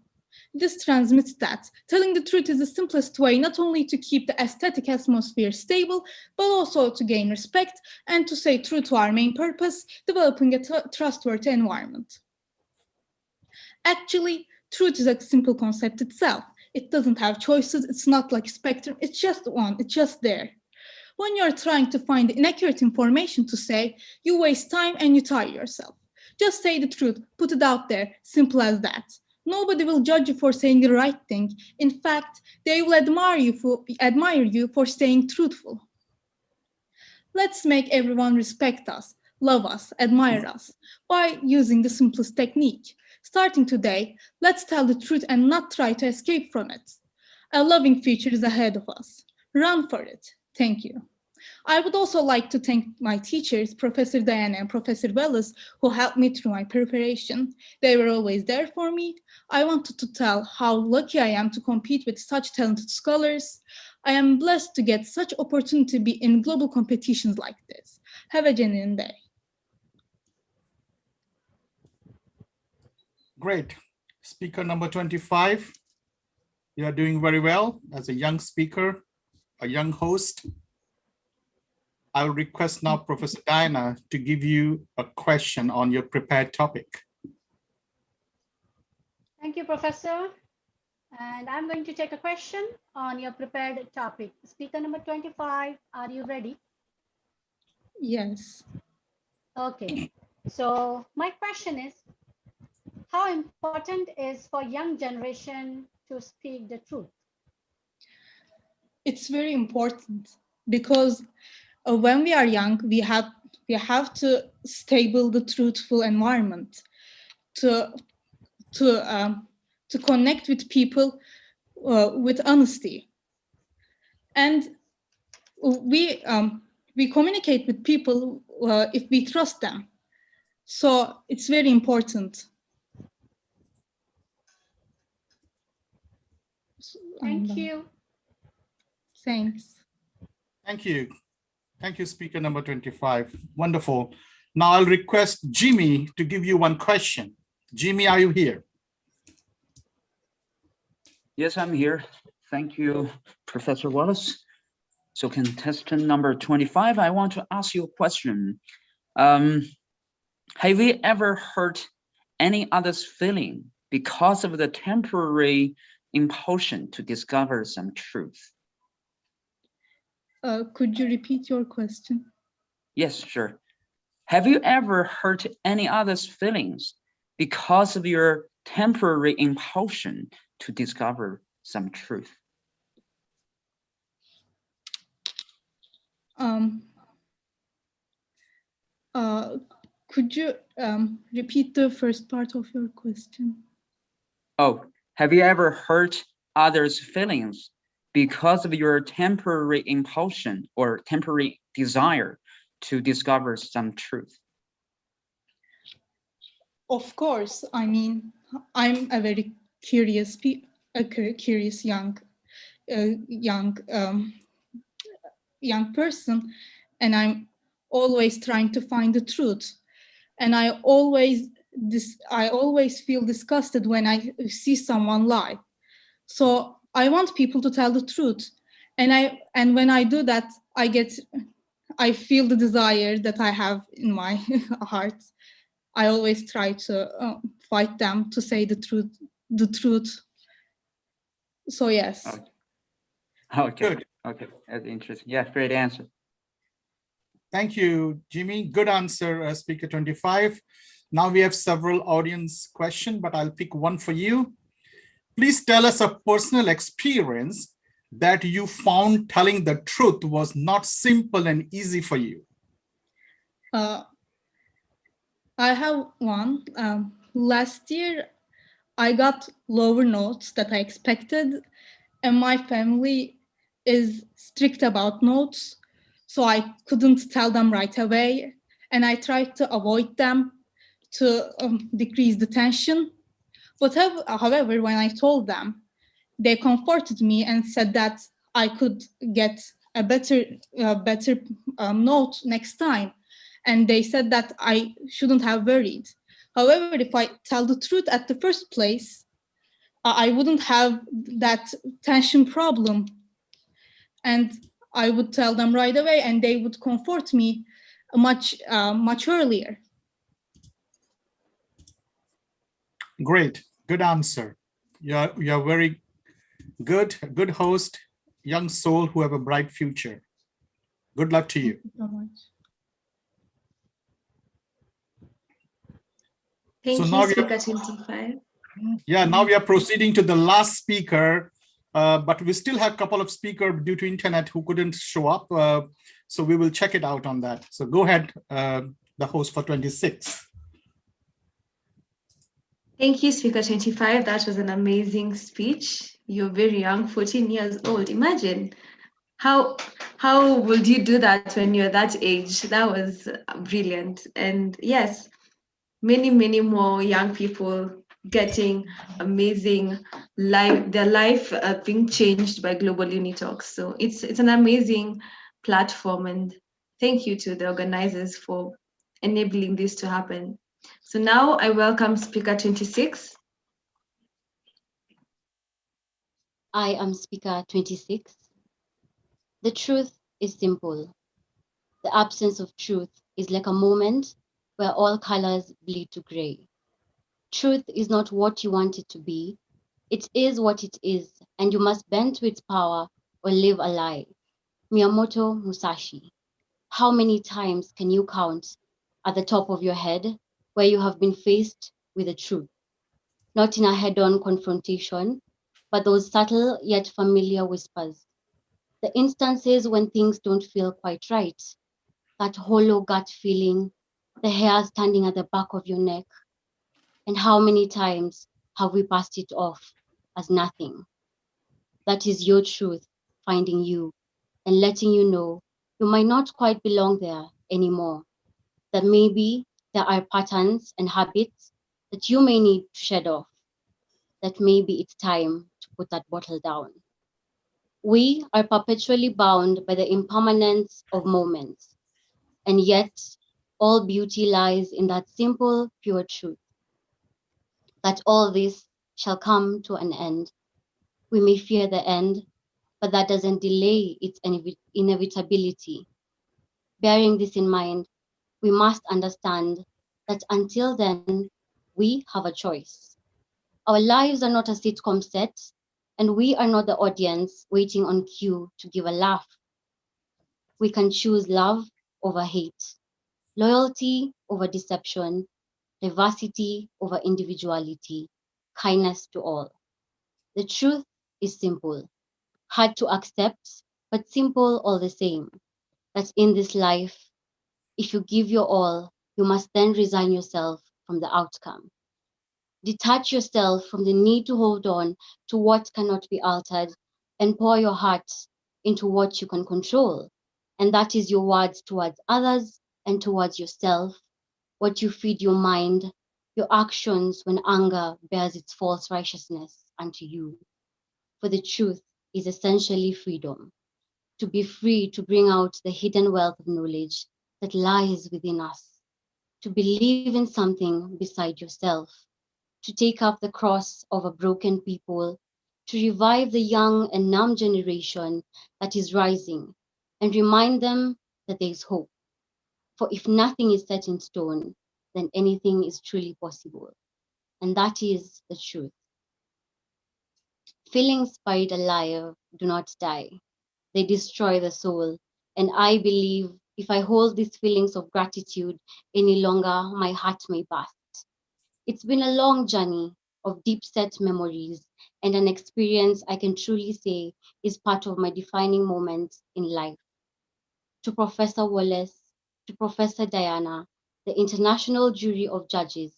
This transmits that telling the truth is the simplest way not only to keep the aesthetic atmosphere stable, but also to gain respect and to stay true to our main purpose, developing a trustworthy environment. Actually, truth is a simple concept itself. It doesn't have choices, it's not like a spectrum, it's just one, it's just there. When you're trying to find inaccurate information to say, you waste time and you tire yourself. Just say the truth, put it out there, simple as that. Nobody will judge you for saying the right thing. In fact, they will admire you for staying truthful. Let's make everyone respect us, love us, admire us by using the simplest technique. Starting today, let's tell the truth and not try to escape from it. A loving future is ahead of us. Run for it. Thank you. I would also like to thank my teachers, Professor Diana and Professor Bellis, who helped me through my preparation. They were always there for me. I wanted to tell how lucky I am to compete with such talented scholars. I am blessed to get such opportunity to be in global competitions like this. Have a genuine day. Great. Speaker number 25. You are doing very well as a young speaker, a young host. I'll request now Professor Diana to give you a question on your prepared topic. Thank you, Professor. And I'm going to take a question on your prepared topic. Speaker number 25, are you ready? Yes. Okay. So my question is, how important is for young generation to speak the truth? It's very important because when we are young, we have to stable the truthful environment to connect with people with honesty, and we communicate with people if we trust them. So it's very important. Thank you. Thanks. Thank you. Thank you, speaker number 25. Wonderful. Now I'll request Jimmy to give you one question. Jimmy, are you here? Yes, I'm here. Thank you, Professor Wallace. So contestant number 25, I want to ask you a question. Have you ever hurt any other's feeling because of the temporary impulsion to discover some truth? Could you repeat your question? Yes, sure. Have you ever hurt any other's feelings because of your temporary impulsion to discover some truth? Could you repeat the first part of your question? Oh, have you ever hurt others' feelings because of your temporary impulsion or temporary desire to discover some truth? Of course. I mean, I'm a very curious, curious young young person, and I'm always trying to find the truth. And I always feel disgusted when I see someone lie. So I want people to tell the truth, and when I do that, I feel the desire that I have in my heart. I always try to fight them to say the truth. So yes. Okay. Good. Okay. That's interesting. Yeah, great answer. Thank you, Jimmy. Good answer, Speaker 25. Now we have several audience questions, but I'll pick one for you. Please tell us a personal experience that you found telling the truth was not simple and easy for you. I have one. Last year, I got lower notes that I expected, and my family is strict about notes, so I couldn't tell them right away, and I tried to avoid them to decrease the tension. But however, when I told them, they comforted me and said that I could get a better note next time. And they said that I shouldn't have worried. However, if I tell the truth at the first place, I wouldn't have that tension problem. And I would tell them right away, and they would comfort me much earlier. Great, good answer. You're very good host, young soul who have a bright future. Good luck to you. Thank you so much. Thank So you, now Speaker 25. Yeah, now we are proceeding to the last speaker, but we still have a couple of speakers due to internet who couldn't show up. So we will check it out on that. So go ahead, the host for 26. Thank you, Speaker 25. That was an amazing speech. You're very young, 14 years old. Imagine how would you do that when you're that age? That was brilliant. And yes, many more young people getting amazing their life being changed by Global UNITALKS. So it's an amazing platform, and thank you to the organizers for enabling this to happen. So now I welcome Speaker 26. I am Speaker 26. The truth is simple. The absence of truth is like a moment where all colors bleed to gray. Truth is not what you want it to be. It is what it is, and you must bend to its power or live a lie. Miyamoto Musashi. How many times can you count at the top of your head where you have been faced with the truth? Not in a head-on confrontation, but those subtle yet familiar whispers. The instances when things don't feel quite right, that hollow gut feeling, the hair standing at the back of your neck. And how many times have we passed it off as nothing? That is your truth finding you and letting you know you might not quite belong there anymore. That maybe there are patterns and habits that you may need to shed off. That maybe it's time to put that bottle down. We are perpetually bound by the impermanence of moments, and yet all beauty lies in that simple, pure truth, that all this shall come to an end. We may fear the end, but that doesn't delay its inevitability. Bearing this in mind, we must understand that until then, we have a choice. Our lives are not a sitcom set, and we are not the audience waiting on cue to give a laugh. We can choose love over hate, loyalty over deception, diversity over individuality, kindness to all. The truth is simple, hard to accept, but simple all the same. That in this life, if you give your all, you must then resign yourself from the outcome. Detach yourself from the need to hold on to what cannot be altered and pour your heart into what you can control. And that is your words towards others and towards yourself, what you feed your mind, your actions when anger bears its false righteousness unto you. For the truth is essentially freedom, to be free to bring out the hidden wealth of knowledge that lies within us, to believe in something beside yourself, to take up the cross of a broken people, to revive the young and numb generation that is rising, and remind them that there is hope. For if nothing is set in stone, then anything is truly possible. And that is the truth. Feelings buried alive do not die. They destroy the soul. And I believe if I hold these feelings of gratitude any longer, my heart may burst. It's been a long journey of deep-set memories and an experience I can truly say is part of my defining moment in life. To Professor Wallace, to Professor Diana, the International Jury of Judges,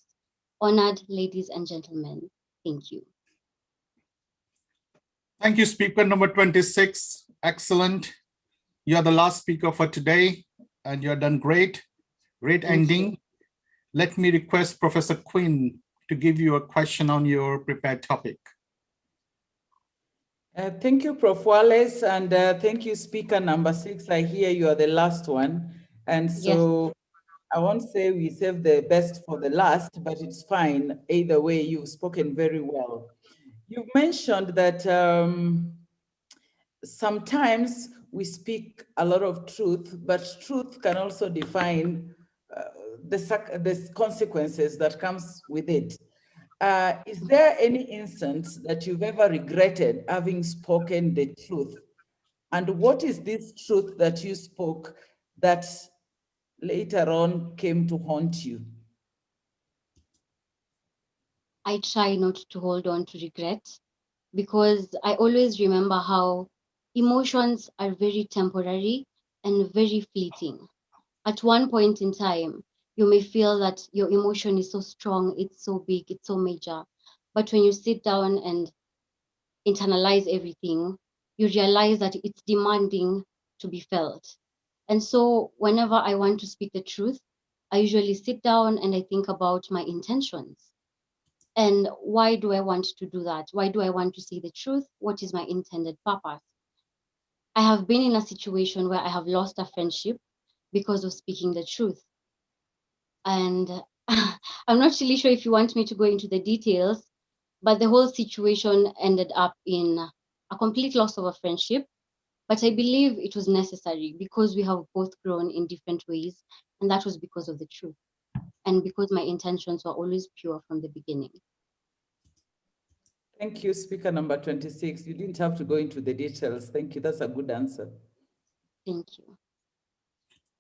honored ladies and gentlemen, thank you. Thank you, speaker number 26. Excellent. You're the last speaker for today, and you're done great. Great ending. Let me request Professor Quinn to give you a question on your prepared topic. Thank you, Prof. Wallace, and thank you, speaker number 6. I hear you are the last one. And so I won't say we save the best for the last, but it's fine. Either way, you've spoken very well. You mentioned that sometimes we speak a lot of truth, but truth can also define the consequences that comes with it. Is there any instance that you've ever regretted having spoken the truth? And what is this truth that you spoke that later on came to haunt you? I try not to hold on to regret because I always remember how emotions are very temporary and very fleeting. At one point in time, you may feel that your emotion is so strong, it's so big, it's so major. But when you sit down and internalize everything, you realize that it's demanding to be felt. And so whenever I want to speak the truth, I usually sit down and I think about my intentions. And why do I want to do that? Why do I want to say the truth? What is my intended purpose? I have been in a situation where I have lost a friendship because of speaking the truth. And I'm not really sure if you want me to go into the details, but the whole situation ended up in a complete loss of a friendship. But I believe it was necessary because we have both grown in different ways. And that was because of the truth. And because my intentions were always pure from the beginning. Thank you, speaker number 26. You didn't have to go into the details. Thank you. That's a good answer. Thank you.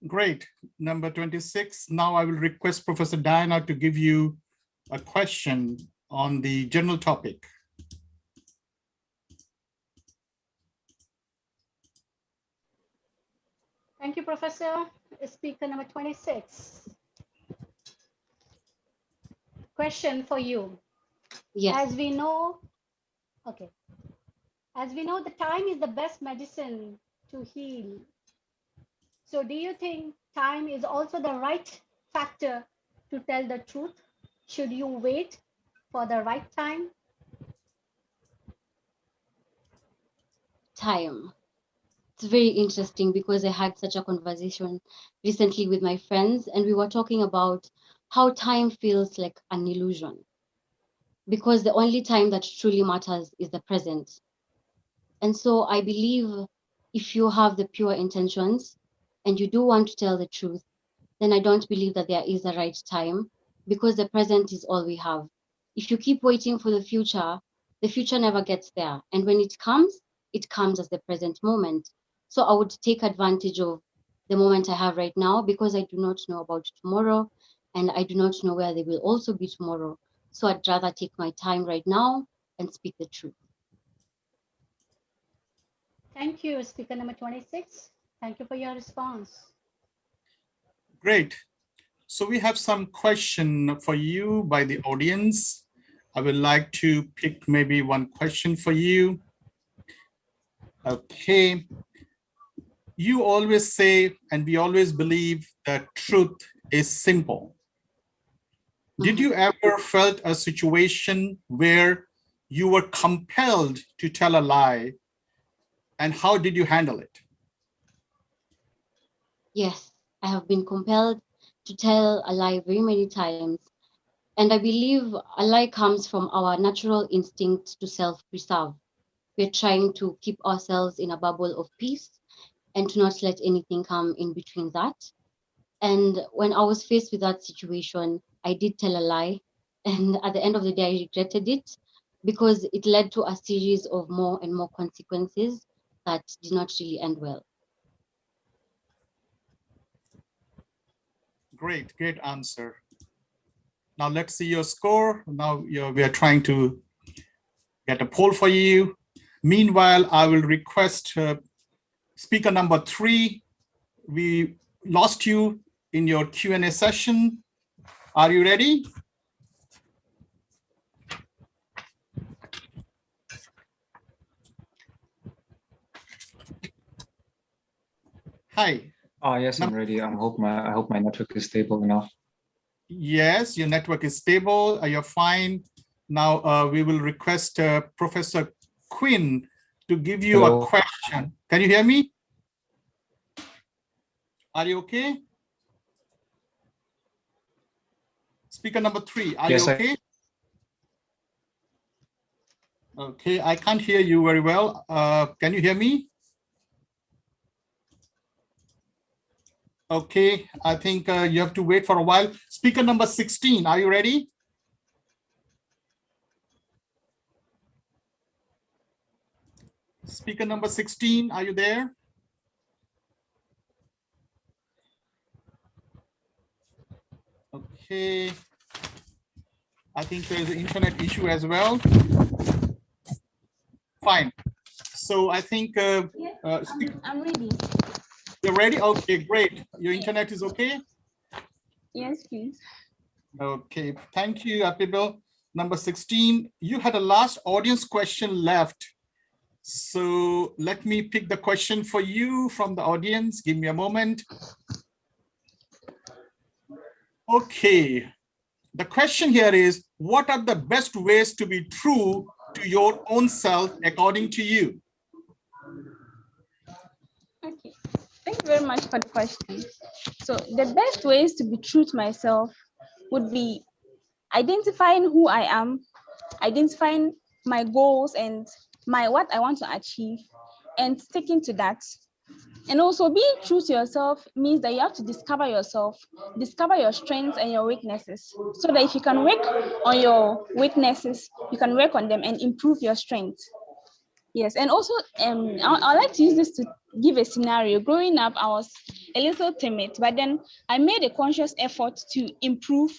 Great. Number 26. Now I will request Professor Diana to give you a question on the general topic. Thank you, Professor. Speaker number 26. Question for you. Yes. As we know, the time is the best medicine to heal. So do you think time is also the right factor to tell the truth? Should you wait for the right time? Time. It's very interesting because I had such a conversation recently with my friends, and we were talking about how time feels like an illusion. Because the only time that truly matters is the present. And so I believe if you have the pure intentions and you do want to tell the truth, then I don't believe that there is a right time because the present is all we have. If you keep waiting for the future never gets there. And when it comes as the present moment. So I would take advantage of the moment I have right now because I do not know about tomorrow and I do not know where they will also be tomorrow. So I'd rather take my time right now and speak the truth. Thank you, speaker number 26. Thank you for your response. Great. So we have some question for you by the audience. I would like to pick maybe one question for you. Okay. You always say, and we always believe that truth is simple. Did you ever felt a situation where you were compelled to tell a lie, and how did you handle it? Yes, I have been compelled to tell a lie very many times. And I believe a lie comes from our natural instinct to self-preserve. We're trying to keep ourselves in a bubble of peace and to not let anything come in between that. And when I was faced with that situation, I did tell a lie. And at the end of the day, I regretted it because it led to a series of more and more consequences that did not really end well. Great answer. Now let's see your score. Now we are trying to get a poll for you. Meanwhile, I will request speaker number 3. We lost you in your Q&A session. Are you ready? Hi. Yes, I'm ready. I hope my network is stable enough. Yes, your network is stable. You're fine. Now we will request Professor Quinn to give you Hello. a question. Can you hear me? Are you okay? Speaker number 3, are Yes, you okay? Okay, I can't hear you very well. Can you hear me? Okay, I think you have to wait for a while. Speaker number 16, are you ready? Speaker number 16, are you there? Okay. I think there's an internet issue as well. Fine. So I think I'm ready. You're ready? Okay, great. Your internet is okay? Yes, please. Okay, thank you, Apibil. Number 16, you had a last audience question left. So let me pick the question for you from the audience. Give me a moment. Okay, the question here is, what are the best ways to be true to your own self according to you? Okay, thank you very much for the question. So the best ways to be true to myself would be identifying who I am, identifying my goals and what I want to achieve, and sticking to that. And also being true to yourself means that you have to discover yourself, discover your strengths and your weaknesses, so that if you can work on your weaknesses, you can work on them and improve your strengths. Yes, and also I like to use this to give a scenario. Growing up, I was a little timid, but then I made a conscious effort to improve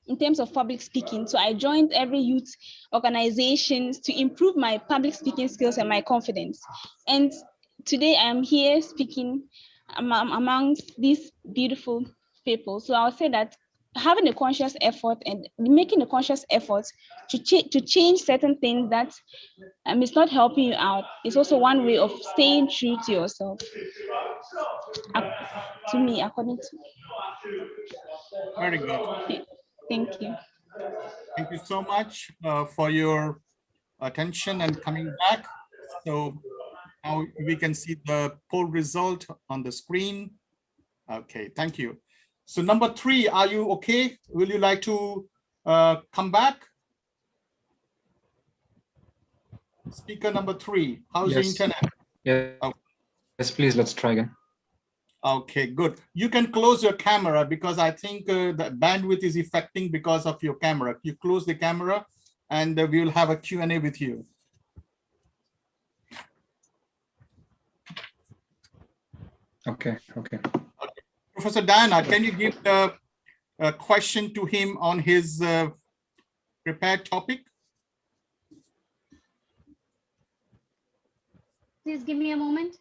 in terms of public speaking. So I joined every youth organizations to improve my public speaking skills and my confidence. And today I'm here speaking amongst these beautiful people. So I'll say that having a conscious effort and making a conscious effort to change certain things that it's not helping you out is also one way of staying true to yourself. To me, according to me. Very good. Thank you. Thank you so much for your attention and coming back. So now we can see the poll result on the screen. Okay, thank you. So number 3, are you okay? Will you like to come back? Speaker number 3, how's the internet? Yes. Oh. Yes, please, let's try again. Okay, good. You can close your camera because I think the bandwidth is affecting because of your camera. You close the camera and we will have a Q&A with you. Okay. Professor Diana, can you give the question to him on his prepared topic? Please give me a moment.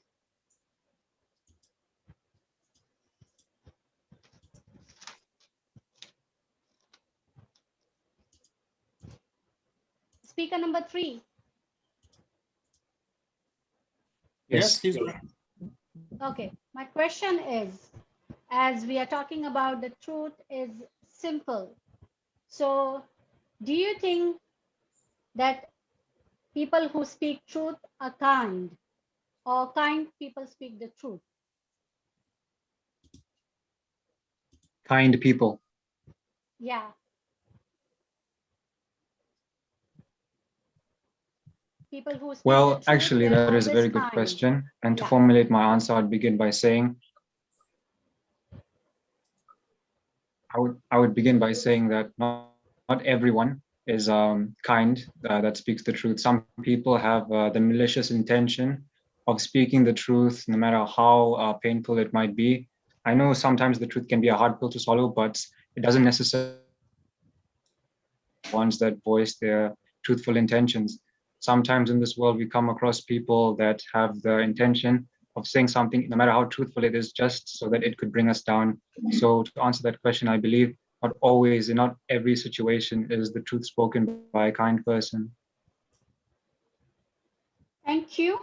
Speaker number 3. Yes, he's ready. Okay, my question is, as we are talking about the truth is simple. So do you think that people who speak truth are kind, or kind people speak the truth? Kind people. Yeah. People who speak the Well, truth, actually, they're that is a always very good kind. question. And to Yeah. formulate my answer, I'd begin by saying, I would begin by saying that not everyone is kind that speaks the truth. Some people have the malicious intention of speaking the truth, no matter how painful it might be. I know sometimes the truth can be a hard pill to swallow, but it doesn't necessarily ones that voice their truthful intentions. Sometimes in this world, we come across people that have the intention of saying something, no matter how truthful it is, just so that it could bring us down. So to answer that question, I believe not always, in not every situation is the truth spoken by a kind person. Thank you.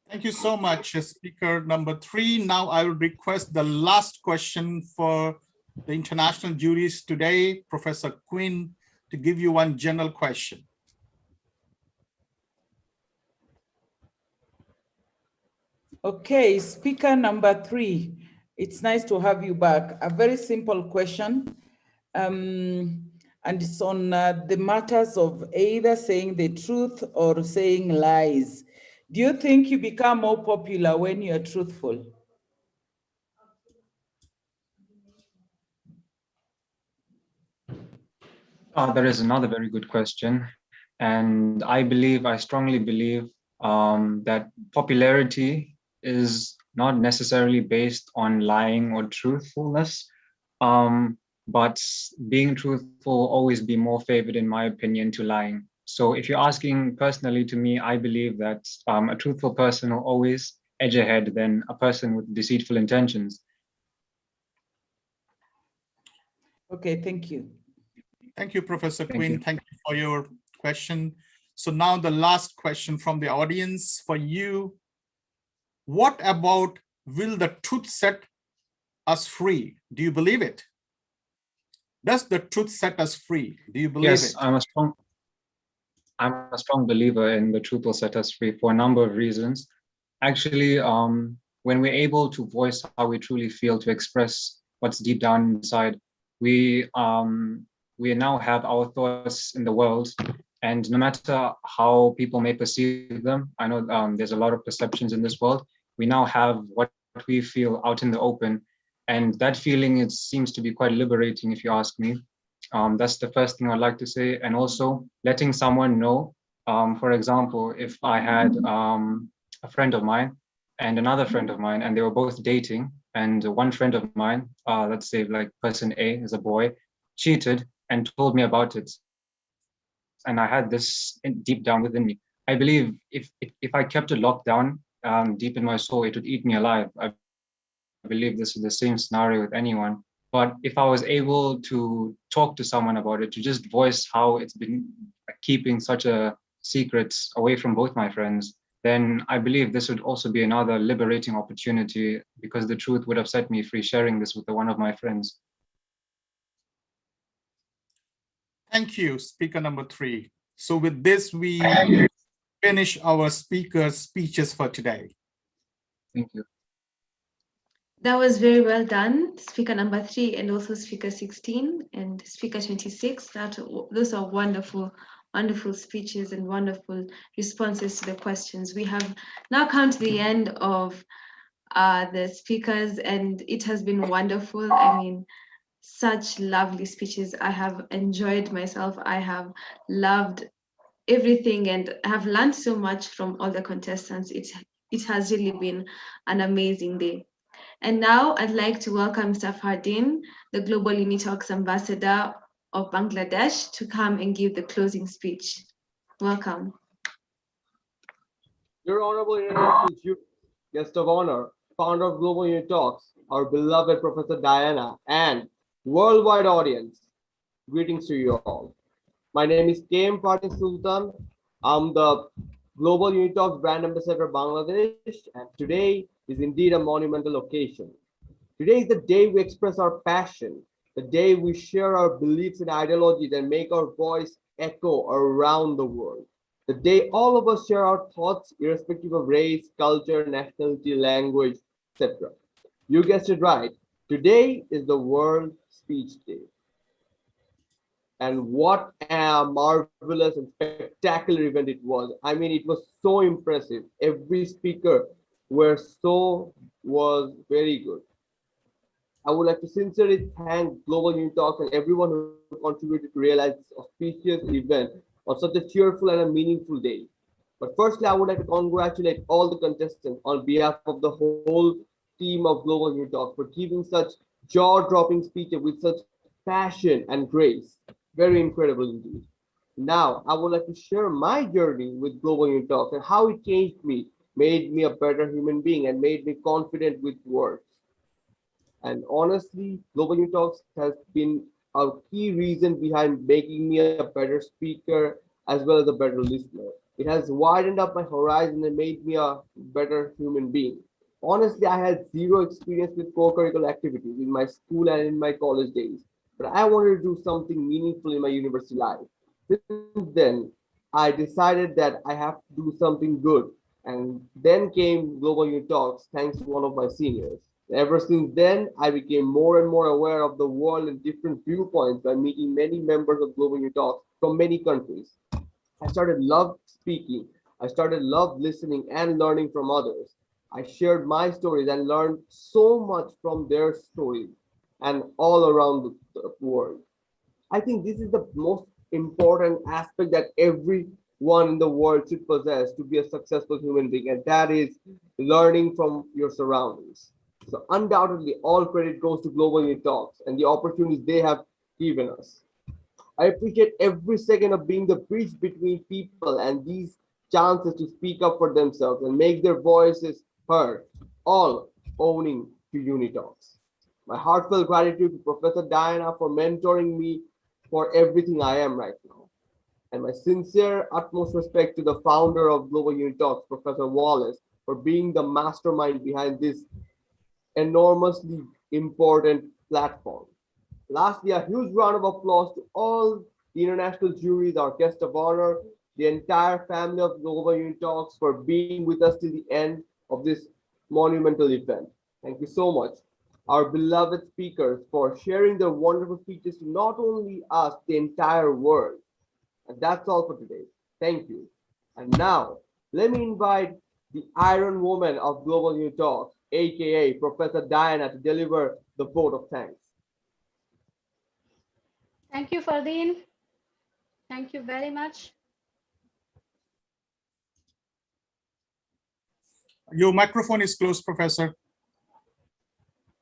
Thank you so much, speaker number 3. Now I will request the last question for the international juries today, Professor Quinn, to give you one general question. Okay, speaker number 3. It's nice to have you back. A very simple question. And it's on the matters of either saying the truth or saying lies. Do you think you become more popular when you're truthful? That is another very good question. And I strongly believe that popularity is not necessarily based on lying or truthfulness, but being truthful will always be more favored, in my opinion, to lying. So if you're asking personally to me, I believe that a truthful person will always edge ahead than a person with deceitful intentions. Okay, thank you. Thank you, Professor Quinn. Thank you for your question. So now the last question from the audience for you. What about, will the truth set us free? Do you believe it? Does the truth set us free? Do you believe Yes, it? I'm a strong believer in the truth will set us free for a number of reasons. Actually, when we're able to voice how we truly feel, to express what's deep down inside, we now have our thoughts in the world, and no matter how people may perceive them, I know there's a lot of perceptions in this world, we now have what we feel out in the open, and that feeling, it seems to be quite liberating, if you ask me. That's the first thing I'd like to say. And also letting someone know, for example, if I had a friend of mine and another friend of mine, and they were both dating, and one friend of mine, let's say like person A is a boy, cheated and told me about it. And I had this deep down within me. I believe if I kept it locked down deep in my soul, it would eat me alive. I believe this is the same scenario with anyone. But if I was able to talk to someone about it, to just voice how it's been keeping such a secret away from both my friends, then I believe this would also be another liberating opportunity, because the truth would have set me free sharing this with one of my friends. Thank you, speaker number 3. So with this, we finish our speakers' speeches for today. Thank you. That was very well done, speaker number 3, and also speaker 16 and speaker 26. Those are wonderful, wonderful speeches and wonderful responses to the questions. We have now come to the end of the speakers, and it has been wonderful. I mean, such lovely speeches. I have enjoyed myself. I have loved everything, and I have learned so much from all the contestants. It has really been an amazing day. And now I'd like to welcome Mr. Fardeen, the Global UNITALKS Ambassador of Bangladesh, to come and give the closing speech. Welcome. Your Honorable International Juries, Guest of Honor, Founder of Global UNITALKS, our beloved Professor Diana, and worldwide audience, greetings to you all. My name is K.M. Fardeen Sultan. I'm the Global UNITALKS Brand Ambassador of Bangladesh, and today is indeed a monumental occasion. Today is the day we express our passion the day we share our beliefs and ideologies and make our voice echo around the world, the day all of us share our thoughts irrespective of race, culture, nationality, language, etc. You guessed it right. Today is the World Speech Day. And what a marvelous and spectacular event it was. I mean, it was so impressive. Every speaker was very good. I would like to sincerely thank Global UNITALKS and everyone who contributed to realize this auspicious event on such a cheerful and a meaningful day. But firstly, I would like to congratulate all the contestants on behalf of the whole team of Global UNITALKS for giving such jaw-dropping speeches with such passion and grace. Very incredible indeed. Now, I would like to share my journey with Global UNITALKS and how it changed me, made me a better human being, and made me confident with words. And honestly, Global UNITALKS has been a key reason behind making me a better speaker as well as a better listener. It has widened up my horizon and made me a better human being. Honestly, I had zero experience with co-curricular activities in my school and in my college days, but I wanted to do something meaningful in my university life. Since then, I decided that I have to do something good, and then came Global UNITALKS thanks to one of my seniors. Ever since then, I became more and more aware of the world and different viewpoints by meeting many members of Global UNITALKS from many countries. I started love speaking. I started love listening and learning from others. I shared my stories and learned so much from their stories and all around the world. I think this is the most important aspect that everyone in the world should possess to be a successful human being, and that is learning from your surroundings. So undoubtedly, all credit goes to Global UNITALKS and the opportunities they have given us. I appreciate every second of being the bridge between people and these chances to speak up for themselves and make their voices heard, all owning to UNITALKS. My heartfelt gratitude to Professor Diana for mentoring me for everything I am right now. And my sincere, utmost respect to the founder of Global UNITALKS, Professor Wallace, for being the mastermind behind this enormously important platform. Lastly, a huge round of applause to all the international juries, our guest of honor, the entire family of Global UNITALKS for being with us till the end of this monumental event. Thank you so much. Our beloved speakers for sharing their wonderful speeches to not only us, the entire world. And that's all for today. Thank you. And now, let me invite the Iron Woman of Global UNITALKS, aka Professor Diana, to deliver the vote of thanks. Thank you, Fardeen. Thank you very much. Your microphone is closed, Professor.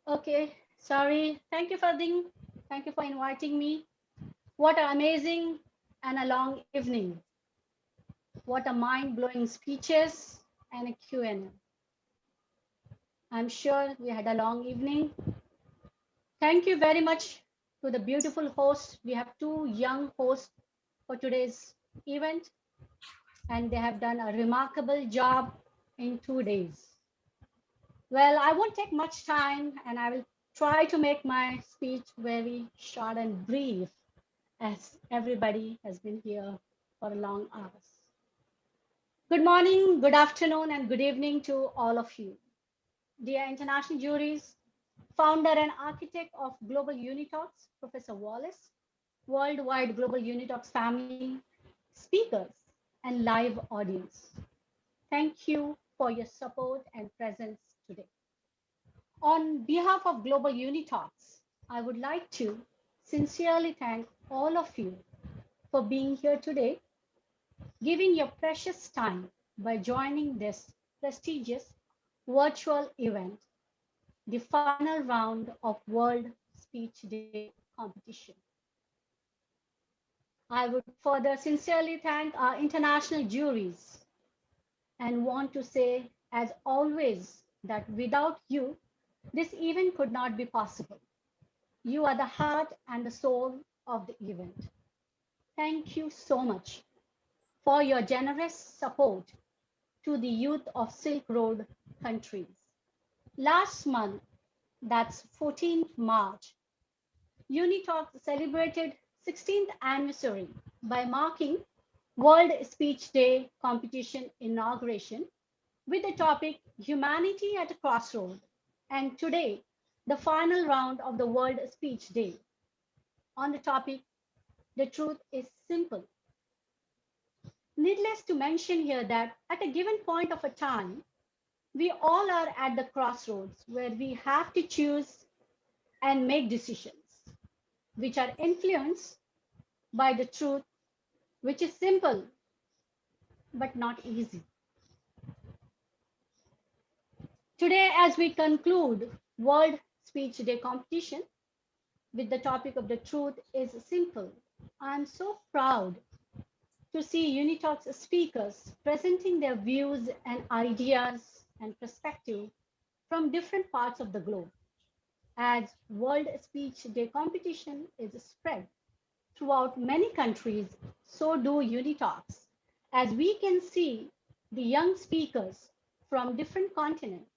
Okay, sorry. Thank you, Fardeen. Thank you for inviting me. What an amazing and a long evening. What a mind-blowing speeches and a Q&A. I'm sure we had a long evening. Thank you very much to the beautiful hosts. We have two young hosts for today's event, and they have done a remarkable job in 2 days. Well, I won't take much time, and I will try to make my speech very short and brief, as everybody has been here for long hours. Good morning, good afternoon, and good evening to all of you. Dear international juries, founder and architect of Global UNITALKS, Professor Wallace, worldwide Global UNITALKS family, speakers, and live audience. Thank you for your support and presence today. On behalf of Global UNITALKS, I would like to sincerely thank all of you for being here today, giving your precious time by joining this prestigious virtual event, the final round of World Speech Day competition. I would further sincerely thank our international juries and want to say, as always, that without you, this event could not be possible. You are the heart and the soul of the event. Thank you so much for your generous support to the youth of Silk Road countries. Last month, that's 14th March, UNITALKS celebrated 16th anniversary by marking World Speech Day competition inauguration with the topic Humanity at a Crossroad, and today, the final round of the World Speech Day on the topic, The Truth is Simple. Needless to mention here that at a given point of a time, we all are at the crossroads where we have to choose and make decisions, which are influenced by the truth, which is simple, but not easy. Today, as we conclude World Speech Day competition with the topic of the truth is simple, I'm so proud to see UNITALKS speakers presenting their views and ideas and perspective from different parts of the globe. As World Speech Day competition is spread throughout many countries, so do UNITALKS. As we can see the young speakers from different continents,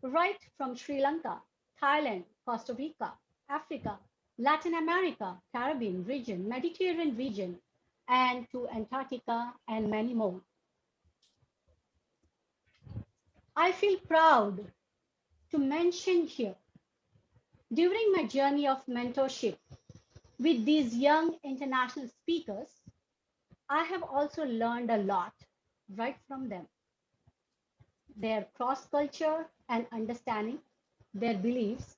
right from Sri Lanka, Thailand, Costa Rica, Africa, Latin America, Caribbean region, Mediterranean region, and to Antarctica and many more. I feel proud to mention here, during my journey of mentorship with these young international speakers, I have also learned a lot right from them. Their cross-culture and understanding, their beliefs,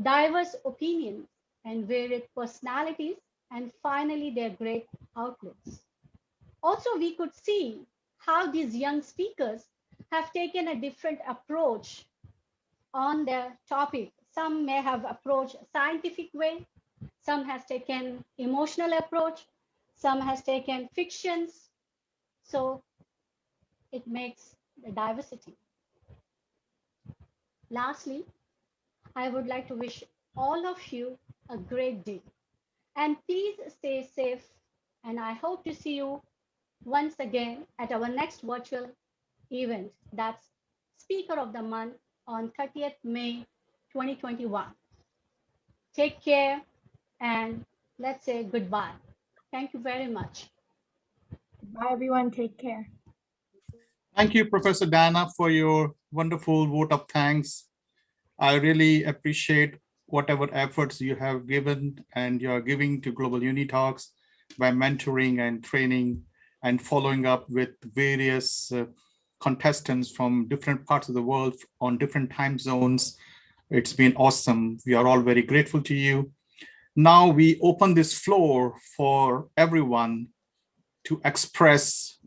diverse opinions and varied personalities, and finally their great outlooks. Also, we could see how these young speakers have taken a different approach on their topic. Some may have approached a scientific way, some has taken emotional approach, some has taken fictions. So it makes the diversity. Lastly, I would like to wish all of you a great day. And please stay safe. And I hope to see you once again at our next virtual event. That's Speaker of the Month on 30th May 2021. Take care and let's say goodbye. Thank you very much. Bye, everyone. Take care. Thank you, Professor Diana, for your wonderful vote of thanks. I really appreciate whatever efforts you have given and you're giving to Global UNITALKS by mentoring and training and following up with various contestants from different parts of the world on different time zones. It's been awesome. We are all very grateful to you. Now we open this floor for everyone to express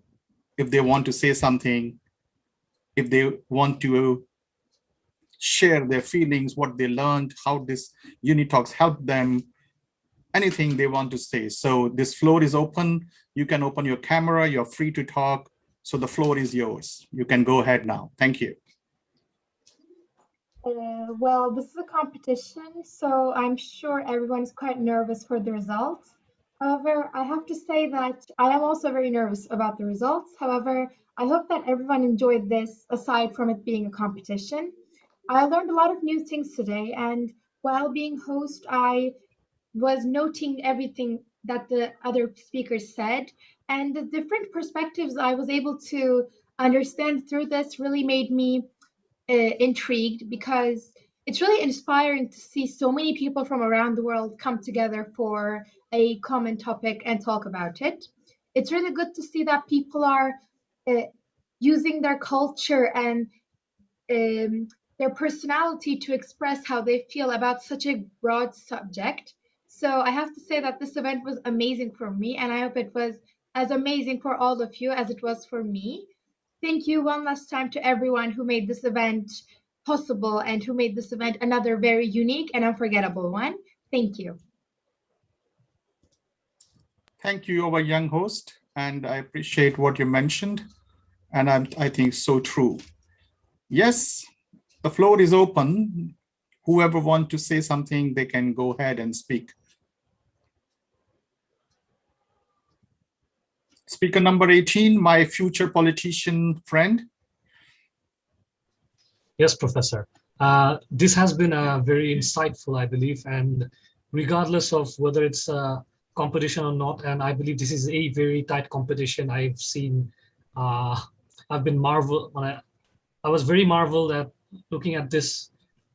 if they want to say something, if they want to share their feelings, what they learned, how this UNITALKS helped them, anything they want to say. So this floor is open. You can open your camera. You're free to talk. So the floor is yours. You can go ahead now. Thank you. Well, this is a competition, so I'm sure everyone is quite nervous for the results. However, I have to say that I am also very nervous about the results. However, I hope that everyone enjoyed this aside from it being a competition. I learned a lot of new things today, and while being host, I was noting everything that the other speakers said, and the different perspectives I was able to understand through this really made me intrigued, because it's really inspiring to see so many people from around the world come together for a common topic and talk about it. It's really good to see that people are using their culture and their personality to express how they feel about such a broad subject. So I have to say that this event was amazing for me, and I hope it was as amazing for all of you as it was for me. Thank you one last time to everyone who made this event possible and who made this event another very unique and unforgettable one. Thank you. Thank you, our young host, and I appreciate what you mentioned, and I think so true. Yes, the floor is open. Whoever wants to say something, they can go ahead and speak. Speaker number 18, my future politician friend. Yes, Professor. This has been very insightful, I believe, and regardless of whether it's a competition or not. And I believe this is a very tight competition. I've seen, I've been marveled. I was very marveled at looking at this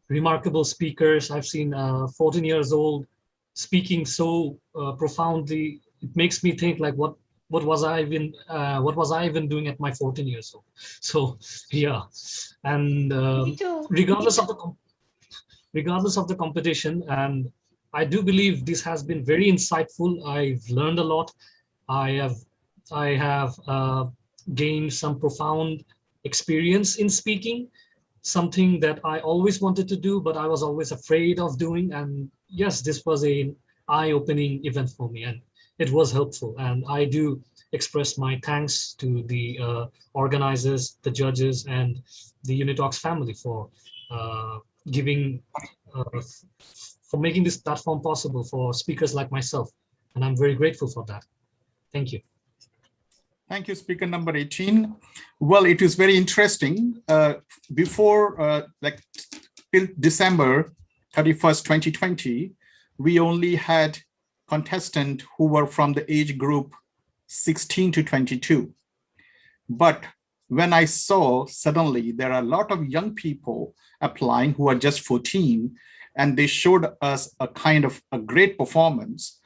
remarkable speakers. I've seen 14 years old speaking so profoundly. It makes me think like, what was I even doing at my 14 years old? So yeah, and regardless of the competition, and I do believe this has been very insightful. I've learned a lot. I have gained some profound experience in speaking, something that I always wanted to do, but I was always afraid of doing. And yes, this was an eye-opening event for me, and it was helpful. And I do express my thanks to the organizers, the judges, and the UNITALKS family for for making this platform possible for speakers like myself. And I'm very grateful for that. Thank you. Thank you, speaker number 18. Well, it is very interesting. Before, like till December 31st, 2020, we only had contestants who were from the age group 16 to 22. But when I saw suddenly there are a lot of young people applying who are just 14, and they showed us a kind of a great performance,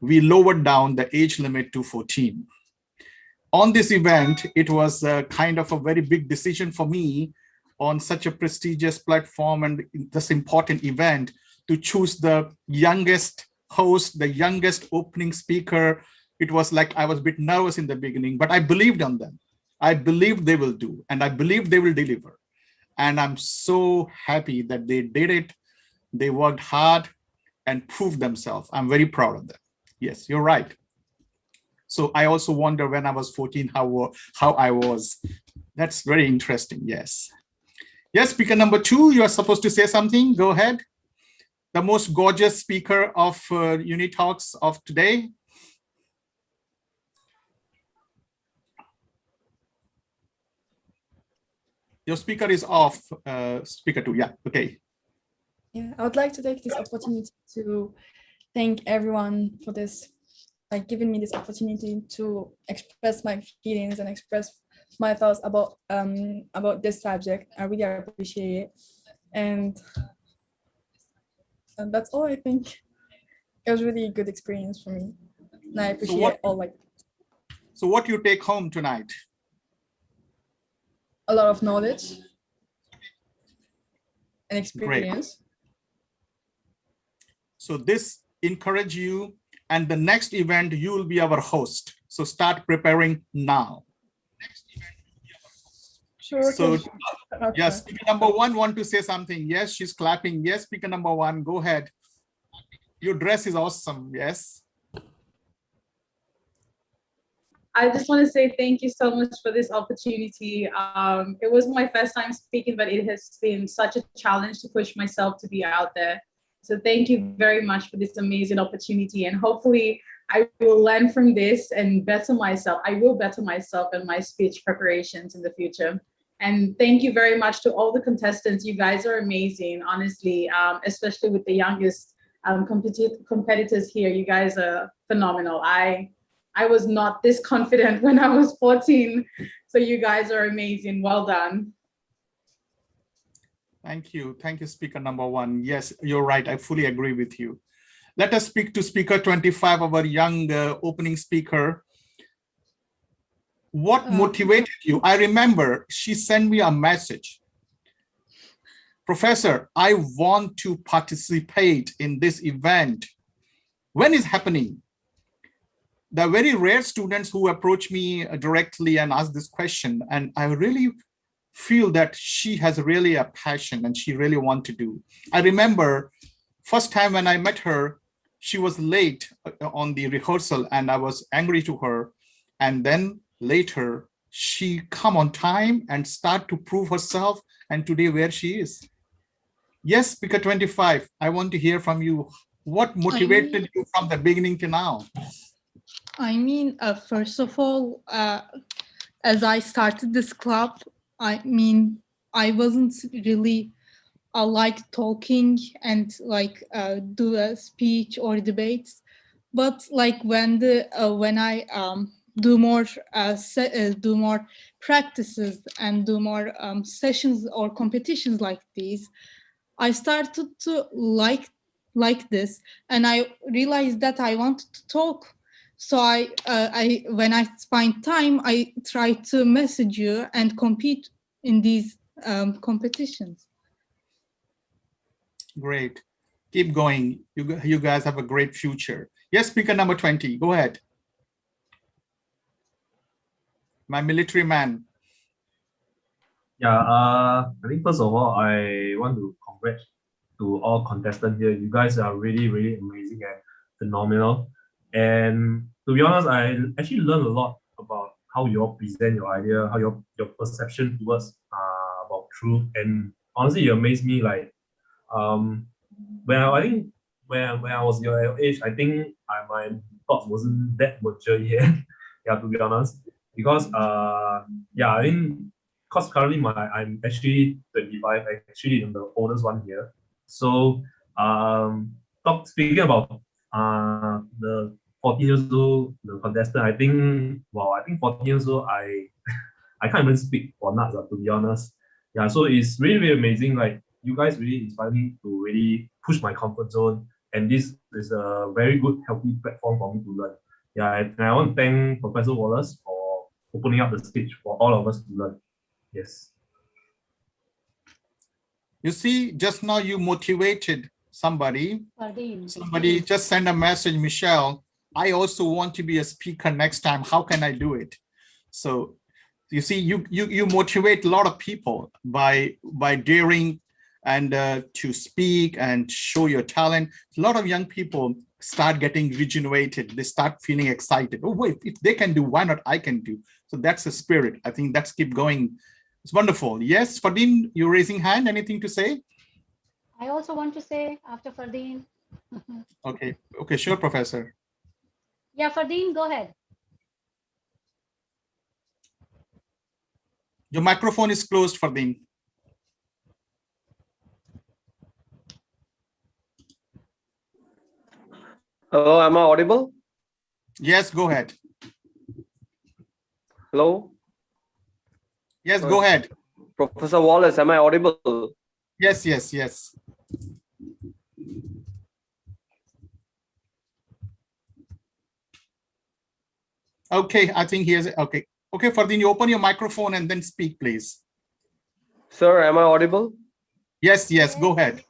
we lowered down the age limit to 14. On this event, it was a kind of a very big decision for me on such a prestigious platform and this important event to choose the youngest host, the youngest opening speaker. It was like I was a bit nervous in the beginning, but I believed on them. I believed they will do, and I believe they will deliver. And I'm so happy that they did it. They worked hard and proved themselves. I'm very proud of them. Yes, you're right. So I also wonder when I was 14, how I was. That's very interesting, yes. Yes, speaker number 2, you are supposed to say something. Go ahead. The most gorgeous speaker of UNITALKS of today. Your speaker is off, speaker 2, yeah, okay. Yeah, I would like to take this opportunity to thank everyone for this, like giving me this opportunity to express my feelings and express my thoughts about this subject. I really appreciate it. And that's all. I think it was really a good experience for me. And I appreciate So what you take home tonight? A lot of knowledge and experience. Great. So this encourage you, and the next event you will be our host. So start preparing now. Sure. So yes, speaker number 1 want to say something. Yes, she's clapping. Yes, speaker number 1, go ahead. Your dress is awesome. Yes. I just want to say thank you so much for this opportunity. It was my first time speaking, but it has been such a challenge to push myself to be out there. So thank you very much for this amazing opportunity. And hopefully I will learn from this and better myself. I will better myself in my speech preparations in the future. And thank you very much to all the contestants. You guys are amazing, honestly, especially with the youngest competitors here. You guys are phenomenal. I was not this confident when I was 14. So you guys are amazing. Well done. Thank you. Thank you, speaker number 1. Yes, you're right. I fully agree with you. Let us speak to speaker 25, our young opening speaker. What motivated you? I remember she sent me a message. Professor, I want to participate in this event. When is happening? There are very rare students who approach me directly and ask this question. And I really feel that she has really a passion and she really wants to do. I remember first time when I met her, she was late on the rehearsal and I was angry to her. And then later she come on time and start to prove herself, and today where she is. Yes, speaker 25, I want to hear from you. What motivated you from the beginning to now? I mean, first of all, as I started this club, I mean, I wasn't really like talking and like do a speech or debates, but like when I do more do more practices and do more sessions or competitions like these, I started to like this, and I realized that I wanted to talk. So I when I find time, I try to message you and compete in these competitions. Great. Keep going. You guys have a great future. Yes, speaker number 20. Go ahead. My military man. Yeah, I think first of all, I want to congratulate to all contestants here. You guys are really, really amazing and phenomenal. And to be honest, I actually learned a lot about how you all present your idea, how your perception towards about truth. And honestly, you amaze me. Like I think when I was your age, I think my thoughts wasn't that mature yet. Yeah, to be honest, because yeah, I mean, because currently I'm actually 25, actually I'm the oldest one here. So speaking about the 14 years old, the contestant, I think 14 years old, I can't even speak for nuts, to be honest. Yeah, so it's really, really amazing. Like you guys really inspire me to really push my comfort zone, and this is a very good, healthy platform for me to learn. Yeah, and I want to thank Professor Wallace for opening up the stage for all of us to learn. Yes. You see, just now you motivated somebody. Somebody just sent a message, Michelle, I also want to be a speaker next time. How can I do it? So you see, you motivate a lot of people by daring and to speak and show your talent. A lot of young people start getting regenerated. They start feeling excited. Oh, wait, if they can do, why not I can do? So that's the spirit. I think that's keep going. It's wonderful. Yes, Fardeen, you're raising hand. Anything to say? I also want to say after Fardeen. Okay, sure, Professor. Yeah, Fardeen, go ahead. Your microphone is closed, Fardeen. Hello, am I audible? Yes, go ahead. Hello? Yes, go ahead. Professor Wallace, am I audible? Yes, yes, yes. Okay, I think he has, okay. Okay, Fardeen, you open your microphone and then speak, please. Sir, am I audible? Yes, yes, go ahead.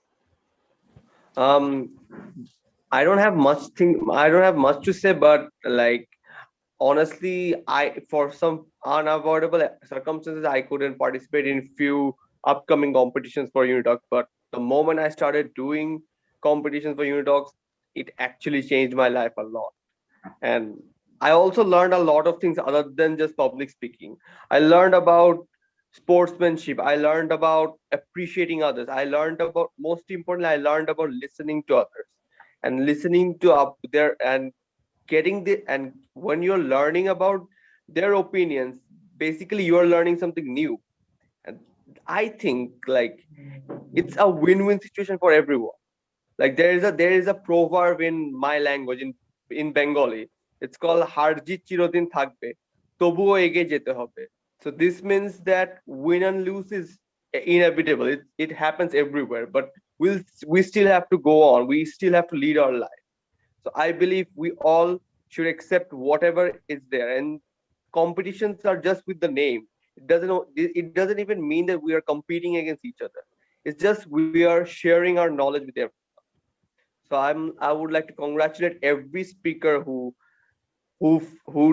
I don't have much to say, but like honestly, for some unavoidable circumstances, I couldn't participate in few upcoming competitions for UNITALKS. But the moment I started doing competitions for UNITALKS, it actually changed my life a lot. And I also learned a lot of things other than just public speaking. I learned about sportsmanship. I learned about appreciating others. I learned about, most importantly, I learned about listening to others and listening to up there and getting the, and when you're learning about their opinions, basically you're learning something new. And I think like it's a win-win situation for everyone. Like there is a proverb in my language, in Bengali. It's called harjit chirodin thakbe tobuo ege jete hobe. So this means that win and lose is inevitable. It happens everywhere, but we still have to go on. We still have to lead our life. So I believe we all should accept whatever is there, and competitions are just with the name. It doesn't even mean that we are competing against each other. It's just we are sharing our knowledge with everyone. So I would like to congratulate every speaker who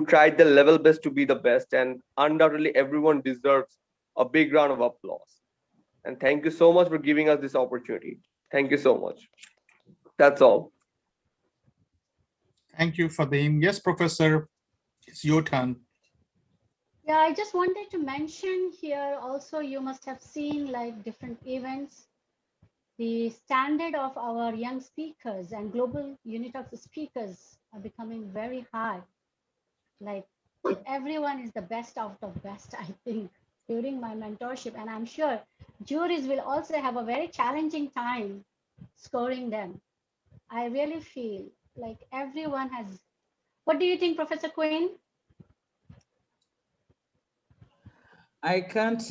tried their level best to be the best, and undoubtedly everyone deserves a big round of applause. And thank you so much for giving us this opportunity. Thank you so much. That's all. Thank you, Fardeen. Yes, Professor, it's your turn. Yeah, I just wanted to mention here also, you must have seen like different events. The standard of our young speakers and global UNITALKS speakers are becoming very high. Like everyone is the best out of best, I think, during my mentorship. And I'm sure juries will also have a very challenging time scoring them. I really feel like everyone has. What do you think, Professor Quinn? I can't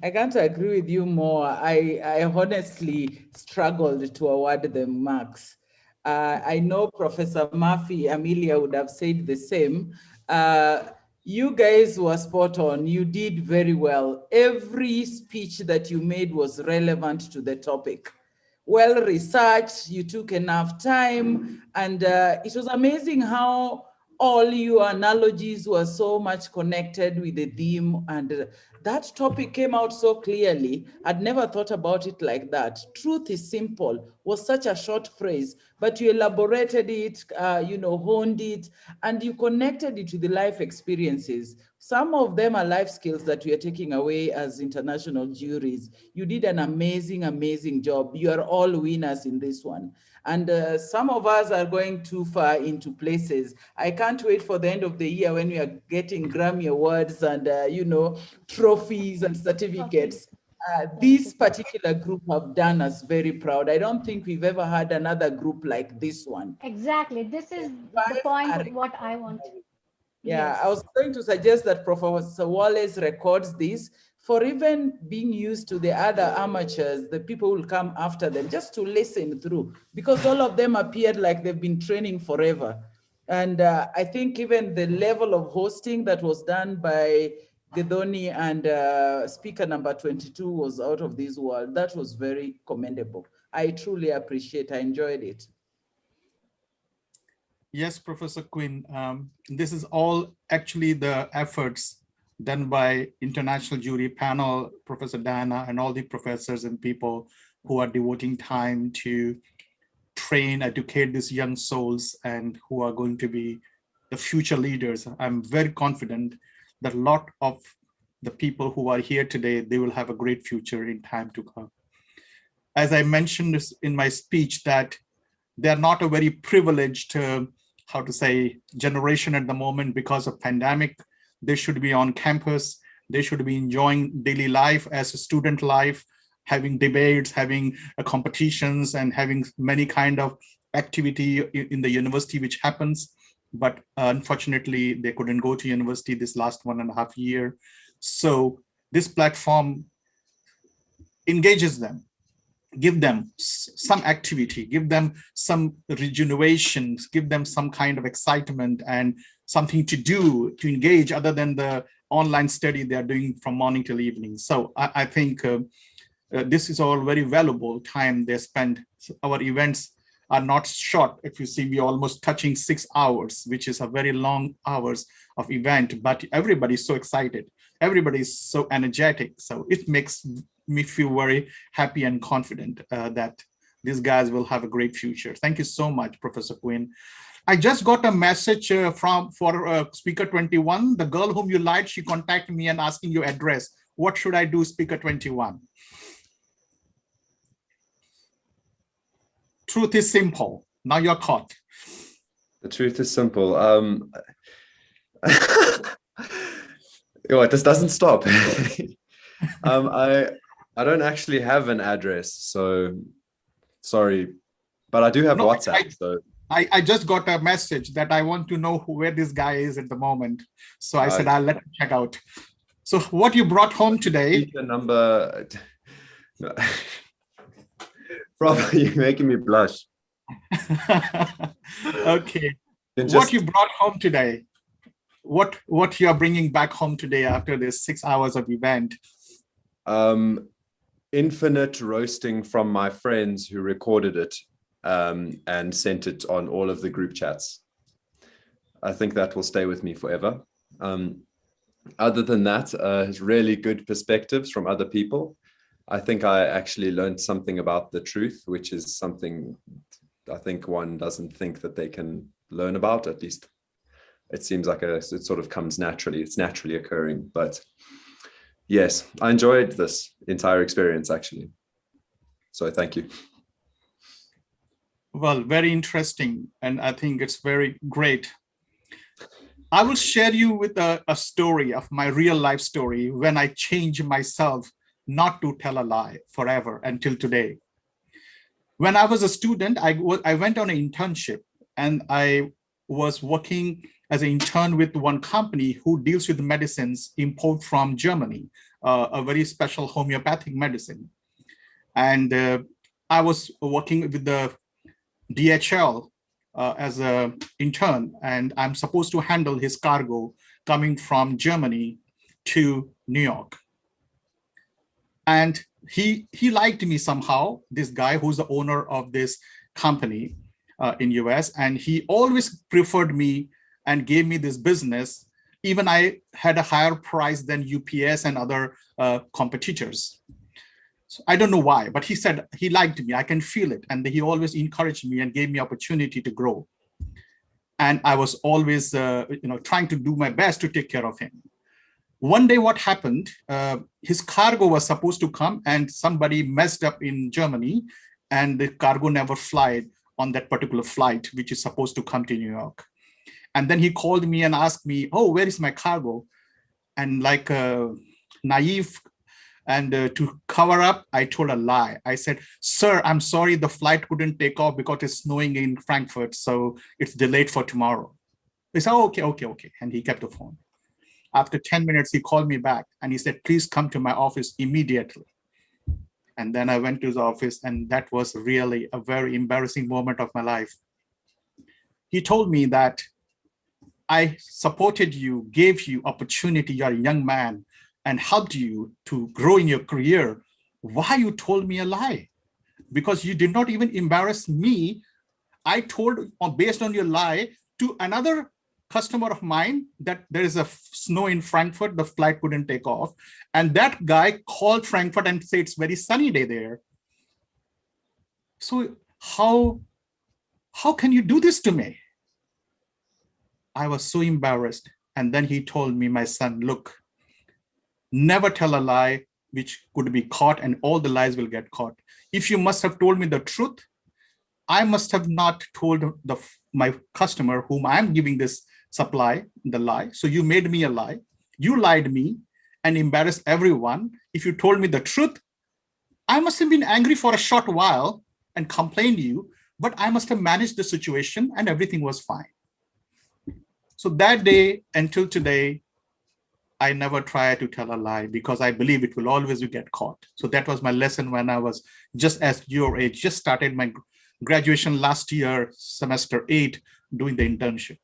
I can't agree with you more. I honestly struggled to award them marks. I know Professor Murphy, Amelia would have said the same. You guys were spot on. You did very well. Every speech that you made was relevant to the topic. Well researched, you took enough time, and it was amazing how all your analogies were so much connected with the theme, and that topic came out so clearly. I'd never thought about it like that. Truth is simple was such a short phrase, but you elaborated it, honed it, and you connected it to the life experiences. Some of them are life skills that we are taking away as international juries. You did an amazing, amazing job. You are all winners in this one. And some of us are going too far into places. I can't wait for the end of the year when we are getting Grammy Awards and, trophies and certificates. This particular group have done us very proud. I don't think we've ever had another group like this one. Exactly. This is the point what I want. Yeah, Yes. I was going to suggest that Professor Wallace records this for even being used to the other amateurs, the people who will come after them, just to listen through, because all of them appeared like they've been training forever. And I think even the level of hosting that was done by Gedoni and speaker number 22 was out of this world. That was very commendable. I truly appreciate, I enjoyed it. Yes, Professor Quinn, this is all actually the efforts done by international jury panel, Professor Diana, and all the professors and people who are devoting time to train, educate these young souls and who are going to be the future leaders. I'm very confident that a lot of the people who are here today, they will have a great future in time to come. As I mentioned in my speech, that they're not a very privileged, generation at the moment because of pandemic. They should be on campus. They should be enjoying daily life as a student life, having debates, having competitions, and having many kind of activity in the university, which happens. But unfortunately, they couldn't go to university this last 1.5 years. So this platform engages them, give them some activity, give them some rejuvenation, give them some kind of excitement and something to do, to engage other than the online study they are doing from morning till evening. So I think this is all very valuable time they spend. Our events are not short. If you see, we're almost touching 6 hours, which is a very long hours of event, but everybody's so excited. Everybody's so energetic. So it makes me feel very happy and confident that these guys will have a great future. Thank you so much, Professor Quinn. I just got a message for Speaker 21. The girl whom you liked, she contacted me and asking your address. What should I do, Speaker 21? Truth is simple. Now you're caught. The truth is simple. It just doesn't stop. I don't actually have an address, so sorry, but I do have WhatsApp. I just got a message that I want to know where this guy is at the moment. So I said, I'll let him check out. So what you brought home today? The number. Probably you're making me blush. Okay. What you brought home today? What you are bringing back home today after this 6 hours of event? Infinite roasting from my friends who recorded it and sent it on all of the group chats. I think that will stay with me forever. Other than that, it's really good perspectives from other people. I think I actually learned something about the truth, which is something I think one doesn't think that they can learn about. At least it seems like it sort of comes naturally. It's naturally occurring. But yes, I enjoyed this entire experience, actually. So thank you. Well, very interesting. And I think it's very great. I will share you with a story of my real life story when I changed myself not to tell a lie forever until today. When I was a student, I went on an internship, and I was working as an intern with one company who deals with medicines import from Germany, a very special homeopathic medicine. And I was working with the DHL as an intern, and I'm supposed to handle his cargo coming from Germany to New York. And he liked me somehow, this guy who's the owner of this company in US, and he always preferred me and gave me this business. Even I had a higher price than UPS and other competitors. So I don't know why, but he said he liked me. I can feel it. And he always encouraged me and gave me opportunity to grow. And I was always trying to do my best to take care of him. One day what happened, his cargo was supposed to come and somebody messed up in Germany, and the cargo never flied on that particular flight, which is supposed to come to New York. And then he called me and asked me, oh, where is my cargo? And like naive, and to cover up, I told a lie. I said, sir, I'm sorry, the flight couldn't take off because it's snowing in Frankfurt, so it's delayed for tomorrow. He said, oh, okay. And he kept the phone. After 10 minutes, he called me back and he said, please come to my office immediately. And then I went to his office, and that was really a very embarrassing moment of my life. He told me that I supported you, gave you opportunity, you're a young man, and helped you to grow in your career. Why you told me a lie? Because you did not even embarrass me. I told, based on your lie, to another customer of mine that there is a snow in Frankfurt, the flight couldn't take off. And that guy called Frankfurt and said it's very sunny day there. So how can you do this to me? I was so embarrassed. And then he told me, my son, look, never tell a lie which could be caught, and all the lies will get caught. If you must have told me the truth, I must have not told my customer whom I'm giving this supply the lie. So you made me a lie. You lied me and embarrassed everyone. If you told me the truth, I must have been angry for a short while and complained to you, but I must have managed the situation and everything was fine. So that day until today, I never try to tell a lie because I believe it will always get caught. So that was my lesson when I was just as your age, just started my graduation last year, semester 8, doing the internship.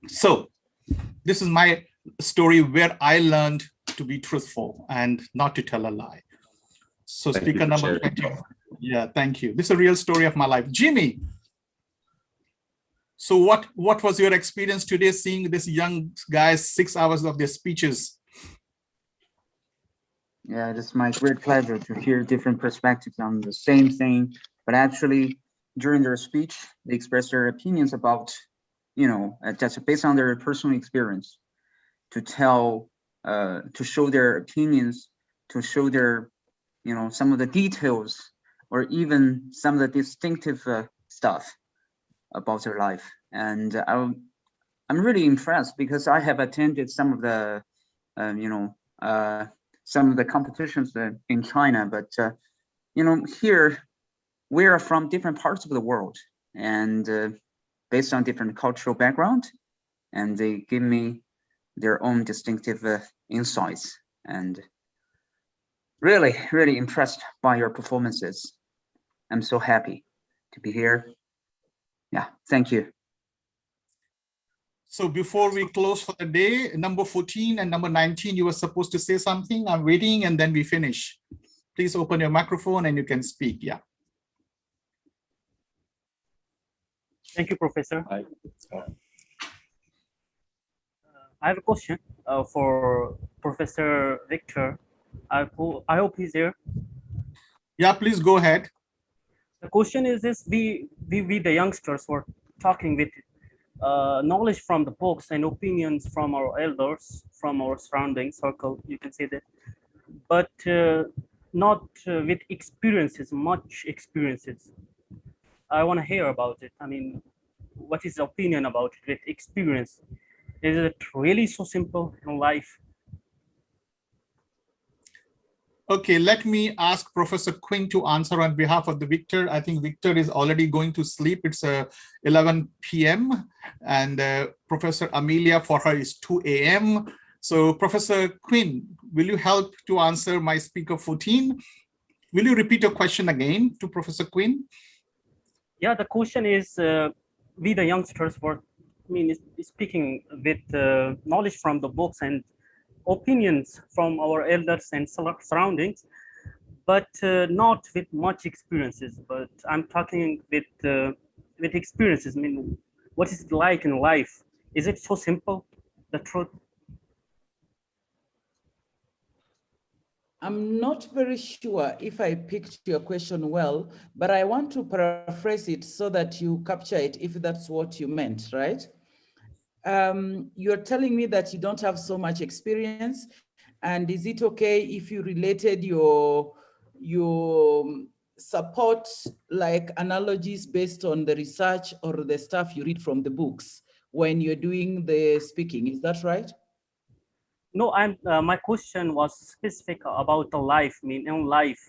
So this is my story where I learned to be truthful and not to tell a lie. So speaker number 20. Yeah, thank you. This is a real story of my life. Jimmy. So what was your experience today seeing this young guys 6 hours of their speeches? Yeah, it's my great pleasure to hear different perspectives on the same thing, but actually during their speech, they express their opinions about, that's based on their personal experience to tell, to show their opinions, to show their, some of the details or even some of the distinctive stuff about their life. And I'm really impressed because I have attended some of the, some of the competitions in China, but, here we are from different parts of the world and based on different cultural background, and they give me their own distinctive insights, and really, really impressed by your performances. I'm so happy to be here. Yeah, thank you. So before we close for the day, number 14 and number 19, you were supposed to say something. I'm waiting and then we finish. Please open your microphone and you can speak. Yeah. Thank you, Professor. I have a question for Professor Victor. I hope he's there. Yeah, please go ahead. The question is this: we the youngsters were talking with knowledge from the books and opinions from our elders, from our surrounding circle, you can say that, but not with experiences, much experiences. I want to hear about it. I mean, what is the opinion about it with experience? Is it really so simple in life? Okay, let me ask Professor Quinn to answer on behalf of the Victor. I think Victor is already going to sleep. It's 11 p.m. and Professor Amelia, for her is 2 a.m. So Professor Quinn, will you help to answer my speaker 14? Will you repeat your question again to Professor Quinn? Yeah, the question is, we the youngsters were, speaking with knowledge from the books and opinions from our elders and surroundings, but not with much experiences. But I'm talking with experiences. I mean, what is it like in life? Is it so simple, the truth? I'm not very sure if I picked your question well, but I want to paraphrase it so that you capture it if that's what you meant, right? You're telling me that you don't have so much experience, and is it okay if you related your support like analogies based on the research or the stuff you read from the books when you're doing the speaking? Is that right? No, my question was specific about the life. I mean, in life,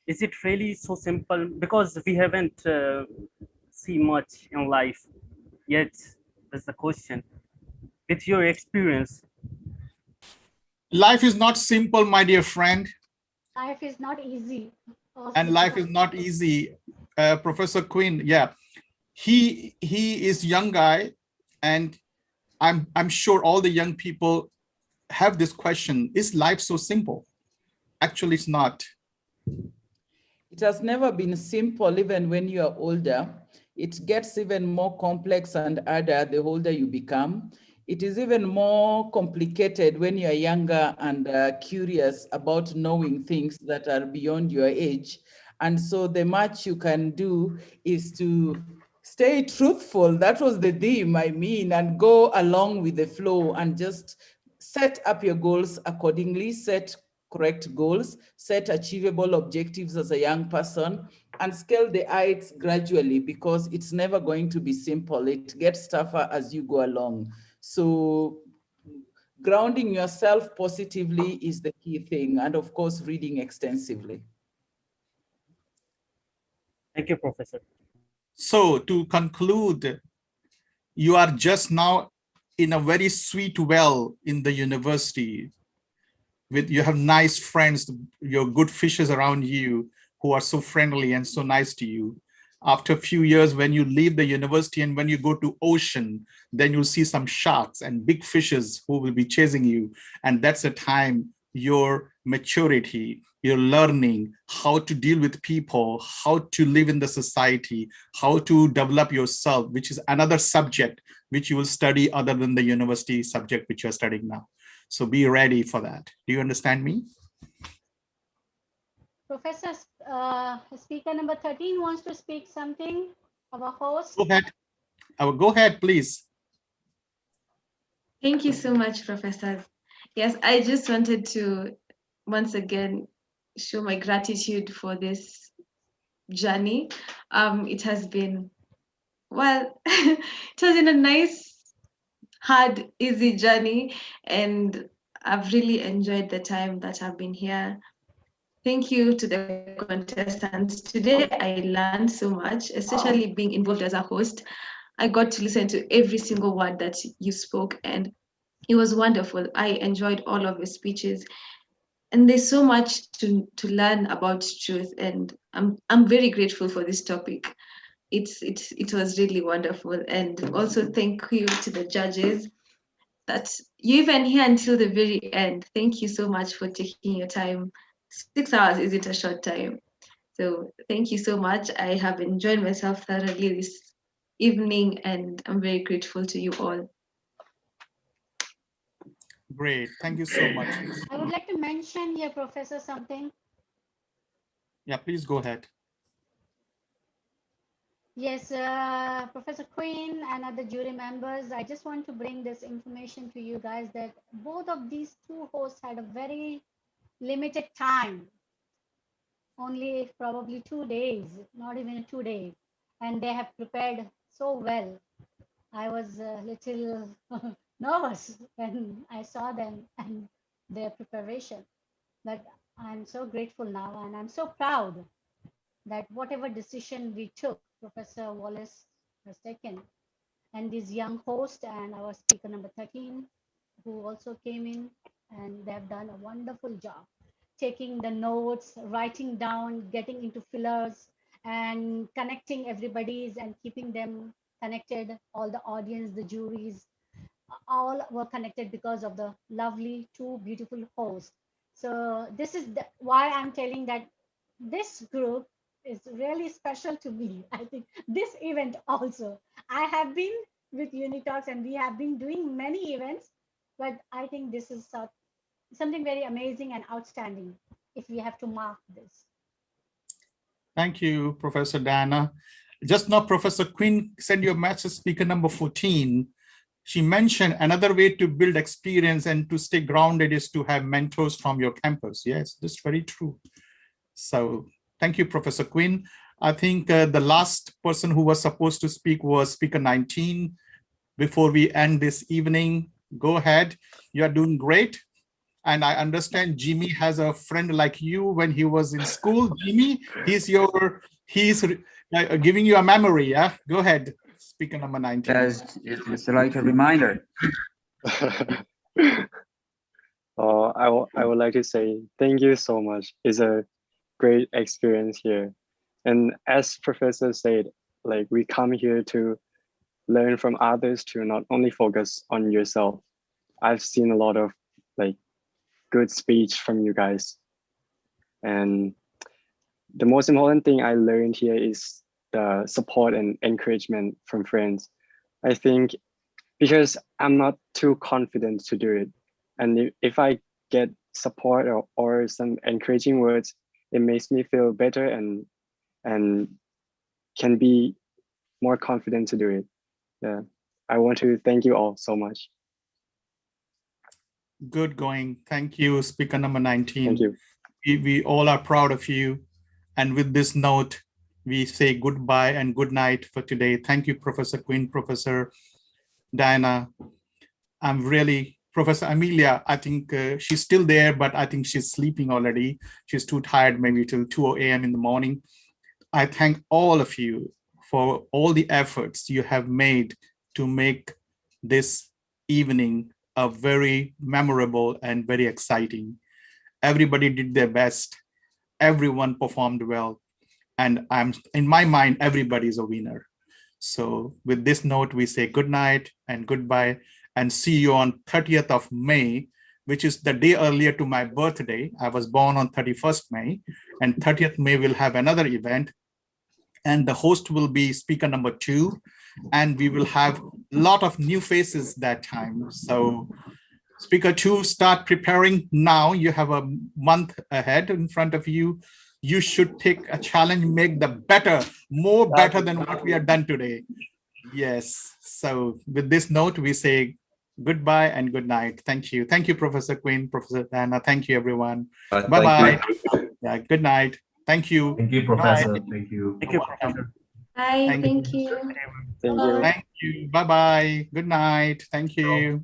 is it really so simple? Because we haven't seen much in life yet. That's the question. With your experience, life is not simple, my dear friend. Life is not easy. And life is not easy. Professor Quinn, yeah, he is young guy, and I'm sure all the young people have this question: is life so simple? Actually, it's not. It has never been simple, even when you are older. It gets even more complex and harder the older you become. It is even more complicated when you are younger and curious about knowing things that are beyond your age. And so the much you can do is to stay truthful. That was the theme, and go along with the flow and just set up your goals accordingly, set correct goals, set achievable objectives as a young person, and scale the heights gradually, because it's never going to be simple. It gets tougher as you go along. So grounding yourself positively is the key thing. And of course, reading extensively. thank you, Professor. So to conclude, you are just now in a very sweet well in the university. You have nice friends, your good fishes around you who are so friendly and so nice to you. After a few years, when you leave the university and when you go to ocean, then you'll see some sharks and big fishes who will be chasing you. And that's the time your maturity, your learning how to deal with people, how to live in the society, how to develop yourself, which is another subject which you will study other than the university subject which you're studying now. So be ready for that. Do you understand me? Professor, speaker number 13 wants to speak something. Our host. Go ahead. Go ahead, please. Thank you so much, professors. Yes, I just wanted to once again show my gratitude for this journey. It has been, well, it has been a nice, hard, easy journey, and I've really enjoyed the time that I've been here. Thank you to the contestants. Today I learned so much, especially being involved as a host. I got to listen to every single word that you spoke, and it was wonderful. I enjoyed all of your speeches, and there's so much to learn about truth, and I'm very grateful for this topic. It was really wonderful, and also thank you to the judges that you even here until the very end. Thank you so much for taking your time. 6 hours isn't a short time. So thank you so much. I have enjoyed myself thoroughly this evening, and I'm very grateful to you all. Great. Thank you so much. I would like to mention here, Professor, something. Yeah, please go ahead. Yes, Professor Quinn and other jury members, I just want to bring this information to you guys that both of these two hosts had a very limited time, only probably 2 days, not even 2 days, and they have prepared so well. I was a little nervous when I saw them and their preparation, but I'm so grateful now, and I'm so proud that whatever decision we took, Professor Wallace has taken, and this young host and our speaker number 13, who also came in, and they have done a wonderful job taking the notes, writing down, getting into fillers, and connecting everybody's and keeping them connected. All the audience, the juries, all were connected because of the lovely two beautiful hosts. So this is why I'm telling that this group is really special to me. I think this event also. I have been with UniTalks and we have been doing many events, but I think this is something very amazing and outstanding if we have to mark this. Thank you, Professor Diana. Just now, Professor Quinn sent you a message, speaker number 14. She mentioned another way to build experience and to stay grounded is to have mentors from your campus. Yes, that's very true. So thank you, Professor Quinn. I think the last person who was supposed to speak was speaker 19. Before we end this evening, go ahead. You are doing great. And I understand Jimmy has a friend like you when he was in school. Jimmy, he's giving you a memory. Yeah, go ahead. Speaker number 19. Yes, it's like a reminder. I would like to say thank you so much. It's a great experience here. And as Professor said, like we come here to learn from others to not only focus on yourself. I've seen a lot of like good speech from you guys. And the most important thing I learned here is the support and encouragement from friends. I think because I'm not too confident to do it. And if I get support or some encouraging words, it makes me feel better and can be more confident to do it. Yeah, I want to thank you all so much. Good going. Thank you, speaker number 19. Thank you. We all are proud of you. And with this note, we say goodbye and good night for today. Thank you, Professor Quinn, Professor Diana. I'm really, Professor Amelia, I think she's still there, but I think she's sleeping already. She's too tired, maybe till 2 a.m. in the morning. I thank all of you for all the efforts you have made to make this evening a very memorable and very exciting. Everybody did their best. Everyone performed well. And in my mind, everybody is a winner. So with this note, we say good night and goodbye and see you on 30th of May, which is the day earlier to my birthday. I was born on 31st May, and 30th May we'll have another event. And the host will be speaker number 2. And we will have a lot of new faces that time. So speaker 2, start preparing now. You have a month ahead in front of you. You should take a challenge, make the better, more better than what we have done today. Yes. So with this note, we say goodbye and good night. Thank you. Thank you, Professor Quinn, Professor Diana. Thank you, everyone. Bye-bye. Yeah, good night. Thank you. Thank you, Professor. Bye. Thank you. Thank you, Professor. Bye. Thank you. Thank you. Thank you. Bye-bye. Good night. Thank you.